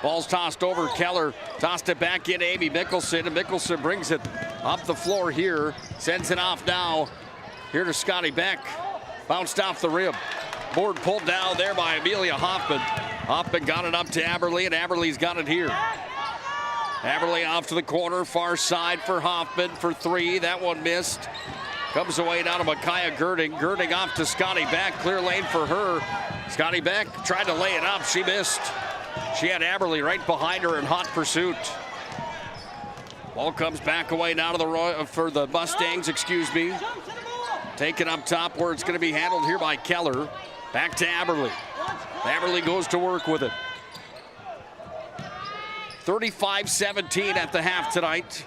Ball's tossed over. Keller tossed it back in Amy Mickelson, and Mickelson brings it up the floor here. Sends it off now. Here to Scotty Beck. Bounced off the rim. Board pulled down there by Amelia Hoffman. Hoffman got it up to Aberly, and Aberly's got it here. Aberly off to the corner, far side for Hoffman for 3. That one missed. Comes away down to Micaiah Girding. Girding off to Scotty Beck. Clear lane for her. Scotty Beck tried to lay it up. She missed. She had Aberly right behind her in hot pursuit. Ball comes back away now to for the Mustangs, Taken up top where it's going to be handled here by Keller. Back to Aberly. Aberly goes to work with it. 35-17 at the half tonight.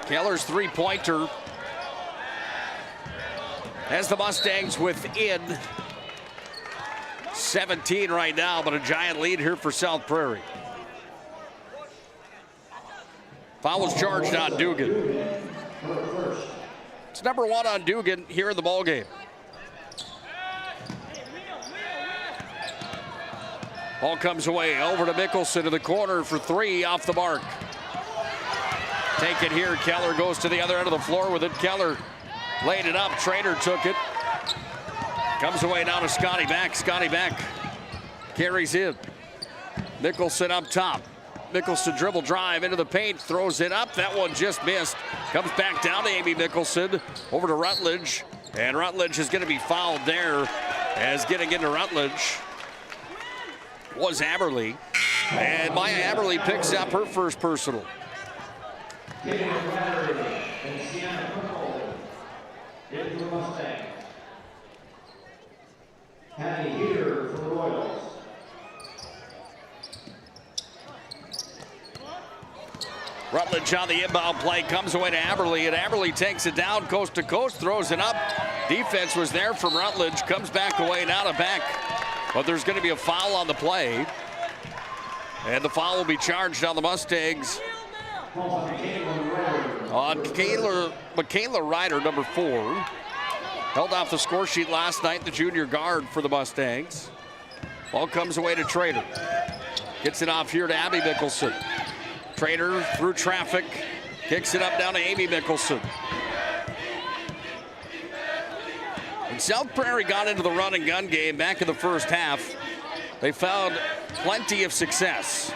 Keller's three-pointer has the Mustangs within 17 right now, but a giant lead here for South Prairie. Foul was charged on Dugan. It's number 1 on Dugan here in the ballgame. Ball comes away over to Mickelson in the corner for 3 off the mark. Take it here. Keller goes to the other end of the floor with it. Keller laid it up. Trader took it. Comes away now to Scotty Beck. Scotty Beck carries in. Mickelson up top. Mickelson dribble drive into the paint. Throws it up. That one just missed. Comes back down to Amy Mickelson. Over to Rutledge. And Rutledge is going to be fouled there, as getting into Rutledge was Aberly. And Maya Aberly picks up her first personal. Rutledge on the inbound play, comes away to Aberly, and Aberly takes it down coast to coast, throws it up. Defense was there from Rutledge, comes back away now to Beck. But there's going to be a foul on the play. And the foul will be charged on the Mustangs. On Michaela Ryder, number 4. Held off the score sheet last night, the junior guard for the Mustangs. Ball comes away to Trader. Gets it off here to Abby Mickelson. Trader through traffic. Kicks it up down to Amy Mickelson. When South Prairie got into the run and gun game back in the first half, they found plenty of success.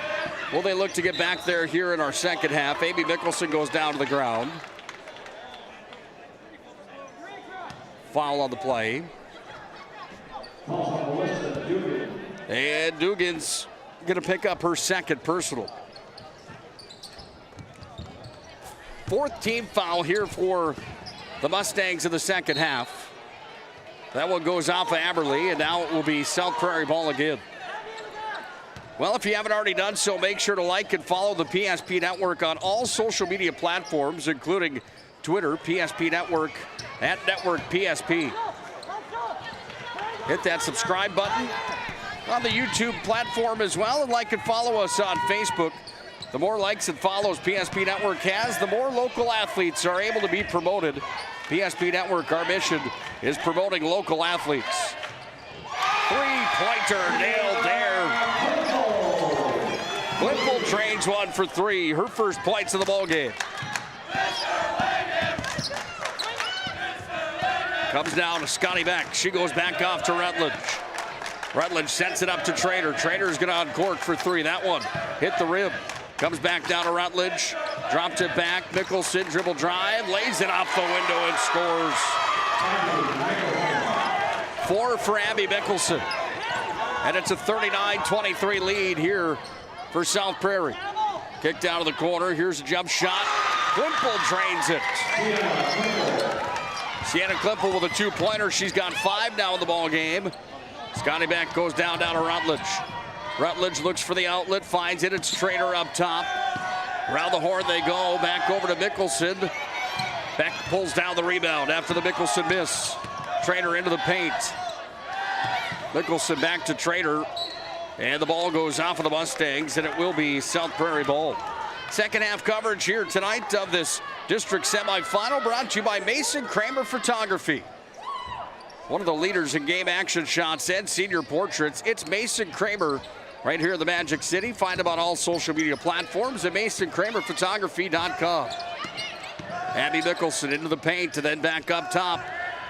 Will they look to get back there here in our second half? Amy Mickelson goes down to the ground. Foul on the play. And Dugan's going to pick up her second personal. 4th team foul here for the Mustangs in the second half. That one goes off of Aberly, and now it will be South Prairie ball again. Well, if you haven't already done so, make sure to like and follow the PSP Network on all social media platforms, including Twitter, PSP Network, at Network PSP. Hit that subscribe button on the YouTube platform as well, and like and follow us on Facebook, The more likes and follows PSP Network has, the more local athletes are able to be promoted. PSP Network, our mission is promoting local athletes. Three-pointer nailed there. Glenburn trains one for three. Her first points of the ball game. Comes down to Scotty Beck. She goes back off to Rutledge. Rutledge sets it up to Trader. Trader's going to uncork for three. That one hit the rim. Comes back down to Rutledge. Dropped it back. Mickelson dribble drive. Lays it off the window and scores. 4 for Abby Mickelson. And it's a 39-23 lead here for South Prairie. Kicked out of the corner. Here's a jump shot. Klimpel drains it. Sienna Klimpel with a 2-pointer. She's got 5 now in the ball game. Scotty Beck goes down to Rutledge. Rutledge looks for the outlet, finds it. It's Trader up top. Around the horn they go. Back over to Mickelson. Beck pulls down the rebound after the Mickelson miss. Trader into the paint. Mickelson back to Trader. And the ball goes off of the Mustangs, and it will be South Prairie ball. Second half coverage here tonight of this district semifinal brought to you by Mason Kramer Photography. One of the leaders in game action shots and senior portraits. It's Mason Kramer right here in the Magic City. Find him on all social media platforms at MasonKramerPhotography.com. Abby Mickelson into the paint and then back up top.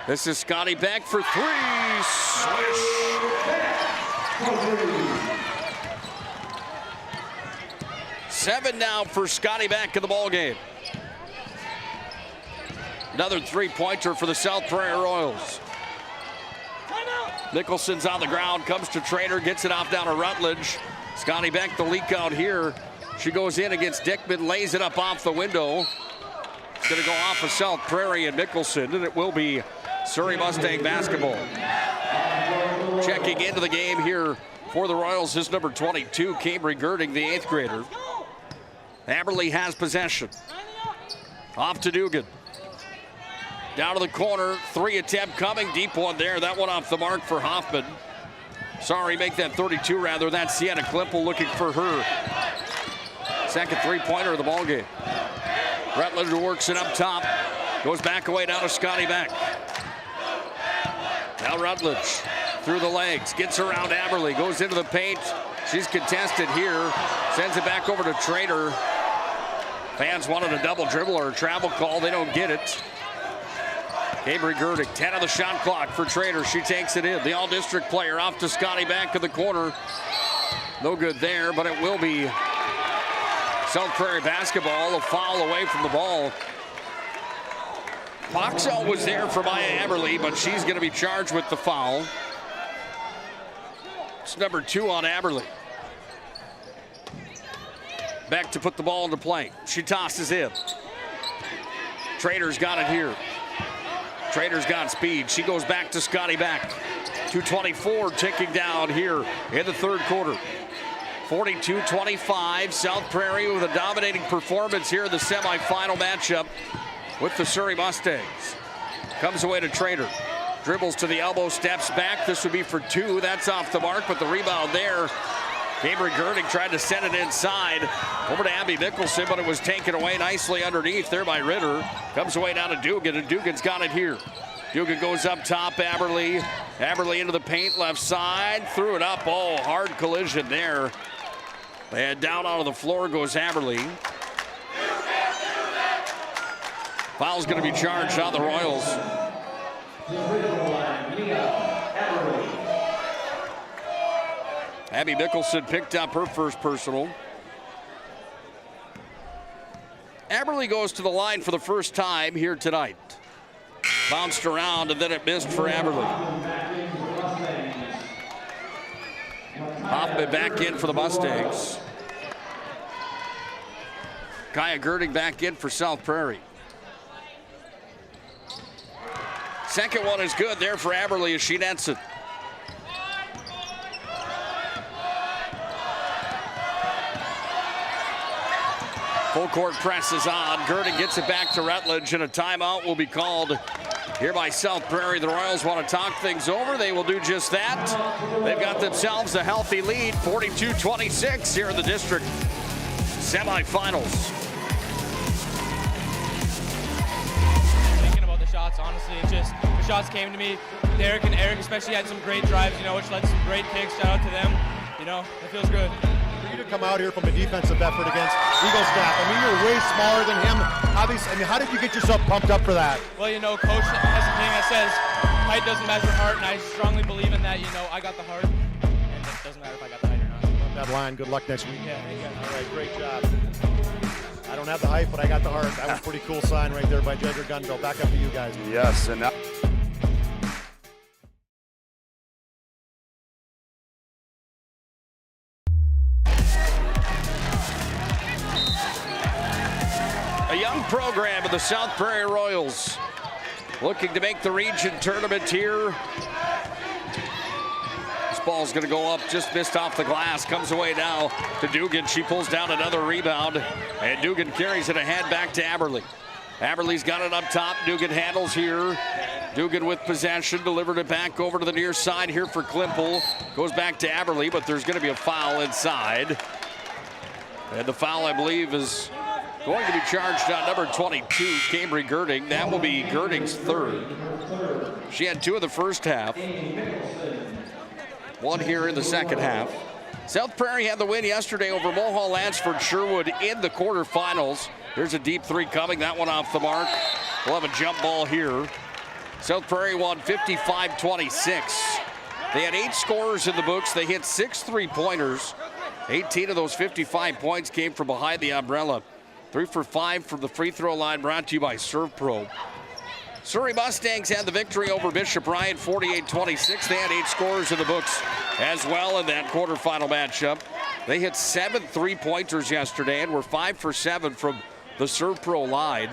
This is Scotty Beck for three. Swish. 7 now for Scotty Beck in the ball game. Another 3-pointer for the South Prairie Royals. Mickelson's on the ground, comes to Trader, gets it off down to Rutledge. Scotty Beck, the leak out here. She goes in against Dickman, lays it up off the window. It's going to go off of South Prairie and Mickelson, and it will be Surrey Mustang basketball. Checking into the game here for the Royals is number 22, Cambry Girding, the 8th grader. Aberley has possession. Off to Dugan. Down to the corner, 3 attempt coming, deep one there. That one off the mark for Hoffman. Sorry, make that 32 rather. That's Sienna Klimpel looking for her second 3-pointer of the ball game. Rutledge works it up top, goes back away down to Scotty Beck. Now Rutledge through the legs, gets around Aberley, goes into the paint. She's contested here, sends it back over to Trader. Fans wanted a double dribble or a travel call. They don't get it. Cambry Girding, 10 on the shot clock for Trader. She takes it in. The all-district player off to Scotty Beck in the corner. No good there, but it will be South Prairie basketball. A foul away from the ball. Boxell was there for Maya Aberley, but she's going to be charged with the foul. It's number 2 on Aberley. Beck to put the ball into play. She tosses in. Trader's got it here. Trader's got speed. She goes back to Scotty Beck. 2:24 ticking down here in the third quarter. 42-25. South Prairie with a dominating performance here in the semifinal matchup with the Surrey Mustangs. Comes away to Trader. Dribbles to the elbow, steps back. This would be for 2. That's off the mark, but the rebound there. Cambry Girding tried to send it inside over to Abby Mickelson, but it was taken away nicely underneath there by Ritter. Comes away down to Dugan, and Dugan's got it here. Dugan goes up top, Aberley. Aberley into the paint, left side, threw it up. Oh, hard collision there. And down onto the floor goes Aberley. Foul's going to be charged on the Royals. Abby Mickelson picked up her first personal. Aberley goes to the line for the first time here tonight. Bounced around and then it missed for Aberley. Hoffman back in for the Mustangs. Kaya Girding back in for South Prairie. Second one is good there for Aberley as she nets it. Full court press is on. Girding gets it back to Rutledge, and a timeout will be called here by South Prairie. The Royals want to talk things over. They will do just that. They've got themselves a healthy lead, 42-26 here in the district semifinals. Thinking about the shots, honestly, it's just the shots came to me. Eric especially had some great drives, which led to some great kicks. Shout out to them. It feels good. For you to come out here from a defensive effort against Eagle staff, you're way smaller than him. Obviously, how did you get yourself pumped up for that? Well, Coach has a thing that says height doesn't measure heart, and I strongly believe in that. I got the heart, and it doesn't matter if I got the height or not. Love that line. Good luck next week. Yeah, thank you. All right, great job. I don't have the height, but I got the heart. That was a pretty cool sign right there by Jagger Gunville. Back up to you guys. Yes, and now a young program of the South Prairie Royals looking to make the region tournament here. This ball's going to go up, just missed off the glass. Comes away now to Dugan. She pulls down another rebound, and Dugan carries it ahead back to Aberley. Aberley's got it up top. Dugan handles here. Dugan with possession, delivered it back over to the near side here for Klimpel. Goes back to Aberley, but there's going to be a foul inside. And the foul, I believe, is going to be charged on number 22, Cambry Girding. That will be Girding's third. She had 2 in the first half. 1 here in the second half. South Prairie had the win yesterday over Mohall Lansford Sherwood in the quarterfinals. Here's a deep 3 coming. That one off the mark. We'll have a jump ball here. South Prairie won 55-26. They had 8 scorers in the books. They hit 6 3-pointers. 18 of those 55 points came from behind the umbrella. 3 for 5 from the free throw line, brought to you by Serve Pro. Surrey Mustangs had the victory over Bishop Ryan, 48-26. They had 8 scorers in the books as well in that quarterfinal matchup. They hit 7 3-pointers yesterday and were 5 for 7 from the Serve Pro line.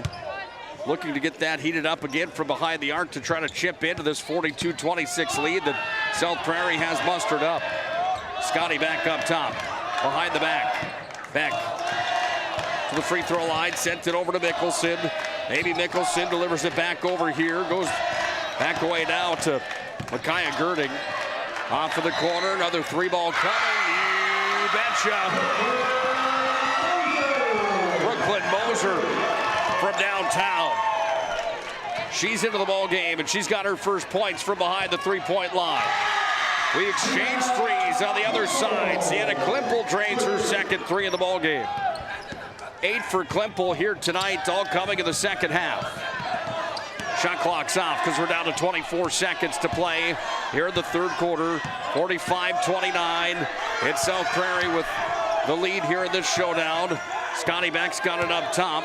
Looking to get that heated up again from behind the arc to try to chip into this 42-26 lead that South Prairie has mustered up. Scotty back up top, behind the back. Beck to the free throw line, sent it over to Mickelson. Maybe Mickelson delivers it back over here. Goes back away now to Micaiah Girding. Off of the corner, another 3-ball coming. You betcha. Brooklyn Moser from downtown. She's into the ball game, and she's got her first points from behind the 3-point line. We exchange threes on the other side. Sienna Klimpel drains her second 3 in the ball game. 8 for Klimpel here tonight, all coming in the second half. Shot clock's off because we're down to 24 seconds to play here in the third quarter. 45-29. It's South Prairie with the lead here in this showdown. Scotty Beck's got it up top.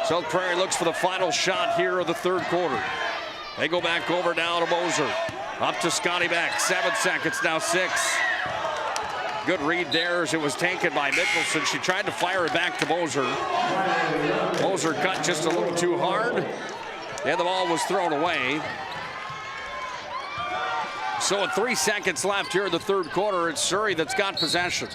South Prairie looks for the final shot here of the third quarter. They go back over now to Moser. Up to Scotty Beck. 7 seconds, now 6. Good read there as it was taken by Mickelson. She tried to fire it back to Moser. Moser cut just a little too hard, and the ball was thrown away. So with 3 seconds left here in the third quarter, it's Surrey that's got possession.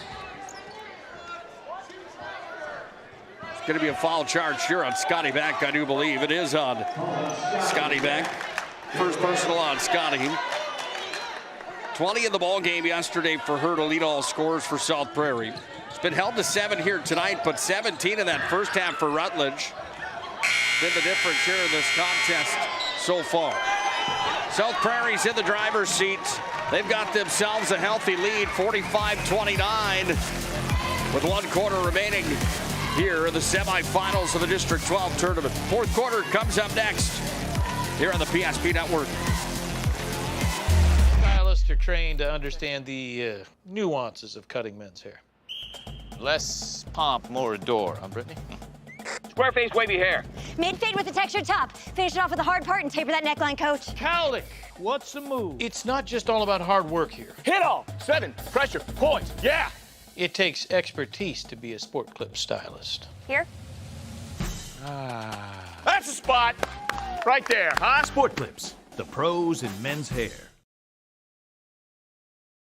It's going to be a foul charge here on Scotty Beck, I do believe. It is on Scotty Beck. First personal on Scotty. 20 in the ball game yesterday for her to lead all scorers for South Prairie. It's been held to 7 here tonight, but 17 in that first half for Rutledge. Been the difference here in this contest so far. South Prairie's in the driver's seat. They've got themselves a healthy lead, 45-29, with 1 quarter remaining here in the semifinals of the District 12 tournament. Fourth quarter comes up next here on the PSP Network. Stylists are trained to understand the nuances of cutting men's hair. Less pomp, more adore, huh, Brittany? Square face, wavy hair. Mid-fade with a textured top. Finish it off with the hard part and taper that neckline, coach. Cowlick, what's the move? It's not just all about hard work here. Hit all. 7, pressure, points, yeah! It takes expertise to be a sport clip stylist. Here? That's the spot! Right there, huh? Sport Clips, the pros in men's hair.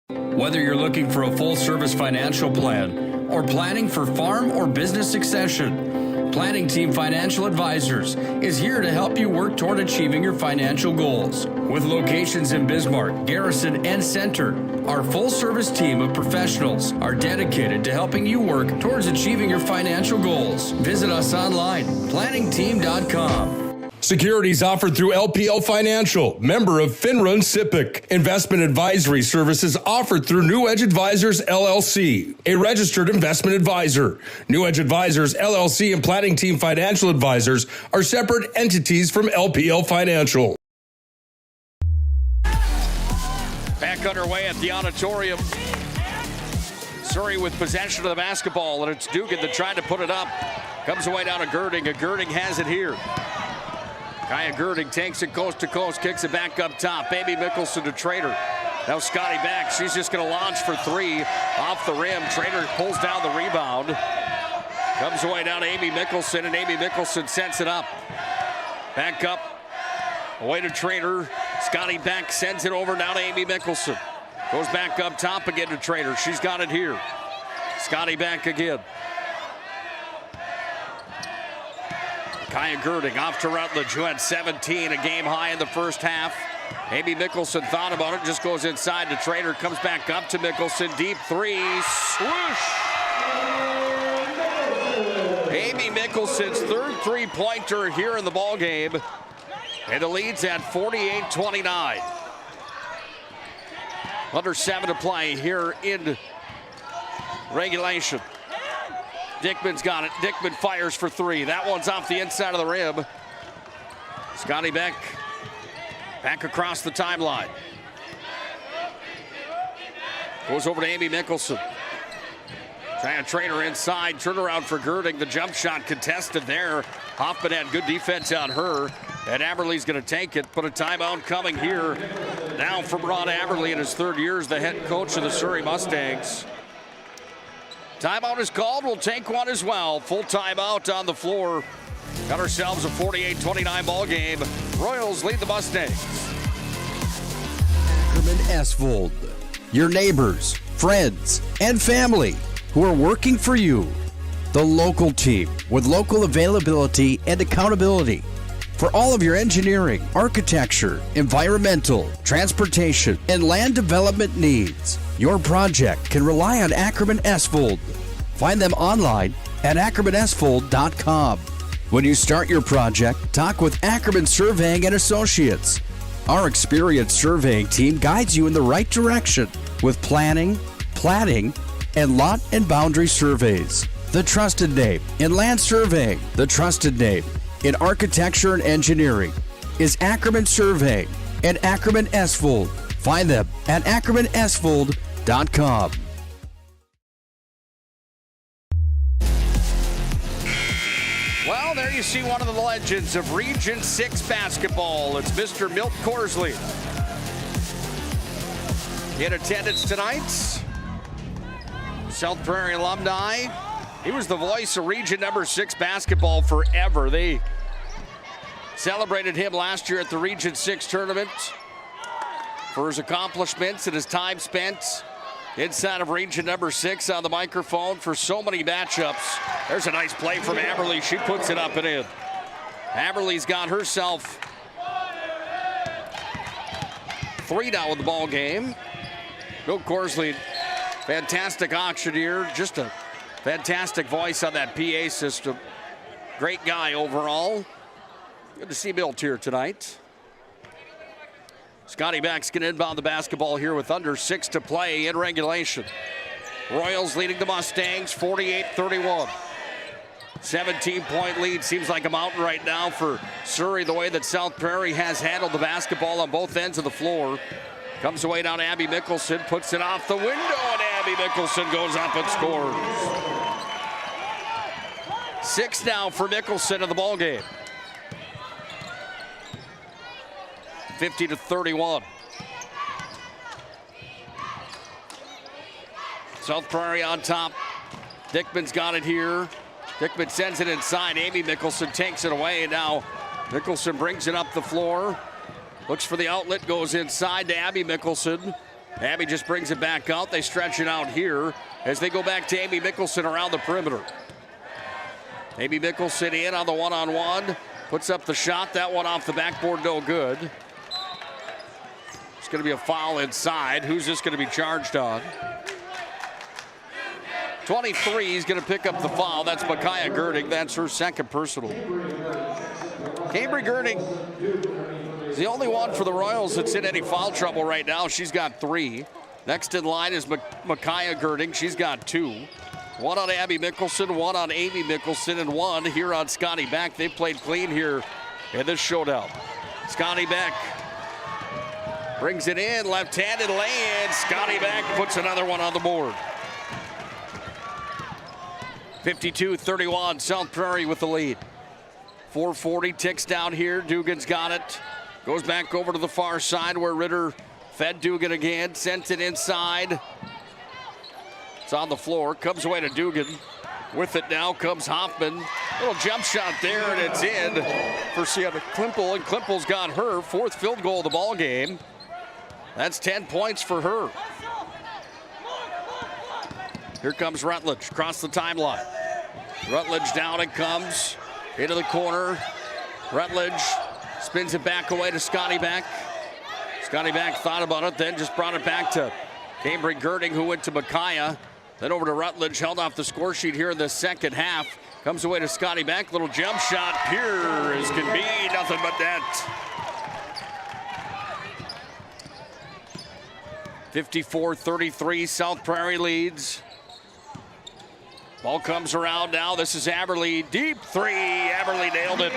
Whether you're looking for a full-service financial plan or planning for farm or business succession, Planning Team Financial Advisors is here to help you work toward achieving your financial goals. With locations in Bismarck, Garrison, and Center, our full-service team of professionals are dedicated to helping you work towards achieving your financial goals. Visit us online, planningteam.com. Securities offered through LPL Financial, member of FINRA and SIPC. Investment advisory services offered through New Edge Advisors, LLC, a registered investment advisor. New Edge Advisors, LLC, and Planning Team Financial Advisors are separate entities from LPL Financial. Back underway at the auditorium. Surrey with possession of the basketball, and it's Dugan that tried to put it up. Comes away down to Girding, and Girding has it here. Kaya Girding takes it coast to coast, kicks it back up top. Amy Mickelson to Trader. Now Scotty back. She's just going to launch for three off the rim. Trader pulls down the rebound. Comes away down to Amy Mickelson, and Amy Mickelson sets it up. Back up. Away to Trader. Scotty back sends it over down to Amy Mickelson. Goes back up top again to Trader. She's got it here. Scotty back again. Kaya Girding off to Rutledge, who had 17, a game high in the first half. Amy Mickelson thought about it, just goes inside to Trader, comes back up to Mickelson, deep three, swoosh! Amy Mickelson's third three-pointer here in the ballgame, and the lead's at 48-29. Under 7 to play here in regulation. Dickman's got it. Dickman fires for three. That one's off the inside of the rim. Scotty back across the timeline. Goes over to Amy Mickelson. Trying to train her inside. Turnaround for Girding. The jump shot contested there. Hoffman had good defense on her. And Aberley's going to take it. Put a timeout coming here. Now from Ron Aberley in his third year as the head coach of the Surrey Mustangs. Timeout is called. We'll take one as well. Full timeout on the floor. Got ourselves a 48-29 ball game. Royals lead the Mustangs. Ackerman Esvold, your neighbors, friends, and family who are working for you. The local team with local availability and accountability. For all of your engineering, architecture, environmental, transportation, and land development needs, your project can rely on Ackerman Esvold. Find them online at ackermanesvold.com. When you start your project, talk with Ackerman Surveying and Associates. Our experienced surveying team guides you in the right direction with planning, platting, and lot and boundary surveys. The trusted name in land surveying, the trusted name in architecture and engineering is Ackerman Surveying and Ackerman Esvold. Find them at ackermanesvold.com. Well, there you see one of the legends of Region 6 basketball. It's Mr. Milt Corsley. In attendance tonight, South Prairie alumni. He was the voice of Region number 6 basketball forever. They celebrated him last year at the Region 6 tournament for his accomplishments and his time spent inside of Region number 6 on the microphone for so many matchups. There's a nice play from Aberley. She puts it up and in. Aberley's got herself 3 now in the ball game. Bill Corsley, fantastic auctioneer, just a fantastic voice on that PA system. Great guy overall. Good to see Milt here tonight. Scotty Beck's going to inbound the basketball here with under 6 to play in regulation. Royals leading the Mustangs 48-31. 17-point lead seems like a mountain right now for Surrey, the way that South Prairie has handled the basketball on both ends of the floor. Comes away down to Abby Mickelson, puts it off the window, and Abby Mickelson goes up and scores. 6 now for Mickelson in the ballgame. 50-31. South Prairie on top. Dickman's got it here. Dickman sends it inside. Amy Mickelson takes it away. And now Mickelson brings it up the floor. Looks for the outlet, goes inside to Abby Mickelson. Abby just brings it back out. They stretch it out here as they go back to Amy Mickelson around the perimeter. Amy Mickelson in on the one-on-one. Puts up the shot. That one off the backboard, no good. It's going to be a foul inside. Who's this going to be charged on? 23 is going to pick up the foul. That's Micaiah Girding. That's her second personal. Cambry Girding is the only one for the Royals that's in any foul trouble right now. She's got 3. Next in line is Micaiah Girding. She's got 2. 1 on Abby Mickelson, 1 on Amy Mickelson, and 1 here on Scotty Beck. They've played clean here in this showdown. Scotty Beck brings it in, left-handed lay-in. Scotty Beck puts another one on the board. 52-31, South Prairie with the lead. 4:40 ticks down here. Dugan's got it. Goes back over to the far side where Ritter fed Dugan again. Sent it inside. It's on the floor. Comes away to Dugan. With it now comes Hoffman. Little jump shot there, and it's in for Sienna Klimpel. And Klimpel's got her 4th field goal of the ball game. That's 10 points for her. Here comes Rutledge across the timeline. Rutledge down it comes into the corner. Rutledge spins it back away to Scotty Beck. Scotty Beck thought about it, then just brought it back to Cambry Girding, who went to Micaiah. Then over to Rutledge, held off the score sheet here in the second half. Comes away to Scotty Beck, little jump shot, pure as can be, nothing but net. 54-33, South Prairie leads. Ball comes around now. This is Aberly. Deep 3. Aberly nailed it.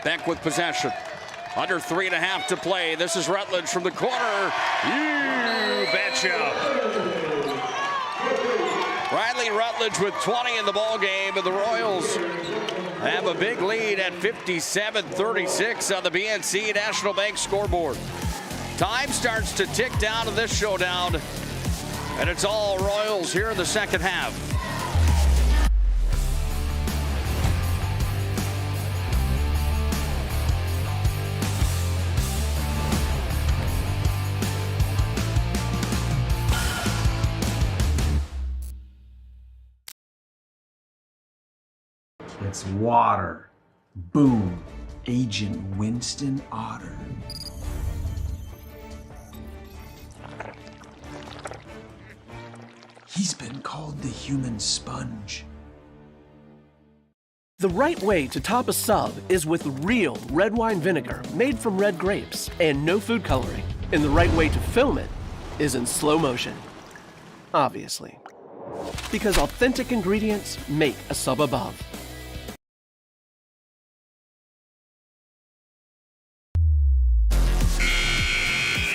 Beck with possession. Under 3.5 to play. This is Rutledge from the corner. You betcha. Riley Rutledge with 20 in the ball game, and the Royals have a big lead at 57-36 on the BNC National Bank scoreboard. Time starts to tick down in this showdown, and it's all Royals here in the second half. It's water. Boom. Agent Winston Otter. He's been called the human sponge. The right way to top a sub is with real red wine vinegar made from red grapes and no food coloring. And the right way to film it is in slow motion. Obviously. Because authentic ingredients make a sub above.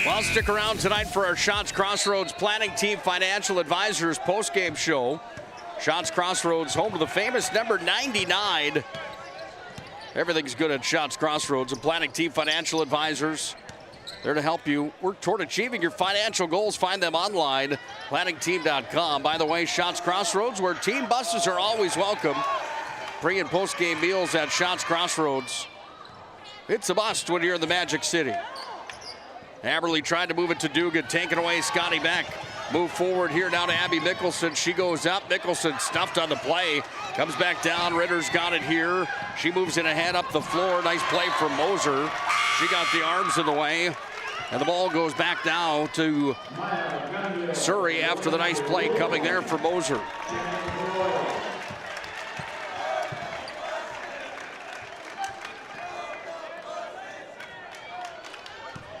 Well, stick around tonight for our Shots Crossroads Planning Team Financial Advisors postgame show. Shots Crossroads, home to the famous number 99. Everything's good at Shots Crossroads. And Planning Team Financial Advisors, there to help you work toward achieving your financial goals. Find them online, planningteam.com. By the way, Shots Crossroads, where team buses are always welcome. Pre- and post-game meals at Shots Crossroads. It's a must when you're in the Magic City. Aberly tried to move it to Dugan, taking away Scotty Beck. Move forward here now to Abby Mickelson. She goes up. Mickelson stuffed on the play. Comes back down. Ritter's got it here. She moves it ahead up the floor. Nice play from Moser. She got the arms in the way. And the ball goes back now to Surrey after the nice play coming there for Moser.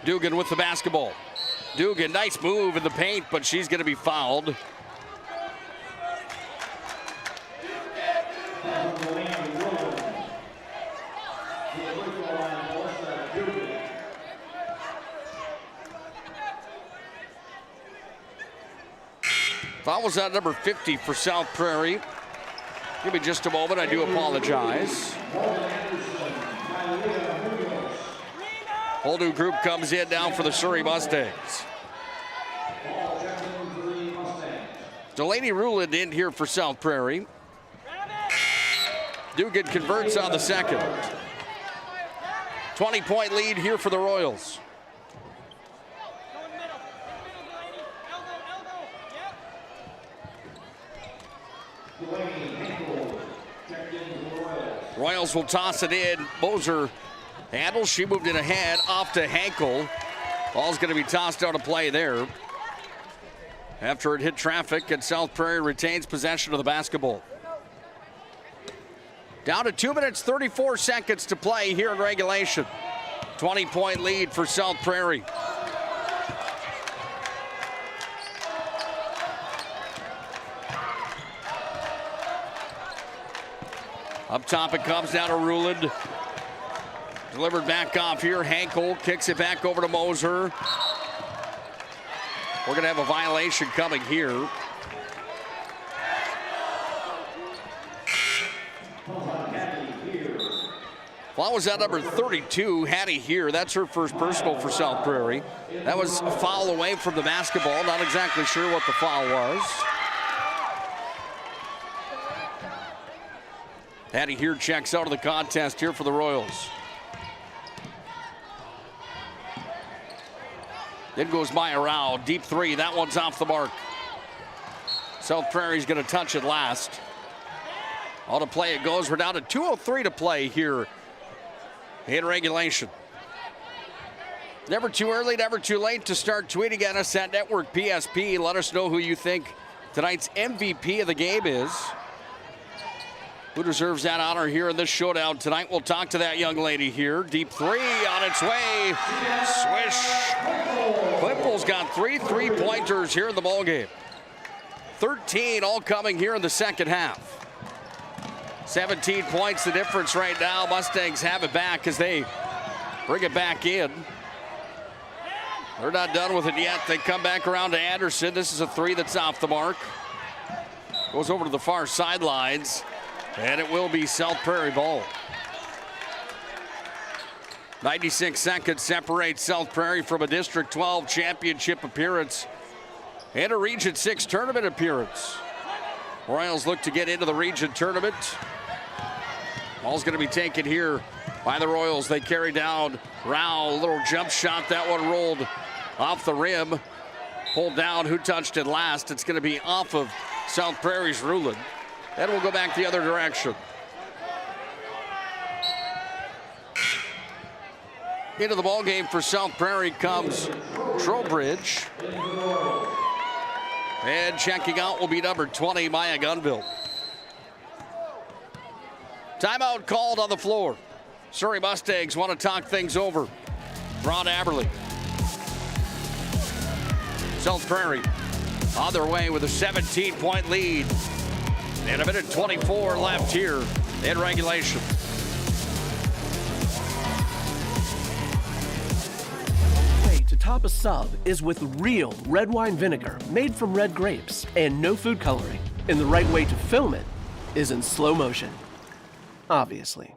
Dugan with the basketball. Dugan, nice move in the paint, but she's going to be fouled. Foul was at number 50 for South Prairie. Give me just a moment, I do apologize. Whole new group comes in now for the Surrey Mustangs. Delaney Ruland in here for South Prairie. Dugan converts on the second. 20-point lead here for the Royals. Royals will toss it in. Moser handles. She moved it ahead. Off to Hankel. Ball's going to be tossed out of play there after it hit traffic, and South Prairie retains possession of the basketball. Down to 2 minutes, 34 seconds to play here in regulation. 20-point lead for South Prairie. Up top it comes down to Ruland. Delivered back off here. Hankel kicks it back over to Moser. We're going to have a violation coming here. Well, was that number 32, Hattie here. That's her first personal for South Prairie. That was a foul away from the basketball. Not exactly sure what the foul was. Hattie here checks out of the contest here for the Royals. Then goes Maya Rao. Deep three. That one's off the mark. South Prairie's going to touch it last. All to play it goes. We're down to 2:03 to play here in regulation. Never too early, never too late to start tweeting at us at Network PSP. Let us know who you think tonight's MVP of the game is. Who deserves that honor here in this showdown tonight? We'll talk to that young lady here. Deep three on its way. Swish. Clipple's got 3 3-pointers here in the ballgame. 13 all coming here in the second half. 17 points the difference right now. Mustangs have it back as they bring it back in. They're not done with it yet. They come back around to Anderson. This is a three that's off the mark. Goes over to the far sidelines. And it will be South Prairie ball. 96 seconds separates South Prairie from a District 12 championship appearance and a Region 6 tournament appearance. Royals look to get into the region tournament. Ball's going to be taken here by the Royals. They carry down Rao. Little jump shot. That one rolled off the rim. Pulled down. Who touched it last? It's going to be off of South Prairie's Ruland. Then we'll go back the other direction. Into the ball game for South Prairie comes Trowbridge. And checking out will be number 20, Maya Gunville. Timeout called on the floor. Surrey Mustangs want to talk things over. Ron Aberly. South Prairie on their way with a 17-point lead. And a minute 24 left here in regulation. Way to top a sub is with real red wine vinegar made from red grapes and no food coloring. And the right way to film it is in slow motion. Obviously.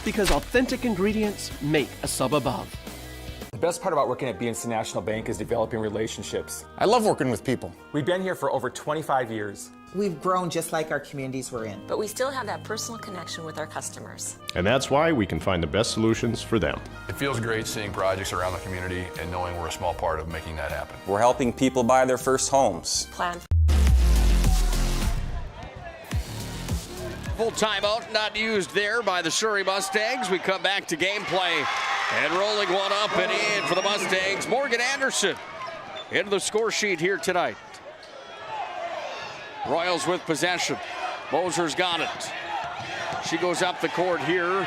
Because authentic ingredients make a sub above. The best part about working at BNC National Bank is developing relationships. I love working with people. We've been here for over 25 years. We've grown just like our communities we're in. But we still have that personal connection with our customers. And that's why we can find the best solutions for them. It feels great seeing projects around the community and knowing we're a small part of making that happen. We're helping people buy their first homes. Plan. Full timeout not used there by the Surrey Mustangs. We come back to gameplay and rolling one up and in for the Mustangs. Morgan Anderson into the score sheet here tonight. Royals with possession. Moser's got it. She goes up the court here.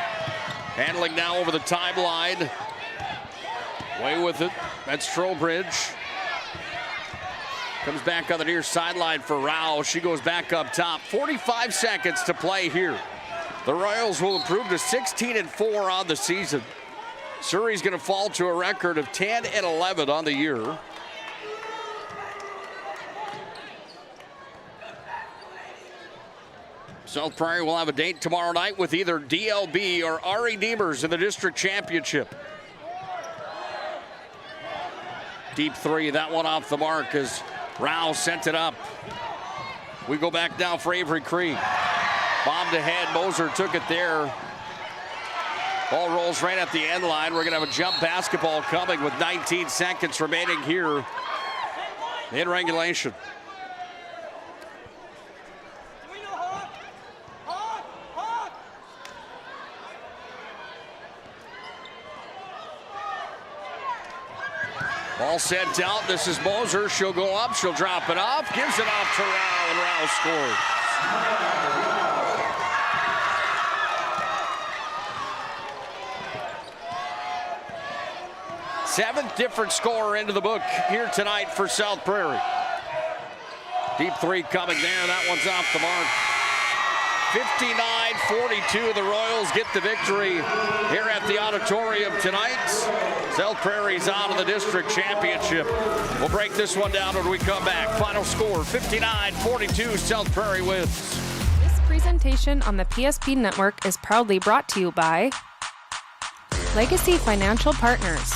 Handling now over the timeline. Away with it. That's Trowbridge. Comes back on the near sideline for Rao. She goes back up top. 45 seconds to play here. The Royals will improve to 16-4 on the season. Surrey's going to fall to a record of 10-11 on the year. South Prairie will have a date tomorrow night with either DLB or RE Demers in the district championship. Deep three, that one off the mark as Rao sent it up. We go back now for Avery Cree. Bombed ahead, Moser took it there. Ball rolls right at the end line. We're going to have a jump basketball coming with 19 seconds remaining here in regulation. Ball sent out. This is Moser. She'll go up. She'll drop it off. Gives it off to Rao, and Rao scores. Seventh different scorer into the book here tonight for South Prairie. Deep three coming there. That one's off the mark. 59-42. The Royals get the victory here at the auditorium tonight. South Prairie's out of the district championship. We'll break this one down when we come back. Final score, 59-42. South Prairie wins. This presentation on the PSP Network is proudly brought to you by Legacy Financial Partners,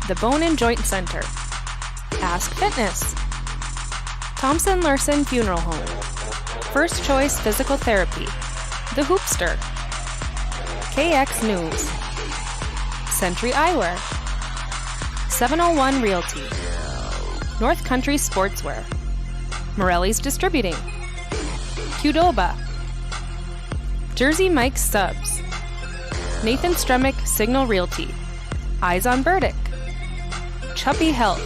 the Bone and Joint Center, Ask Fitness, Thompson Larson Funeral Home, First Choice Physical Therapy, The Hoopster, KX News, Century Eyewear, 701 Realty, North Country Sportswear, Morelli's Distributing, Qdoba, Jersey Mike's Subs, Nathan Stremick Signal Realty, Eyes on Burdick, Chuppy Health,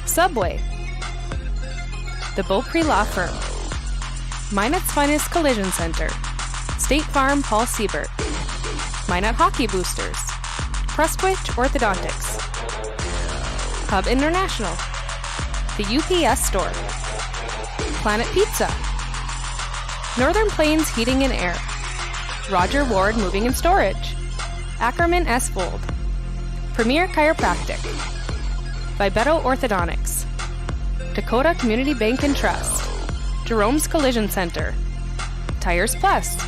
Subway, The Beaupre Law Firm, Minot's Finest Collision Center, State Farm Paul Siebert, Minot Hockey Boosters, Prestwich Orthodontics, Hub International, The UPS Store, Planet Pizza, Northern Plains Heating and Air, Roger Ward Moving and Storage, Ackerman S. Fold, Premier Chiropractic, Vibeto Orthodontics, Dakota Community Bank and Trust, Jerome's Collision Center, Tires Plus,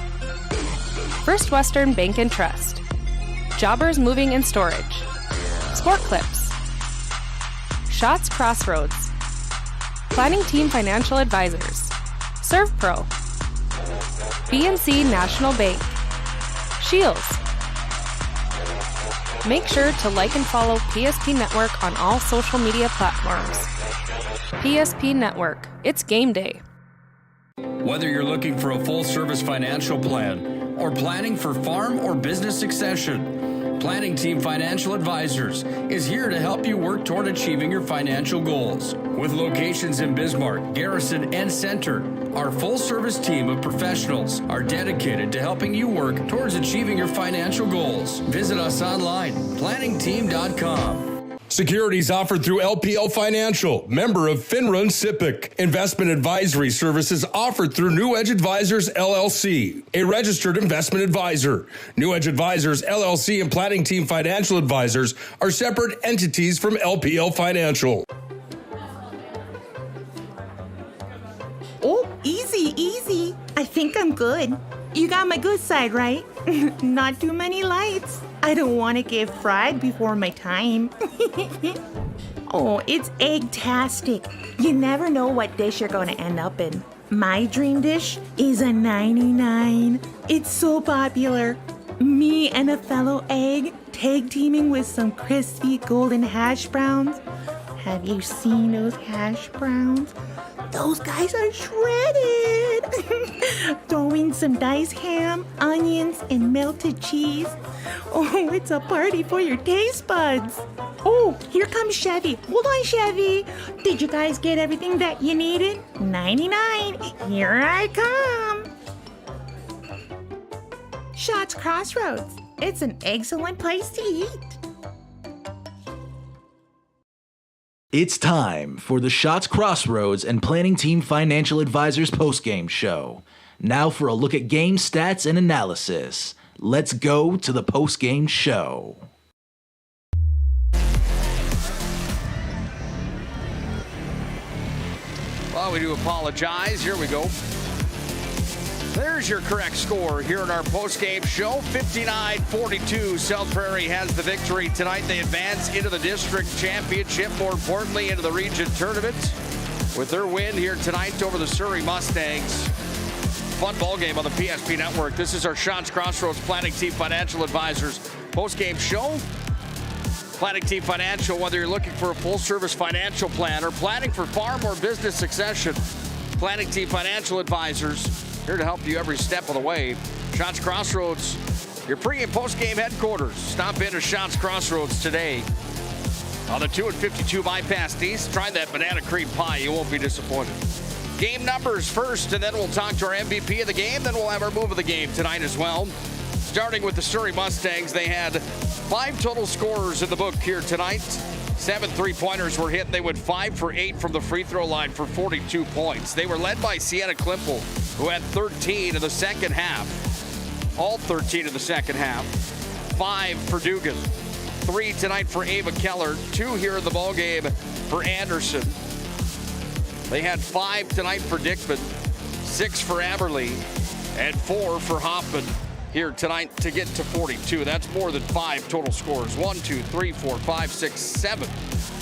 First Western Bank and Trust, Jobbers Moving and Storage, Sport Clips, Shots Crossroads, Planning Team Financial Advisors, ServPro, BNC National Bank, Shields. Make sure to like and follow PSP Network on all social media platforms. PSP Network, it's game day. Whether you're looking for a full-service financial plan or planning for farm or business succession, Planning Team Financial Advisors is here to help you work toward achieving your financial goals. With locations in Bismarck, Garrison, and Center, our full-service team of professionals are dedicated to helping you work towards achieving your financial goals. Visit us online, planningteam.com. Securities offered through LPL Financial, member of FINRA and SIPC. Investment advisory services offered through New Edge Advisors, LLC, a registered investment advisor. New Edge Advisors, LLC, and Planning Team Financial Advisors are separate entities from LPL Financial. Oh, easy, easy. I think I'm good. You got my good side, right? Not too many lights. I don't want to get fried before my time. Oh, it's egg-tastic. You never know what dish you're going to end up in. My dream dish is a 99. It's so popular. Me and a fellow egg tag teaming with some crispy golden hash browns. Have you seen those hash browns? Those guys are shredded. Throw in some diced ham, onions, and melted cheese. Oh, it's a party for your taste buds. Oh, here comes Chevy. Hold on, Chevy. Did you guys get everything that you needed? 99. Here I come. Shots Crossroads. It's an excellent place to eat. It's time for the Shots Crossroads and Planning Team Financial Advisors postgame show. Now for a look at game stats and analysis. Let's go to the postgame show. Well, we do apologize. Here we go. There's your correct score here in our postgame show. 59-42. South Prairie has the victory tonight. They advance into the district championship, more importantly, into the region tournament with their win here tonight over the Surrey Mustangs. fun ball game on the PSP Network. This is our Shots Crossroads Planning Team Financial Advisors post-game show. Planning Team Financial, whether you're looking for a full-service financial plan or planning for farm or business succession, Planning Team Financial Advisors, here to help you every step of the way. Shots Crossroads, your pre- and post-game headquarters. Stop in to Shots Crossroads today. On the 2 and 52 bypass east, try that banana cream pie. You won't be disappointed. Game numbers first, and then we'll talk to our MVP of the game. Then we'll have our move of the game tonight as well. Starting with the Surrey Mustangs, they had 5 total scorers in the book here tonight. 7 3-pointers were hit. They went 5 for 8 from the free throw line for 42 points. They were led by Sienna Klimpel, who had 13 in the second half. All 13 in the second half. 5 for Dugan. 3 tonight for Ava Keller. 2 here in the ballgame for Anderson. They had 5 tonight for Dickman, 6 for Aberley, and 4 for Hoffman here tonight to get to 42. That's more than 5 total scores. 1, 2, 3, 4, 5, 6, 7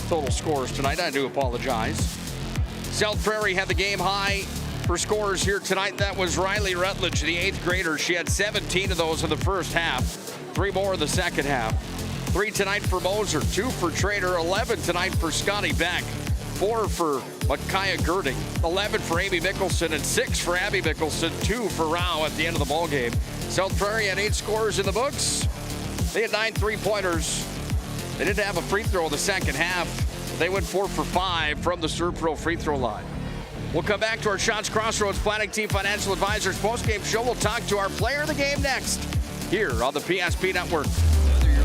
total scores tonight. I do apologize. South Prairie had the game high for scores here tonight. That was Riley Rutledge, the 8th grader. She had 17 of those in the first half, 3 more in the second half. 3 tonight for Moser, 2 for Trader, 11 tonight for Scotty Beck, 4 for Micaiah Girding, 11 for Amy Mickelson, and 6 for Abby Mickelson, 2 for Rao at the end of the ballgame. South Prairie had 8 scorers in the books. They had 9 3-pointers. They didn't have a free throw in the second half. They went 4 for 5 from the Surpro free throw line. We'll come back to our Shots Crossroads Planning Team Financial Advisors postgame show. We'll talk to our player of the game next here on the PSP Network.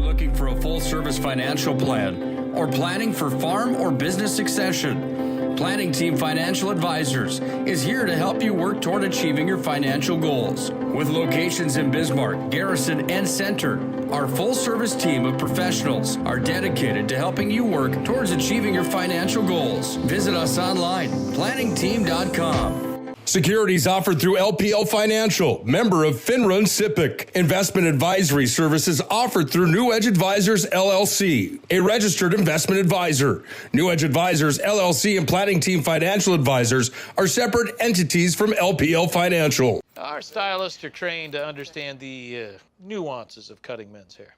Looking for a full-service financial plan or planning for farm or business succession, Planning Team Financial Advisors is here to help you work toward achieving your financial goals. With locations in Bismarck, Garrison, and Center, our full-service team of professionals are dedicated to helping you work towards achieving your financial goals. Visit us online, planningteam.com. Securities offered through LPL Financial, member of Finrun SIPC. Investment advisory services offered through New Edge Advisors LLC, a registered investment advisor. New Edge Advisors LLC and Planning Team Financial Advisors are separate entities from LPL Financial. Our stylists are trained to understand the nuances of cutting men's hair.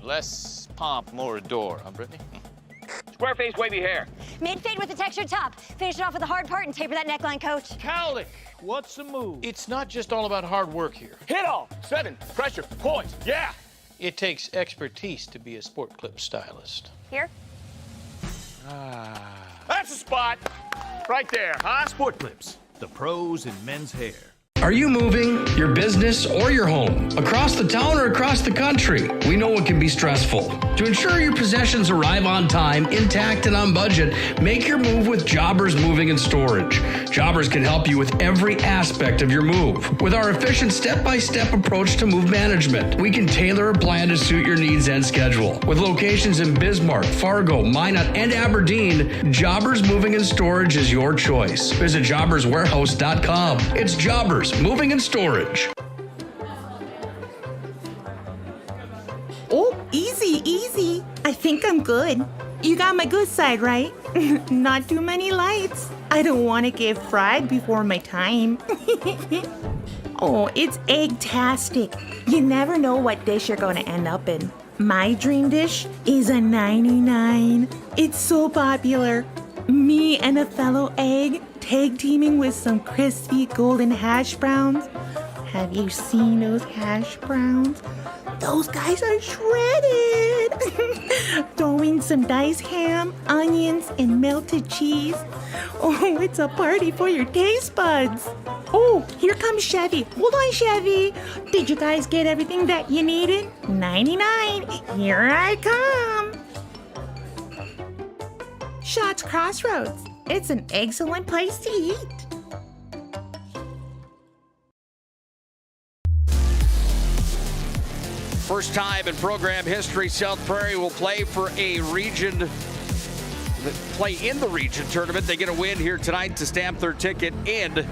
Less pomp, more adore, huh, Brittany? Square face wavy hair. Mid-fade with a textured top. Finish it off with a hard part and taper that neckline, coach. Cowlick, what's the move? It's not just all about hard work here. Hit all. 7. Pressure. Points. Yeah. It takes expertise to be a sport clip stylist. Here? That's the spot. Right there, huh? Sport Clips, the pros in men's hair. Are you moving your business or your home across the town or across the country? We know it can be stressful. To ensure your possessions arrive on time, intact, and on budget, make your move with Jobbers Moving and Storage. Jobbers can help you with every aspect of your move. With our efficient step-by-step approach to move management, we can tailor a plan to suit your needs and schedule. With locations in Bismarck, Fargo, Minot, and Aberdeen, Jobbers Moving and Storage is your choice. Visit jobberswarehouse.com. It's Jobbers Moving and Storage. Oh, easy, easy. I think I'm good. You got my good side, right? Not too many lights. I don't want to get fried before my time. Oh, it's egg-tastic. You never know what dish you're going to end up in. My dream dish is a 99. It's so popular. Me and a fellow egg tag teaming with some crispy golden hash browns. Have you seen those hash browns? Those guys are shredded. Throw in some diced ham, onions, and melted cheese. Oh, it's a party for your taste buds. Oh, here comes Chevy. Hold on, Chevy. Did you guys get everything that you needed? 99. Here I come. Shots Crossroads. It's an excellent place to eat. First time in program history, South Prairie will play for a region, play in the region tournament. They get a win here tonight to stamp their ticket in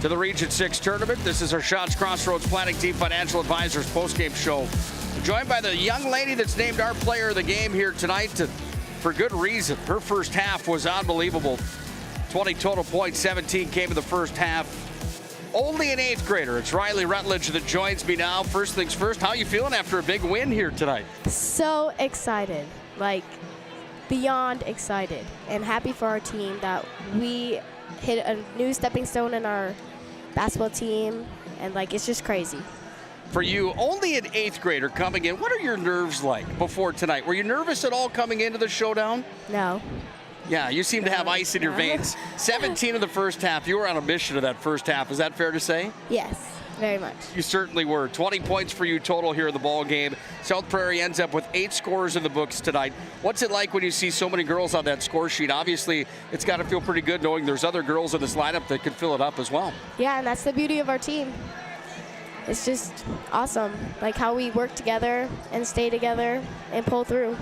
to the Region 6 tournament. This is our Shots Crossroads Planning Team Financial Advisors postgame show. We're joined by the young lady that's named our player of the game here tonight for good reason. Her first half was unbelievable. 20 total points, 17 came in the first half. only an 8th grader. It's Riley Rutledge that joins me now. First things first, how are you feeling after a big win here tonight? So excited, like beyond excited, and happy for our team that we hit a new stepping stone in our basketball team, and like it's just crazy. For you, only an 8th grader coming in, what are your nerves like before tonight? Were you nervous at all coming into the showdown? No. Yeah, you seem to have ice in your veins. 17 in the first half. You were on a mission of that first half. Is that fair to say? Yes, very much. You certainly were. 20 points for you total here in the ball game. South Prairie ends up with 8 scores in the books tonight. What's it like when you see so many girls on that score sheet? Obviously, it's got to feel pretty good knowing there's other girls in this lineup that can fill it up as well. Yeah, and that's the beauty of our team. It's just awesome, like how we work together and stay together and pull through.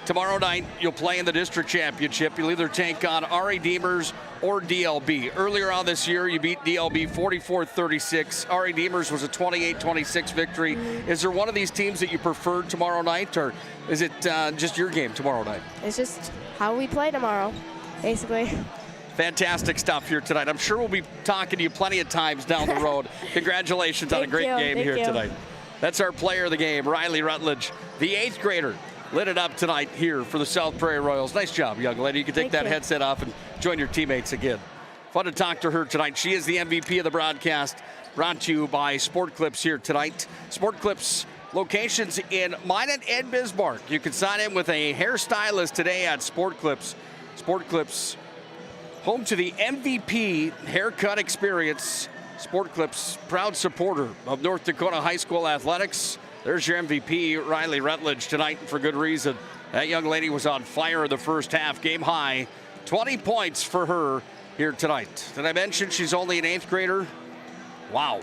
Tomorrow night, you'll play in the district championship. You'll either take on R.A. Deemers or DLB. Earlier on this year, you beat DLB 44-36. R.A. Deemers was a 28-26 victory. Is there one of these teams that you prefer tomorrow night, or is it just your game tomorrow night? It's just how we play tomorrow, basically. Fantastic stuff here tonight. I'm sure we'll be talking to you plenty of times down the road. Congratulations on a great game here tonight. That's our player of the game, Riley Rutledge, the 8th grader. Lit it up tonight here for the South Prairie Royals. Nice job, young lady. You can take that headset off and join your teammates again. Fun to talk to her tonight. She is the MVP of the broadcast, brought to you by Sport Clips here tonight. Sport Clips locations in Minot and Bismarck. You can sign in with a hairstylist today at Sport Clips. Sport Clips, home to the MVP haircut experience. Sport Clips, proud supporter of North Dakota High School athletics. There's your MVP, Riley Rutledge, tonight, for good reason. That young lady was on fire in the first half, game high. 20 points for her here tonight. Did I mention she's only an 8th grader? Wow.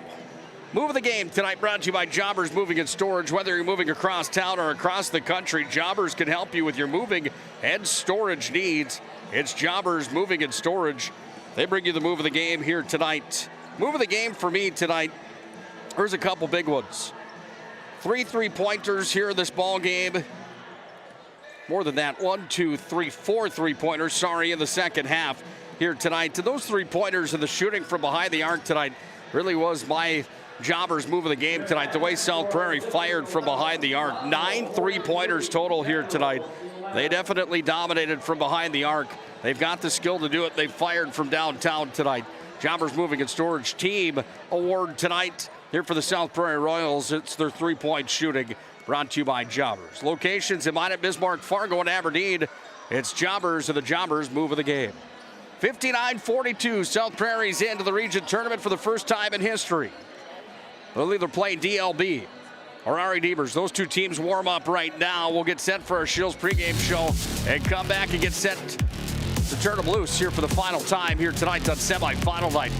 Move of the game tonight brought to you by Jobbers Moving and Storage. Whether you're moving across town or across the country, Jobbers can help you with your moving and storage needs. It's Jobbers Moving and Storage. They bring you the move of the game here tonight. Move of the game for me tonight. Here's a couple big ones. 3 3-pointers here in this ball game. More than that, 4 3-pointers, in the second half here tonight. And those 3-pointers and the shooting from behind the arc tonight really was my Jobbers move of the game tonight. The way South Prairie fired from behind the arc. 9 3-pointers total here tonight. They definitely dominated from behind the arc. They've got the skill to do it. They fired from downtown tonight. Jobbers Moving and Storage Team Award tonight here for the South Prairie Royals. It's their 3-point shooting, brought to you by Jobbers. Locations in Minot, Bismarck, Fargo, and Aberdeen. It's Jobbers and the Jobbers move of the game. 59-42, South Prairie's into the region tournament for the first time in history. They'll either play DLB or R.A. Deemers. Those two teams warm up right now. We'll get set for our Shields pregame show and come back and get set to turn them loose here for the final time here tonight on semifinal night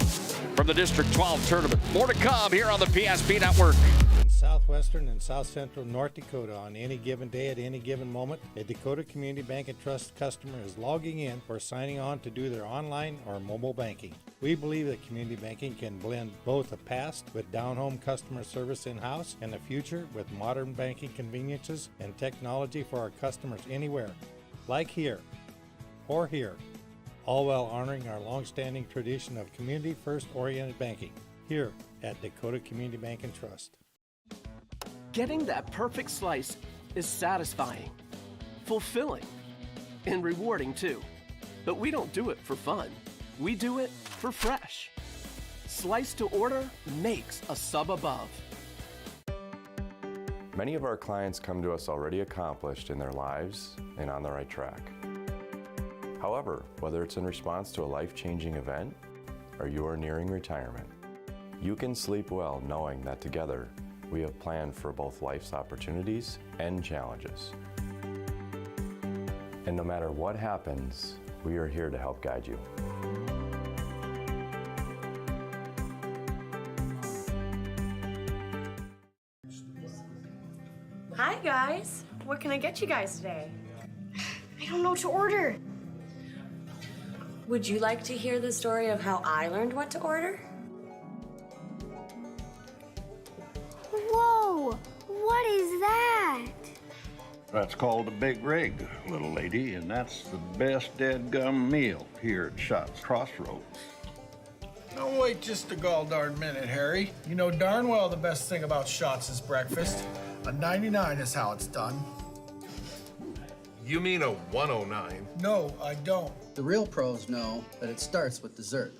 from the District 12 tournament. More to come here on the PSP Network. In southwestern and south central North Dakota, on any given day at any given moment, a Dakota Community Bank and Trust customer is logging in or signing on to do their online or mobile banking. We believe that community banking can blend both the past with down-home customer service in-house and the future with modern banking conveniences and technology for our customers anywhere, like here or here, all while honoring our long-standing tradition of community-first oriented banking here at Dakota Community Bank and Trust. Getting that perfect slice is satisfying, fulfilling, and rewarding too. But we don't do it for fun. We do it for fresh. Slice to order makes a sub above. Many of our clients come to us already accomplished in their lives and on the right track. However, whether it's in response to a life-changing event or you are nearing retirement, you can sleep well knowing that together we have planned for both life's opportunities and challenges. And no matter what happens, we are here to help guide you. Hi guys, what can I get you guys today? I don't know what to order. Would you like to hear the story of how I learned what to order? Whoa! What is that? That's called a big rig, little lady, and that's the best dead gum meal here at Shots Crossroads. Don't wait just a gall darn minute, Harry. You know darn well the best thing about shots is breakfast. A 99 is how it's done. You mean a 109? No, I don't. The real pros know that it starts with dessert.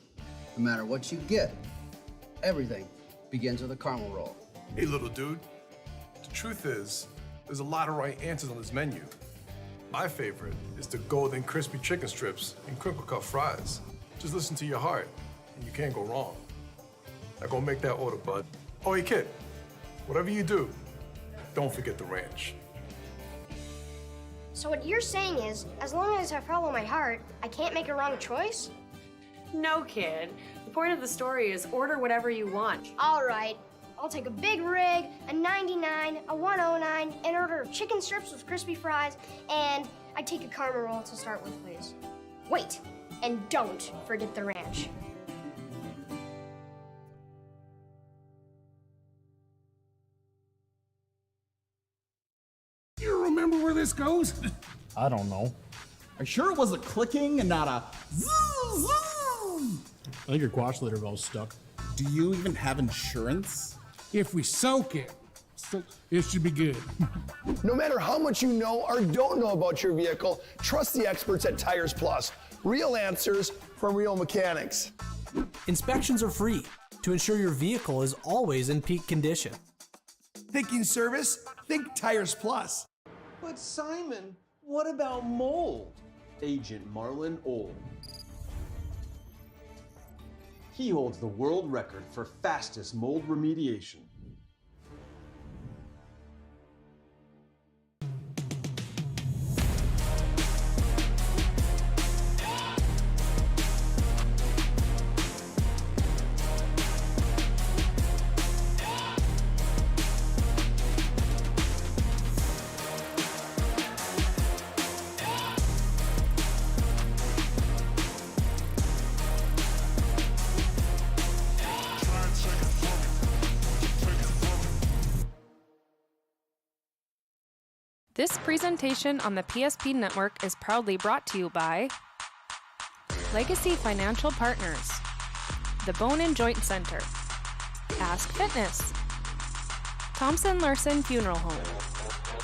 No matter what you get, everything begins with a caramel roll. Hey, little dude. The truth is, there's a lot of right answers on this menu. My favorite is the golden crispy chicken strips and crinkle cut fries. Just listen to your heart, and you can't go wrong. Now go make that order, bud. Oh, hey, kid, whatever you do, don't forget the ranch. So what you're saying is, as long as I follow my heart, I can't make a wrong choice? No, kid. The point of the story is order whatever you want. All right. I'll take a big rig, a 99, a 109, an order of chicken strips with crispy fries, and I take a caramel roll to start with, please. Wait, and don't forget the ranch. You remember where this goes? I don't know. Are you sure it was a clicking and not a zoom, zoom? I think your quash litter valve's stuck. Do you even have insurance? If we soak it, it should be good. No matter how much you know or don't know about your vehicle, trust the experts at Tires Plus. Real answers from real mechanics. Inspections are free to ensure your vehicle is always in peak condition. Thinking service? Think Tires Plus. But Simon, what about mold? Agent Marlon Old. He holds the world record for fastest mold remediation. This presentation on the PSP Network is proudly brought to you by Legacy Financial Partners, the Bone and Joint Center, Ask Fitness, Thompson Larson Funeral Home,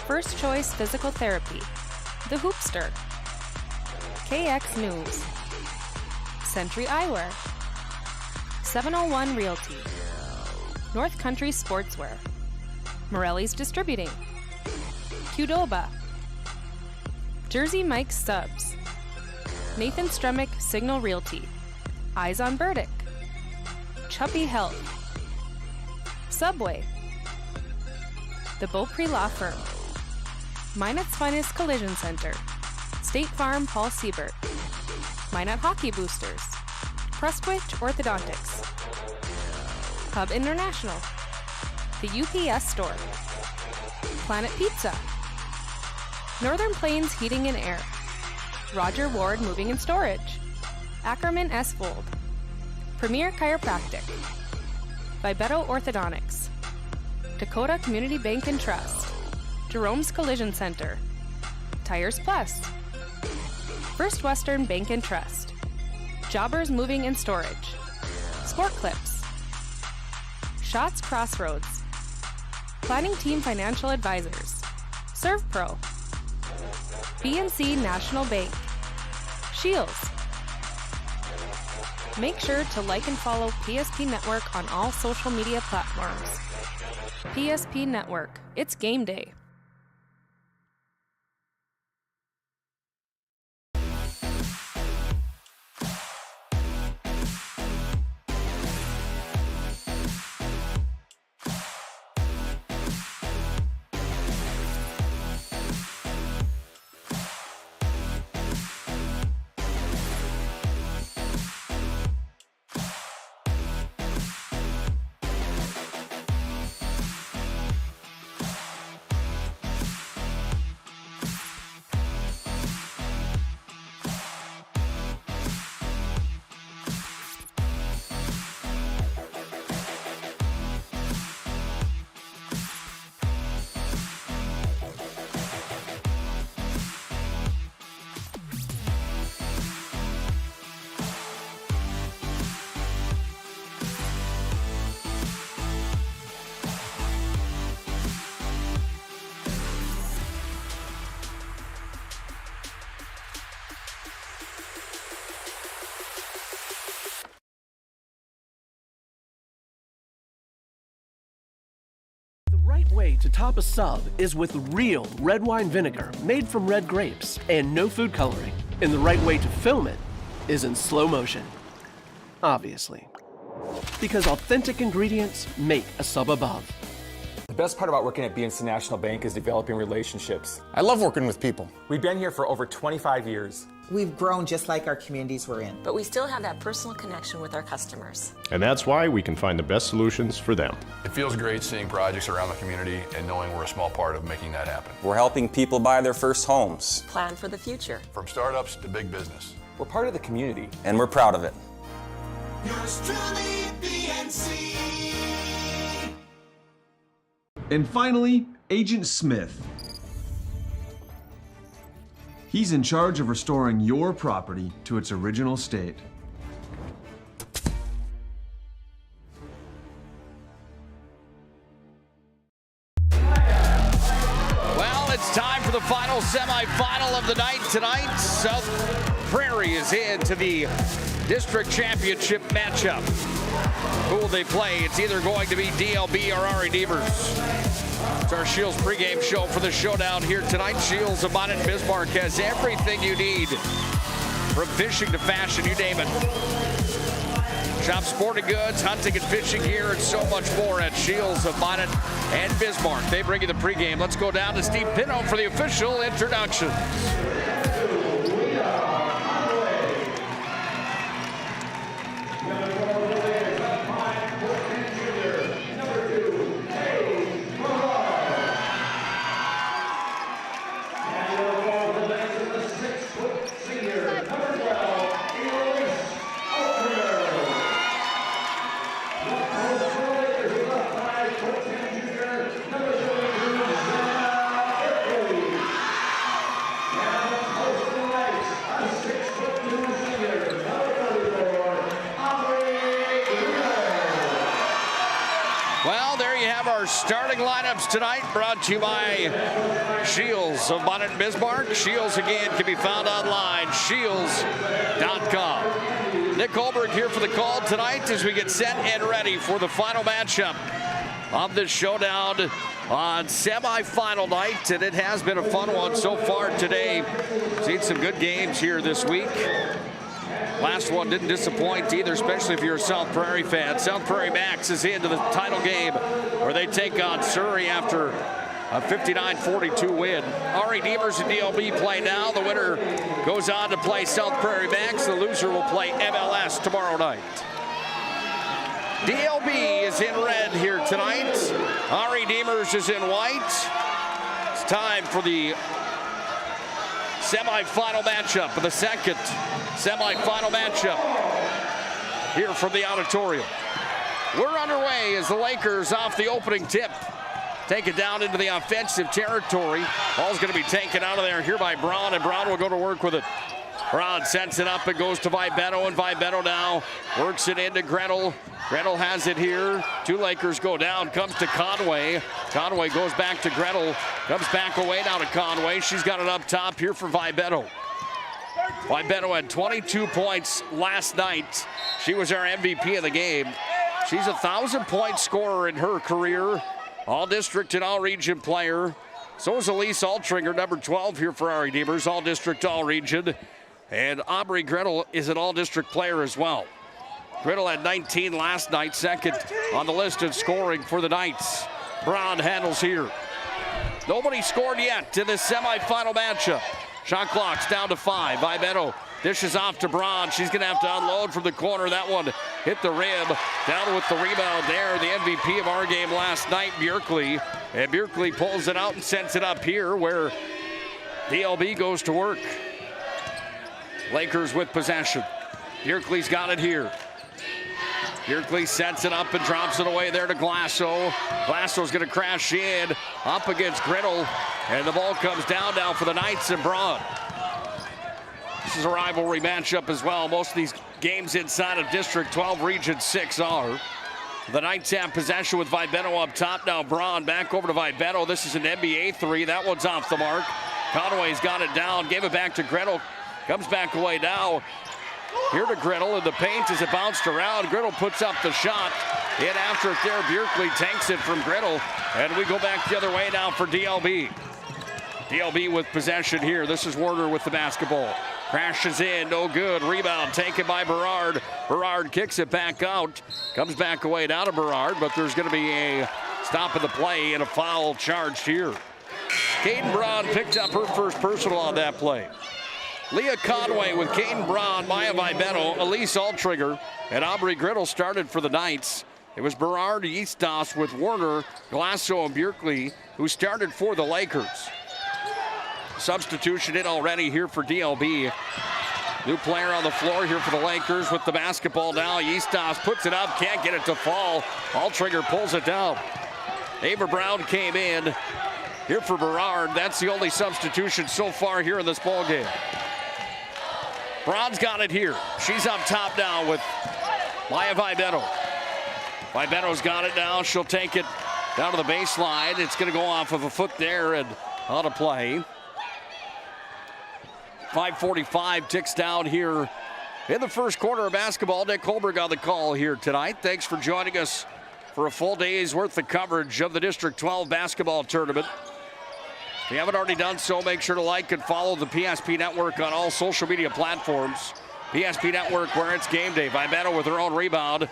First Choice Physical Therapy, The Hoopster, KX News, Century Eyewear, 701 Realty, North Country Sportswear, Morelli's Distributing, Qdoba, Jersey Mike's Subs, Nathan Stremick Signal Realty, Eyes on Burdick, Chuppy Health, Subway, The Beaupre Law Firm, Minot's Finest Collision Center, State Farm Paul Siebert, Minot Hockey Boosters, Prestwich Orthodontics, Hub International, The UPS Store, Planet Pizza, Northern Plains Heating and Air, Roger Ward Moving and Storage, Ackerman S. Fold, Premier Chiropractic, Vibeto Orthodontics, Dakota Community Bank and Trust, Jerome's Collision Center, Tires Plus, First Western Bank and Trust, Jobbers Moving and Storage, Sport Clips, Shots Crossroads, Planning Team Financial Advisors, ServPro, BNC National Bank, Shields. Make sure to like and follow PSP Network on all social media platforms. PSP Network, it's game day. way to top a sub is with real red wine vinegar made from red grapes and no food coloring. And the right way to film it is in slow motion. Obviously. Because authentic ingredients make a sub above. The best part about working at BNC National Bank is developing relationships. I love working with people. We've been here for over 25 years. We've grown just like our communities we're in. But we still have that personal connection with our customers. And that's why we can find the best solutions for them. It feels great seeing projects around the community and knowing we're a small part of making that happen. We're helping people buy their first homes. Plan for the future. From startups to big business. We're part of the community. And we're proud of it. Yours truly, BNC. And finally, Agent Smith. He's in charge of restoring your property to its original state. Well, it's time for the final semifinal of the night tonight. South Prairie is into the district championship matchup. Who will they play? It's either going to be DLB or Ari Devers. It's our Shields pregame show for the showdown here tonight. Shields of Bonnet Bismarck has everything you need. From fishing to fashion, you name it. Shop sporting goods, hunting and fishing gear, and so much more at Shields of Bonnet and Bismarck. They bring you the pregame. Let's go down to Steve Pinto for the official introductions. Starting lineups tonight brought to you by Shields of Bonnet and Bismarck. Shields again can be found online, shields.com. Nick Hulberg here for the call tonight as we get set and ready for the final matchup of this showdown on semifinal night, and it has been a fun one so far today. Seen some good games here this week. Last one didn't disappoint either, especially if you're a South Prairie fan. South Prairie Max is into the title game where they take on Surrey after a 59-42 win. Ari Devers and DLB play now. The winner goes on to play South Prairie Max. The loser will play MLS tomorrow night. DLB is in red here tonight. Ari Devers is in white. It's time for the semifinal matchup, the second semifinal matchup here from the auditorium. We're underway as the Lakers off the opening tip take it down into the offensive territory. Ball's going to be taken out of there here by Braun, and Braun will go to work with it. Braun sets it up. It goes to Vibetto, and Vibetto now works it into Gretel. Gretel has it here. Two Lakers go down. Comes to Conway. Conway goes back to Gretel. Comes back away now to Conway. She's got it up top here for Vibetto. Vibetto had 22 points last night. She was our MVP of the game. She's a 1,000-point scorer in her career. All-district and all-region player. So is Elise Altringer, number 12 here for Ari Devers. All-district, all-region. And Aubrey Gretel is an all-district player as well. Gretel had 19 last night, second on the list in scoring for the Knights. Braun handles here. Nobody scored yet in this semifinal matchup. Shot clock's down to 5. Vibetto dishes off to Braun. She's going to have to unload from the corner. That one hit the rim. Down with the rebound there. The MVP of our game last night, Bjerkley. And Bjerkley pulls it out and sends it up here where DLB goes to work. Lakers with possession. Bjerkley's got it here. Bjerkley sets it up and drops it away there to Glasso. Glasso's going to crash in up against Gretel. And the ball comes down now for the Knights and Braun. This is a rivalry matchup as well. Most of these games inside of District 12, Region 6 are. The Knights have possession with Vibetto up top. Now Braun back over to Vibetto. This is an NBA three. That one's off the mark. Conway's got it down. Gave it back to Gretel. Comes back away now. Here to Gretel in the paint as it bounced around. Gretel puts up the shot. In after it there, Bjerkley takes it from Griddle, and we go back the other way now for DLB. DLB with possession here. This is Warner with the basketball. Crashes in, no good. Rebound taken by Berard. Berard kicks it back out. Comes back away down to Berard, but there's going to be a stop of the play and a foul charged here. Caden Braun picked up her first personal on that play. Leah Conway with Caden Braun, Maya Vibetto, Elise Altrigger, and Aubrey Griddle started for the Knights. It was Berard Eastos with Warner, Glasso, and Bjerkley who started for the Lakers. Substitution in already here for DLB. New player on the floor here for the Lakers with the basketball now. Eastos puts it up, can't get it to fall. Altrigger pulls it down. Ava Brown came in here for Berard. That's the only substitution so far here in this ball game. Braun's got it here. She's up top now with Maya Vibetto. Vibetto's got it now. She'll take it down to the baseline. It's going to go off of a foot there and out of play. 5:45 ticks down here in the first quarter of basketball. Nick Hulberg on the call here tonight. Thanks for joining us for a full day's worth of coverage of the District 12 basketball tournament. If you haven't already done so, make sure to like and follow the PSP Network on all social media platforms. PSP Network, where it's game day. Vibetto with her own rebound.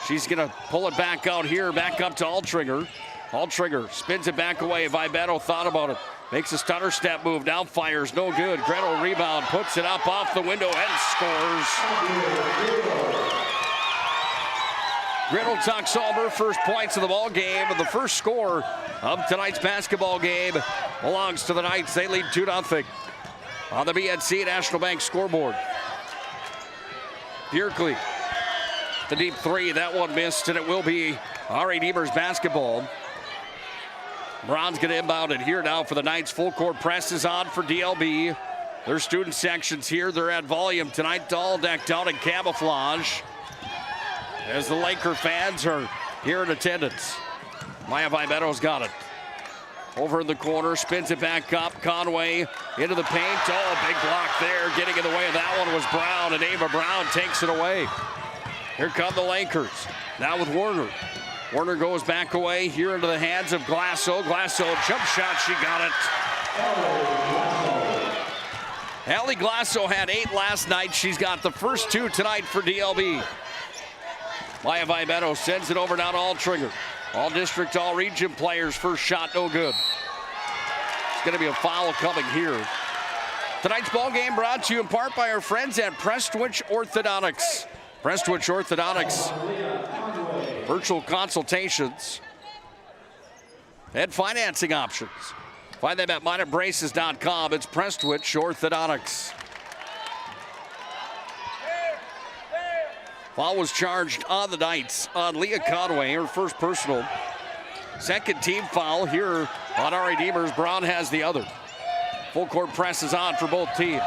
She's going to pull it back out here, back up to Altrigger. Altrigger spins it back away. Vibetto thought about it. Makes a stutter step move. Now fires. No good. Gretel rebound. Puts it up off the window and scores. Gretel tucks home her first points of the ball game. And the first score of tonight's basketball game belongs to the Knights. They lead 2-0 on the BNC National Bank scoreboard. Bjerkley, the deep three. That one missed, and it will be Ari Deemer's basketball. Braun's going to inbound it here now for the Knights. Full court press is on for DLB. Their student sections here. They're at volume tonight, all decked out in camouflage, as the Laker fans are here in attendance. Maya Vibetto's got it. Over in the corner, spins it back up. Conway into the paint. Oh, big block there. Getting in the way of that one was Brown, and Ava Brown takes it away. Here come the Lakers. Now with Warner. Warner goes back away here into the hands of Glasso. Glasso, jump shot, she got it. Allie Glasso had 8 last night. She's got the first 2 tonight for DLB. Maya Vibetto sends it over down to Altrigger. All district, all region players. First shot, no good. It's going to be a foul coming here. Tonight's ball game brought to you in part by our friends at Prestwich Orthodontics. Prestwich Orthodontics. Virtual consultations and financing options. Find them at minebraces.com. It's Prestwich Orthodontics. Foul was charged on the Knights on Leah Conway, her first personal. Second team foul here on Ari Deemers. Braun has the other. Full court press is on for both teams.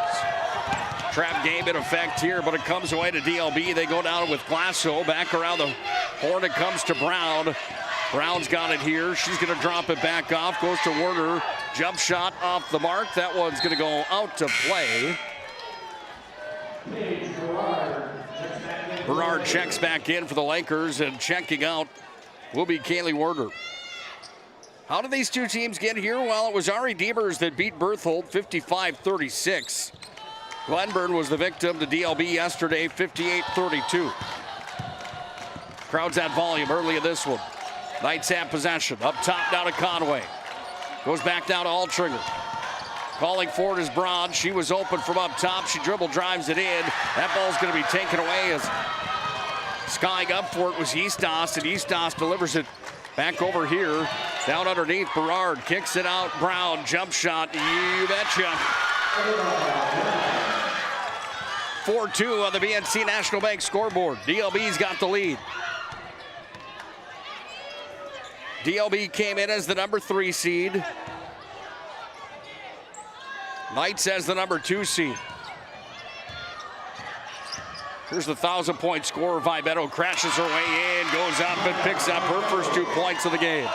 Trap game in effect here, but it comes away to DLB. They go down with Glasso. Back around the horn, it comes to Brown. Brown's got it here. She's going to drop it back off. Goes to Werner. Jump shot off the mark. That one's going to go out to play. Berard checks back in for the Lakers, and checking out will be Kaylee Werner. How did these two teams get here? Well, it was Ari Deemers that beat Berthold 55-36. Glenburn was the victim to DLB yesterday, 58-32. Crowd's at volume early in this one. Knights have possession. Up top down to Conway. Goes back down to Altrigger. Calling for it is Braun. She was open from up top. She dribble drives it in. That ball's going to be taken away as skying up for it was Eastos, and Eastos delivers it back over here. Down underneath, Berard kicks it out. Brown, jump shot. You betcha. 4-2 on the BNC National Bank scoreboard. DLB's got the lead. DLB came in as the number 3 seed. Knights as the number 2 seed. Here's the 1,000-point scorer. Vibetto crashes her way in, goes up and picks up her first 2 points of the game.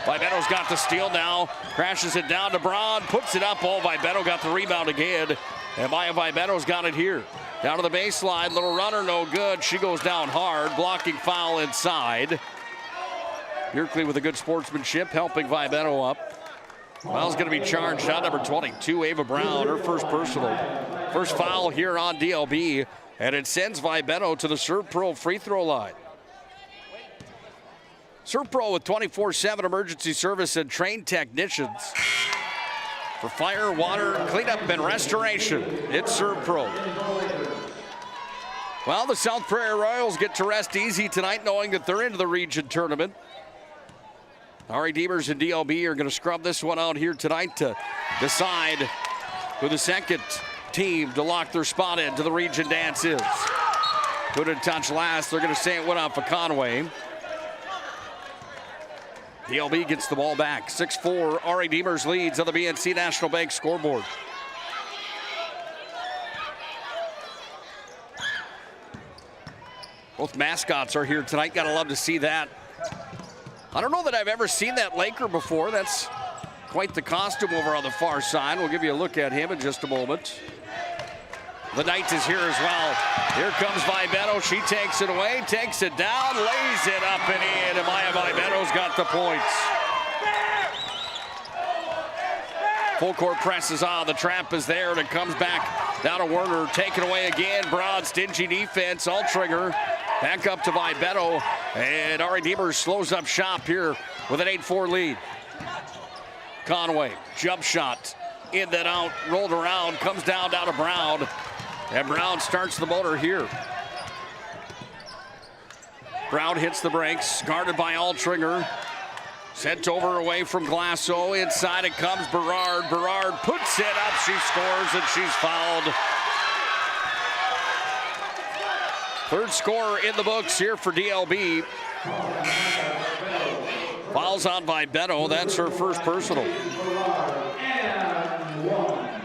Vibetto's got the steal now, crashes it down to Braun, puts it up. Oh, Vibetto got the rebound again, and Maya Vibetto's got it here. Down to the baseline, little runner, no good. She goes down hard, blocking foul inside. Bjerkley with a good sportsmanship, helping Vibetto up. Foul's going to be charged on number 22, Ava Brown, her first personal. First foul here on DLB, and it sends Vibetto to the ServPro free throw line. ServPro with 24/7 emergency service and trained technicians for fire, water, cleanup, and restoration. It's ServPro. Well, the South Prairie Royals get to rest easy tonight knowing that they're into the region tournament. Ari Demers and DLB are going to scrub this one out here tonight to decide who the second team to lock their spot into the region dance is. Who did touch last? They're going to say it went off of Conway. DLB gets the ball back. 6-4, Ari Demers leads on the BNC National Bank scoreboard. Both mascots are here tonight. Gotta love to see that. I don't know that I've ever seen that Laker before. That's quite the costume over on the far side. We'll give you a look at him in just a moment. The Knight is here as well. Here comes Vibetto. She takes it away, takes it down, lays it up and in. And Maya Vibetto's got the points. Full court press is on. The trap is there, and it comes back down to Werner. Taken away again. Broad, stingy defense. Altringer back up to Vibetto. And Ari Demers slows up shop here with an 8-4 lead. Conway, jump shot. In that out, rolled around, comes down to Brown. And Brown starts the motor here. Brown hits the brakes, guarded by Altringer. Sent over away from Glasso. Inside it comes Berard. Berard puts it up. She scores and she's fouled. Third scorer in the books here for DLB. Fouls on Vibetto. That's her first personal.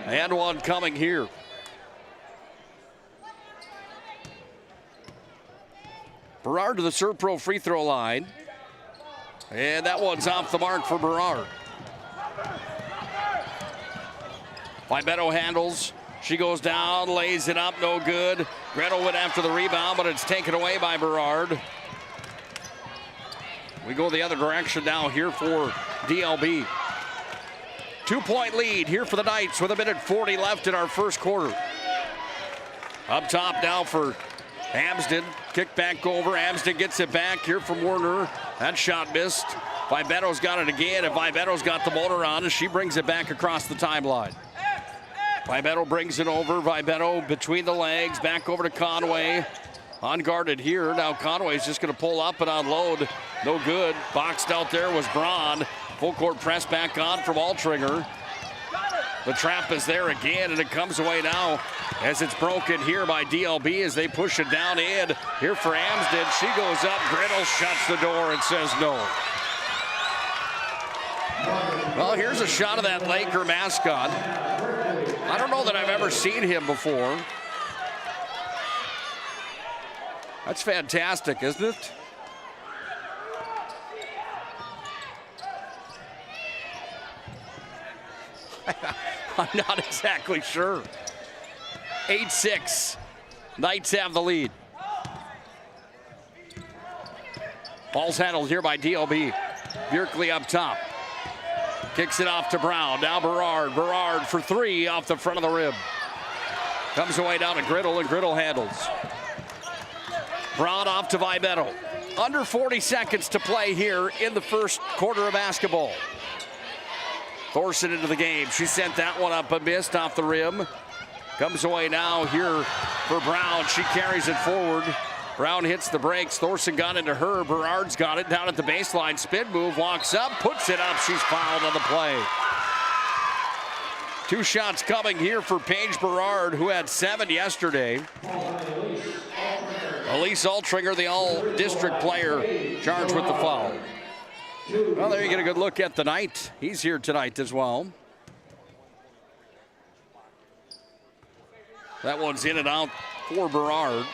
And one coming here. Berard to the ServPro free throw line. And that one's off the mark for Berard. Vibetto handles. She goes down, lays it up, no good. Gretel went after the rebound, but it's taken away by Berard. We go the other direction now here for DLB. 2-point lead here for the Knights with 1:40 left in our first quarter. Up top now for Amsden. Kick back over. Amsden gets it back here from Werner. That shot missed. Vibetto's got it again, and Vibetto's got the motor on, and she brings it back across the timeline. Vibetto brings it over. Vibetto between the legs. Back over to Conway. Unguarded here. Now Conway's just going to pull up and unload. No good. Boxed out there was Braun. Full court press back on from Altringer. The trap is there again, and it comes away now as it's broken here by DLB as they push it down in. Here for Amsden. She goes up. Gretel shuts the door and says no. Well, here's a shot of that Laker mascot. I don't know that I've ever seen him before. That's fantastic, isn't it? I'm not exactly sure. 8-6. Knights have the lead. Ball's handled here by DLB. Bjerkley up top. Kicks it off to Brown. Now Berard. Berard for three off the front of the rim. Comes away down to Griddle, and Griddle handles. Brown off to Vibetto. Under 40 seconds to play here in the first quarter of basketball. Thorson into the game. She sent that one up and missed off the rim. Comes away now here for Brown. She carries it forward. Brown hits the brakes. Thorson got into her. Berard's got it down at the baseline. Spin move, walks up, puts it up. She's fouled on the play. Two shots coming here for Paige Berard, who had 7 yesterday. Elise Altringer, the all-district player, charged with the foul. Well, there you get a good look at the Knight. He's here tonight as well. That one's in and out for Berard.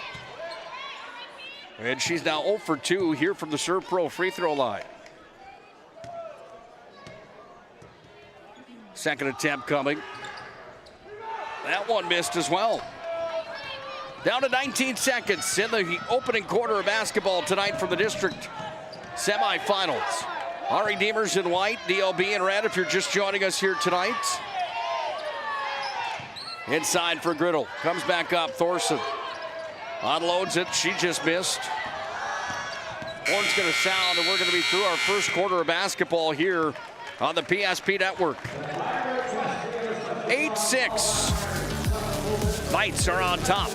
And she's now 0 for 2 here from the ServPro free throw line. Second attempt coming. That one missed as well. Down to 19 seconds in the opening quarter of basketball tonight from the district semifinals. Ari Deemers in white, DLB in red if you're just joining us here tonight. Inside for Griddle. Comes back up. Thorson unloads it. She just missed. Horn's going to sound, and we're going to be through our first quarter of basketball here on the PSP Network. 8-6. Knights are on top.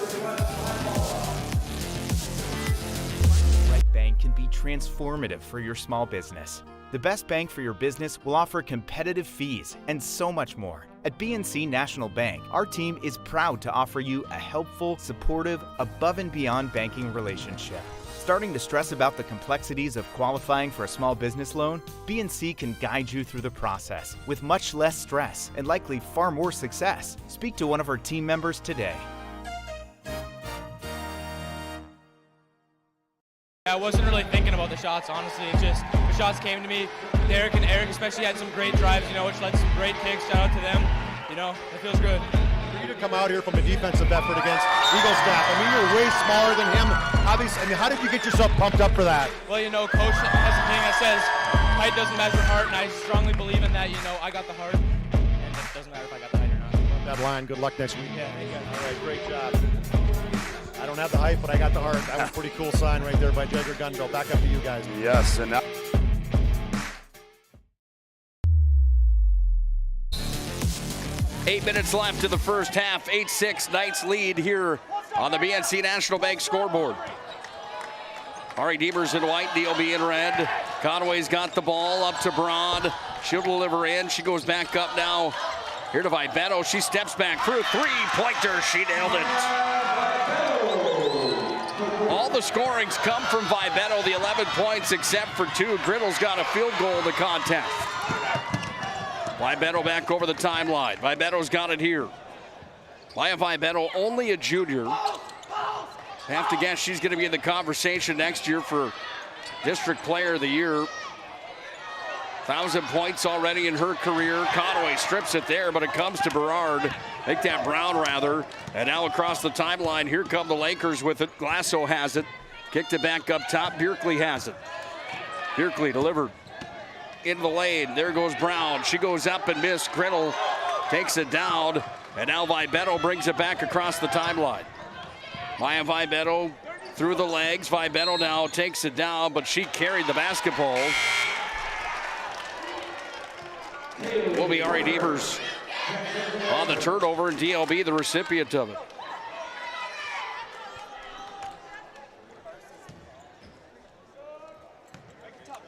Right Bank can be transformative for your small business. The best bank for your business will offer competitive fees and so much more. At BNC National Bank, our team is proud to offer you a helpful, supportive, above and beyond banking relationship. Starting to stress about the complexities of qualifying for a small business loan? BNC can guide you through the process with much less stress and likely far more success. Speak to one of our team members today. I wasn't really thinking about the shots, honestly. It's just the shots came to me. Derek and Eric especially had some great drives, which led to some great kicks. Shout out to them. It feels good. For you to come out here from a defensive effort against Eagle staff, you're way smaller than him. Obviously, how did you get yourself pumped up for that? Well, Coach has a thing that says height doesn't measure heart, and I strongly believe in that. I got the heart, and it doesn't matter if I got the height or not. That line, good luck next week. Yeah, thank you. All right, great job. I don't have the height, but I got the heart. That was a pretty cool sign right there by Jagger Gunville. Back up to you guys. Yes, and now 8 minutes left in the first half. 8-6 Knights lead here on the BNC National Bank scoreboard. Ari Deemers in white, DLB in red. Conway's got the ball up to Braun. She'll deliver in. She goes back up now. Here to Vibeto. She steps back for a three-pointer. She nailed it. All the scorings come from Vibeto. The 11 points except for 2. Griddle's got a field goal in the contest. Vibeto back over the timeline. Vibeto's got it here. Maya Vibeto, only a junior. Have to guess she's going to be in the conversation next year for District Player of the Year. 1,000 points already in her career. Conway strips it there, but it comes to Berard. Make that Brown, rather. And now across the timeline, here come the Lakers with it. Glasso has it. Kicked it back up top. Bjerkley has it. Bjerkley delivered in the lane. There goes Brown. She goes up and missed. Griddle takes it down. And now Vibeto brings it back across the timeline. Maya Vibeto through the legs. Vibeto now takes it down, but she carried the basketball. Will be Ari Deemers on the turnover, and DLB the recipient of it.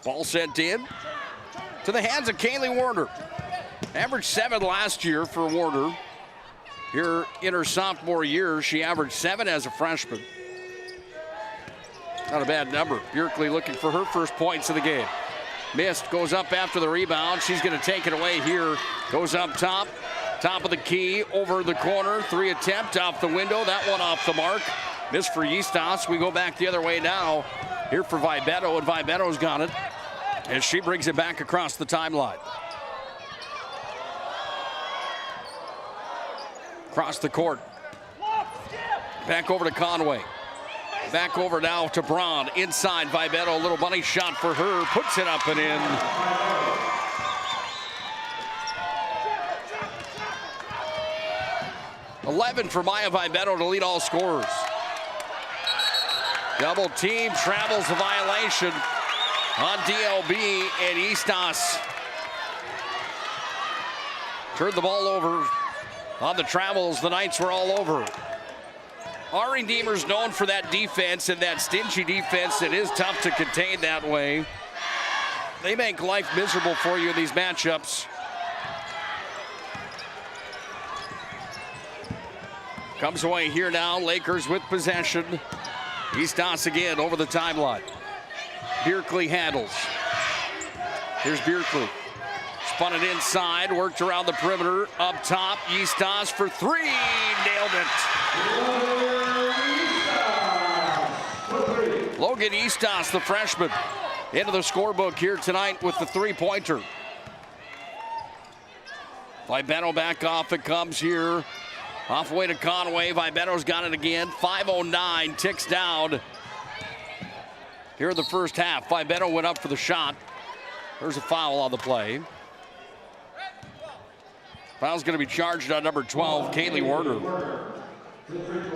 Ball sent in to the hands of Kaylee Warner. Averaged 7 last year for Warner. Here in her sophomore year, she averaged 7 as a freshman. Not a bad number. Bjerkley looking for her first points of the game. Missed, goes up after the rebound. She's going to take it away here. Goes up top. Top of the key, over the corner. 3 attempt off the window. That one off the mark. Missed for Eastos. We go back the other way now. Here for Vibeto, and Vibeto's got it as she brings it back across the timeline. Across the court. Back over to Conway. Back over now to Braun. Inside Vibeto, a little bunny shot for her. Puts it up and in. .11 for Maya Vibeto to lead all scorers. Double team, travels a violation on DLB, and Eastos turned the ball over on the travels. The Knights were all over. Ari Deemers known for that defense, and that stingy defense. It is tough to contain that way. They make life miserable for you in these matchups. Comes away here now, Lakers with possession. Eastos again over the timeline. Bjerkley handles. Here's Bjerkley. Spun it inside, worked around the perimeter. Up top, Eastos for 3. Nailed it. Logan Eastos, the freshman, into the scorebook here tonight with the 3-pointer. Vibeto back off, it comes here. Off way to Conway. Vibetto's got it again. 5:09 ticks down here in the first half. Vibetto went up for the shot. There's a foul on the play. Foul's going to be charged on number 12, Kaylee Werner.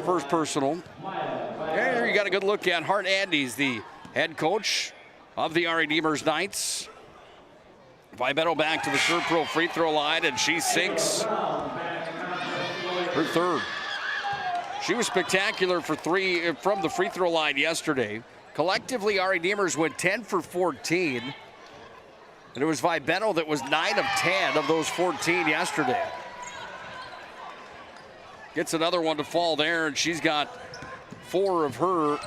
First personal. There you got a good look at Hart Andes, the head coach of the Redeemers Knights. Vibetto back to the Surrey Pro free throw line, and she sinks her third. She was spectacular for three from the free throw line yesterday. Collectively, our Redeemers went 10 for 14. And it was Vibetto that was 9 of 10 of those 14 yesterday. Gets another one to fall there, and she's got 4 of her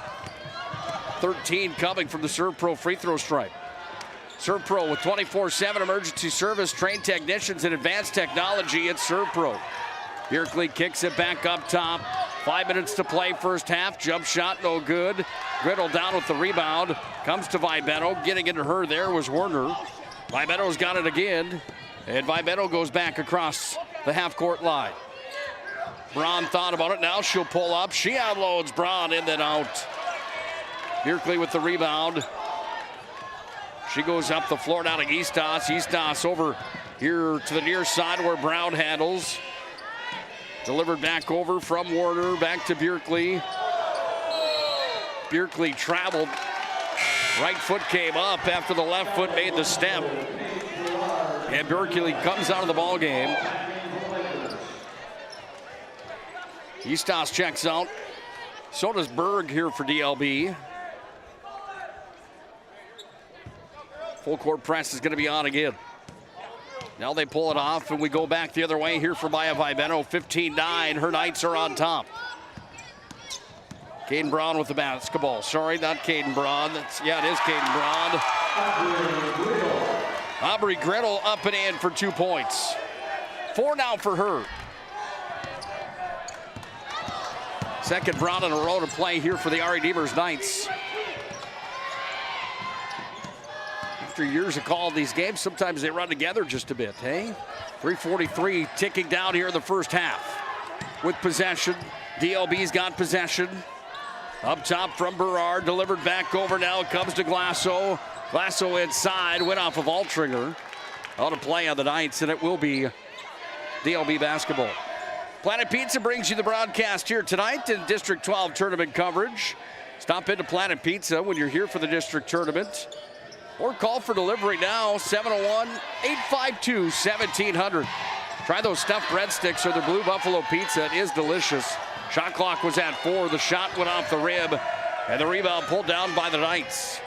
13 coming from the Surrey Pro free throw stripe. Surrey Pro with 24/7 emergency service, trained technicians and advanced technology at Surrey Pro. Bjerkley kicks it back up top. 5 minutes to play first half. Jump shot, no good. Griddle down with the rebound. Comes to Vibetto. Getting into her there was Werner. Vibetto's got it again. And Vibetto goes back across the half-court line. Braun thought about it. Now she'll pull up. She unloads Braun in then out. Bjerkley with the rebound. She goes up the floor down to Eastos. Eastos over here to the near side where Brown handles. Delivered back over from Werner, back to Bjerkley. Bjerkley traveled. Right foot came up after the left foot made the step. And Bjerkley comes out of the ball game. Eastos checks out. So does Berg here for DLB. Full court press is going to be on again. Now they pull it off, and we go back the other way here for Maya Vibetto. 15-9. Her Knights are on top. Caden Braun with the basketball. Sorry, not Caden Braun. It is Caden Braun. Aubrey Griddle up and in for 2 points. 4 now for her. Second Braun in a row to play here for the Redeemers Knights. After years of calling these games, sometimes they run together just a bit, hey? 3:43 ticking down here in the first half. With possession, DLB's got possession. Up top from Berard, delivered back over now. It comes to Glasso. Glasso inside, went off of Altringer. Out of play on the Knights, and it will be DLB basketball. Planet Pizza brings you the broadcast here tonight in District 12 tournament coverage. Stop into Planet Pizza when you're here for the district tournament. Or call for delivery now, 701-852-1700. Try those stuffed breadsticks or the Blue Buffalo Pizza. It is delicious. Shot clock was at 4. The shot went off the rib, and the rebound pulled down by the Knights.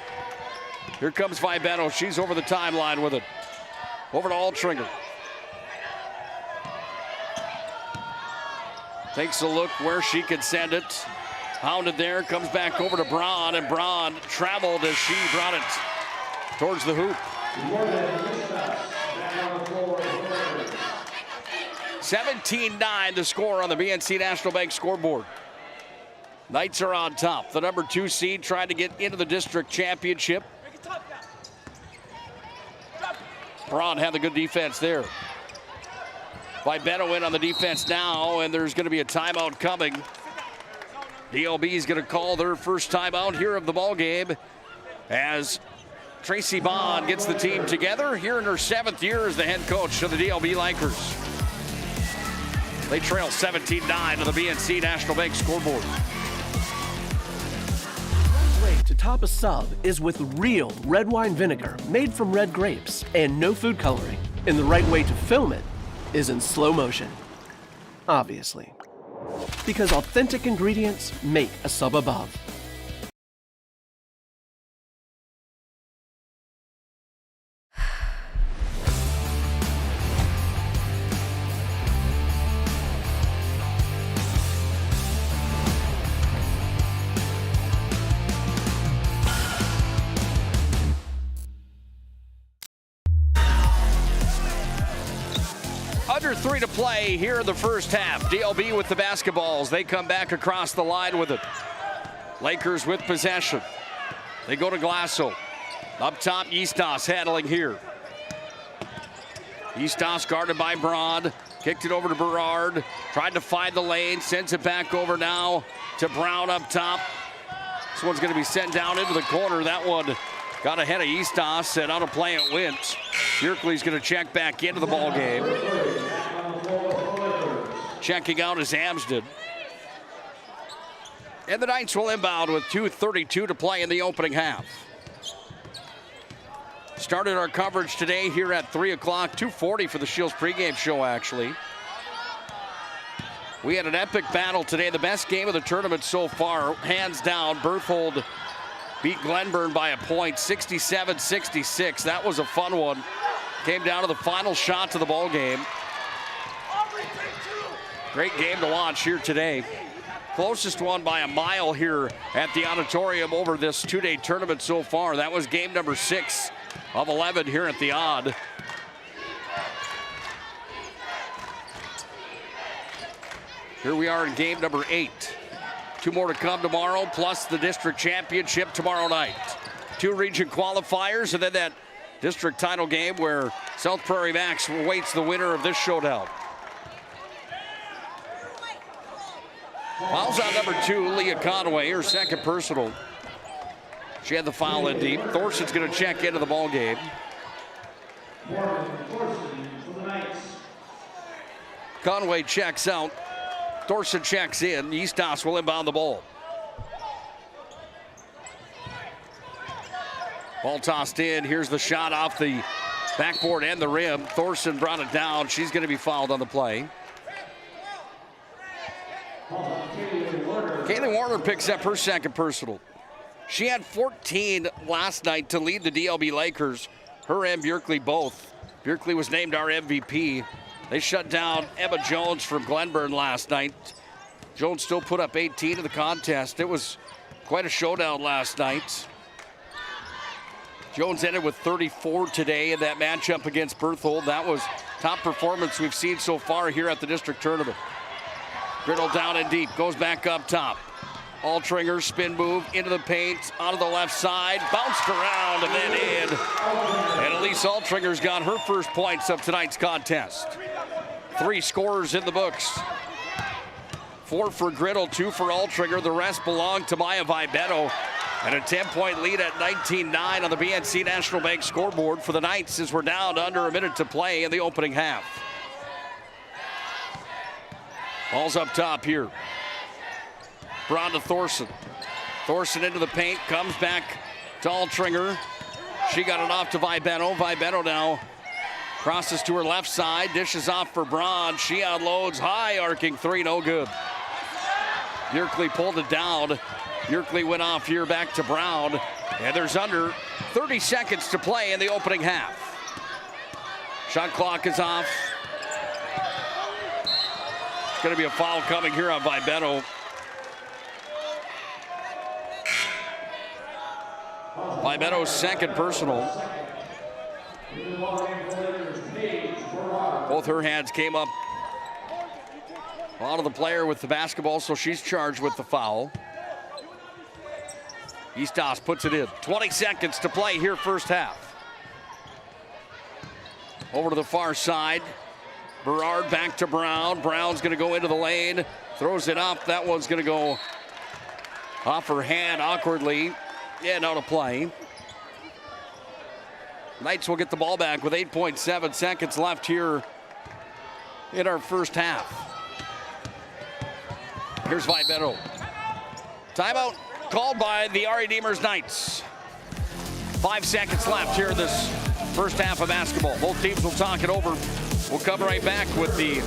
Here comes Vibetto. She's over the timeline with it. Over to Altringer. Takes a look where she could send it. Hounded there, comes back over to Braun, and Braun traveled as she brought it towards the hoop. 17-9 the score on the BNC National Bank scoreboard. Knights are on top. The number 2 seed trying to get into the district championship. Braun had the good defense there. Vibetto in on the defense now, and there's going to be a timeout coming. DLB is going to call their first timeout here of the ball game as Tracy Bond gets the team together here in her 7th year as the head coach of the DLB Lakers. They trail 17-9 to the BNC National Bank scoreboard. The way to top a sub is with real red wine vinegar made from red grapes and no food coloring. And the right way to film it is in slow motion. Obviously. Because authentic ingredients make a sub above. Under 3 to play here in the first half. DLB with the basketballs. They come back across the line with it. Lakers with possession. They go to Glasso. Up top, Eastos handling here. Eastos guarded by Braun. Kicked it over to Berard. Tried to find the lane. Sends it back over now to Brown up top. This one's going to be sent down into the corner. That one got ahead of Eastos. Set out of play, it went. Bjerkley's going to check back into the ball game. Checking out is Amsden. And the Knights will inbound with 2:32 to play in the opening half. Started our coverage today here at 3 o'clock, 2:40 for the Shields pregame show, actually. We had an epic battle today, the best game of the tournament so far, hands down. Berthold beat Glenburn by a point, 67-66. That was a fun one. Came down to the final shots of the ball game. Great game to watch here today. Closest one by a mile here at the auditorium over this two-day tournament so far. That was game number 6 of 11 here at the Odd. Here we are in game number 8. 2 more to come tomorrow, plus the district championship tomorrow night. 2 region qualifiers, and then that district title game where South Prairie Max awaits the winner of this showdown. Fouls on number 2, Leah Conway, her second personal. She had the foul in deep. Thorson's going to check into the ball game. Conway checks out. Thorson checks in. Eastos will inbound the ball. Ball tossed in. Here's the shot off the backboard and the rim. Thorson brought it down. She's going to be fouled on the play. Kaylee Warner picks up her second personal. She had 14 last night to lead the DLB Lakers. Her and Bjerkley both. Bjerkley was named our MVP. They shut down Emma Jones from Glenburn last night. Jones still put up 18 in the contest. It was quite a showdown last night. Jones ended with 34 today in that matchup against Berthold. That was top performance we've seen so far here at the district tournament. Griddle down and deep, goes back up top. Altringer spin move into the paint, onto the left side, bounced around and then in. And Elise Altringer's got her first points of tonight's contest. 3 scorers in the books. 4 for Griddle, 2 for Altringer. The rest belong to Maya Vibetto. And a 10-point lead at 19-9 on the BNC National Bank scoreboard for the Knights as we're down to under a minute to play in the opening half. Ball's up top here. Braun to Thorson. Thorson into the paint, comes back to Altringer. She got it off to Vibetto. Vibetto now crosses to her left side, dishes off for Braun. She unloads, high arcing 3, no good. Bjerkley pulled it down. Bjerkley went off here back to Brown. And there's under 30 seconds to play in the opening half. Shot clock is off. It's going to be a foul coming here on Vibetto. Vibetto's second personal. Both her hands came up onto the player with the basketball, so she's charged with the foul. Eastos puts it in. 20 seconds to play here first half. Over to the far side. Berard back to Brown. Brown's going to go into the lane. Throws it up. That one's going to go off her hand awkwardly. And out of play. Knights will get the ball back with 8.7 seconds left here in our first half. Here's Vibetto. Timeout called by the R.E. Demers Knights. 5 seconds left here in this first half of basketball. Both teams will talk it over. We'll come right back with the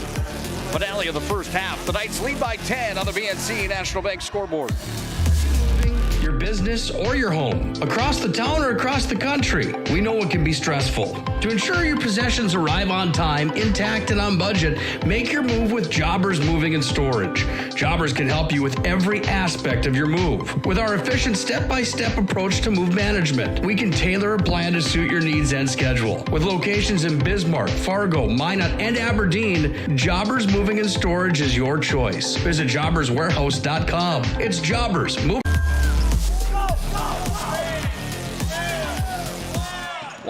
finale of the first half. The Knights lead by 10 on the BNC National Bank scoreboard. Your business or your home, across the town or across the country, we know it can be stressful. To ensure your possessions arrive on time, intact, and on budget, make your move with Jobbers Moving and Storage. Jobbers can help you with every aspect of your move. With our efficient step-by-step approach to move management, we can tailor a plan to suit your needs and schedule. With locations in Bismarck, Fargo, Minot, and Aberdeen, Jobbers Moving and Storage is your choice. Visit jobberswarehouse.com. It's Jobbers Moving.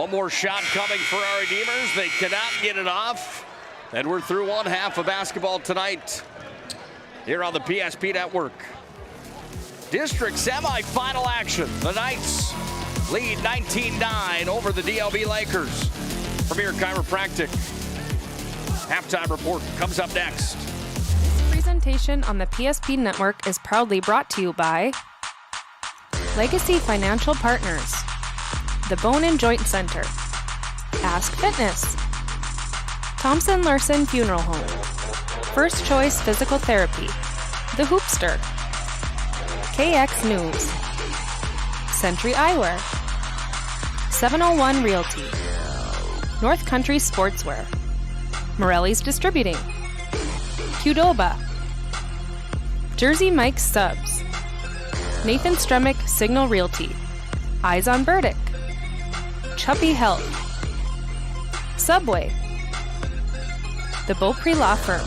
One more shot coming for our Redeemers. They cannot get it off. And we're through one half of basketball tonight here on the PSP Network. District semifinal action. The Knights lead 19-9 over the DLB Lakers. Premier Chiropractic halftime report comes up next. This presentation on the PSP Network is proudly brought to you by Legacy Financial Partners, the Bone and Joint Center, Ask Fitness, Thompson Larson Funeral Home, First Choice Physical Therapy, The Hoopster, KX News, Century Eyewear, 701 Realty, North Country Sportswear, Morelli's Distributing, Qdoba, Jersey Mike's Subs, Nathan Stremick Signal Realty, Eyes on Burdick, Chuppy Health, Subway, The Beaupre Law Firm,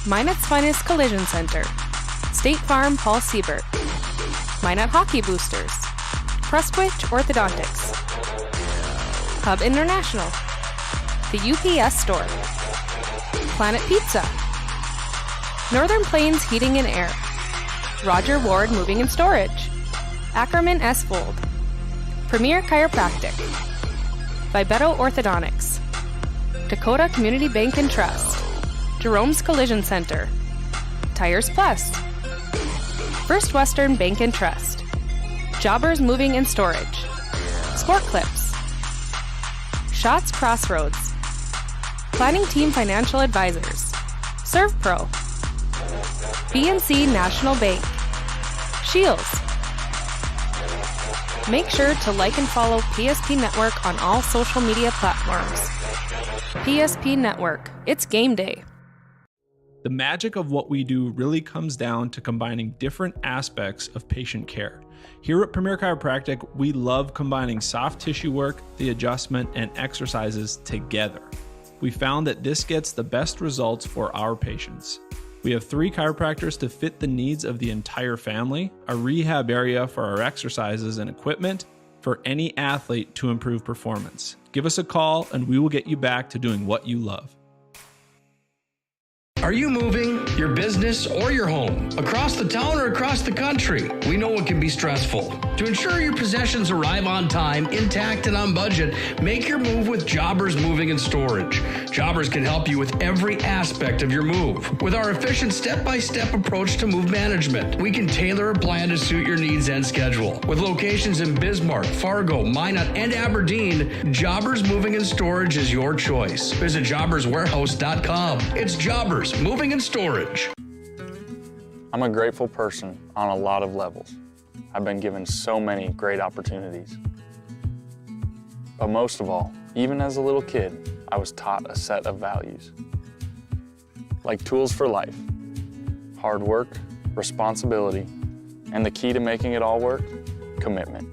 Minot's Finest Collision Center, State Farm Paul Siebert, Minot Hockey Boosters, Prestwich Orthodontics, Hub International, The UPS Store, Planet Pizza, Northern Plains Heating and Air, Roger Ward Moving and Storage, Ackerman S. Fold, Premier Chiropractic, Vibeto Orthodontics, Dakota Community Bank and Trust, Jerome's Collision Center, Tires Plus, First Western Bank and Trust, Jobbers Moving and Storage, Sport Clips, Shots Crossroads, Planning Team Financial Advisors, ServPro, BNC National Bank, Shields. Make sure to like and follow PSP Network on all social media platforms. PSP Network, it's game day. The magic of what we do really comes down to combining different aspects of patient care. Here at Premier Chiropractic, we love combining soft tissue work, the adjustment, and exercises together. We found that this gets the best results for our patients. We have 3 chiropractors to fit the needs of the entire family, a rehab area for our exercises and equipment for any athlete to improve performance. Give us a call and we will get you back to doing what you love. Are you moving your business or your home across the town or across the country? We know it can be stressful. To ensure your possessions arrive on time, intact, and on budget, make your move with Jobbers Moving and Storage. Jobbers can help you with every aspect of your move. With our efficient step-by-step approach to move management, we can tailor a plan to suit your needs and schedule. With locations in Bismarck, Fargo, Minot, and Aberdeen, Jobbers Moving and Storage is your choice. Visit jobberswarehouse.com. It's Jobbers Moving and Storage. I'm a grateful person on a lot of levels. I've been given so many great opportunities. But most of all, even as a little kid, I was taught a set of values. Like tools for life, hard work, responsibility, and the key to making it all work, commitment.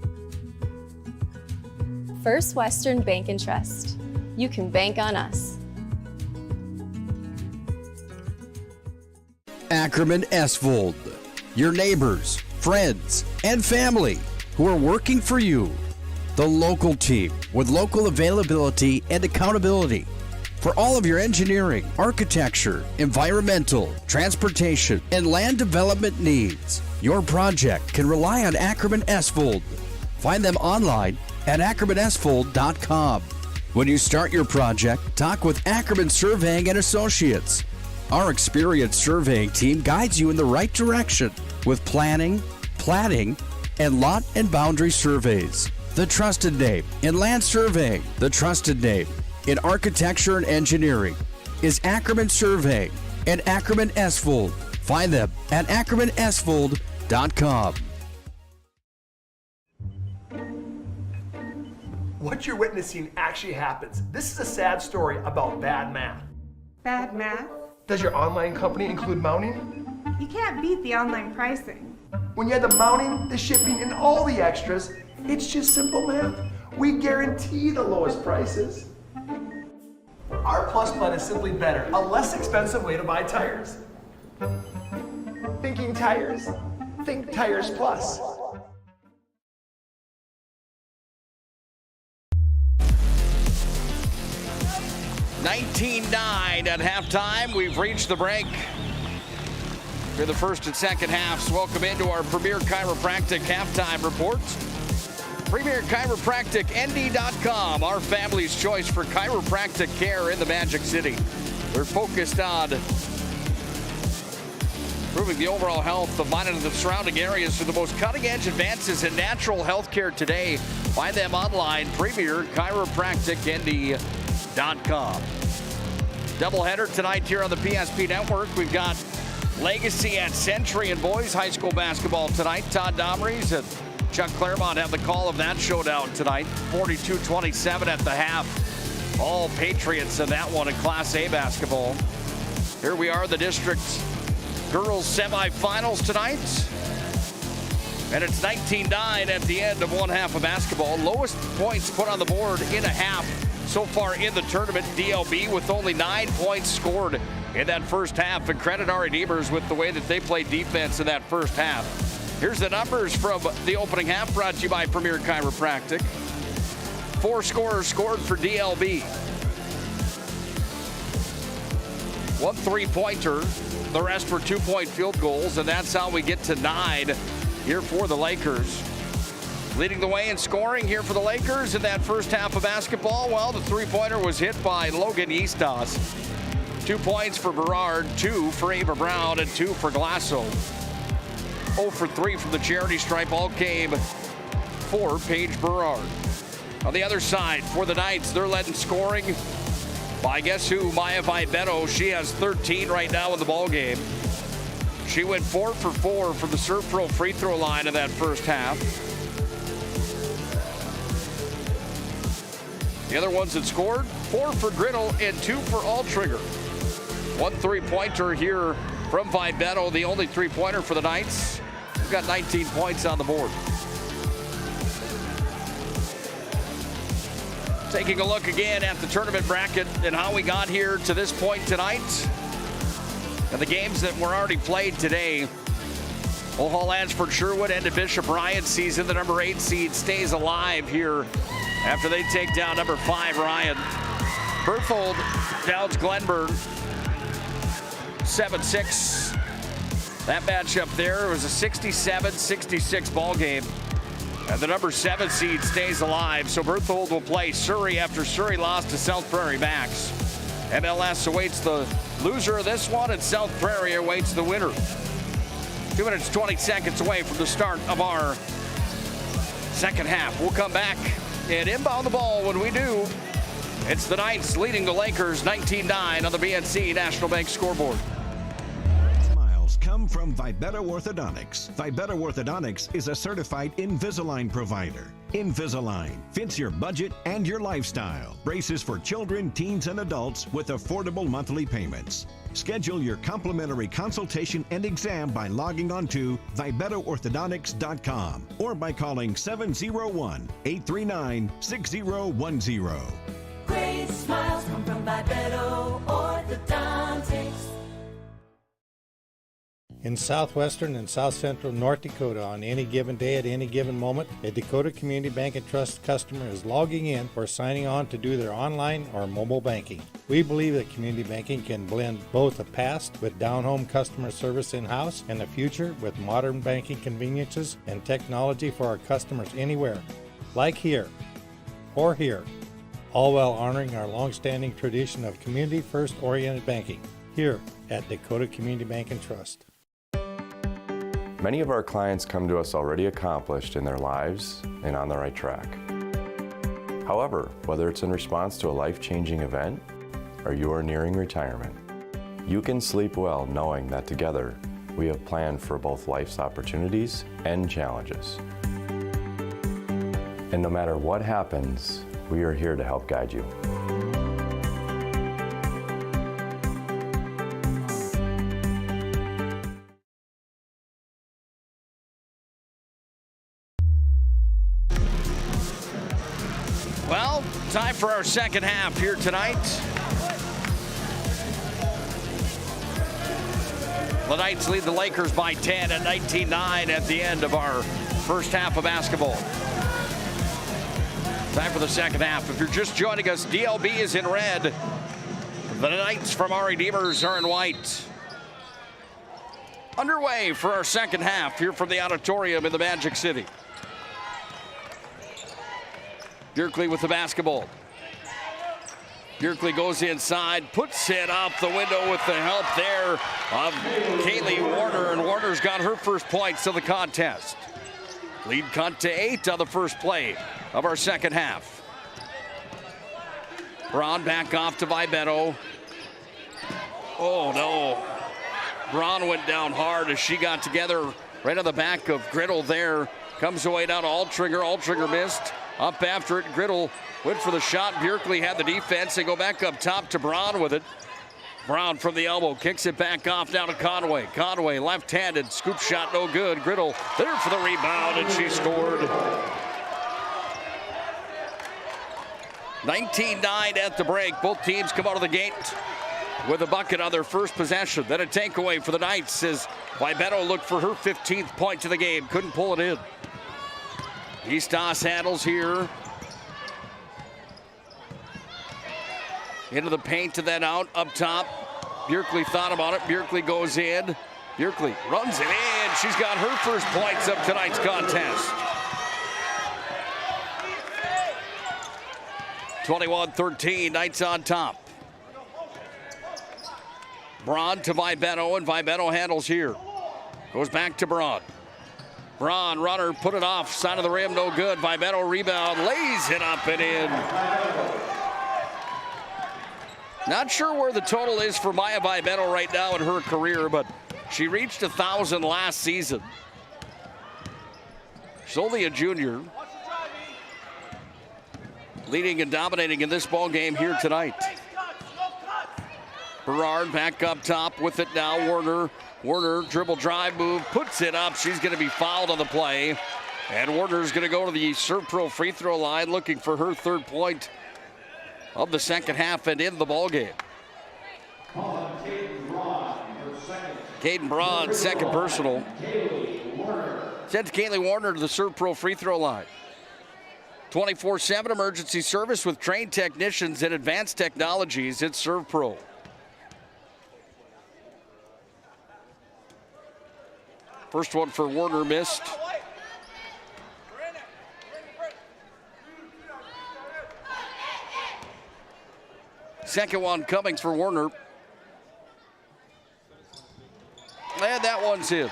First Western Bank and Trust. You can bank on us. Ackerman Esvold, your neighbors, friends, and family who are working for you. The local team with local availability and accountability for all of your engineering, architecture, environmental, transportation, and land development needs. Your project can rely on Ackerman Esvold. Find them online at ackermanesvold.com. When you start your project, talk with Ackerman Surveying and Associates. Our experienced surveying team guides you in the right direction with planning, platting, and lot and boundary surveys. The trusted name in land surveying, the trusted name in architecture and engineering is Ackerman Surveying and Ackerman Esvold. Find them at ackermanesvold.com. What you're witnessing actually happens. This is a sad story about bad math. Bad math? Does your online company include mounting? You can't beat the online pricing. When you have the mounting, the shipping, and all the extras, it's just simple math. We guarantee the lowest prices. Our Plus plan is simply better, a less expensive way to buy tires. Thinking tires? Think Tires Plus. 19-9 at halftime. We've reached the break. For the first and second halves, welcome into our Premier Chiropractic halftime report. Premier Chiropractic ND.com, our family's choice for chiropractic care in the Magic City. They're focused on improving the overall health of mine and the surrounding areas through the most cutting-edge advances in natural health care today. Find them online, PremierChiropracticND.com. Doubleheader tonight here on the PSP Network. We've got Legacy at Century and boys high school basketball tonight. Todd Domrys and Chuck Claremont have the call of that showdown tonight. 42-27 at the half. All Patriots in that one in Class A basketball. Here we are, the district girls semifinals tonight. And it's 19-9 at the end of one half of basketball. Lowest points put on the board in a half so far in the tournament. DLB with only 9 points scored in that first half. And credit our Redeemers with the way that they played defense in that first half. Here's the numbers from the opening half, brought to you by Premier Chiropractic. 4 scorers scored for DLB. 1 3-pointer. The rest were 2-point field goals, and that's how we get to 9 here for the Lakers. Leading the way in scoring here for the Lakers in that first half of basketball, well, the 3-pointer was hit by Logan Eastos. 2 points for Berard, 2 for Ava Brown, and 2 for Glasso. 0 for 3 from the charity stripe, all came for Paige Berard. On the other side, for the Knights, they're led in scoring by guess who? Maya Vibeto. She has 13 right now in the ball game. She went 4 for 4 from the Surf Pro free throw line in that first half. The other ones that scored, 4 for Griddle and 2 for Altrigger. 1 3-pointer here from Vibeto, the only 3-pointer for the Knights. We've got 19 points on the board. Taking a look again at the tournament bracket and how we got here to this point tonight. And the games that were already played today. Mulhall, Lansford, Sherwood, and Bishop Ryan season. The number 8 seed stays alive here after they take down number 5 Ryan. Berthold downs Glenburn 7-6. That matchup there was a 67-66 ball game. And the number 7 seed stays alive, so Berthold will play Surrey after Surrey lost to South Prairie Max. MLS awaits the loser of this one, and South Prairie awaits the winner. 2 minutes, 20 seconds away from the start of our second half. We'll come back and inbound the ball when we do. It's the Knights leading the Lakers 19-9 on the BNC National Bank scoreboard. Come from Vibeto Orthodontics. Vibeto Orthodontics is a certified Invisalign provider. Invisalign fits your budget and your lifestyle. Braces for children, teens, and adults with affordable monthly payments. Schedule your complimentary consultation and exam by logging on to VibetoOrthodontics.com or by calling 701-839-6010. Great smiles come from Vibeto Orthodontics. In southwestern and south central North Dakota, on any given day at any given moment, a Dakota Community Bank and Trust customer is logging in or signing on to do their online or mobile banking. We believe that community banking can blend both the past with down-home customer service in-house and the future with modern banking conveniences and technology for our customers anywhere, like here or here, all while honoring our long-standing tradition of community-first oriented banking here at Dakota Community Bank and Trust. Many of our clients come to us already accomplished in their lives and on the right track. However, whether it's in response to a life-changing event or you are nearing retirement, you can sleep well knowing that together we have planned for both life's opportunities and challenges. And no matter what happens, we are here to help guide you. Well, time for our second half here tonight. The Knights lead the Lakers by 10 at 19-9 at the end of our first half of basketball. Time for the second half. If you're just joining us, DLB is in red. The Knights from our Redeemers are in white. Underway for our second half here from the auditorium in the Magic City. Bjerkley with the basketball. Bjerkley goes inside, puts it off the window with the help there of Kaylee Warner, and Warner's got her first points of the contest. Lead cut to 8 on the first play of our second half. Braun back off to Vibetto. Oh no. Braun went down hard as she got together right on the back of Griddle there. Comes away down to Altringer. Altringer missed. Up after it, Griddle went for the shot. Bjerkley had the defense. They go back up top to Braun with it. Braun from the elbow kicks it back off down to Conway. Conway left-handed, scoop shot no good. Griddle there for the rebound, and she scored. 19-9 at the break. Both teams come out of the gate with a bucket on their first possession. Then a takeaway for the Knights as Vibetto looked for her 15th point of the game. Couldn't pull it in. Eastos handles here. Into the paint and then out up top. Bjerkley thought about it. Bjerkley goes in. Bjerkley runs it in. She's got her first points of tonight's contest. 21-13, Knights on top. Braun to Vibetto, and Vibetto handles here. Goes back to Braun. Braun, runner, put it off, side of the rim, no good. Vibetto rebound, lays it up and in. Not sure where the total is for Maya Vibetto right now in her career, but she reached 1,000 last season. She's only a junior. Leading and dominating in this ball game here tonight. Berard back up top with it now. Warner dribble drive move, puts it up. She's going to be fouled on the play. And Warner's going to go to the Serve Pro free throw line looking for her third point of the second half and in the ball game. Caden Braun, second personal. Sends Kaylee Warner to the Serve Pro free throw line. 24/7 emergency service with trained technicians and advanced technologies. It's Serve Pro. First one for Warner missed. Second one coming for Warner. And that one's in.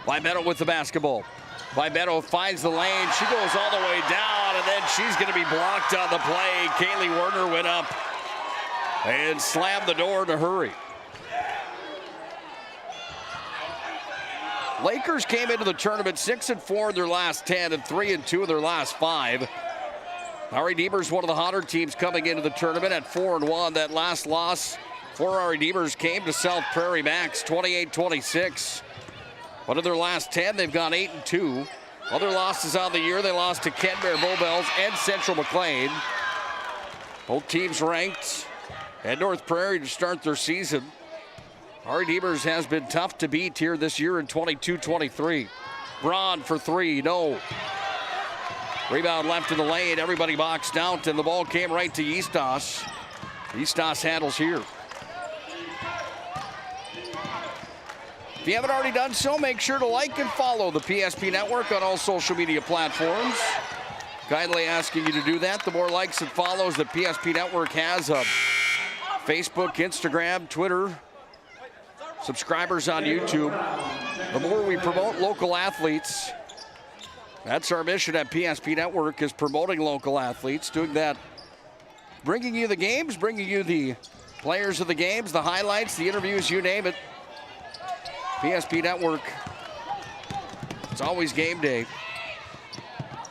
Vibetto with the basketball. Vibetto finds the lane. She goes all the way down, and then she's going to be blocked on the play. Kaylee Warner went up and slammed the door to hurry. Lakers came into the tournament 6-4 in their last 10 and 3-2 in their last 5. Our Redeemers, one of the hotter teams coming into the tournament at 4-1. That last loss for our Redeemers came to South Prairie Max, 28-26. But in their last 10, they've gone 8-2. Other losses on the year, they lost to Kenmare Bowbells and Central McLean. Both teams ranked at North Prairie to start their season. Our Redeemers has been tough to beat here this year in 22-23. Braun for three, no. Rebound left in the lane, everybody boxed out, and the ball came right to Eastos. Eastos handles here. If you haven't already done so, make sure to like and follow the PSP Network on all social media platforms. Kindly asking you to do that. The more likes and follows that PSP Network has of Facebook, Instagram, Twitter, subscribers on YouTube, the more we promote local athletes. That's our mission at PSP Network, is promoting local athletes, doing that, bringing you the games, bringing you the players of the games, the highlights, the interviews, you name it. PSP Network, it's always game day.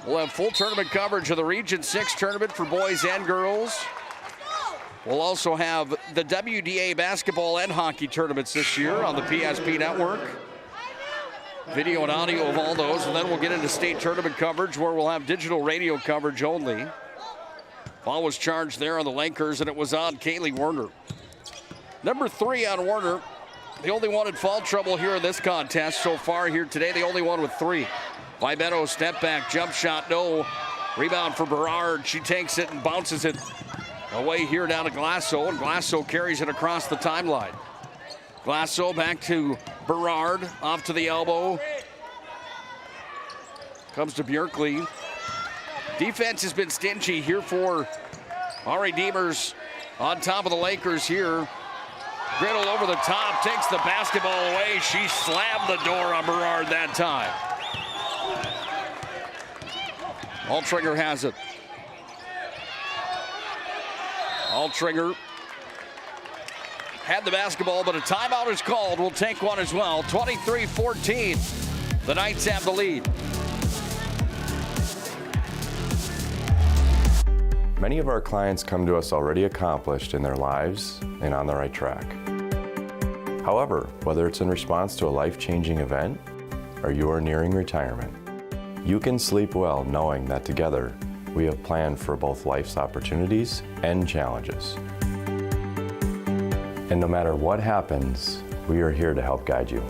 We'll have full tournament coverage of the Region 6 tournament for boys and girls. We'll also have the WDA basketball and hockey tournaments this year on the PSP Network. Video and audio of all those, and then we'll get into state tournament coverage where we'll have digital radio coverage only. Ball was charged there on the Lakers, and it was on Kaylee Warner. Number 3 on Warner. The only one in foul trouble here in this contest so far here today. The only one with 3. Vibetto step back, jump shot, no. Rebound for Berard. She takes it and bounces it away here down to Glasso, and Glasso carries it across the timeline. Glasso back to Berard, off to the elbow. Comes to Bjorkley. Defense has been stingy here for Ari Demers on top of the Lakers here. Griddle over the top, takes the basketball away. She slammed the door on Berard that time. Altringer has it. Altringer had the basketball, but a timeout is called. We'll take one as well. 23-14. The Knights have the lead. Many of our clients come to us already accomplished in their lives and on the right track. However, whether it's in response to a life-changing event or you are nearing retirement, you can sleep well knowing that together we have planned for both life's opportunities and challenges. And no matter what happens, we are here to help guide you.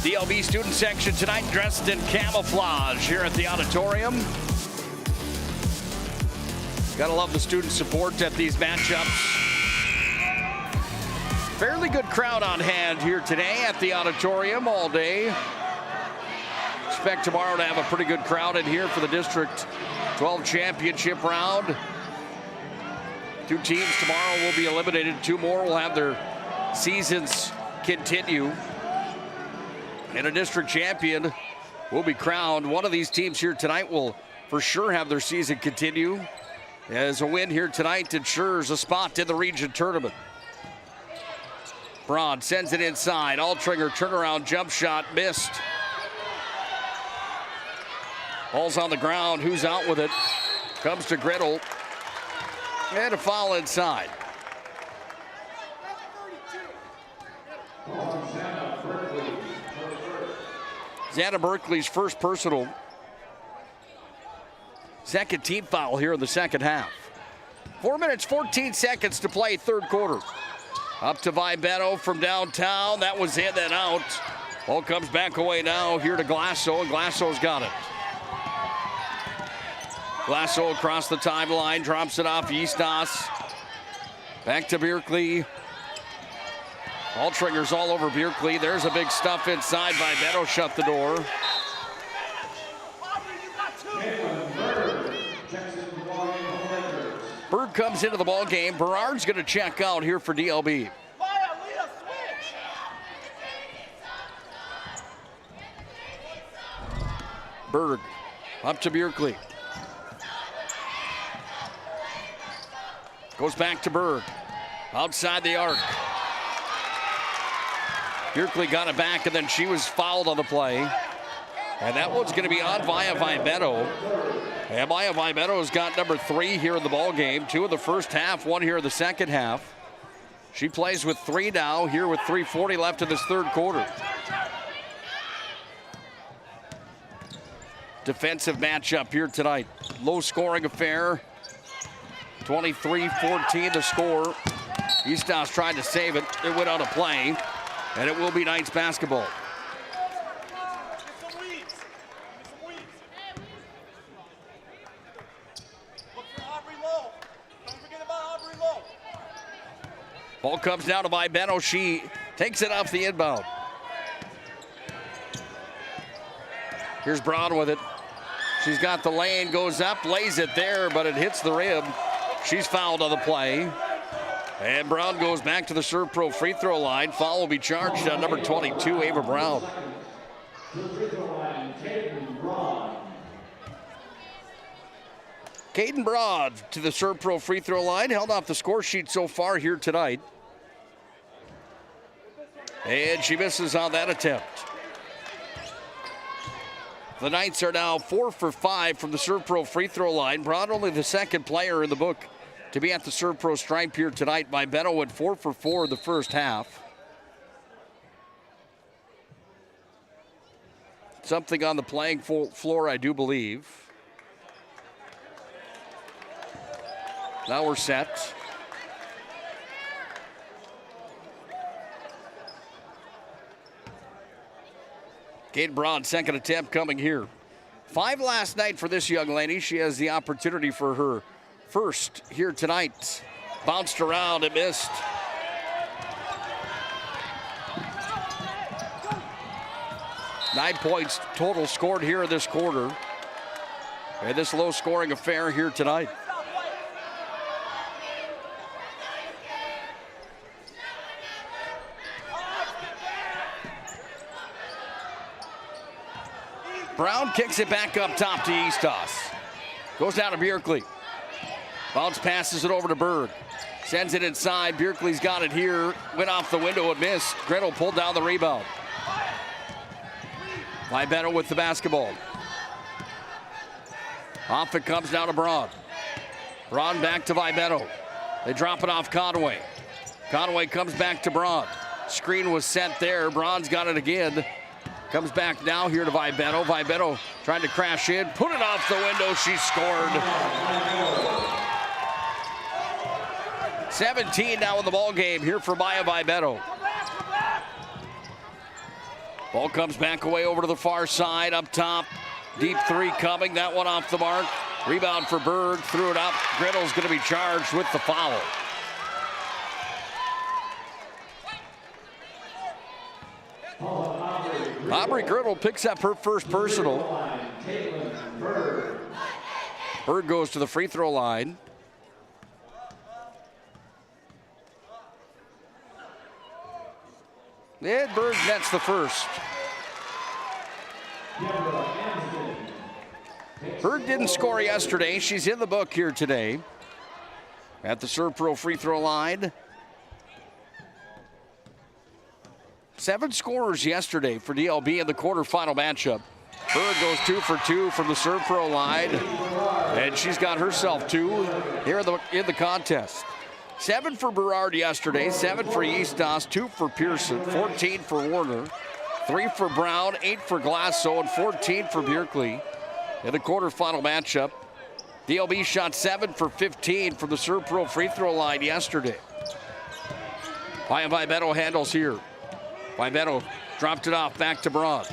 DLB student section tonight dressed in camouflage here at the auditorium. Gotta love the student support at these matchups. Fairly good crowd on hand here today at the auditorium all day. Expect tomorrow to have a pretty good crowd in here for the District 12 championship round. 2 teams tomorrow will be eliminated. 2 more will have their seasons continue. And a district champion will be crowned. One of these teams here tonight will for sure have their season continue, as a win here tonight ensures a spot in the region tournament. Broad sends it inside. Altringer turnaround jump shot missed. Ball's on the ground. Who's out with it? Comes to Griddle. And a foul inside. Xana Berkeley's first personal. Second team foul here in the second half. 4 minutes, 14 seconds to play third quarter. Up to Vibetto from downtown. That was in and out. Ball comes back away now here to Glasso, and Glasso's got it. Glasso across the timeline, drops it off Eastos. Back to Bjorkley. Altringer's all over Bjorkley. There's a big stuff inside. Vibetto shut the door. Berg comes into the ball game. Berard's going to check out here for DLB. Berg up to Bjorkley. Goes back to Berg. Outside the arc. Bjorkley got it back, and then she was fouled on the play. And that one's going to be on Maya Vibetto. And Maya Vibetto's got number 3 here in the ball game. 2 in the first half, 1 here in the second half. She plays with 3 now, here with 3:40 left in this third quarter. Defensive matchup here tonight. Low scoring affair. 23-14 the score. Eastos tried to save it. It went on a play. And it will be Knights basketball. Ball comes down to Vibetto. She takes it off the inbound. Here's Brown with it. She's got the lane, goes up, lays it there, but it hits the rim. She's fouled on the play. And Brown goes back to the Serve Pro free throw line. Foul will be charged on number 22, Ava Brown. Caden Broad to the Serve Pro free throw line. Held off the score sheet so far here tonight. And she misses on that attempt. The Knights are now 4 for 5 from the Serve Pro free throw line. Broad only the second player in the book to be at the Serve Pro stripe here tonight. Vibetto went 4 for 4 in the first half. Something on the playing floor, I do believe. Now we're set. Kate Braun, second attempt coming here. 5 last night for this young lady. She has the opportunity for her first here tonight. Bounced around and missed. Nine points total scored here in this quarter. And this low-scoring affair here tonight. Brown kicks it back up top to Eastos. Goes down to Bjerkli. Bounce passes it over to Berg. Sends it inside. Bjerkli's got it here. Went off the window and missed. Gretel pulled down the rebound. Libetto with the basketball. Off it comes down to Braun. Braun back to Libetto. They drop it off Conway. Conway comes back to Braun. Screen was set there. Braun's got it again. Comes back now here to Libetto. Libetto trying to crash in. Put it off the window. She scored. 17 now in the ball game here for Maya Libetto. Ball comes back away over to the far side. Up top. Deep three coming. That one off the mark. Rebound for Berg. Threw it up. Gretel's going to be charged with the foul. Aubrey Gretel picks up her first personal. Berg goes to the free throw line. And Berg nets the first. Berg didn't score yesterday. She's in the book here today. At the Serve Pro free throw line. 7 scorers yesterday for DLB in the quarterfinal matchup. Berg goes 2 for 2 from the Serve Pro line. And she's got herself 2 here in the contest. 7 for Berard yesterday, 7 for Eastos, 2 for Pearson, 14 for Warner, 3 for Brown, 8 for Glasso, and 14 for Bjerkli in the quarterfinal matchup. DLB shot 7 for 15 from the Serve Pro free throw line yesterday. Libetto handles here. Libetto dropped it off, back to Braun.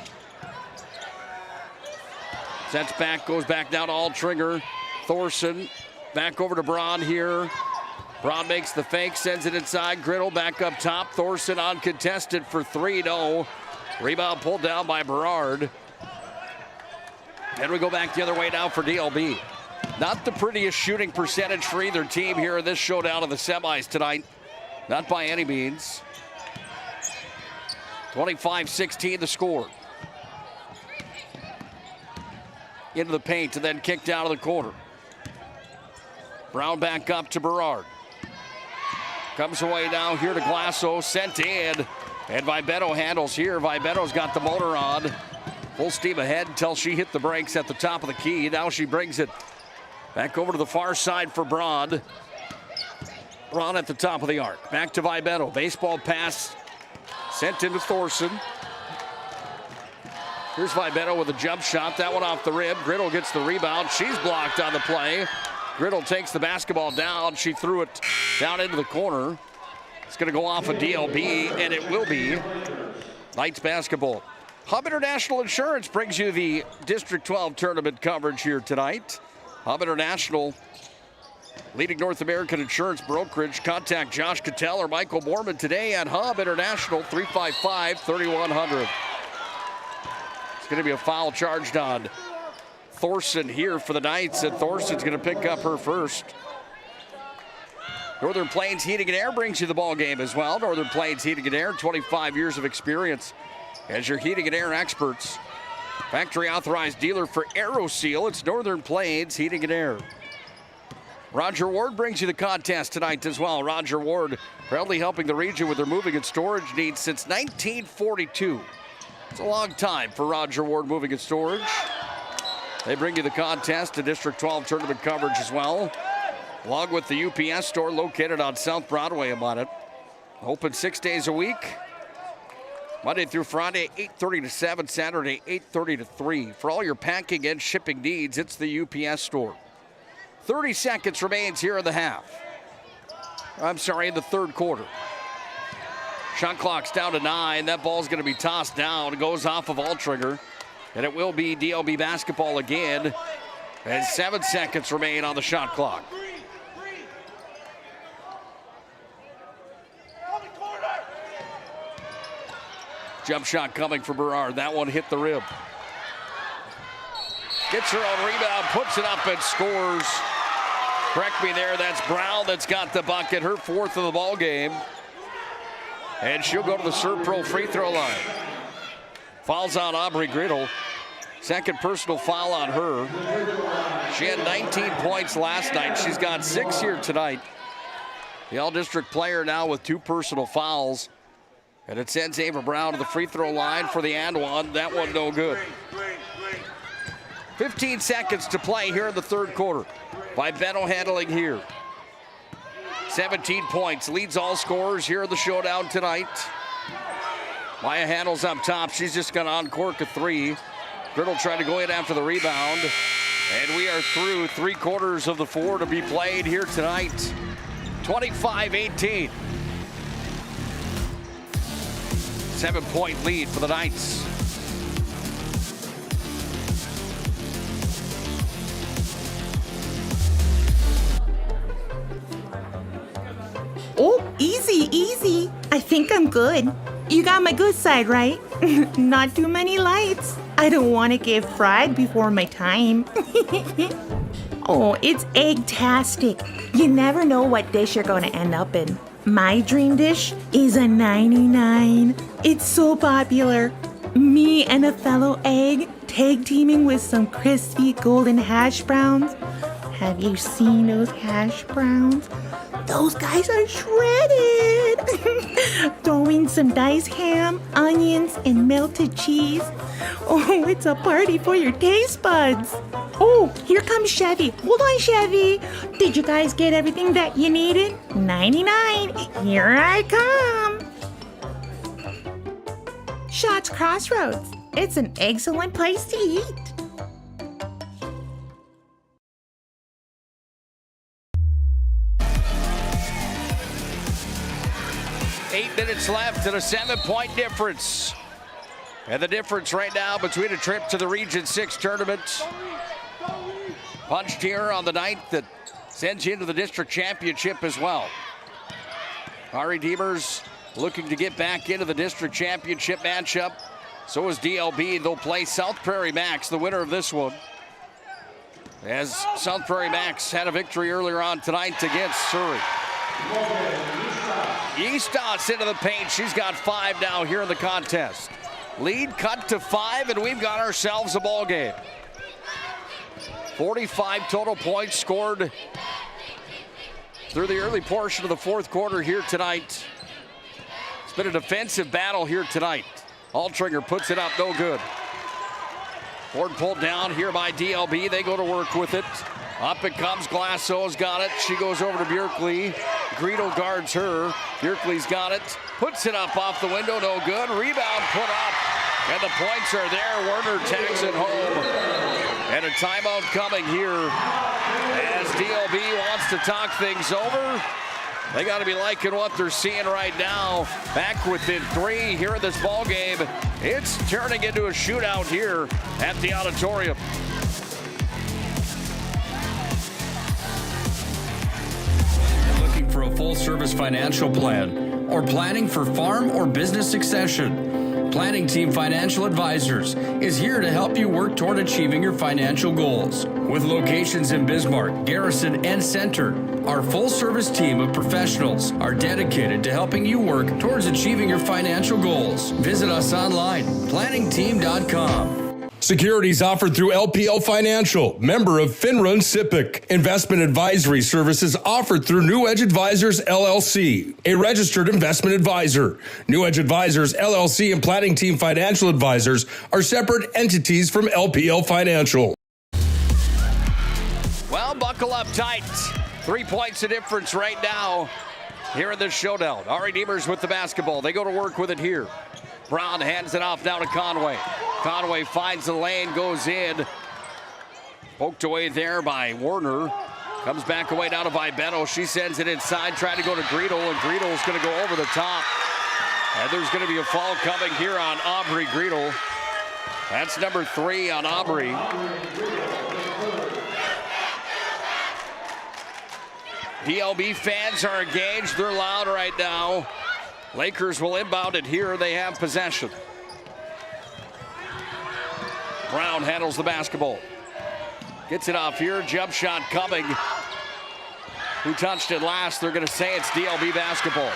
Sets back, goes back down to Altringer. Thorson back over to Braun here. Braun makes the fake, sends it inside. Gretel back up top. Thorson uncontested for 3. No. Rebound pulled down by Berard. And we go back the other way now for DLB. Not the prettiest shooting percentage for either team here in this showdown of the semis tonight. Not by any means. 25-16 the score. Into the paint and then kicked out of the corner. Brown back up to Berard. Comes away now here to Glasso, sent in. And Libetto handles here. Libetto's got the motor on. Full steam ahead until she hit the brakes at the top of the key. Now she brings it back over to the far side for Braun. Braun at the top of the arc. Back to Libetto. Baseball pass sent into Thorson. Here's Libetto with a jump shot. That one off the rim. Gretel gets the rebound. She's blocked on the play. Gretel takes the basketball down. She threw it down into the corner. It's going to go off of DLB, and it will be Knights basketball. Hub International Insurance brings you the District 12 tournament coverage here tonight. Hub International, leading North American insurance brokerage. Contact Josh Cattell or Michael Borman today at Hub International, 355-3100. It's going to be a foul charged on Thorson here for the Knights, and Thorson's going to pick up her first. Northern Plains Heating and Air brings you the ball game as well. Northern Plains Heating and Air, 25 years of experience as your heating and air experts. Factory authorized dealer for AeroSeal. It's Northern Plains Heating and Air. Roger Ward brings you the contest tonight as well. Roger Ward proudly helping the region with their moving and storage needs since 1942. It's a long time for Roger Ward Moving and Storage. They bring you the contest and District 12 tournament coverage as well, along with the UPS store located on South Broadway in Monmouth. Open 6 days a week, Monday through Friday, 8:30 to 7, Saturday, 8:30 to 3. For all your packing and shipping needs, it's the UPS store. 30 seconds remains here in the half. I'm sorry, in the third quarter. Shot clock's down to 9. That ball's going to be tossed down. It goes off of Altringer. And it will be DLB basketball again as 7 seconds remain on the shot clock. Jump shot coming for Berard. That one hit the rim. Gets her own rebound, puts it up and scores. Correct me there, that's Brown that's got the bucket, her 4th of the ball game. And she'll go to the Serpro free throw line. Fouls on Aubrey Griddle. Second personal foul on her. She had 19 points last night. She's got 6 here tonight. The all-district player now with 2 personal fouls. And it sends Ava Brown to the free throw line for the and one. That one no good. 15 seconds to play here in the third quarter. Vibeno handling here. 17 points, leads all scorers here in the showdown tonight. Maya handles up top. She's just going to uncork a 3. Griddle trying to go in after the rebound. And we are through 3 quarters of the 4 to be played here tonight. 25-18. 7-point lead for the Knights. Oh, easy, easy. I think I'm good. You got my good side, right? Not too many lights. I don't want to get fried before my time. Oh, it's egg-tastic. You never know what dish you're going to end up in. My dream dish is a 99. It's so popular. Me and a fellow egg tag teaming with some crispy golden hash browns. Have you seen those hash browns? Those guys are shredded. Throw in some diced ham, onions, and melted cheese. Oh, it's a party for your taste buds. Oh, here comes Chevy. Hold on, Chevy. Did you guys get everything that you needed? 99. Here I come. Shots Crossroads. It's an excellent place to eat. Eight minutes left and a 7-point difference. And the difference right now between a trip to the Region 6 tournament, punched here on the night that sends you into the district championship as well. Our Redeemers looking to get back into the district championship matchup. So is DLB. They'll play South Prairie Max, the winner of this one. As South Prairie Max had a victory earlier on tonight against Surrey. Eastos into the paint. She's got 5 now here in the contest. Lead cut to 5, and we've got ourselves a ball game. 45 total points scored through the early portion of the fourth quarter here tonight. It's been a defensive battle here tonight. Altringer puts it up, no good. Board pulled down here by DLB. They go to work with it. Up it comes. Glasso's got it. She goes over to Bjerkley. Greedle guards her. Bjerkley's got it. Puts it up off the window. No good. Rebound put up. And the points are there. Werner tags it home. And a timeout coming here as DLB wants to talk things over. They got to be liking what they're seeing right now. Back within 3 here in this ball game. It's turning into a shootout here at the auditorium. Looking for a full-service financial plan or planning for farm or business succession? Planning Team Financial Advisors is here to help you work toward achieving your financial goals. With locations in Bismarck, Garrison, and Center, our full-service team of professionals are dedicated to helping you work towards achieving your financial goals. Visit us online, planningteam.com. Securities offered through LPL Financial, member of FINRA and SIPC. Investment advisory services offered through New Edge Advisors, LLC, a registered investment advisor. New Edge Advisors, LLC and Planning Team Financial Advisors are separate entities from LPL Financial. Well, buckle up tight. 3 points of difference right now here in this showdown. Our Redeemers with the basketball. They go to work with it here. Brown hands it off down to Conway. Conway finds the lane, goes in. Poked away there by Warner. Comes back away down to Vibeno. She sends it inside, trying to go to Greedle, and Greedle's going to go over the top. And there's going to be a foul coming here on Aubrey Greedle. That's number 3 on Aubrey. DLB fans are engaged. They're loud right now. Lakers will inbound it here. They have possession. Brown handles the basketball. Gets it off here. Jump shot coming. Who touched it last? They're going to say it's DLB basketball.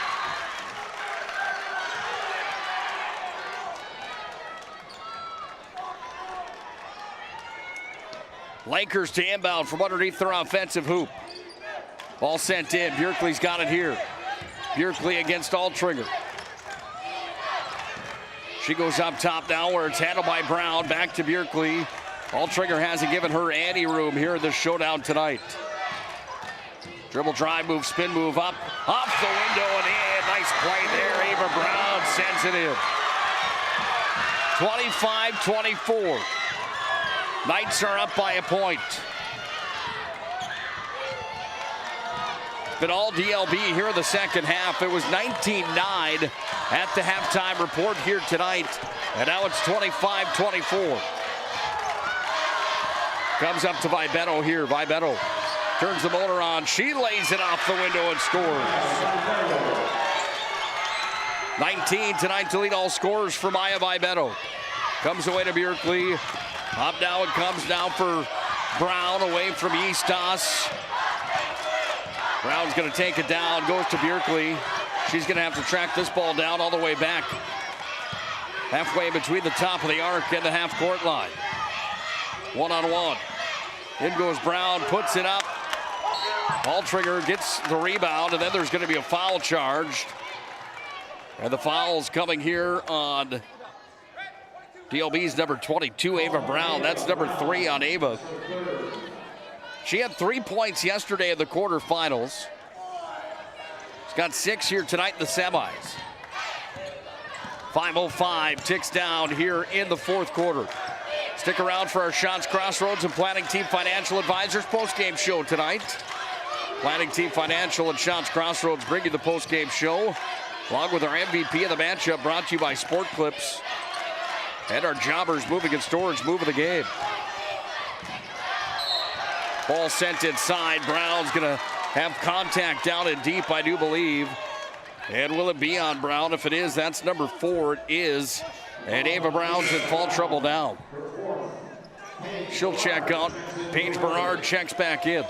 Lakers to inbound from underneath their offensive hoop. Ball sent in. Bjerkley's got it here. Bjerkley against Altringer. She goes up top now where it's handled by Brown. Back to Bjerkley. Altringer hasn't given her any room here in this showdown tonight. Dribble drive move, spin move up. Off the window and in. Nice play there. Ava Brown sends it in. 25-24. Knights are up by a point. But all DLB here in the second half. It was 19-9 at the halftime report here tonight. And now it's 25-24. Comes up to Vibetto here. Vibetto turns the motor on. She lays it off the window and scores. 19 tonight to lead all scorers for Maya Vibetto. Comes away to Bjerkley. Up now it comes down for Brown away from Eastos. Brown's going to take it down, goes to Bjerkley. She's going to have to track this ball down all the way back. Halfway between the top of the arc and the half-court line. One-on-one. In goes Brown, puts it up. Altringer gets the rebound, and then there's going to be a foul charged. And the foul's coming here on DLB's number 22, Ava Brown. That's number 3 on Ava. She had 3 points yesterday in the quarterfinals. She's got 6 here tonight in the semis. 5:05 ticks down here in the fourth quarter. Stick around for our Shots, Crossroads, and Planning Team Financial Advisors postgame show tonight. Planning Team Financial and Shots Crossroads bring you the postgame show, along with our MVP of the matchup, brought to you by Sport Clips and our Jobbers Moving and Storage move of the game. Ball sent inside. Brown's going to have contact down and deep, I do believe. And will it be on Brown? If it is, that's number 4. It is. And Ava Brown's in foul trouble now. She'll check out. Paige Bernard checks back in.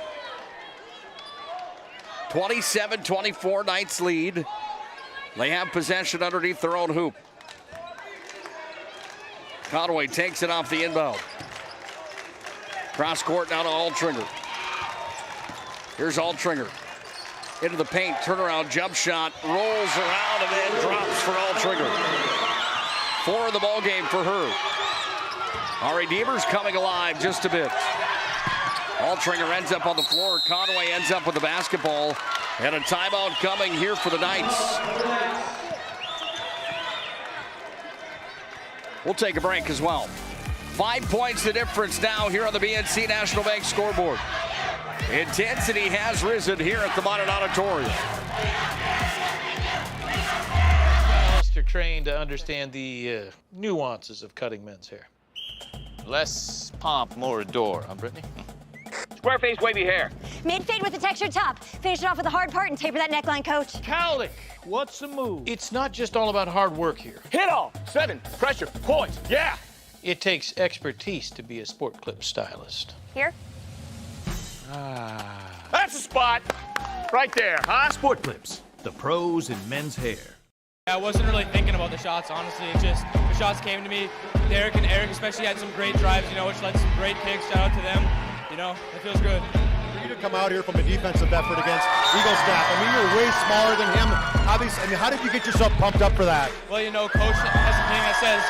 27-24, Knights lead. They have possession underneath their own hoop. Conway takes it off the inbound. Cross court now to Altringer. Here's Altringer. Into the paint, turnaround jump shot, rolls around and then drops for Altringer. 4 in the ball game for her. Ari Deemer's coming alive just a bit. Altringer ends up on the floor. Conway ends up with the basketball. And a timeout coming here for the Knights. We'll take a break as well. 5 points the difference now here on the BNC National Bank scoreboard. Intensity has risen here at the Modern Auditorium. They're trained to understand the nuances of cutting men's hair. Less pomp, more adore, huh, Brittany? Square face, wavy hair. Mid-fade with a textured top. Finish it off with a hard part and taper that neckline, coach. Cowlick, what's the move? It's not just all about hard work here. Hit off, 7, pressure, points, yeah! It takes expertise to be a Sport Clip stylist. Here? That's a spot. Right there, huh? Sport Clips, the pros in men's hair. I wasn't really thinking about the shots, honestly. It just, the shots came to me. Derek and Eric especially had some great drives, which led to some great kicks. Shout out to them. It feels good. For you to come out here from a defensive effort against Eagle staff, you're way smaller than him. Obviously, how did you get yourself pumped up for that? Well, Coach has a thing that says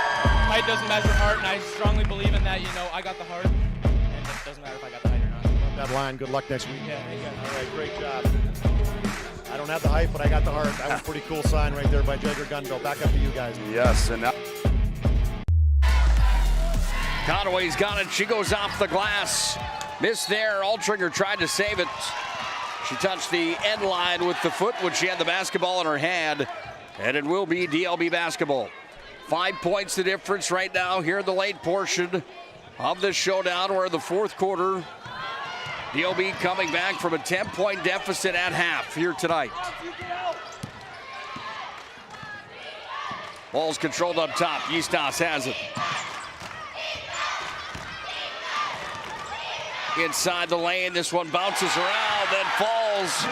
height doesn't measure heart, and I strongly believe in that. I got the heart, and it doesn't matter if I got the height or not. Love that line. Good luck next week. Yeah, thank you. All right, great job. I don't have the height, but I got the heart. That was a pretty cool sign right there by Jagger Gunville. Back up to you guys. Yes, and now Conway's got it. She goes off the glass. Missed there. Altringer tried to save it. She touched the end line with the foot when she had the basketball in her hand. And it will be DLB basketball. 5 points the difference right now here in the late portion of this showdown. We're in the fourth quarter. DLB coming back from a 10-point deficit at half here tonight. Ball's controlled up top. Eastos has it. Inside the lane, this one bounces around, then falls.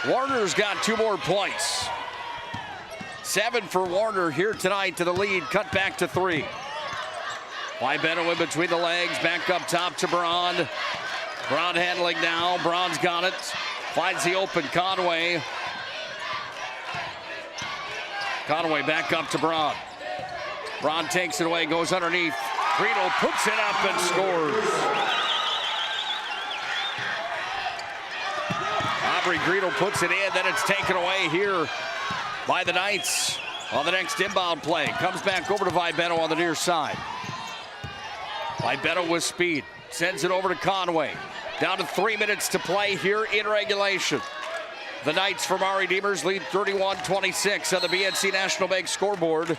Warner's got 2 more points. 7 for Warner here tonight to the lead, cut back to 3. Libetto in between the legs, back up top to Braun. Braun handling now, Braun's got it. Finds the open Conway. Conway back up to Braun. Braun takes it away, goes underneath. Greedle puts it up and scores. Aubrey Greedle puts it in, then it's taken away here by the Knights on the next inbound play. Comes back over to Libetto on the near side. Libetto with speed, sends it over to Conway. Down to 3 minutes to play here in regulation. The Knights from Ari Demers lead 31-26 on the BNC National Bank scoreboard.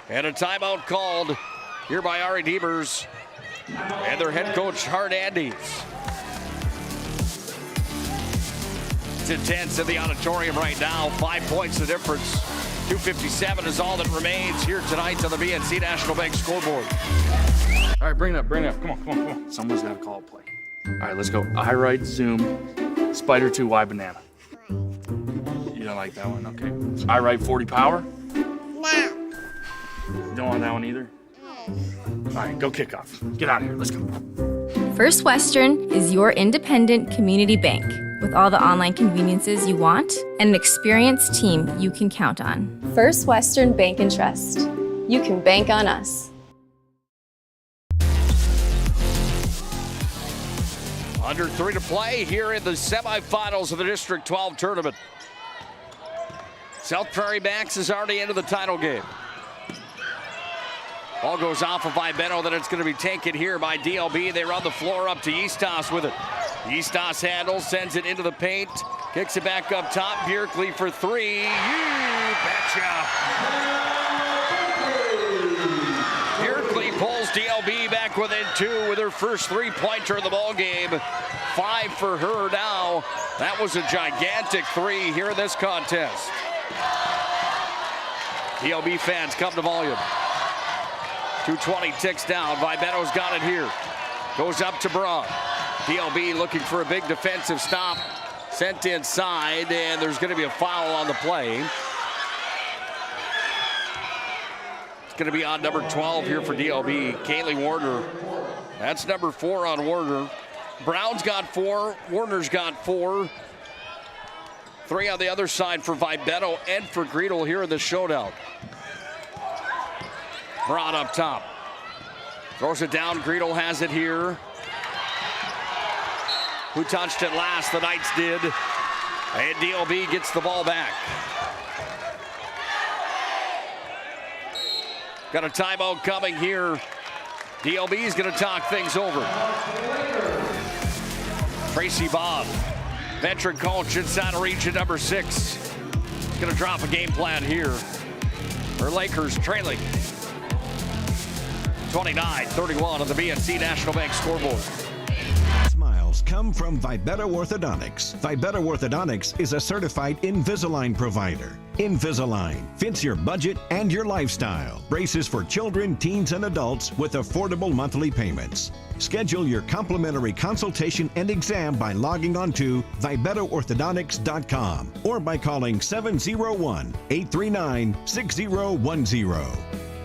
And a timeout called here by Ari Demers and their head coach, Hart Andes. It's intense in the auditorium right now. 5 points the difference. 2:57 is all that remains here tonight on the BNC National Bank scoreboard. All right, bring it up. Come on. Someone's got to call a play. All right, let's go. I right, zoom, spider 2, Y banana. You don't like that one? Okay. I right, 40 power? No. You don't want that one either? All right, go kick off. Get out of here. Let's go. First Western is your independent community bank with all the online conveniences you want and an experienced team you can count on. First Western Bank and Trust. You can bank on us. Under 3 to play here in the semifinals of the District 12 tournament. South Prairie Max is already into the title game. Ball goes off of Libetto, then it's going to be taken here by DLB. They run the floor up to Eastos with it. Eastos handles, sends it into the paint, kicks it back up top. Bjerkley for 3. You betcha. Bjerkley pulls DLB back within 2 with her first 3-pointer in the ball game. 5 for her now. That was a gigantic 3 here in this contest. DLB fans come to volume. 2:20 ticks down. Libetto's got it here. Goes up to Braun. DLB looking for a big defensive stop. Sent inside, and there's going to be a foul on the play. It's going to be on number 12 here for DLB, Kaylee Warner. That's number 4 on Warner. Brown's got 4. Warner's got 4. 3 on the other side for Libetto and for Greedle here in the showdown. Braun up top. Throws it down. Greedle has it here. Who touched it last? The Knights did. And DLB gets the ball back. Got a timeout coming here. DLB is going to talk things over. Tracy Bob, veteran coach inside of region number 6. Going to drop a game plan here. Her Lakers trailing 29-31 on the BNC National Bank scoreboard. Smiles come from Libetto Orthodontics. Libetto Orthodontics is a certified Invisalign provider. Invisalign fits your budget and your lifestyle. Braces for children, teens, and adults with affordable monthly payments. Schedule your complimentary consultation and exam by logging on to LibettoOrthodontics.com or by calling 701-839-6010.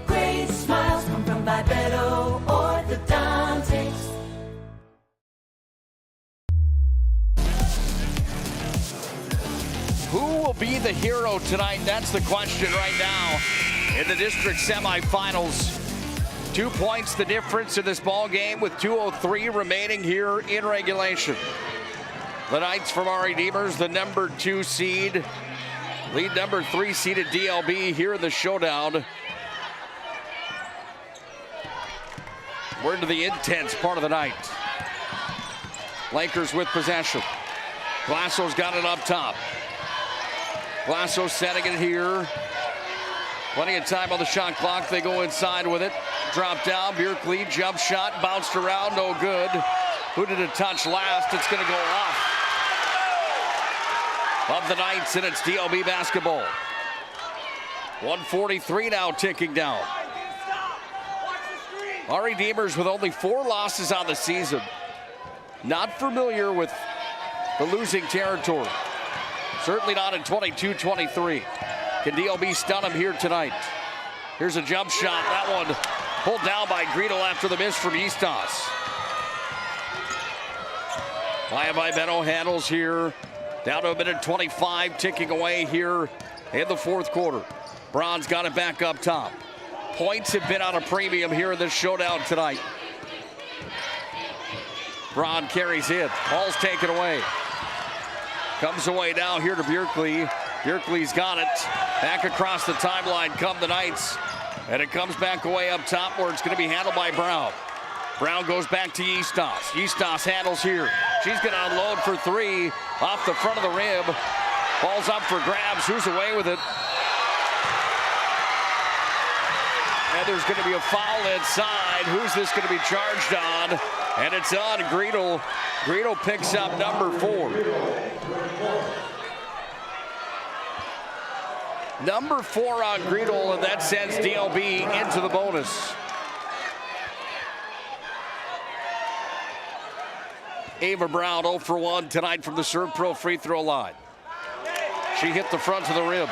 Great smiles come from Libetto Orthodontics. Who will be the hero tonight? That's the question right now in the district semifinals. 2 points the difference in this ball game with 2:03 remaining here in regulation. The Knights from Ari Demers, the number 2 seed, lead number 3 seeded DLB here in the showdown. We're into the intense part of the night. Lakers with possession. Glasso's got it up top. Glasso setting it here. Plenty of time on the shot clock. They go inside with it. Drop down. Bjerkli, jump shot, bounced around, no good. Who did it touch last? It's going to go off of the Knights, and it's DLB basketball. 1:43 now ticking down. Our Redeemers with only 4 losses on the season. Not familiar with the losing territory. Certainly not in 22-23. Can DLB stun them here tonight? Here's a jump shot. That one pulled down by Greedle after the miss from Eastos. Maya Vibeno handles here. Down to a minute 25, ticking away here in the fourth quarter. Braun's got it back up top. Points have been on a premium here in this showdown tonight. Braun carries it. Ball's taken away. Comes away now here to Bjerkli. Bjerkli's got it. Back across the timeline come the Knights. And it comes back away up top where it's going to be handled by Brown. Brown goes back to Eastos. Eastos handles here. She's going to unload for 3 off the front of the rim. Ball's up for grabs. Who's away with it? And there's going to be a foul inside. Who's this going to be charged on? And it's on Greedle. Greedle picks up number 4. Number 4 on Greedle, and that sends DLB into the bonus. Ava Brown 0 for 1 tonight from the Serve Pro free throw line. She hit the front of the rim.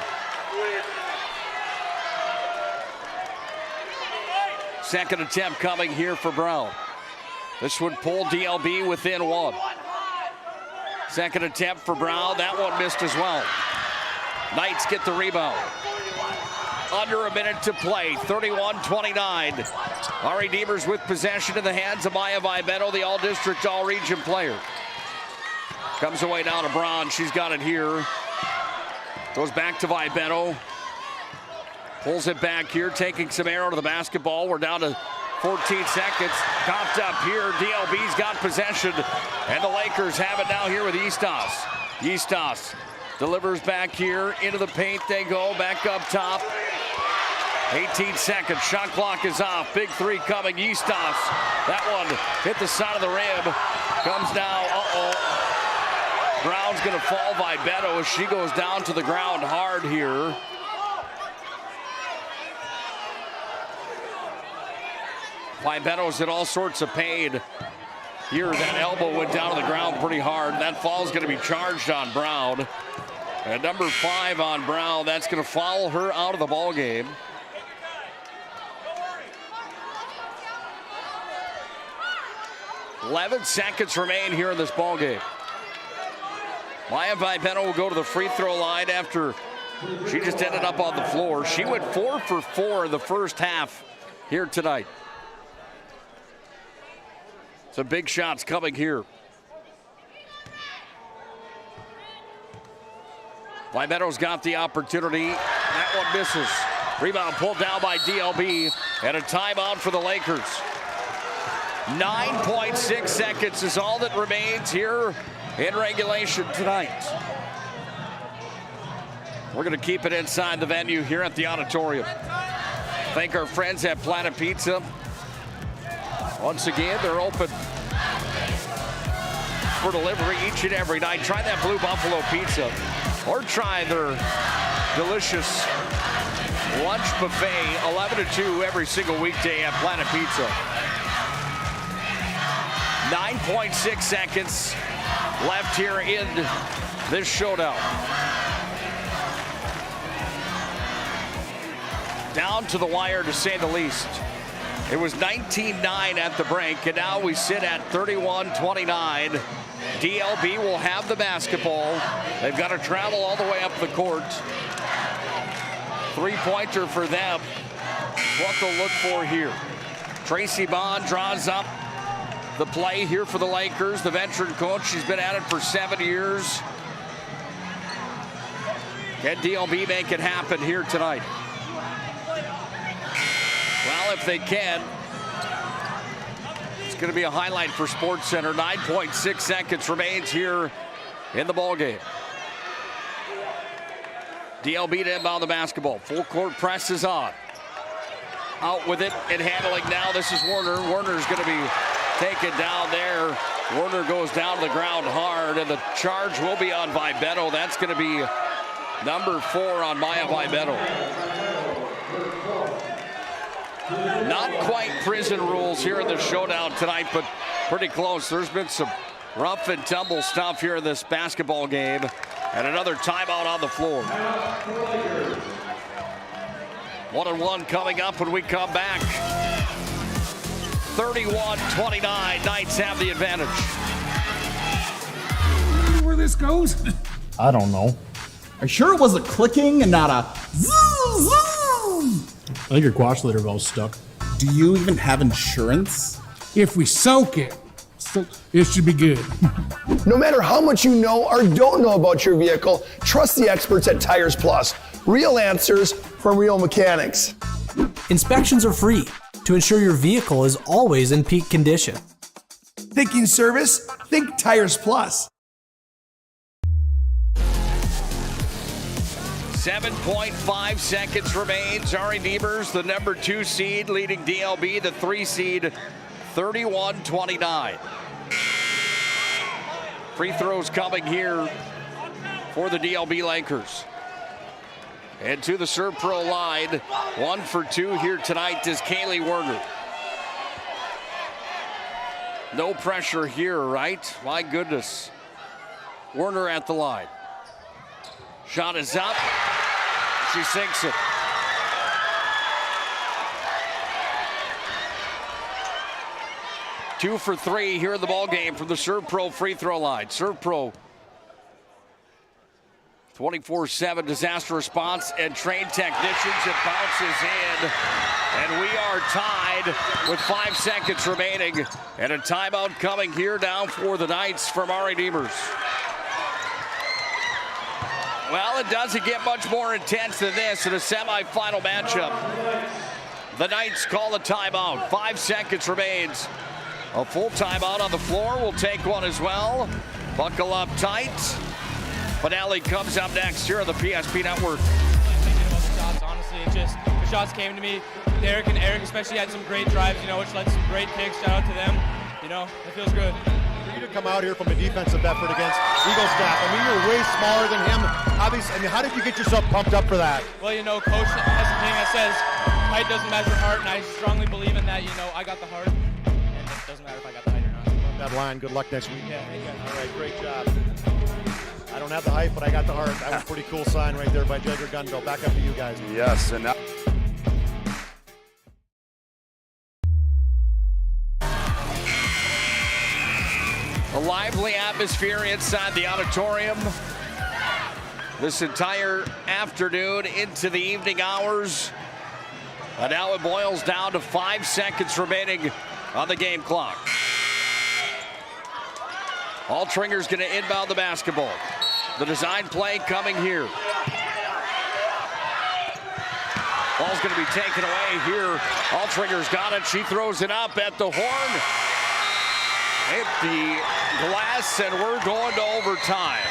Second attempt coming here for Brown. This would pull DLB within 1. Second attempt for Brown. That one missed as well. Knights get the rebound. Under a minute to play. 31-29. Our Redeemers with possession in the hands of Maya Vibeno, the all-district, all-region player. Comes away down to Braun. She's got it here. Goes back to Vibeno. Pulls it back here, taking some air out of the basketball. We're down to 14 seconds. Copped up here. DLB's got possession. And the Lakers have it now here with Eastos. Eastos delivers back here into the paint. They go back up top. 18 seconds. Shot clock is off. Big 3 coming. Eastos. That one hit the side of the rim. Comes now. Brown's going to fall by Beto as she goes down to the ground hard here. Vibeno's in all sorts of pain here. That elbow went down to the ground pretty hard. That foul's going to be charged on Brown. And number 5 on Brown. That's going to foul her out of the ball game. .11 seconds remain here in this ball game. Maya Vibeno will go to the free throw line after she just ended up on the floor. She went 4 for 4 in the first half here tonight. Some big shots coming here. Vibeno's got the opportunity. That one misses. Rebound pulled down by DLB, and a timeout for the Lakers. 9.6 seconds is all that remains here in regulation tonight. We're going to keep it inside the venue here at the auditorium. Thank our friends at Planet Pizza. Once again, they're open for delivery each and every night. Try that Blue Buffalo pizza or try their delicious lunch buffet 11 to 2 every single weekday at Planet Pizza. 9.6 seconds left here in this showdown. Down to the wire, to say the least. It was 19-9 at the break, and now we sit at 31-29. DLB will have the basketball. They've got to travel all the way up the court. Three-pointer for them. What they'll look for here. Tracy Bond draws up the play here for the Lakers. The veteran coach, she's been at it for 7 years. Can DLB make it happen here tonight? Well, if they can, it's going to be a highlight for SportsCenter. 9.6 seconds remains here in the ballgame. DLB to inbound the basketball. Full court press is on. Out with it and handling now. This is Warner. Warner's going to be taken down there. Warner goes down to the ground hard, and the charge will be on Vibeto. That's going to be number 4 on Maya Vibeto. Not quite prison rules here in the showdown tonight, but pretty close. There's been some rough and tumble stuff here in this basketball game. And another timeout on the floor. 1-1 coming up when we come back. 31-29, Knights have the advantage. Where this goes? I don't know. Are you sure it was a clicking and not a zoom, zoom? I think your quash litter valve's stuck. Do you even have insurance? If we soak it, it should be good. No matter how much you know or don't know about your vehicle, trust the experts at Tires Plus. Real answers from real mechanics. Inspections are free to ensure your vehicle is always in peak condition. Thinking service? Think Tires Plus. 7.5 seconds remains. Ari Devers, the number 2 seed, leading DLB, the 3 seed, 31-29. Free throws coming here for the DLB Lakers. And to the Serve Pro line, 1 for 2 here tonight is Kaylee Werner. No pressure here, right? My goodness. Werner at the line. Shot is up. She sinks it. Two for 3 here in the ball game from the Serve Pro free throw line. Serve Pro 24/7 disaster response and trained technicians. It bounces in, and we are tied with 5 seconds remaining, and a timeout coming here now for the Knights from Ari Devers. Well, it doesn't get much more intense than this in a semifinal matchup. The Knights call a timeout. 5 seconds remains. A full timeout on the floor. We'll take one as well. Buckle up tight. Finale comes up next here on the PSP Network. Thinking about the shots, honestly, it just the shots came to me. Derek and Eric especially had some great drives, which led to some great kicks. Shout out to them. It feels good. For you to come out here from a defensive effort against Eagle staff, you're way smaller than him. Obviously, how did you get yourself pumped up for that? Well, Coach has a thing that says height doesn't measure heart, and I strongly believe in that. I got the heart, and it doesn't matter if I got the height or not. Love that line. Good luck next week. Yeah, thank you. All right, great job. I don't have the height, but I got the heart. That was a pretty cool sign right there by Jagger Gunville. Back up to you guys. Yes, and now. A lively atmosphere inside the auditorium this entire afternoon into the evening hours. And now it boils down to 5 seconds remaining on the game clock. Altringer's going to inbound the basketball. The design play coming here. Ball's going to be taken away here. Altringer's got it. She throws it up at the horn. Hit the glass, and we're going to overtime.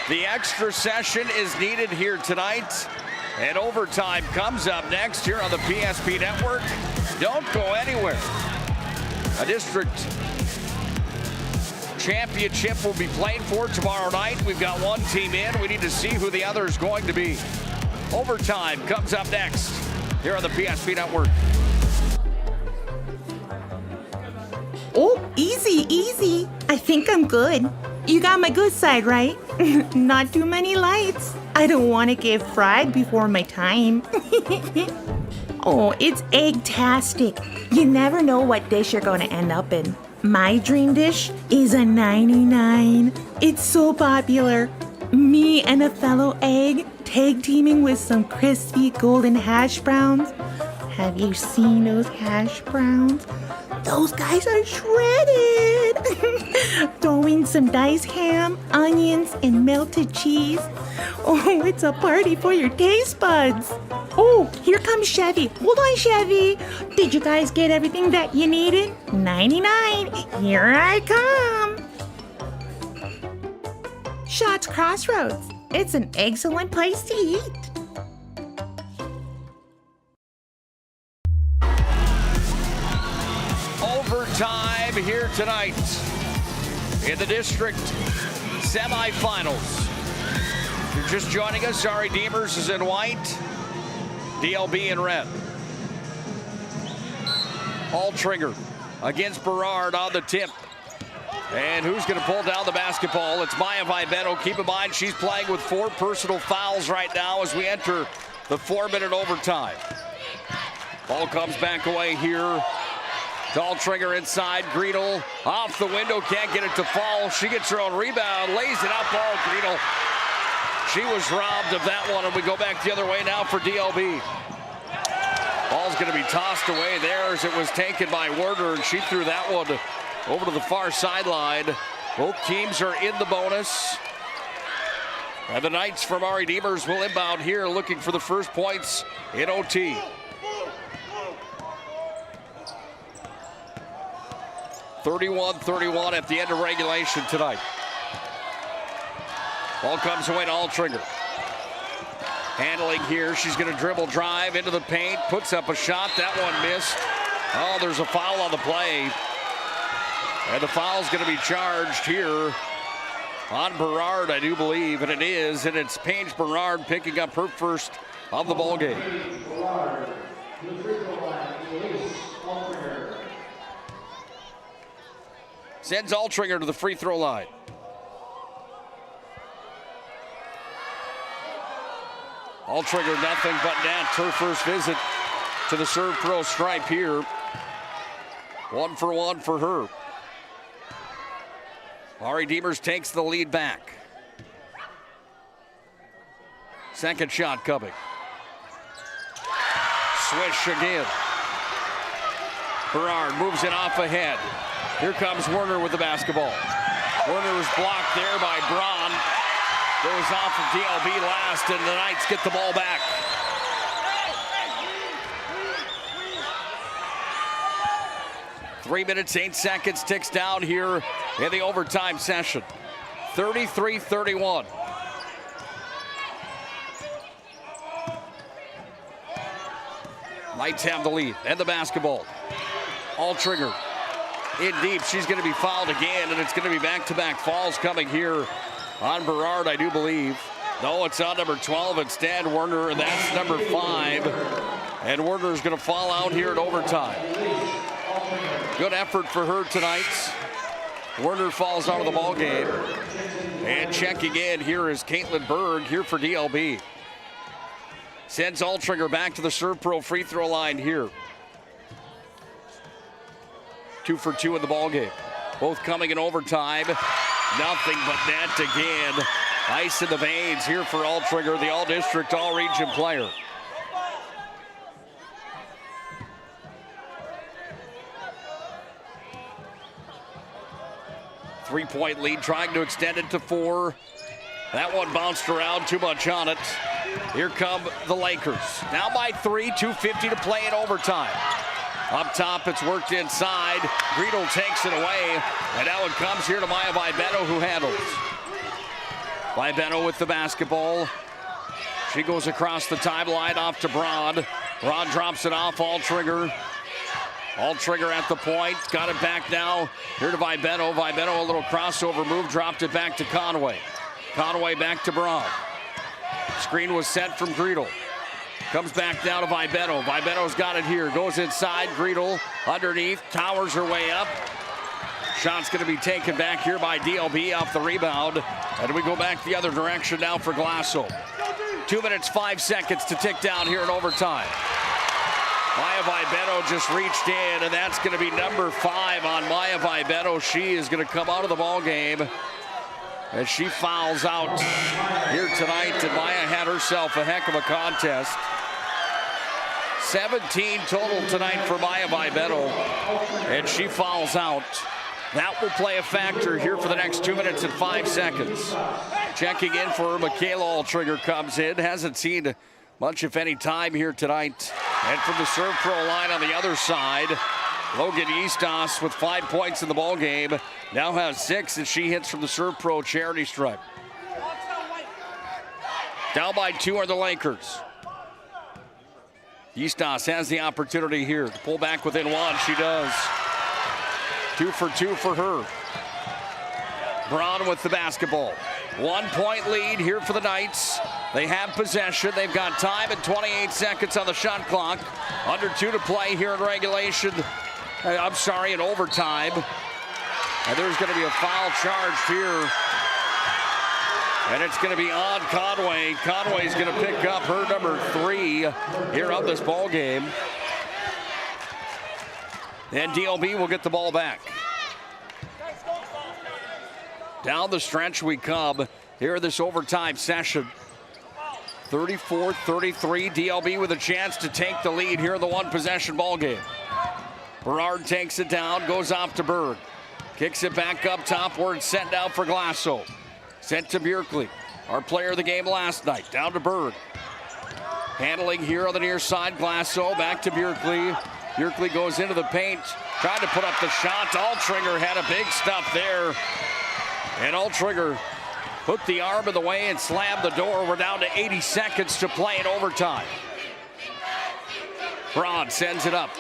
The extra session is needed here tonight, and overtime comes up next here on the PSP Network. Don't go anywhere. A district championship will be played for tomorrow night. We've got one team in. We need to see who the other is going to be. Overtime comes up next here on the PSP Network. Oh, easy, easy. I think I'm good. You got my good side, right? Not too many lights. I don't want to get fried before my time. Oh, it's egg-tastic. You never know what dish you're going to end up in. My dream dish is a 99. It's so popular. Me and a fellow egg tag teaming with some crispy golden hash browns. Have you seen those hash browns? Those guys are shredded. Throw in some diced ham, onions, and melted cheese. Oh, it's a party for your taste buds. Oh, here comes Chevy. Hold on, Chevy. Did you guys get everything that you needed? 99. Here I come. Shots Crossroads. It's an excellent place to eat. Overtime here tonight in the district semifinals. If you're just joining us, Ari Demers is in white, DLB in red. Altringer against Berard on the tip. And who's going to pull down the basketball? It's Maya Vibetto. Keep in mind, she's playing with 4 personal fouls right now as we enter the 4-minute overtime. Ball comes back away here. Altringer inside. Greedle off the window. Can't get it to fall. She gets her own rebound. Lays it out. Ball. Greedle. She was robbed of that one. And we go back the other way now for DLB. Ball's going to be tossed away there as it was taken by Werder. And she threw that one over to the far sideline. Both teams are in the bonus. And the Knights from Ari Demers will inbound here looking for the first points in OT. (31-31) at the end of regulation tonight. Ball comes away to Altringer. Handling here. She's going to dribble drive into the paint. Puts up a shot. That one missed. Oh, there's a foul on the play. And the foul's going to be charged here on Berard, I do believe, and it is. And it's Paige Berard picking up her first of the ball game. Sends Altringer to the free throw line. Altringer nothing but net. Her first visit to the Serve Pro stripe here. 1 for 1 for her. Ari Demers takes the lead back. Second shot coming. Swish again. Berard moves it off ahead. Here comes Werner with the basketball. Werner is blocked there by Braun. Goes off of DLB last, and the Knights get the ball back. Three minutes, 8 seconds ticks down here in the overtime session. 33-31. Knights have the lead and the basketball. Altringer in deep. She's going to be fouled again, and it's going to be back-to-back fouls coming here on Berard, I do believe. No, it's on number 12 instead, Werner, and that's number 5. And Werner's going to fall out here in overtime. Good effort for her tonight. Werner falls out of the ball game. And checking in here is Caitlin Berg here for DLB. Sends Altringer back to the Serve Pro free throw line here. 2 for 2 in the ball game. Both coming in overtime. Nothing but net again. Ice in the veins here for Altringer, the all-district, all-region player. Three-point lead, trying to extend it to 4. That one bounced around, too much on it. Here come the Lakers. Now by 3, 2:50 to play in overtime. Up top, it's worked inside. Greedle takes it away, and now it comes here to Maya Vibetto, who handles. Vibetto with the basketball. She goes across the timeline off to Braun. Braun drops it off, Altringer. Altringer at the point, got it back now. Here to Vibetto. Vibetto, a little crossover move, dropped it back to Conway. Conway back to Braun. Screen was set from Greedle. Comes back down to Vibetto. Vibetto's got it here. Goes inside. Greedle underneath. Towers her way up. Shot's going to be taken back here by DLB off the rebound. And we go back the other direction now for Glasso. 2 minutes, 5 seconds to tick down here in overtime. Maya Vibetto just reached in, and that's going to be number 5 on Maya Vibetto. She is going to come out of the ball game as she fouls out here tonight. And Maya had herself a heck of a contest. 17 total tonight for Maya Vibetto, and she fouls out. That will play a factor here for the next 2 minutes and 5 seconds. Checking in for her, Michaela Altringer comes in. Hasn't seen much, if any, time here tonight. And from the Serve Pro line on the other side, Logan Eastos with 5 points in the ball game. Now has 6 as she hits from the Serve Pro charity stripe. Down by 2 are the Lakers. Eastos has the opportunity here to pull back within 1. She does. 2 for 2 for her. Braun with the basketball. 1 point lead here for the Knights. They have possession. They've got time and 28 seconds on the shot clock. Under 2 to play here in regulation. In overtime. And there's going to be a foul charged here. And it's going to be on Conway. Conway's going to pick up her number 3 here of this ball game. And DLB will get the ball back. Down the stretch we come here in this overtime session. 34-33, DLB with a chance to take the lead here in the 1 possession ball game. Berard takes it down, goes off to Berg. Kicks it back up top where it's sent down for Glasso. Sent to Bjerkli, our player of the game last night. Down to Berg. Handling here on the near side, Glasso back to Bjerkli. Bjerkli goes into the paint, trying to put up the shot. Altringer had a big stop there. And Altringer put the arm in the way and slammed the door. We're down to 80 seconds to play in overtime. Braun sends it up.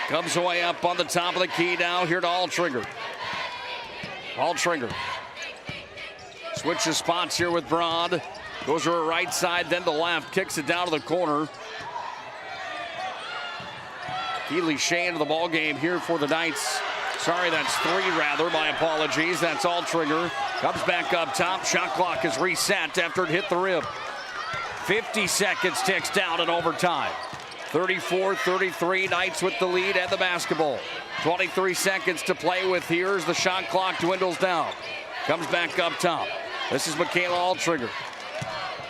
Comes away up on the top of the key now here to Altringer. Altringer switches spots here with Braun. Goes to her right side, then to left. Kicks it down to the corner. Keely Shea into the ball game here for the Knights. Sorry, that's 3 rather. My apologies. That's Altringer. Comes back up top. Shot clock is reset after it hit the rim. 50 seconds ticks down in overtime. 34-33, Knights with the lead and the basketball. 23 seconds to play with here as the shot clock dwindles down. Comes back up top. This is Michaela Altringer.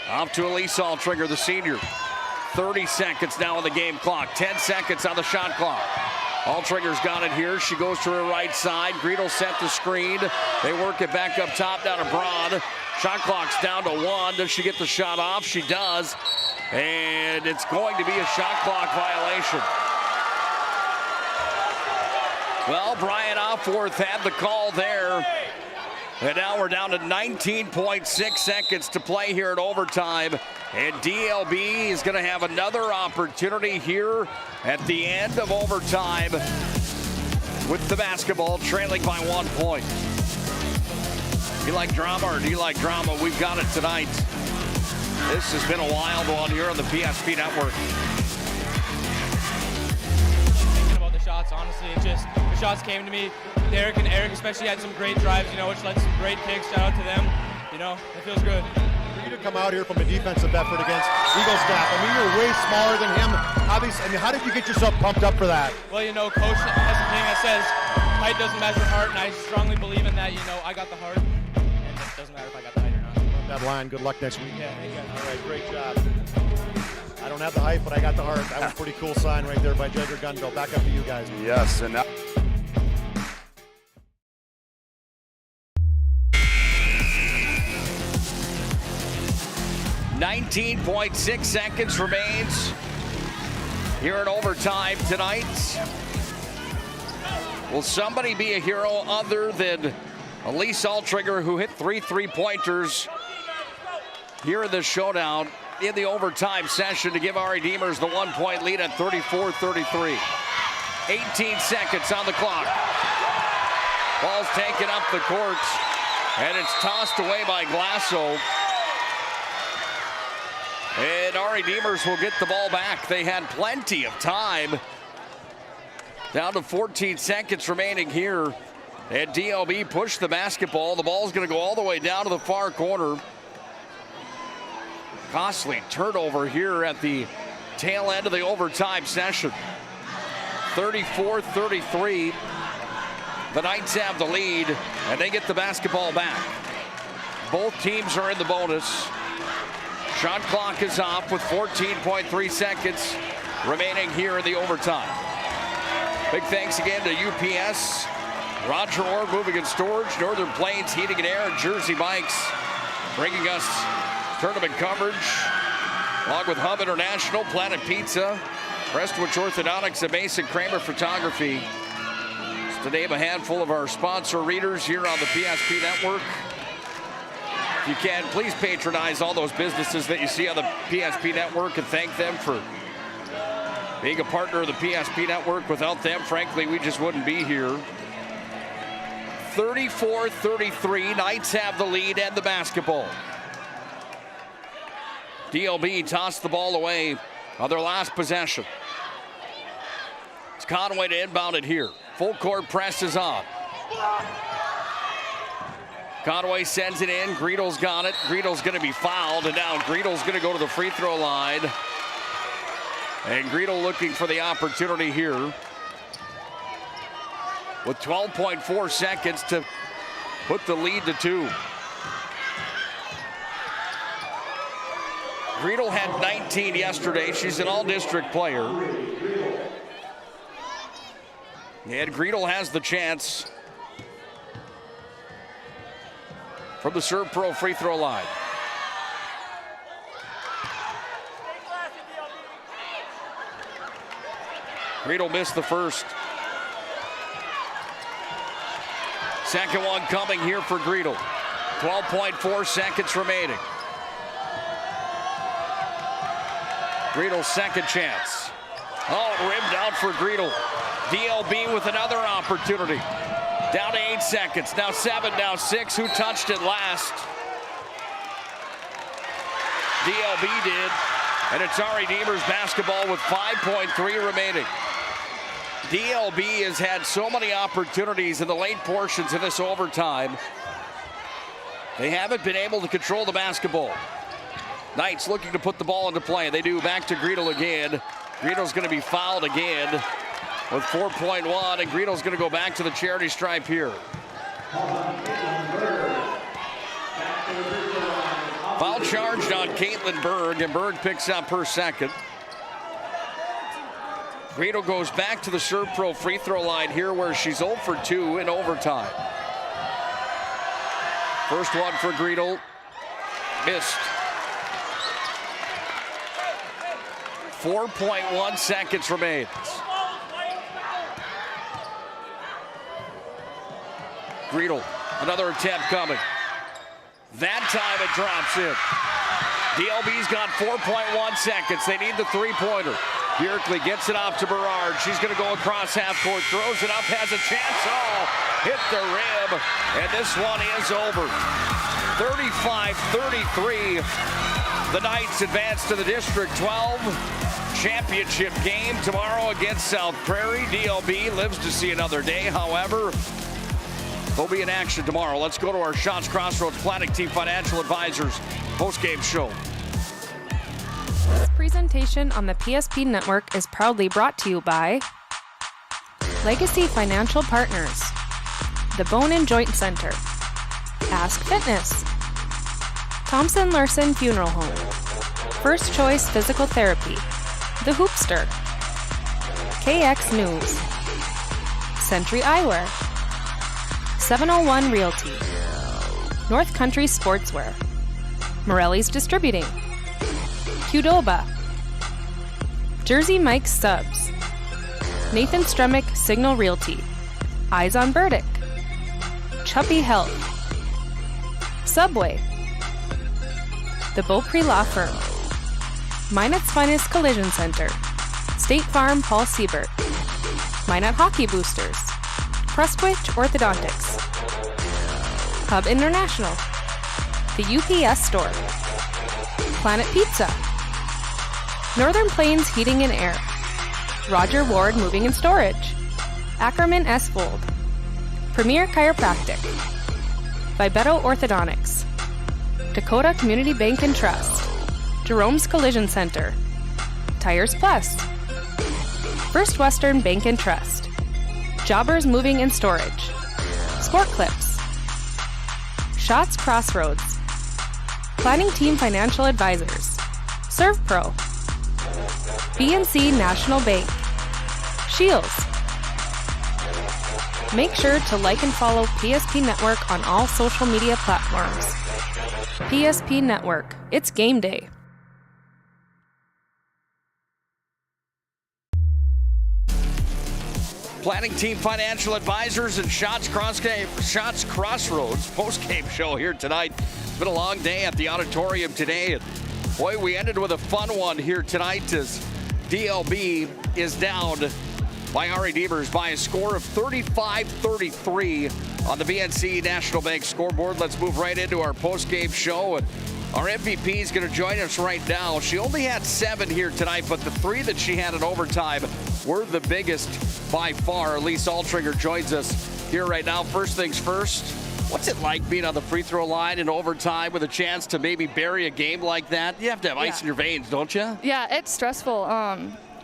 Off to Elise Altringer, the senior. 30 seconds now on the game clock. 10 seconds on the shot clock. Altringer's got it here. She goes to her right side. Greedle set the screen. They work it back up top down to Braun. Shot clock's down to 1. Does she get the shot off? She does. And it's going to be a shot clock violation. Well, Brian Offworth had the call there. And now we're down to 19.6 seconds to play here in overtime. And DLB is going to have another opportunity here at the end of overtime with the basketball trailing by 1 point. Do you like drama or do you like drama? We've got it tonight. This has been a wild one here on the PSP Network. Thinking about the shots, honestly, the shots came to me. Derek and Eric especially had some great drives, which led to some great kicks. Shout out to them. It feels good. For you to come out here from a defensive effort against Eagle staff, you're way smaller than him. Obviously, how did you get yourself pumped up for that? Well, Coach has a thing that says height doesn't measure heart, and I strongly believe in that. I got the heart, and it doesn't matter if I got the height or not. Love that line. Good luck next week. Yeah, thank you. All right, great job. I don't have the height, but I got the heart. That was a pretty cool sign right there by Jagger Gunville. Back up to you guys. Yes, and now 19.6 seconds remains here in overtime tonight. Will somebody be a hero other than Elise Altringer, who hit 3 3-pointers here in the showdown in the overtime session to give Ari Demers the 1 point lead at 34-33. 18 seconds on the clock. Ball's taken up the court, and it's tossed away by Glasso. And Ari Demers will get the ball back. They had plenty of time. Down to 14 seconds remaining here. And DLB pushed the basketball. The ball's going to go all the way down to the far corner. Costly turnover here at the tail end of the overtime session. 34-33. The Knights have the lead, and they get the basketball back. Both teams are in the bonus. Shot clock is off with 14.3 seconds remaining here in the overtime. Big thanks again to UPS, Roger Orr Moving and Storage, Northern Plains Heating and Air, and Jersey Bikes, bringing us tournament coverage, along with Hub International, Planet Pizza, Prestwich Orthodontics, and Mason Kramer Photography. Just to name a handful of our sponsor readers here on the PSP Network. If you can, please patronize all those businesses that you see on the PSP network and thank them for being a partner of the PSP network. Without them, frankly, we just wouldn't be here. 34-33, Knights have the lead and the basketball. DLB tossed the ball away on their last possession. It's Conway to inbound it here. Full court press is on. Conway sends it in. Griedel's got it. Griedel's going to be fouled, and now Griedel's going to go to the free throw line. And Griedel looking for the opportunity here with 12.4 seconds to put the lead to 2. Griedel had 19 yesterday. She's an all-district player. And Griedel has the chance from the Serve Pro free throw line. Griedel missed the first. Second one coming here for Griedel. 12.4 seconds remaining. Griedel's second chance. Oh, rimmed out for Griedel. DLB with another opportunity. Down to 8 seconds. Now 7, now 6. Who touched it last? DLB did. And it's Ari Deemer's basketball with 5.3 remaining. DLB has had so many opportunities in the late portions of this overtime. They haven't been able to control the basketball. Knights looking to put the ball into play. They do. Back to Griedel again. Griedel's going to be fouled again with 4.1, and Griedel's going to go back to the charity stripe here. Foul charged on Caitlin Berg, and Berg picks up her second. Griedel goes back to the Serve Pro free throw line here where she's 0 for 2 in overtime. First one for Griedel. Missed. 4.1 seconds remains. Griedel, another attempt coming. That time it drops in. DLB's got 4.1 seconds. They need the three-pointer. Bjerkley gets it off to Berard. She's going to go across half court, throws it up, has a chance. Oh, hit the rim, and this one is over. 35-33. The Knights advance to the District 12 championship game tomorrow against South Prairie. DLB lives to see another day. However, they'll be in action tomorrow. Let's go to our Shots Crossroads Planning Team Financial Advisors post-game show. This presentation on the PSP Network is proudly brought to you by Legacy Financial Partners, the Bone and Joint Center, Ask Fitness, Thompson Larson Funeral Home, First Choice Physical Therapy, The Hoopster, KX News, Century Eyewear, 701 Realty, North Country Sportswear, Morelli's Distributing, Qdoba, Jersey Mike's Subs, Nathan Stremick Signal Realty, Eyes on Burdick, Chuppy Health, Subway, The Beaupre Law Firm, Minot's Finest Collision Center, State Farm Paul Siebert, Minot Hockey Boosters, Prestwich Orthodontics, Hub International, The UPS Store, Planet Pizza, Northern Plains Heating and Air, Roger Ward Moving and Storage, Ackerman S. Fold, Premier Chiropractic, Vibeto Orthodontics, Dakota Community Bank and Trust, Jerome's Collision Center, Tires Plus, First Western Bank and Trust, Jobbers Moving and Storage, Sport Clips, Shots Crossroads, Planning Team Financial Advisors, Serve Pro, BNC National Bank, Shields. Make sure to like and follow PSP Network on all social media platforms. PSP Network, it's game day. Planning Team Financial Advisors and Shots Crossroads post-game show here tonight. been a long day at the auditorium today. And boy, we ended with a fun one here tonight as DLB is down by our Redeemers by a score of 35-33 on the BNC National Bank scoreboard. Let's move right into our post-game show. And our MVP is going to join us right now. She only had 7 here tonight, but the 3 that she had in overtime were the biggest by far. Elise Altringer joins us here right now. First things first, what's it like being on the free throw line in overtime with a chance to maybe bury a game like that? You have to have ice in your veins, don't you? Yeah, it's stressful.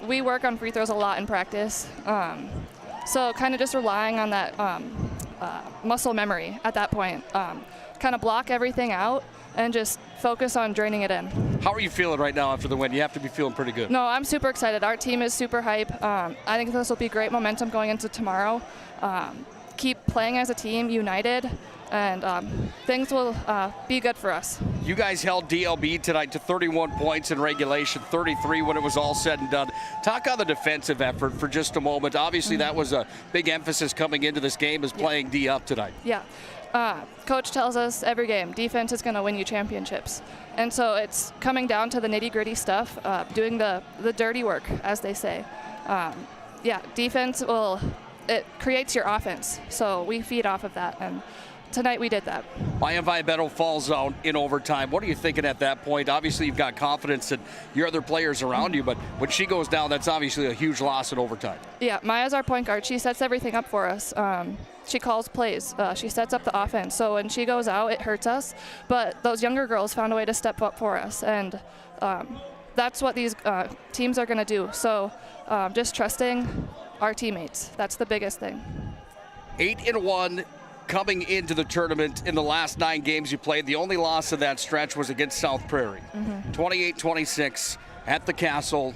We work on free throws a lot in practice. So kind of just relying on that muscle memory at that point. Kind of block everything out and just focus on draining it in. How are you feeling right now after the win? You have to be feeling pretty good. No, I'm super excited. Our team is super hype. I think this will be great momentum going into tomorrow. Keep playing as a team, united, and things will be good for us. You guys held DLB tonight to 31 points in regulation, 33 when it was all said and done. Talk on the defensive effort for just a moment. Obviously, that was a big emphasis coming into this game, is playing D up tonight. Yeah. Coach tells us every game, defense is going to win you championships. And so it's coming down to the nitty-gritty stuff, doing the dirty work, as they say. Yeah, defense it creates your offense. So we feed off of that, and tonight we did that. Mayan Beto falls out in overtime. What are you thinking at that point? Obviously, you've got confidence in your other players around you, but when she goes down, that's obviously a huge loss in overtime. Yeah, Maya's our point guard. She sets everything up for us. She calls plays. She sets up the offense. So when she goes out, it hurts us. But those younger girls found a way to step up for us. And that's what these teams are going to do. So just trusting our teammates. That's the biggest thing. 8-1 coming into the tournament in the last 9 games you played. The only loss of that stretch was against South Prairie. 28-26 at the Castle.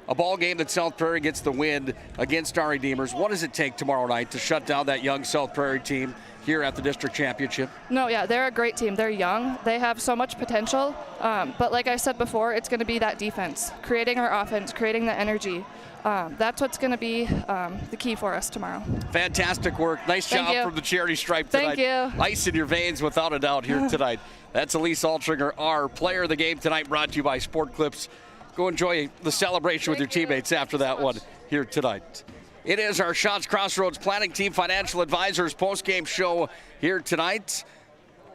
A ball game that South Prairie gets the win against our Redeemers. What does it take tomorrow night to shut down that young South Prairie team here at the district championship? No, yeah, they're a great team. They're young. They have so much potential. But like I said before, it's going to be that defense, creating our offense, creating the energy. That's what's going to be the key for us tomorrow. Fantastic work. Nice job from the charity stripe tonight. Thank you. Ice in your veins without a doubt here tonight. That's Elise Altringer, our player of the game tonight, brought to you by Sport Clips. Go enjoy the celebration with your teammates after that one here tonight. It is our Shots Crossroads Planning Team Financial Advisors post-game show here tonight.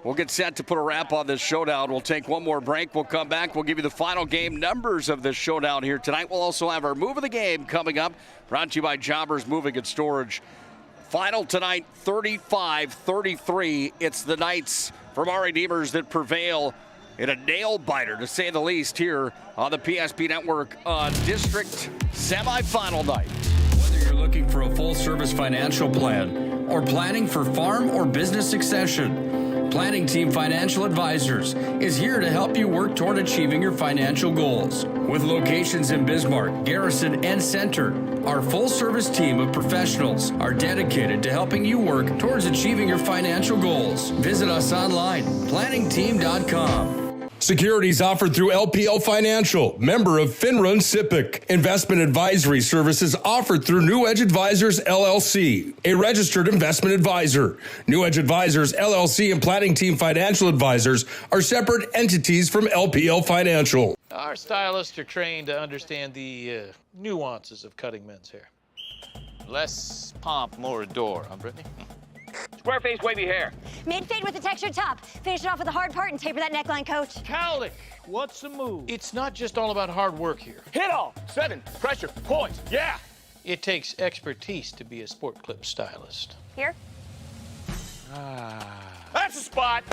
We'll get set to put a wrap on this showdown. We'll take one more break. We'll come back. We'll give you the final game numbers of this showdown here tonight. We'll also have our move of the game coming up, brought to you by Jobbers Moving and Storage. Final tonight, 35-33. It's the Knights from our Redeemers that prevail in a nail-biter, to say the least, here on the PSP Network on district semifinal night. Whether you're looking for a full-service financial plan or planning for farm or business succession, Planning Team Financial Advisors is here to help you work toward achieving your financial goals. With locations in Bismarck, Garrison, and Center, our full-service team of professionals are dedicated to helping you work towards achieving your financial goals. Visit us online, planningteam.com. Securities offered through LPL Financial, member of Finra and SIPC. Investment advisory services offered through New Edge Advisors, LLC, a registered investment advisor. New Edge Advisors, LLC, and Planning Team Financial Advisors are separate entities from LPL Financial. Our stylists are trained to understand the nuances of cutting men's hair. Less pomp, more adore, huh, Brittany? Square face, wavy hair. Mid-fade with a textured top. Finish it off with a hard part and taper that neckline, coach. Cowlick, what's the move? It's not just all about hard work here. Hit all. 7. Pressure. Point. Yeah. It takes expertise to be a Sport Clip stylist. Here? That's the spot.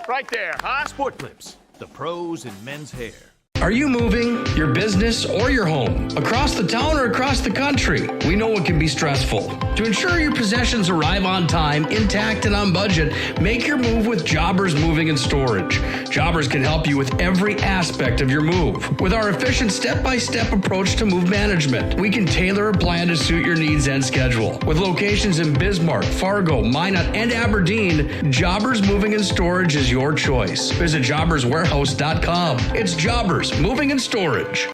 Right there, huh? Sport Clips, the pros in men's hair. Are you moving your business or your home across the town or across the country? We know it can be stressful. To ensure your possessions arrive on time, intact, and on budget, make your move with Jobbers Moving and Storage. Jobbers can help you with every aspect of your move. With our efficient step-by-step approach to move management, we can tailor a plan to suit your needs and schedule. With locations in Bismarck, Fargo, Minot, and Aberdeen, Jobbers Moving and Storage is your choice. Visit jobberswarehouse.com. It's Jobbers Moving and Storage.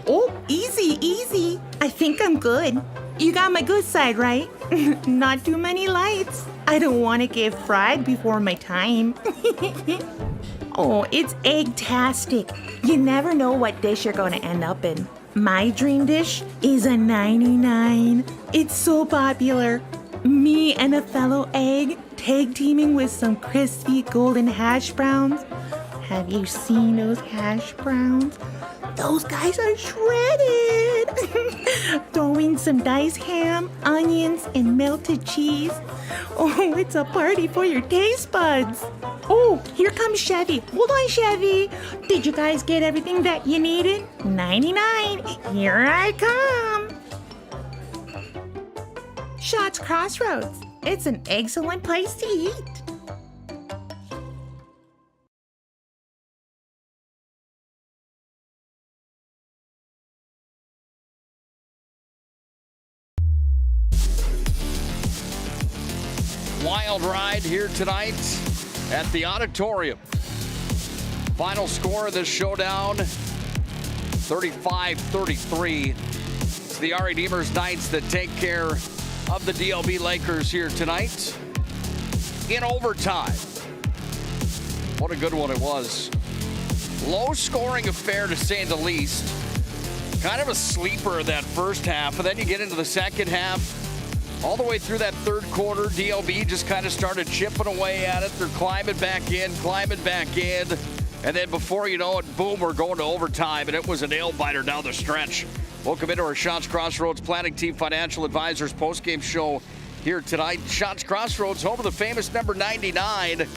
Oh, easy, easy. I think I'm good. You got my good side, right? Not too many lights. I don't want to give fried before my time. Oh, it's egg-tastic. You never know what dish you're going to end up in. My dream dish is a 99. It's so popular. Me and a fellow egg tag teaming with some crispy golden hash browns. Have you seen those hash browns? Those guys are shredded. Throw in some diced ham, onions, and melted cheese. Oh, it's a party for your taste buds. Oh, here comes Chevy. Hold on, Chevy. Did you guys get everything that you needed? 99. Here I come. Shots Crossroads. It's an excellent place to eat. Wild ride here tonight at the auditorium. Final score of this showdown, 35-33. It's the RE Demers Knights that take care of the DLB Lakers here tonight in overtime. What a good one it was. Low scoring affair to say the least. Kind of a sleeper that first half, and then you get into the second half. All the way through that third quarter, DLB just kind of started chipping away at it. They're climbing back in. And then before you know it, boom, we're going to overtime, and it was a nail-biter down the stretch. Welcome into our Shots Crossroads Planning Team Financial Advisors postgame show here tonight. Shots Crossroads, home of the famous number 99. A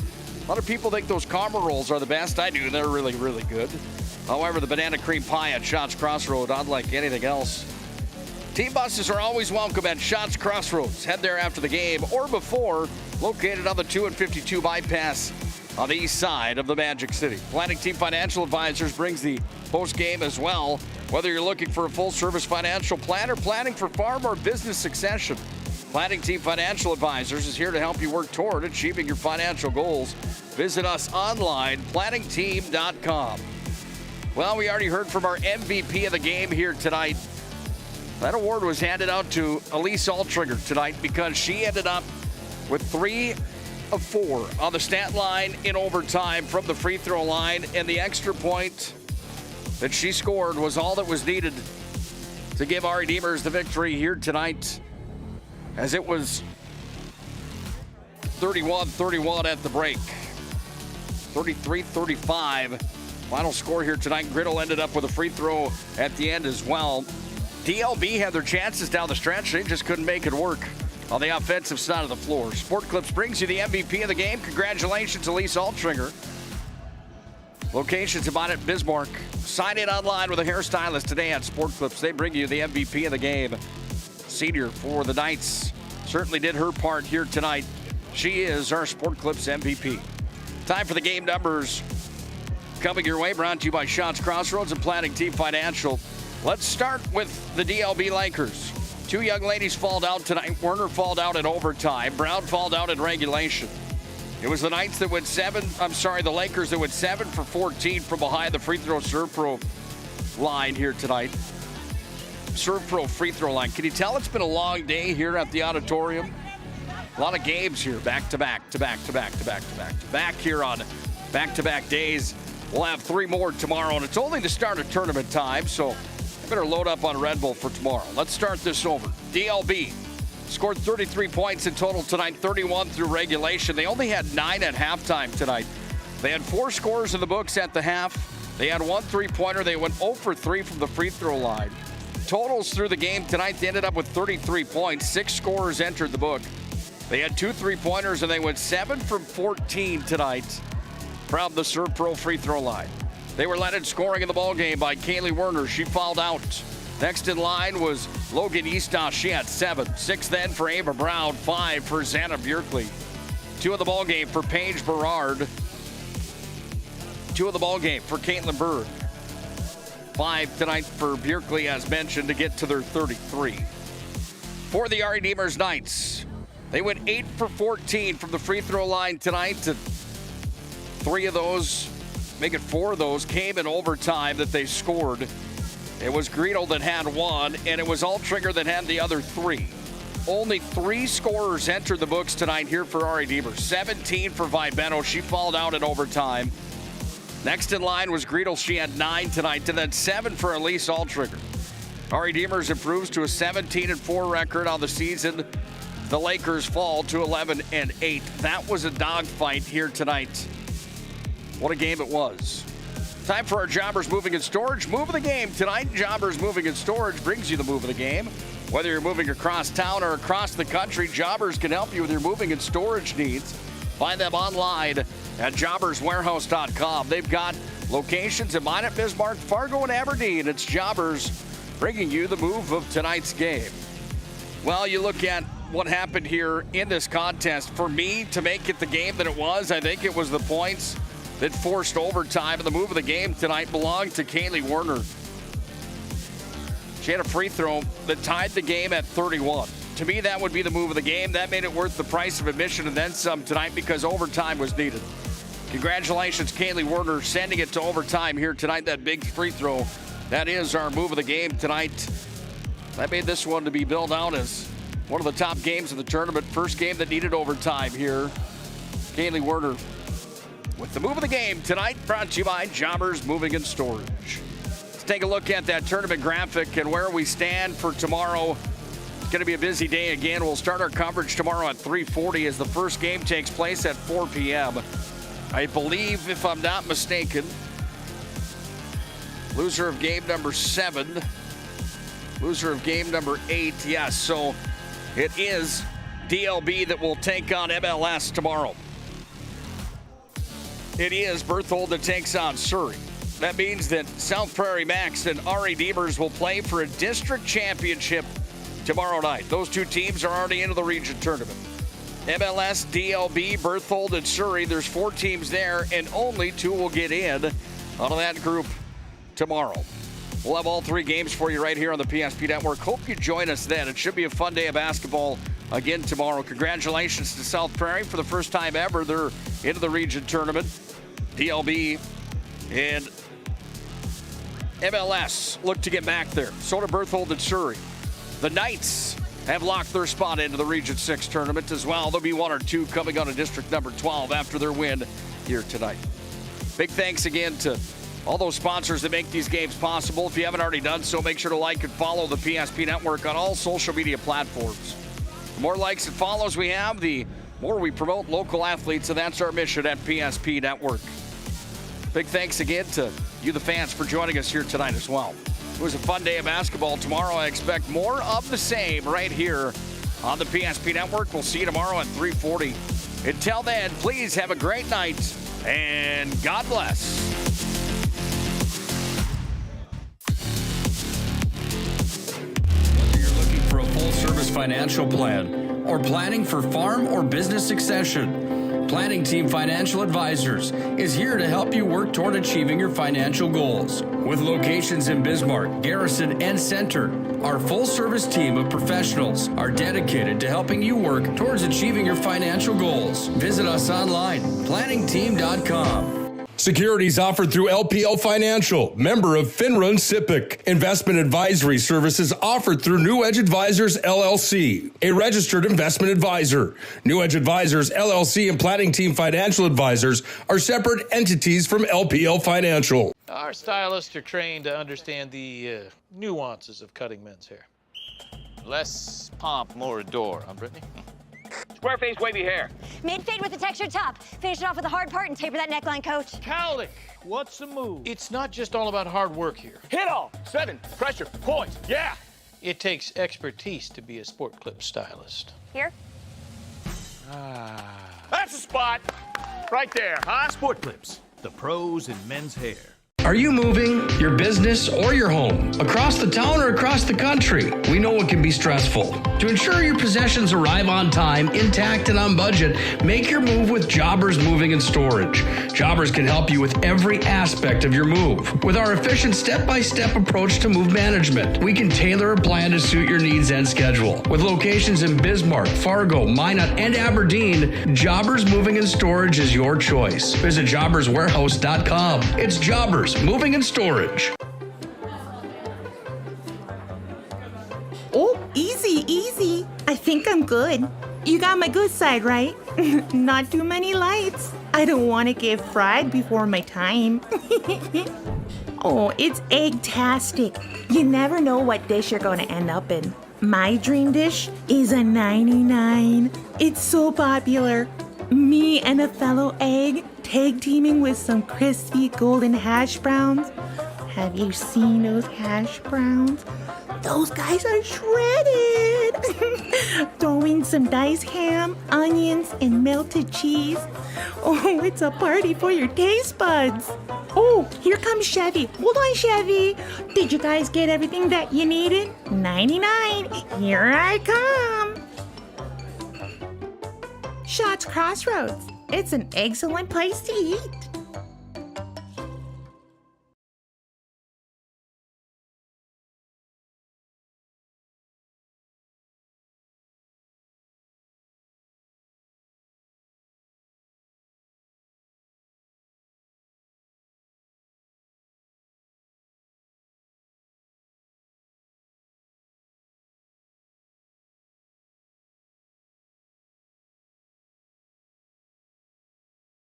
lot of people think those Karma rolls are the best. I do. They're really, really good. However, the banana cream pie at Shots Crossroads, unlike anything else. Team buses are always welcome at Shots Crossroads. Head there after the game or before, located on the 2 and 52 bypass on the east side of the Magic City. Planning Team Financial Advisors brings the post game as well. Whether you're looking for a full-service financial plan or planning for farm or business succession, Planning Team Financial Advisors is here to help you work toward achieving your financial goals. Visit us online, planningteam.com. Well, we already heard from our MVP of the game here tonight. That award was handed out to Elise Altringer tonight because she ended up with 3 of 4 on the stat line in overtime from the free throw line, and the extra point that she scored was all that was needed to give RE Demers the victory here tonight, as it was 31-31 at the break. 33-35 final score here tonight. Griddle ended up with a free throw at the end as well. DLB had their chances down the stretch. They just couldn't make it work on the offensive side of the floor. Sport Clips brings you the MVP of the game. Congratulations, Elise Altringer. Locations about at Bismarck. Sign in online with a hairstylist today at Sport Clips. They bring you the MVP of the game. Senior for the Knights certainly did her part here tonight. She is our Sport Clips MVP. Time for the game numbers coming your way, brought to you by Shots Crossroads and Planning Team Financial. Let's start with the DLB Lakers. 2 young ladies falled out tonight. Werner falled out in overtime. Brown falled out in regulation. It was the Lakers that went 7 for 14 from behind the free throw serve pro line here tonight. Serve pro free throw line. Can you tell it's been a long day here at the auditorium? A lot of games here, back to back here on back-to-back days. We'll have 3 more tomorrow, and it's only the start of tournament time, so better load up on Red Bull for tomorrow. Let's start this over. DLB scored 33 points in total tonight, 31 through regulation. They only had 9 at halftime tonight. They had 4 scores in the books at the half. They had 1 3-pointer. They went 0 for 3 from the free throw line. Totals through the game tonight, they ended up with 33 points. 6 scorers entered the book. They had 2 3-pointers, and they went 7 from 14 tonight from the serve pro free throw line. They were led in scoring in the ballgame by Kaylee Werner. She fouled out. Next in line was Logan Eastos. She had 7. 6 then for Ava Brown. 5 for Xana Bjerkli. 2 in the ballgame for Paige Berard. 2 in the ballgame for Caitlin Berg. 5 tonight for Bjerkli, as mentioned, to get to their 33. For the RE Demers Knights, they went 8 for 14 from the free throw line tonight. 3 of those, make it 4 of those, came in overtime that they scored. It was Greedle that had 1, and it was Altringer that had the other 3. only 3 scorers entered the books tonight here for Ari Deemer. 17 for Vibeno. She fouled out in overtime. Next in line was Gretel. She had 9 tonight, and then 7 for Elise Altrigger. Ari Deemers improves to a 17-4 record on the season. The Lakers fall to 11-8. That was a dogfight here tonight. What a game it was. Time for our Jobbers Moving and Storage Move of the Game. Tonight, Jobbers Moving and Storage brings you the Move of the Game. Whether you're moving across town or across the country, Jobbers can help you with your moving and storage needs. Find them online at jobberswarehouse.com. They've got locations in Minot, Bismarck, Fargo, and Aberdeen. It's Jobbers bringing you the move of tonight's game. Well, you look at what happened here in this contest. For me to make it the game that it was, I think it was the points that forced overtime. And the move of the game tonight belonged to Kaylee Werner. She had a free throw that tied the game at 31. To me, that would be the move of the game. That made it worth the price of admission and then some tonight because overtime was needed. Congratulations, Kaylee Werner, sending it to overtime here tonight. That big free throw. That is our move of the game tonight. That made this one to be billed out as one of the top games of the tournament. First game that needed overtime here. Kaylee Werner with the move of the game tonight, brought to you by Jobbers Moving and Storage. Let's take a look at that tournament graphic and where we stand for tomorrow. It's going to be a busy day again. We'll start our coverage tomorrow at 3:40 as the first game takes place at 4 p.m. I believe, if I'm not mistaken, loser of game number 7, loser of game number 8, yes. So it is DLB that will take on MLS tomorrow. It is Berthold that takes on Surrey. That means that South Prairie Max and Ari Deemers will play for a district championship tomorrow night. Those two teams are already into the region tournament. MLS, DLB, Berthold, and Surrey. There's 4 teams there, and only 2 will get in out of that group tomorrow. We'll have all 3 games for you right here on the PSP Network. Hope you join us then. It should be a fun day of basketball again tomorrow. Congratulations to South Prairie for the first time ever. They're into the region tournament. DLB and MLS look to get back there. So do Berthold and Surrey. The Knights have locked their spot into the Region 6 tournament as well. There'll be 1 or 2 coming on to District number 12 after their win here tonight. Big thanks again to all those sponsors that make these games possible. If you haven't already done so, make sure to like and follow the PSP Network on all social media platforms. The more likes and follows we have, the more we promote local athletes, and that's our mission at PSP Network. Big thanks again to you, the fans, for joining us here tonight as well. It was a fun day of basketball. Tomorrow, I expect more of the same right here on the PSP Network. We'll see you tomorrow at 3:40. Until then, please have a great night, and God bless. Whether you're looking for a full-service financial plan or planning for farm or business succession, Planning Team Financial Advisors is here to help you work toward achieving your financial goals. With locations in Bismarck, Garrison, and Center, our full-service team of professionals are dedicated to helping you work towards achieving your financial goals. Visit us online, planningteam.com. Securities offered through LPL Financial, member of FINRA and SIPC. Investment advisory services offered through New Edge Advisors, LLC, a registered investment advisor. New Edge Advisors, LLC, and Planning Team Financial Advisors are separate entities from LPL Financial. Our stylists are trained to understand the nuances of cutting men's hair. Less pomp, more adore. Huh, Brittany? Square face, wavy hair. Mid-fade with a textured top. Finish it off with a hard part and taper that neckline, coach. Cowlick, what's the move? It's not just all about hard work here. Hit all. 7. Pressure. Points. Yeah. It takes expertise to be a sport clip stylist. Here? That's a spot. Right there, huh? Sport Clips, the pros in men's hair. Are you moving your business or your home across the town or across the country? We know it can be stressful. To ensure your possessions arrive on time, intact, and on budget, make your move with Jobbers Moving and Storage. Jobbers can help you with every aspect of your move. With our efficient step-by-step approach to move management, we can tailor a plan to suit your needs and schedule. With locations in Bismarck, Fargo, Minot, and Aberdeen, Jobbers Moving and Storage is your choice. Visit jobberswarehouse.com. It's Jobbers Moving and Storage. Oh, easy, easy. I think good. You got my good side, right? Not too many lights. I don't want to get fried before my time. Oh, it's egg-tastic. You never know what dish you're going to end up in. My dream dish is a 99. It's so popular. Me and a fellow egg tag teaming with some crispy golden hash browns. Have you seen those hash browns? Those guys are shredded. Throw in some diced ham, onions, and melted cheese. Oh, it's a party for your taste buds. Oh, here comes Chevy. Hold on, Chevy. Did you guys get everything that you needed? 99. Here I come. Shots Crossroads. It's an excellent place to eat.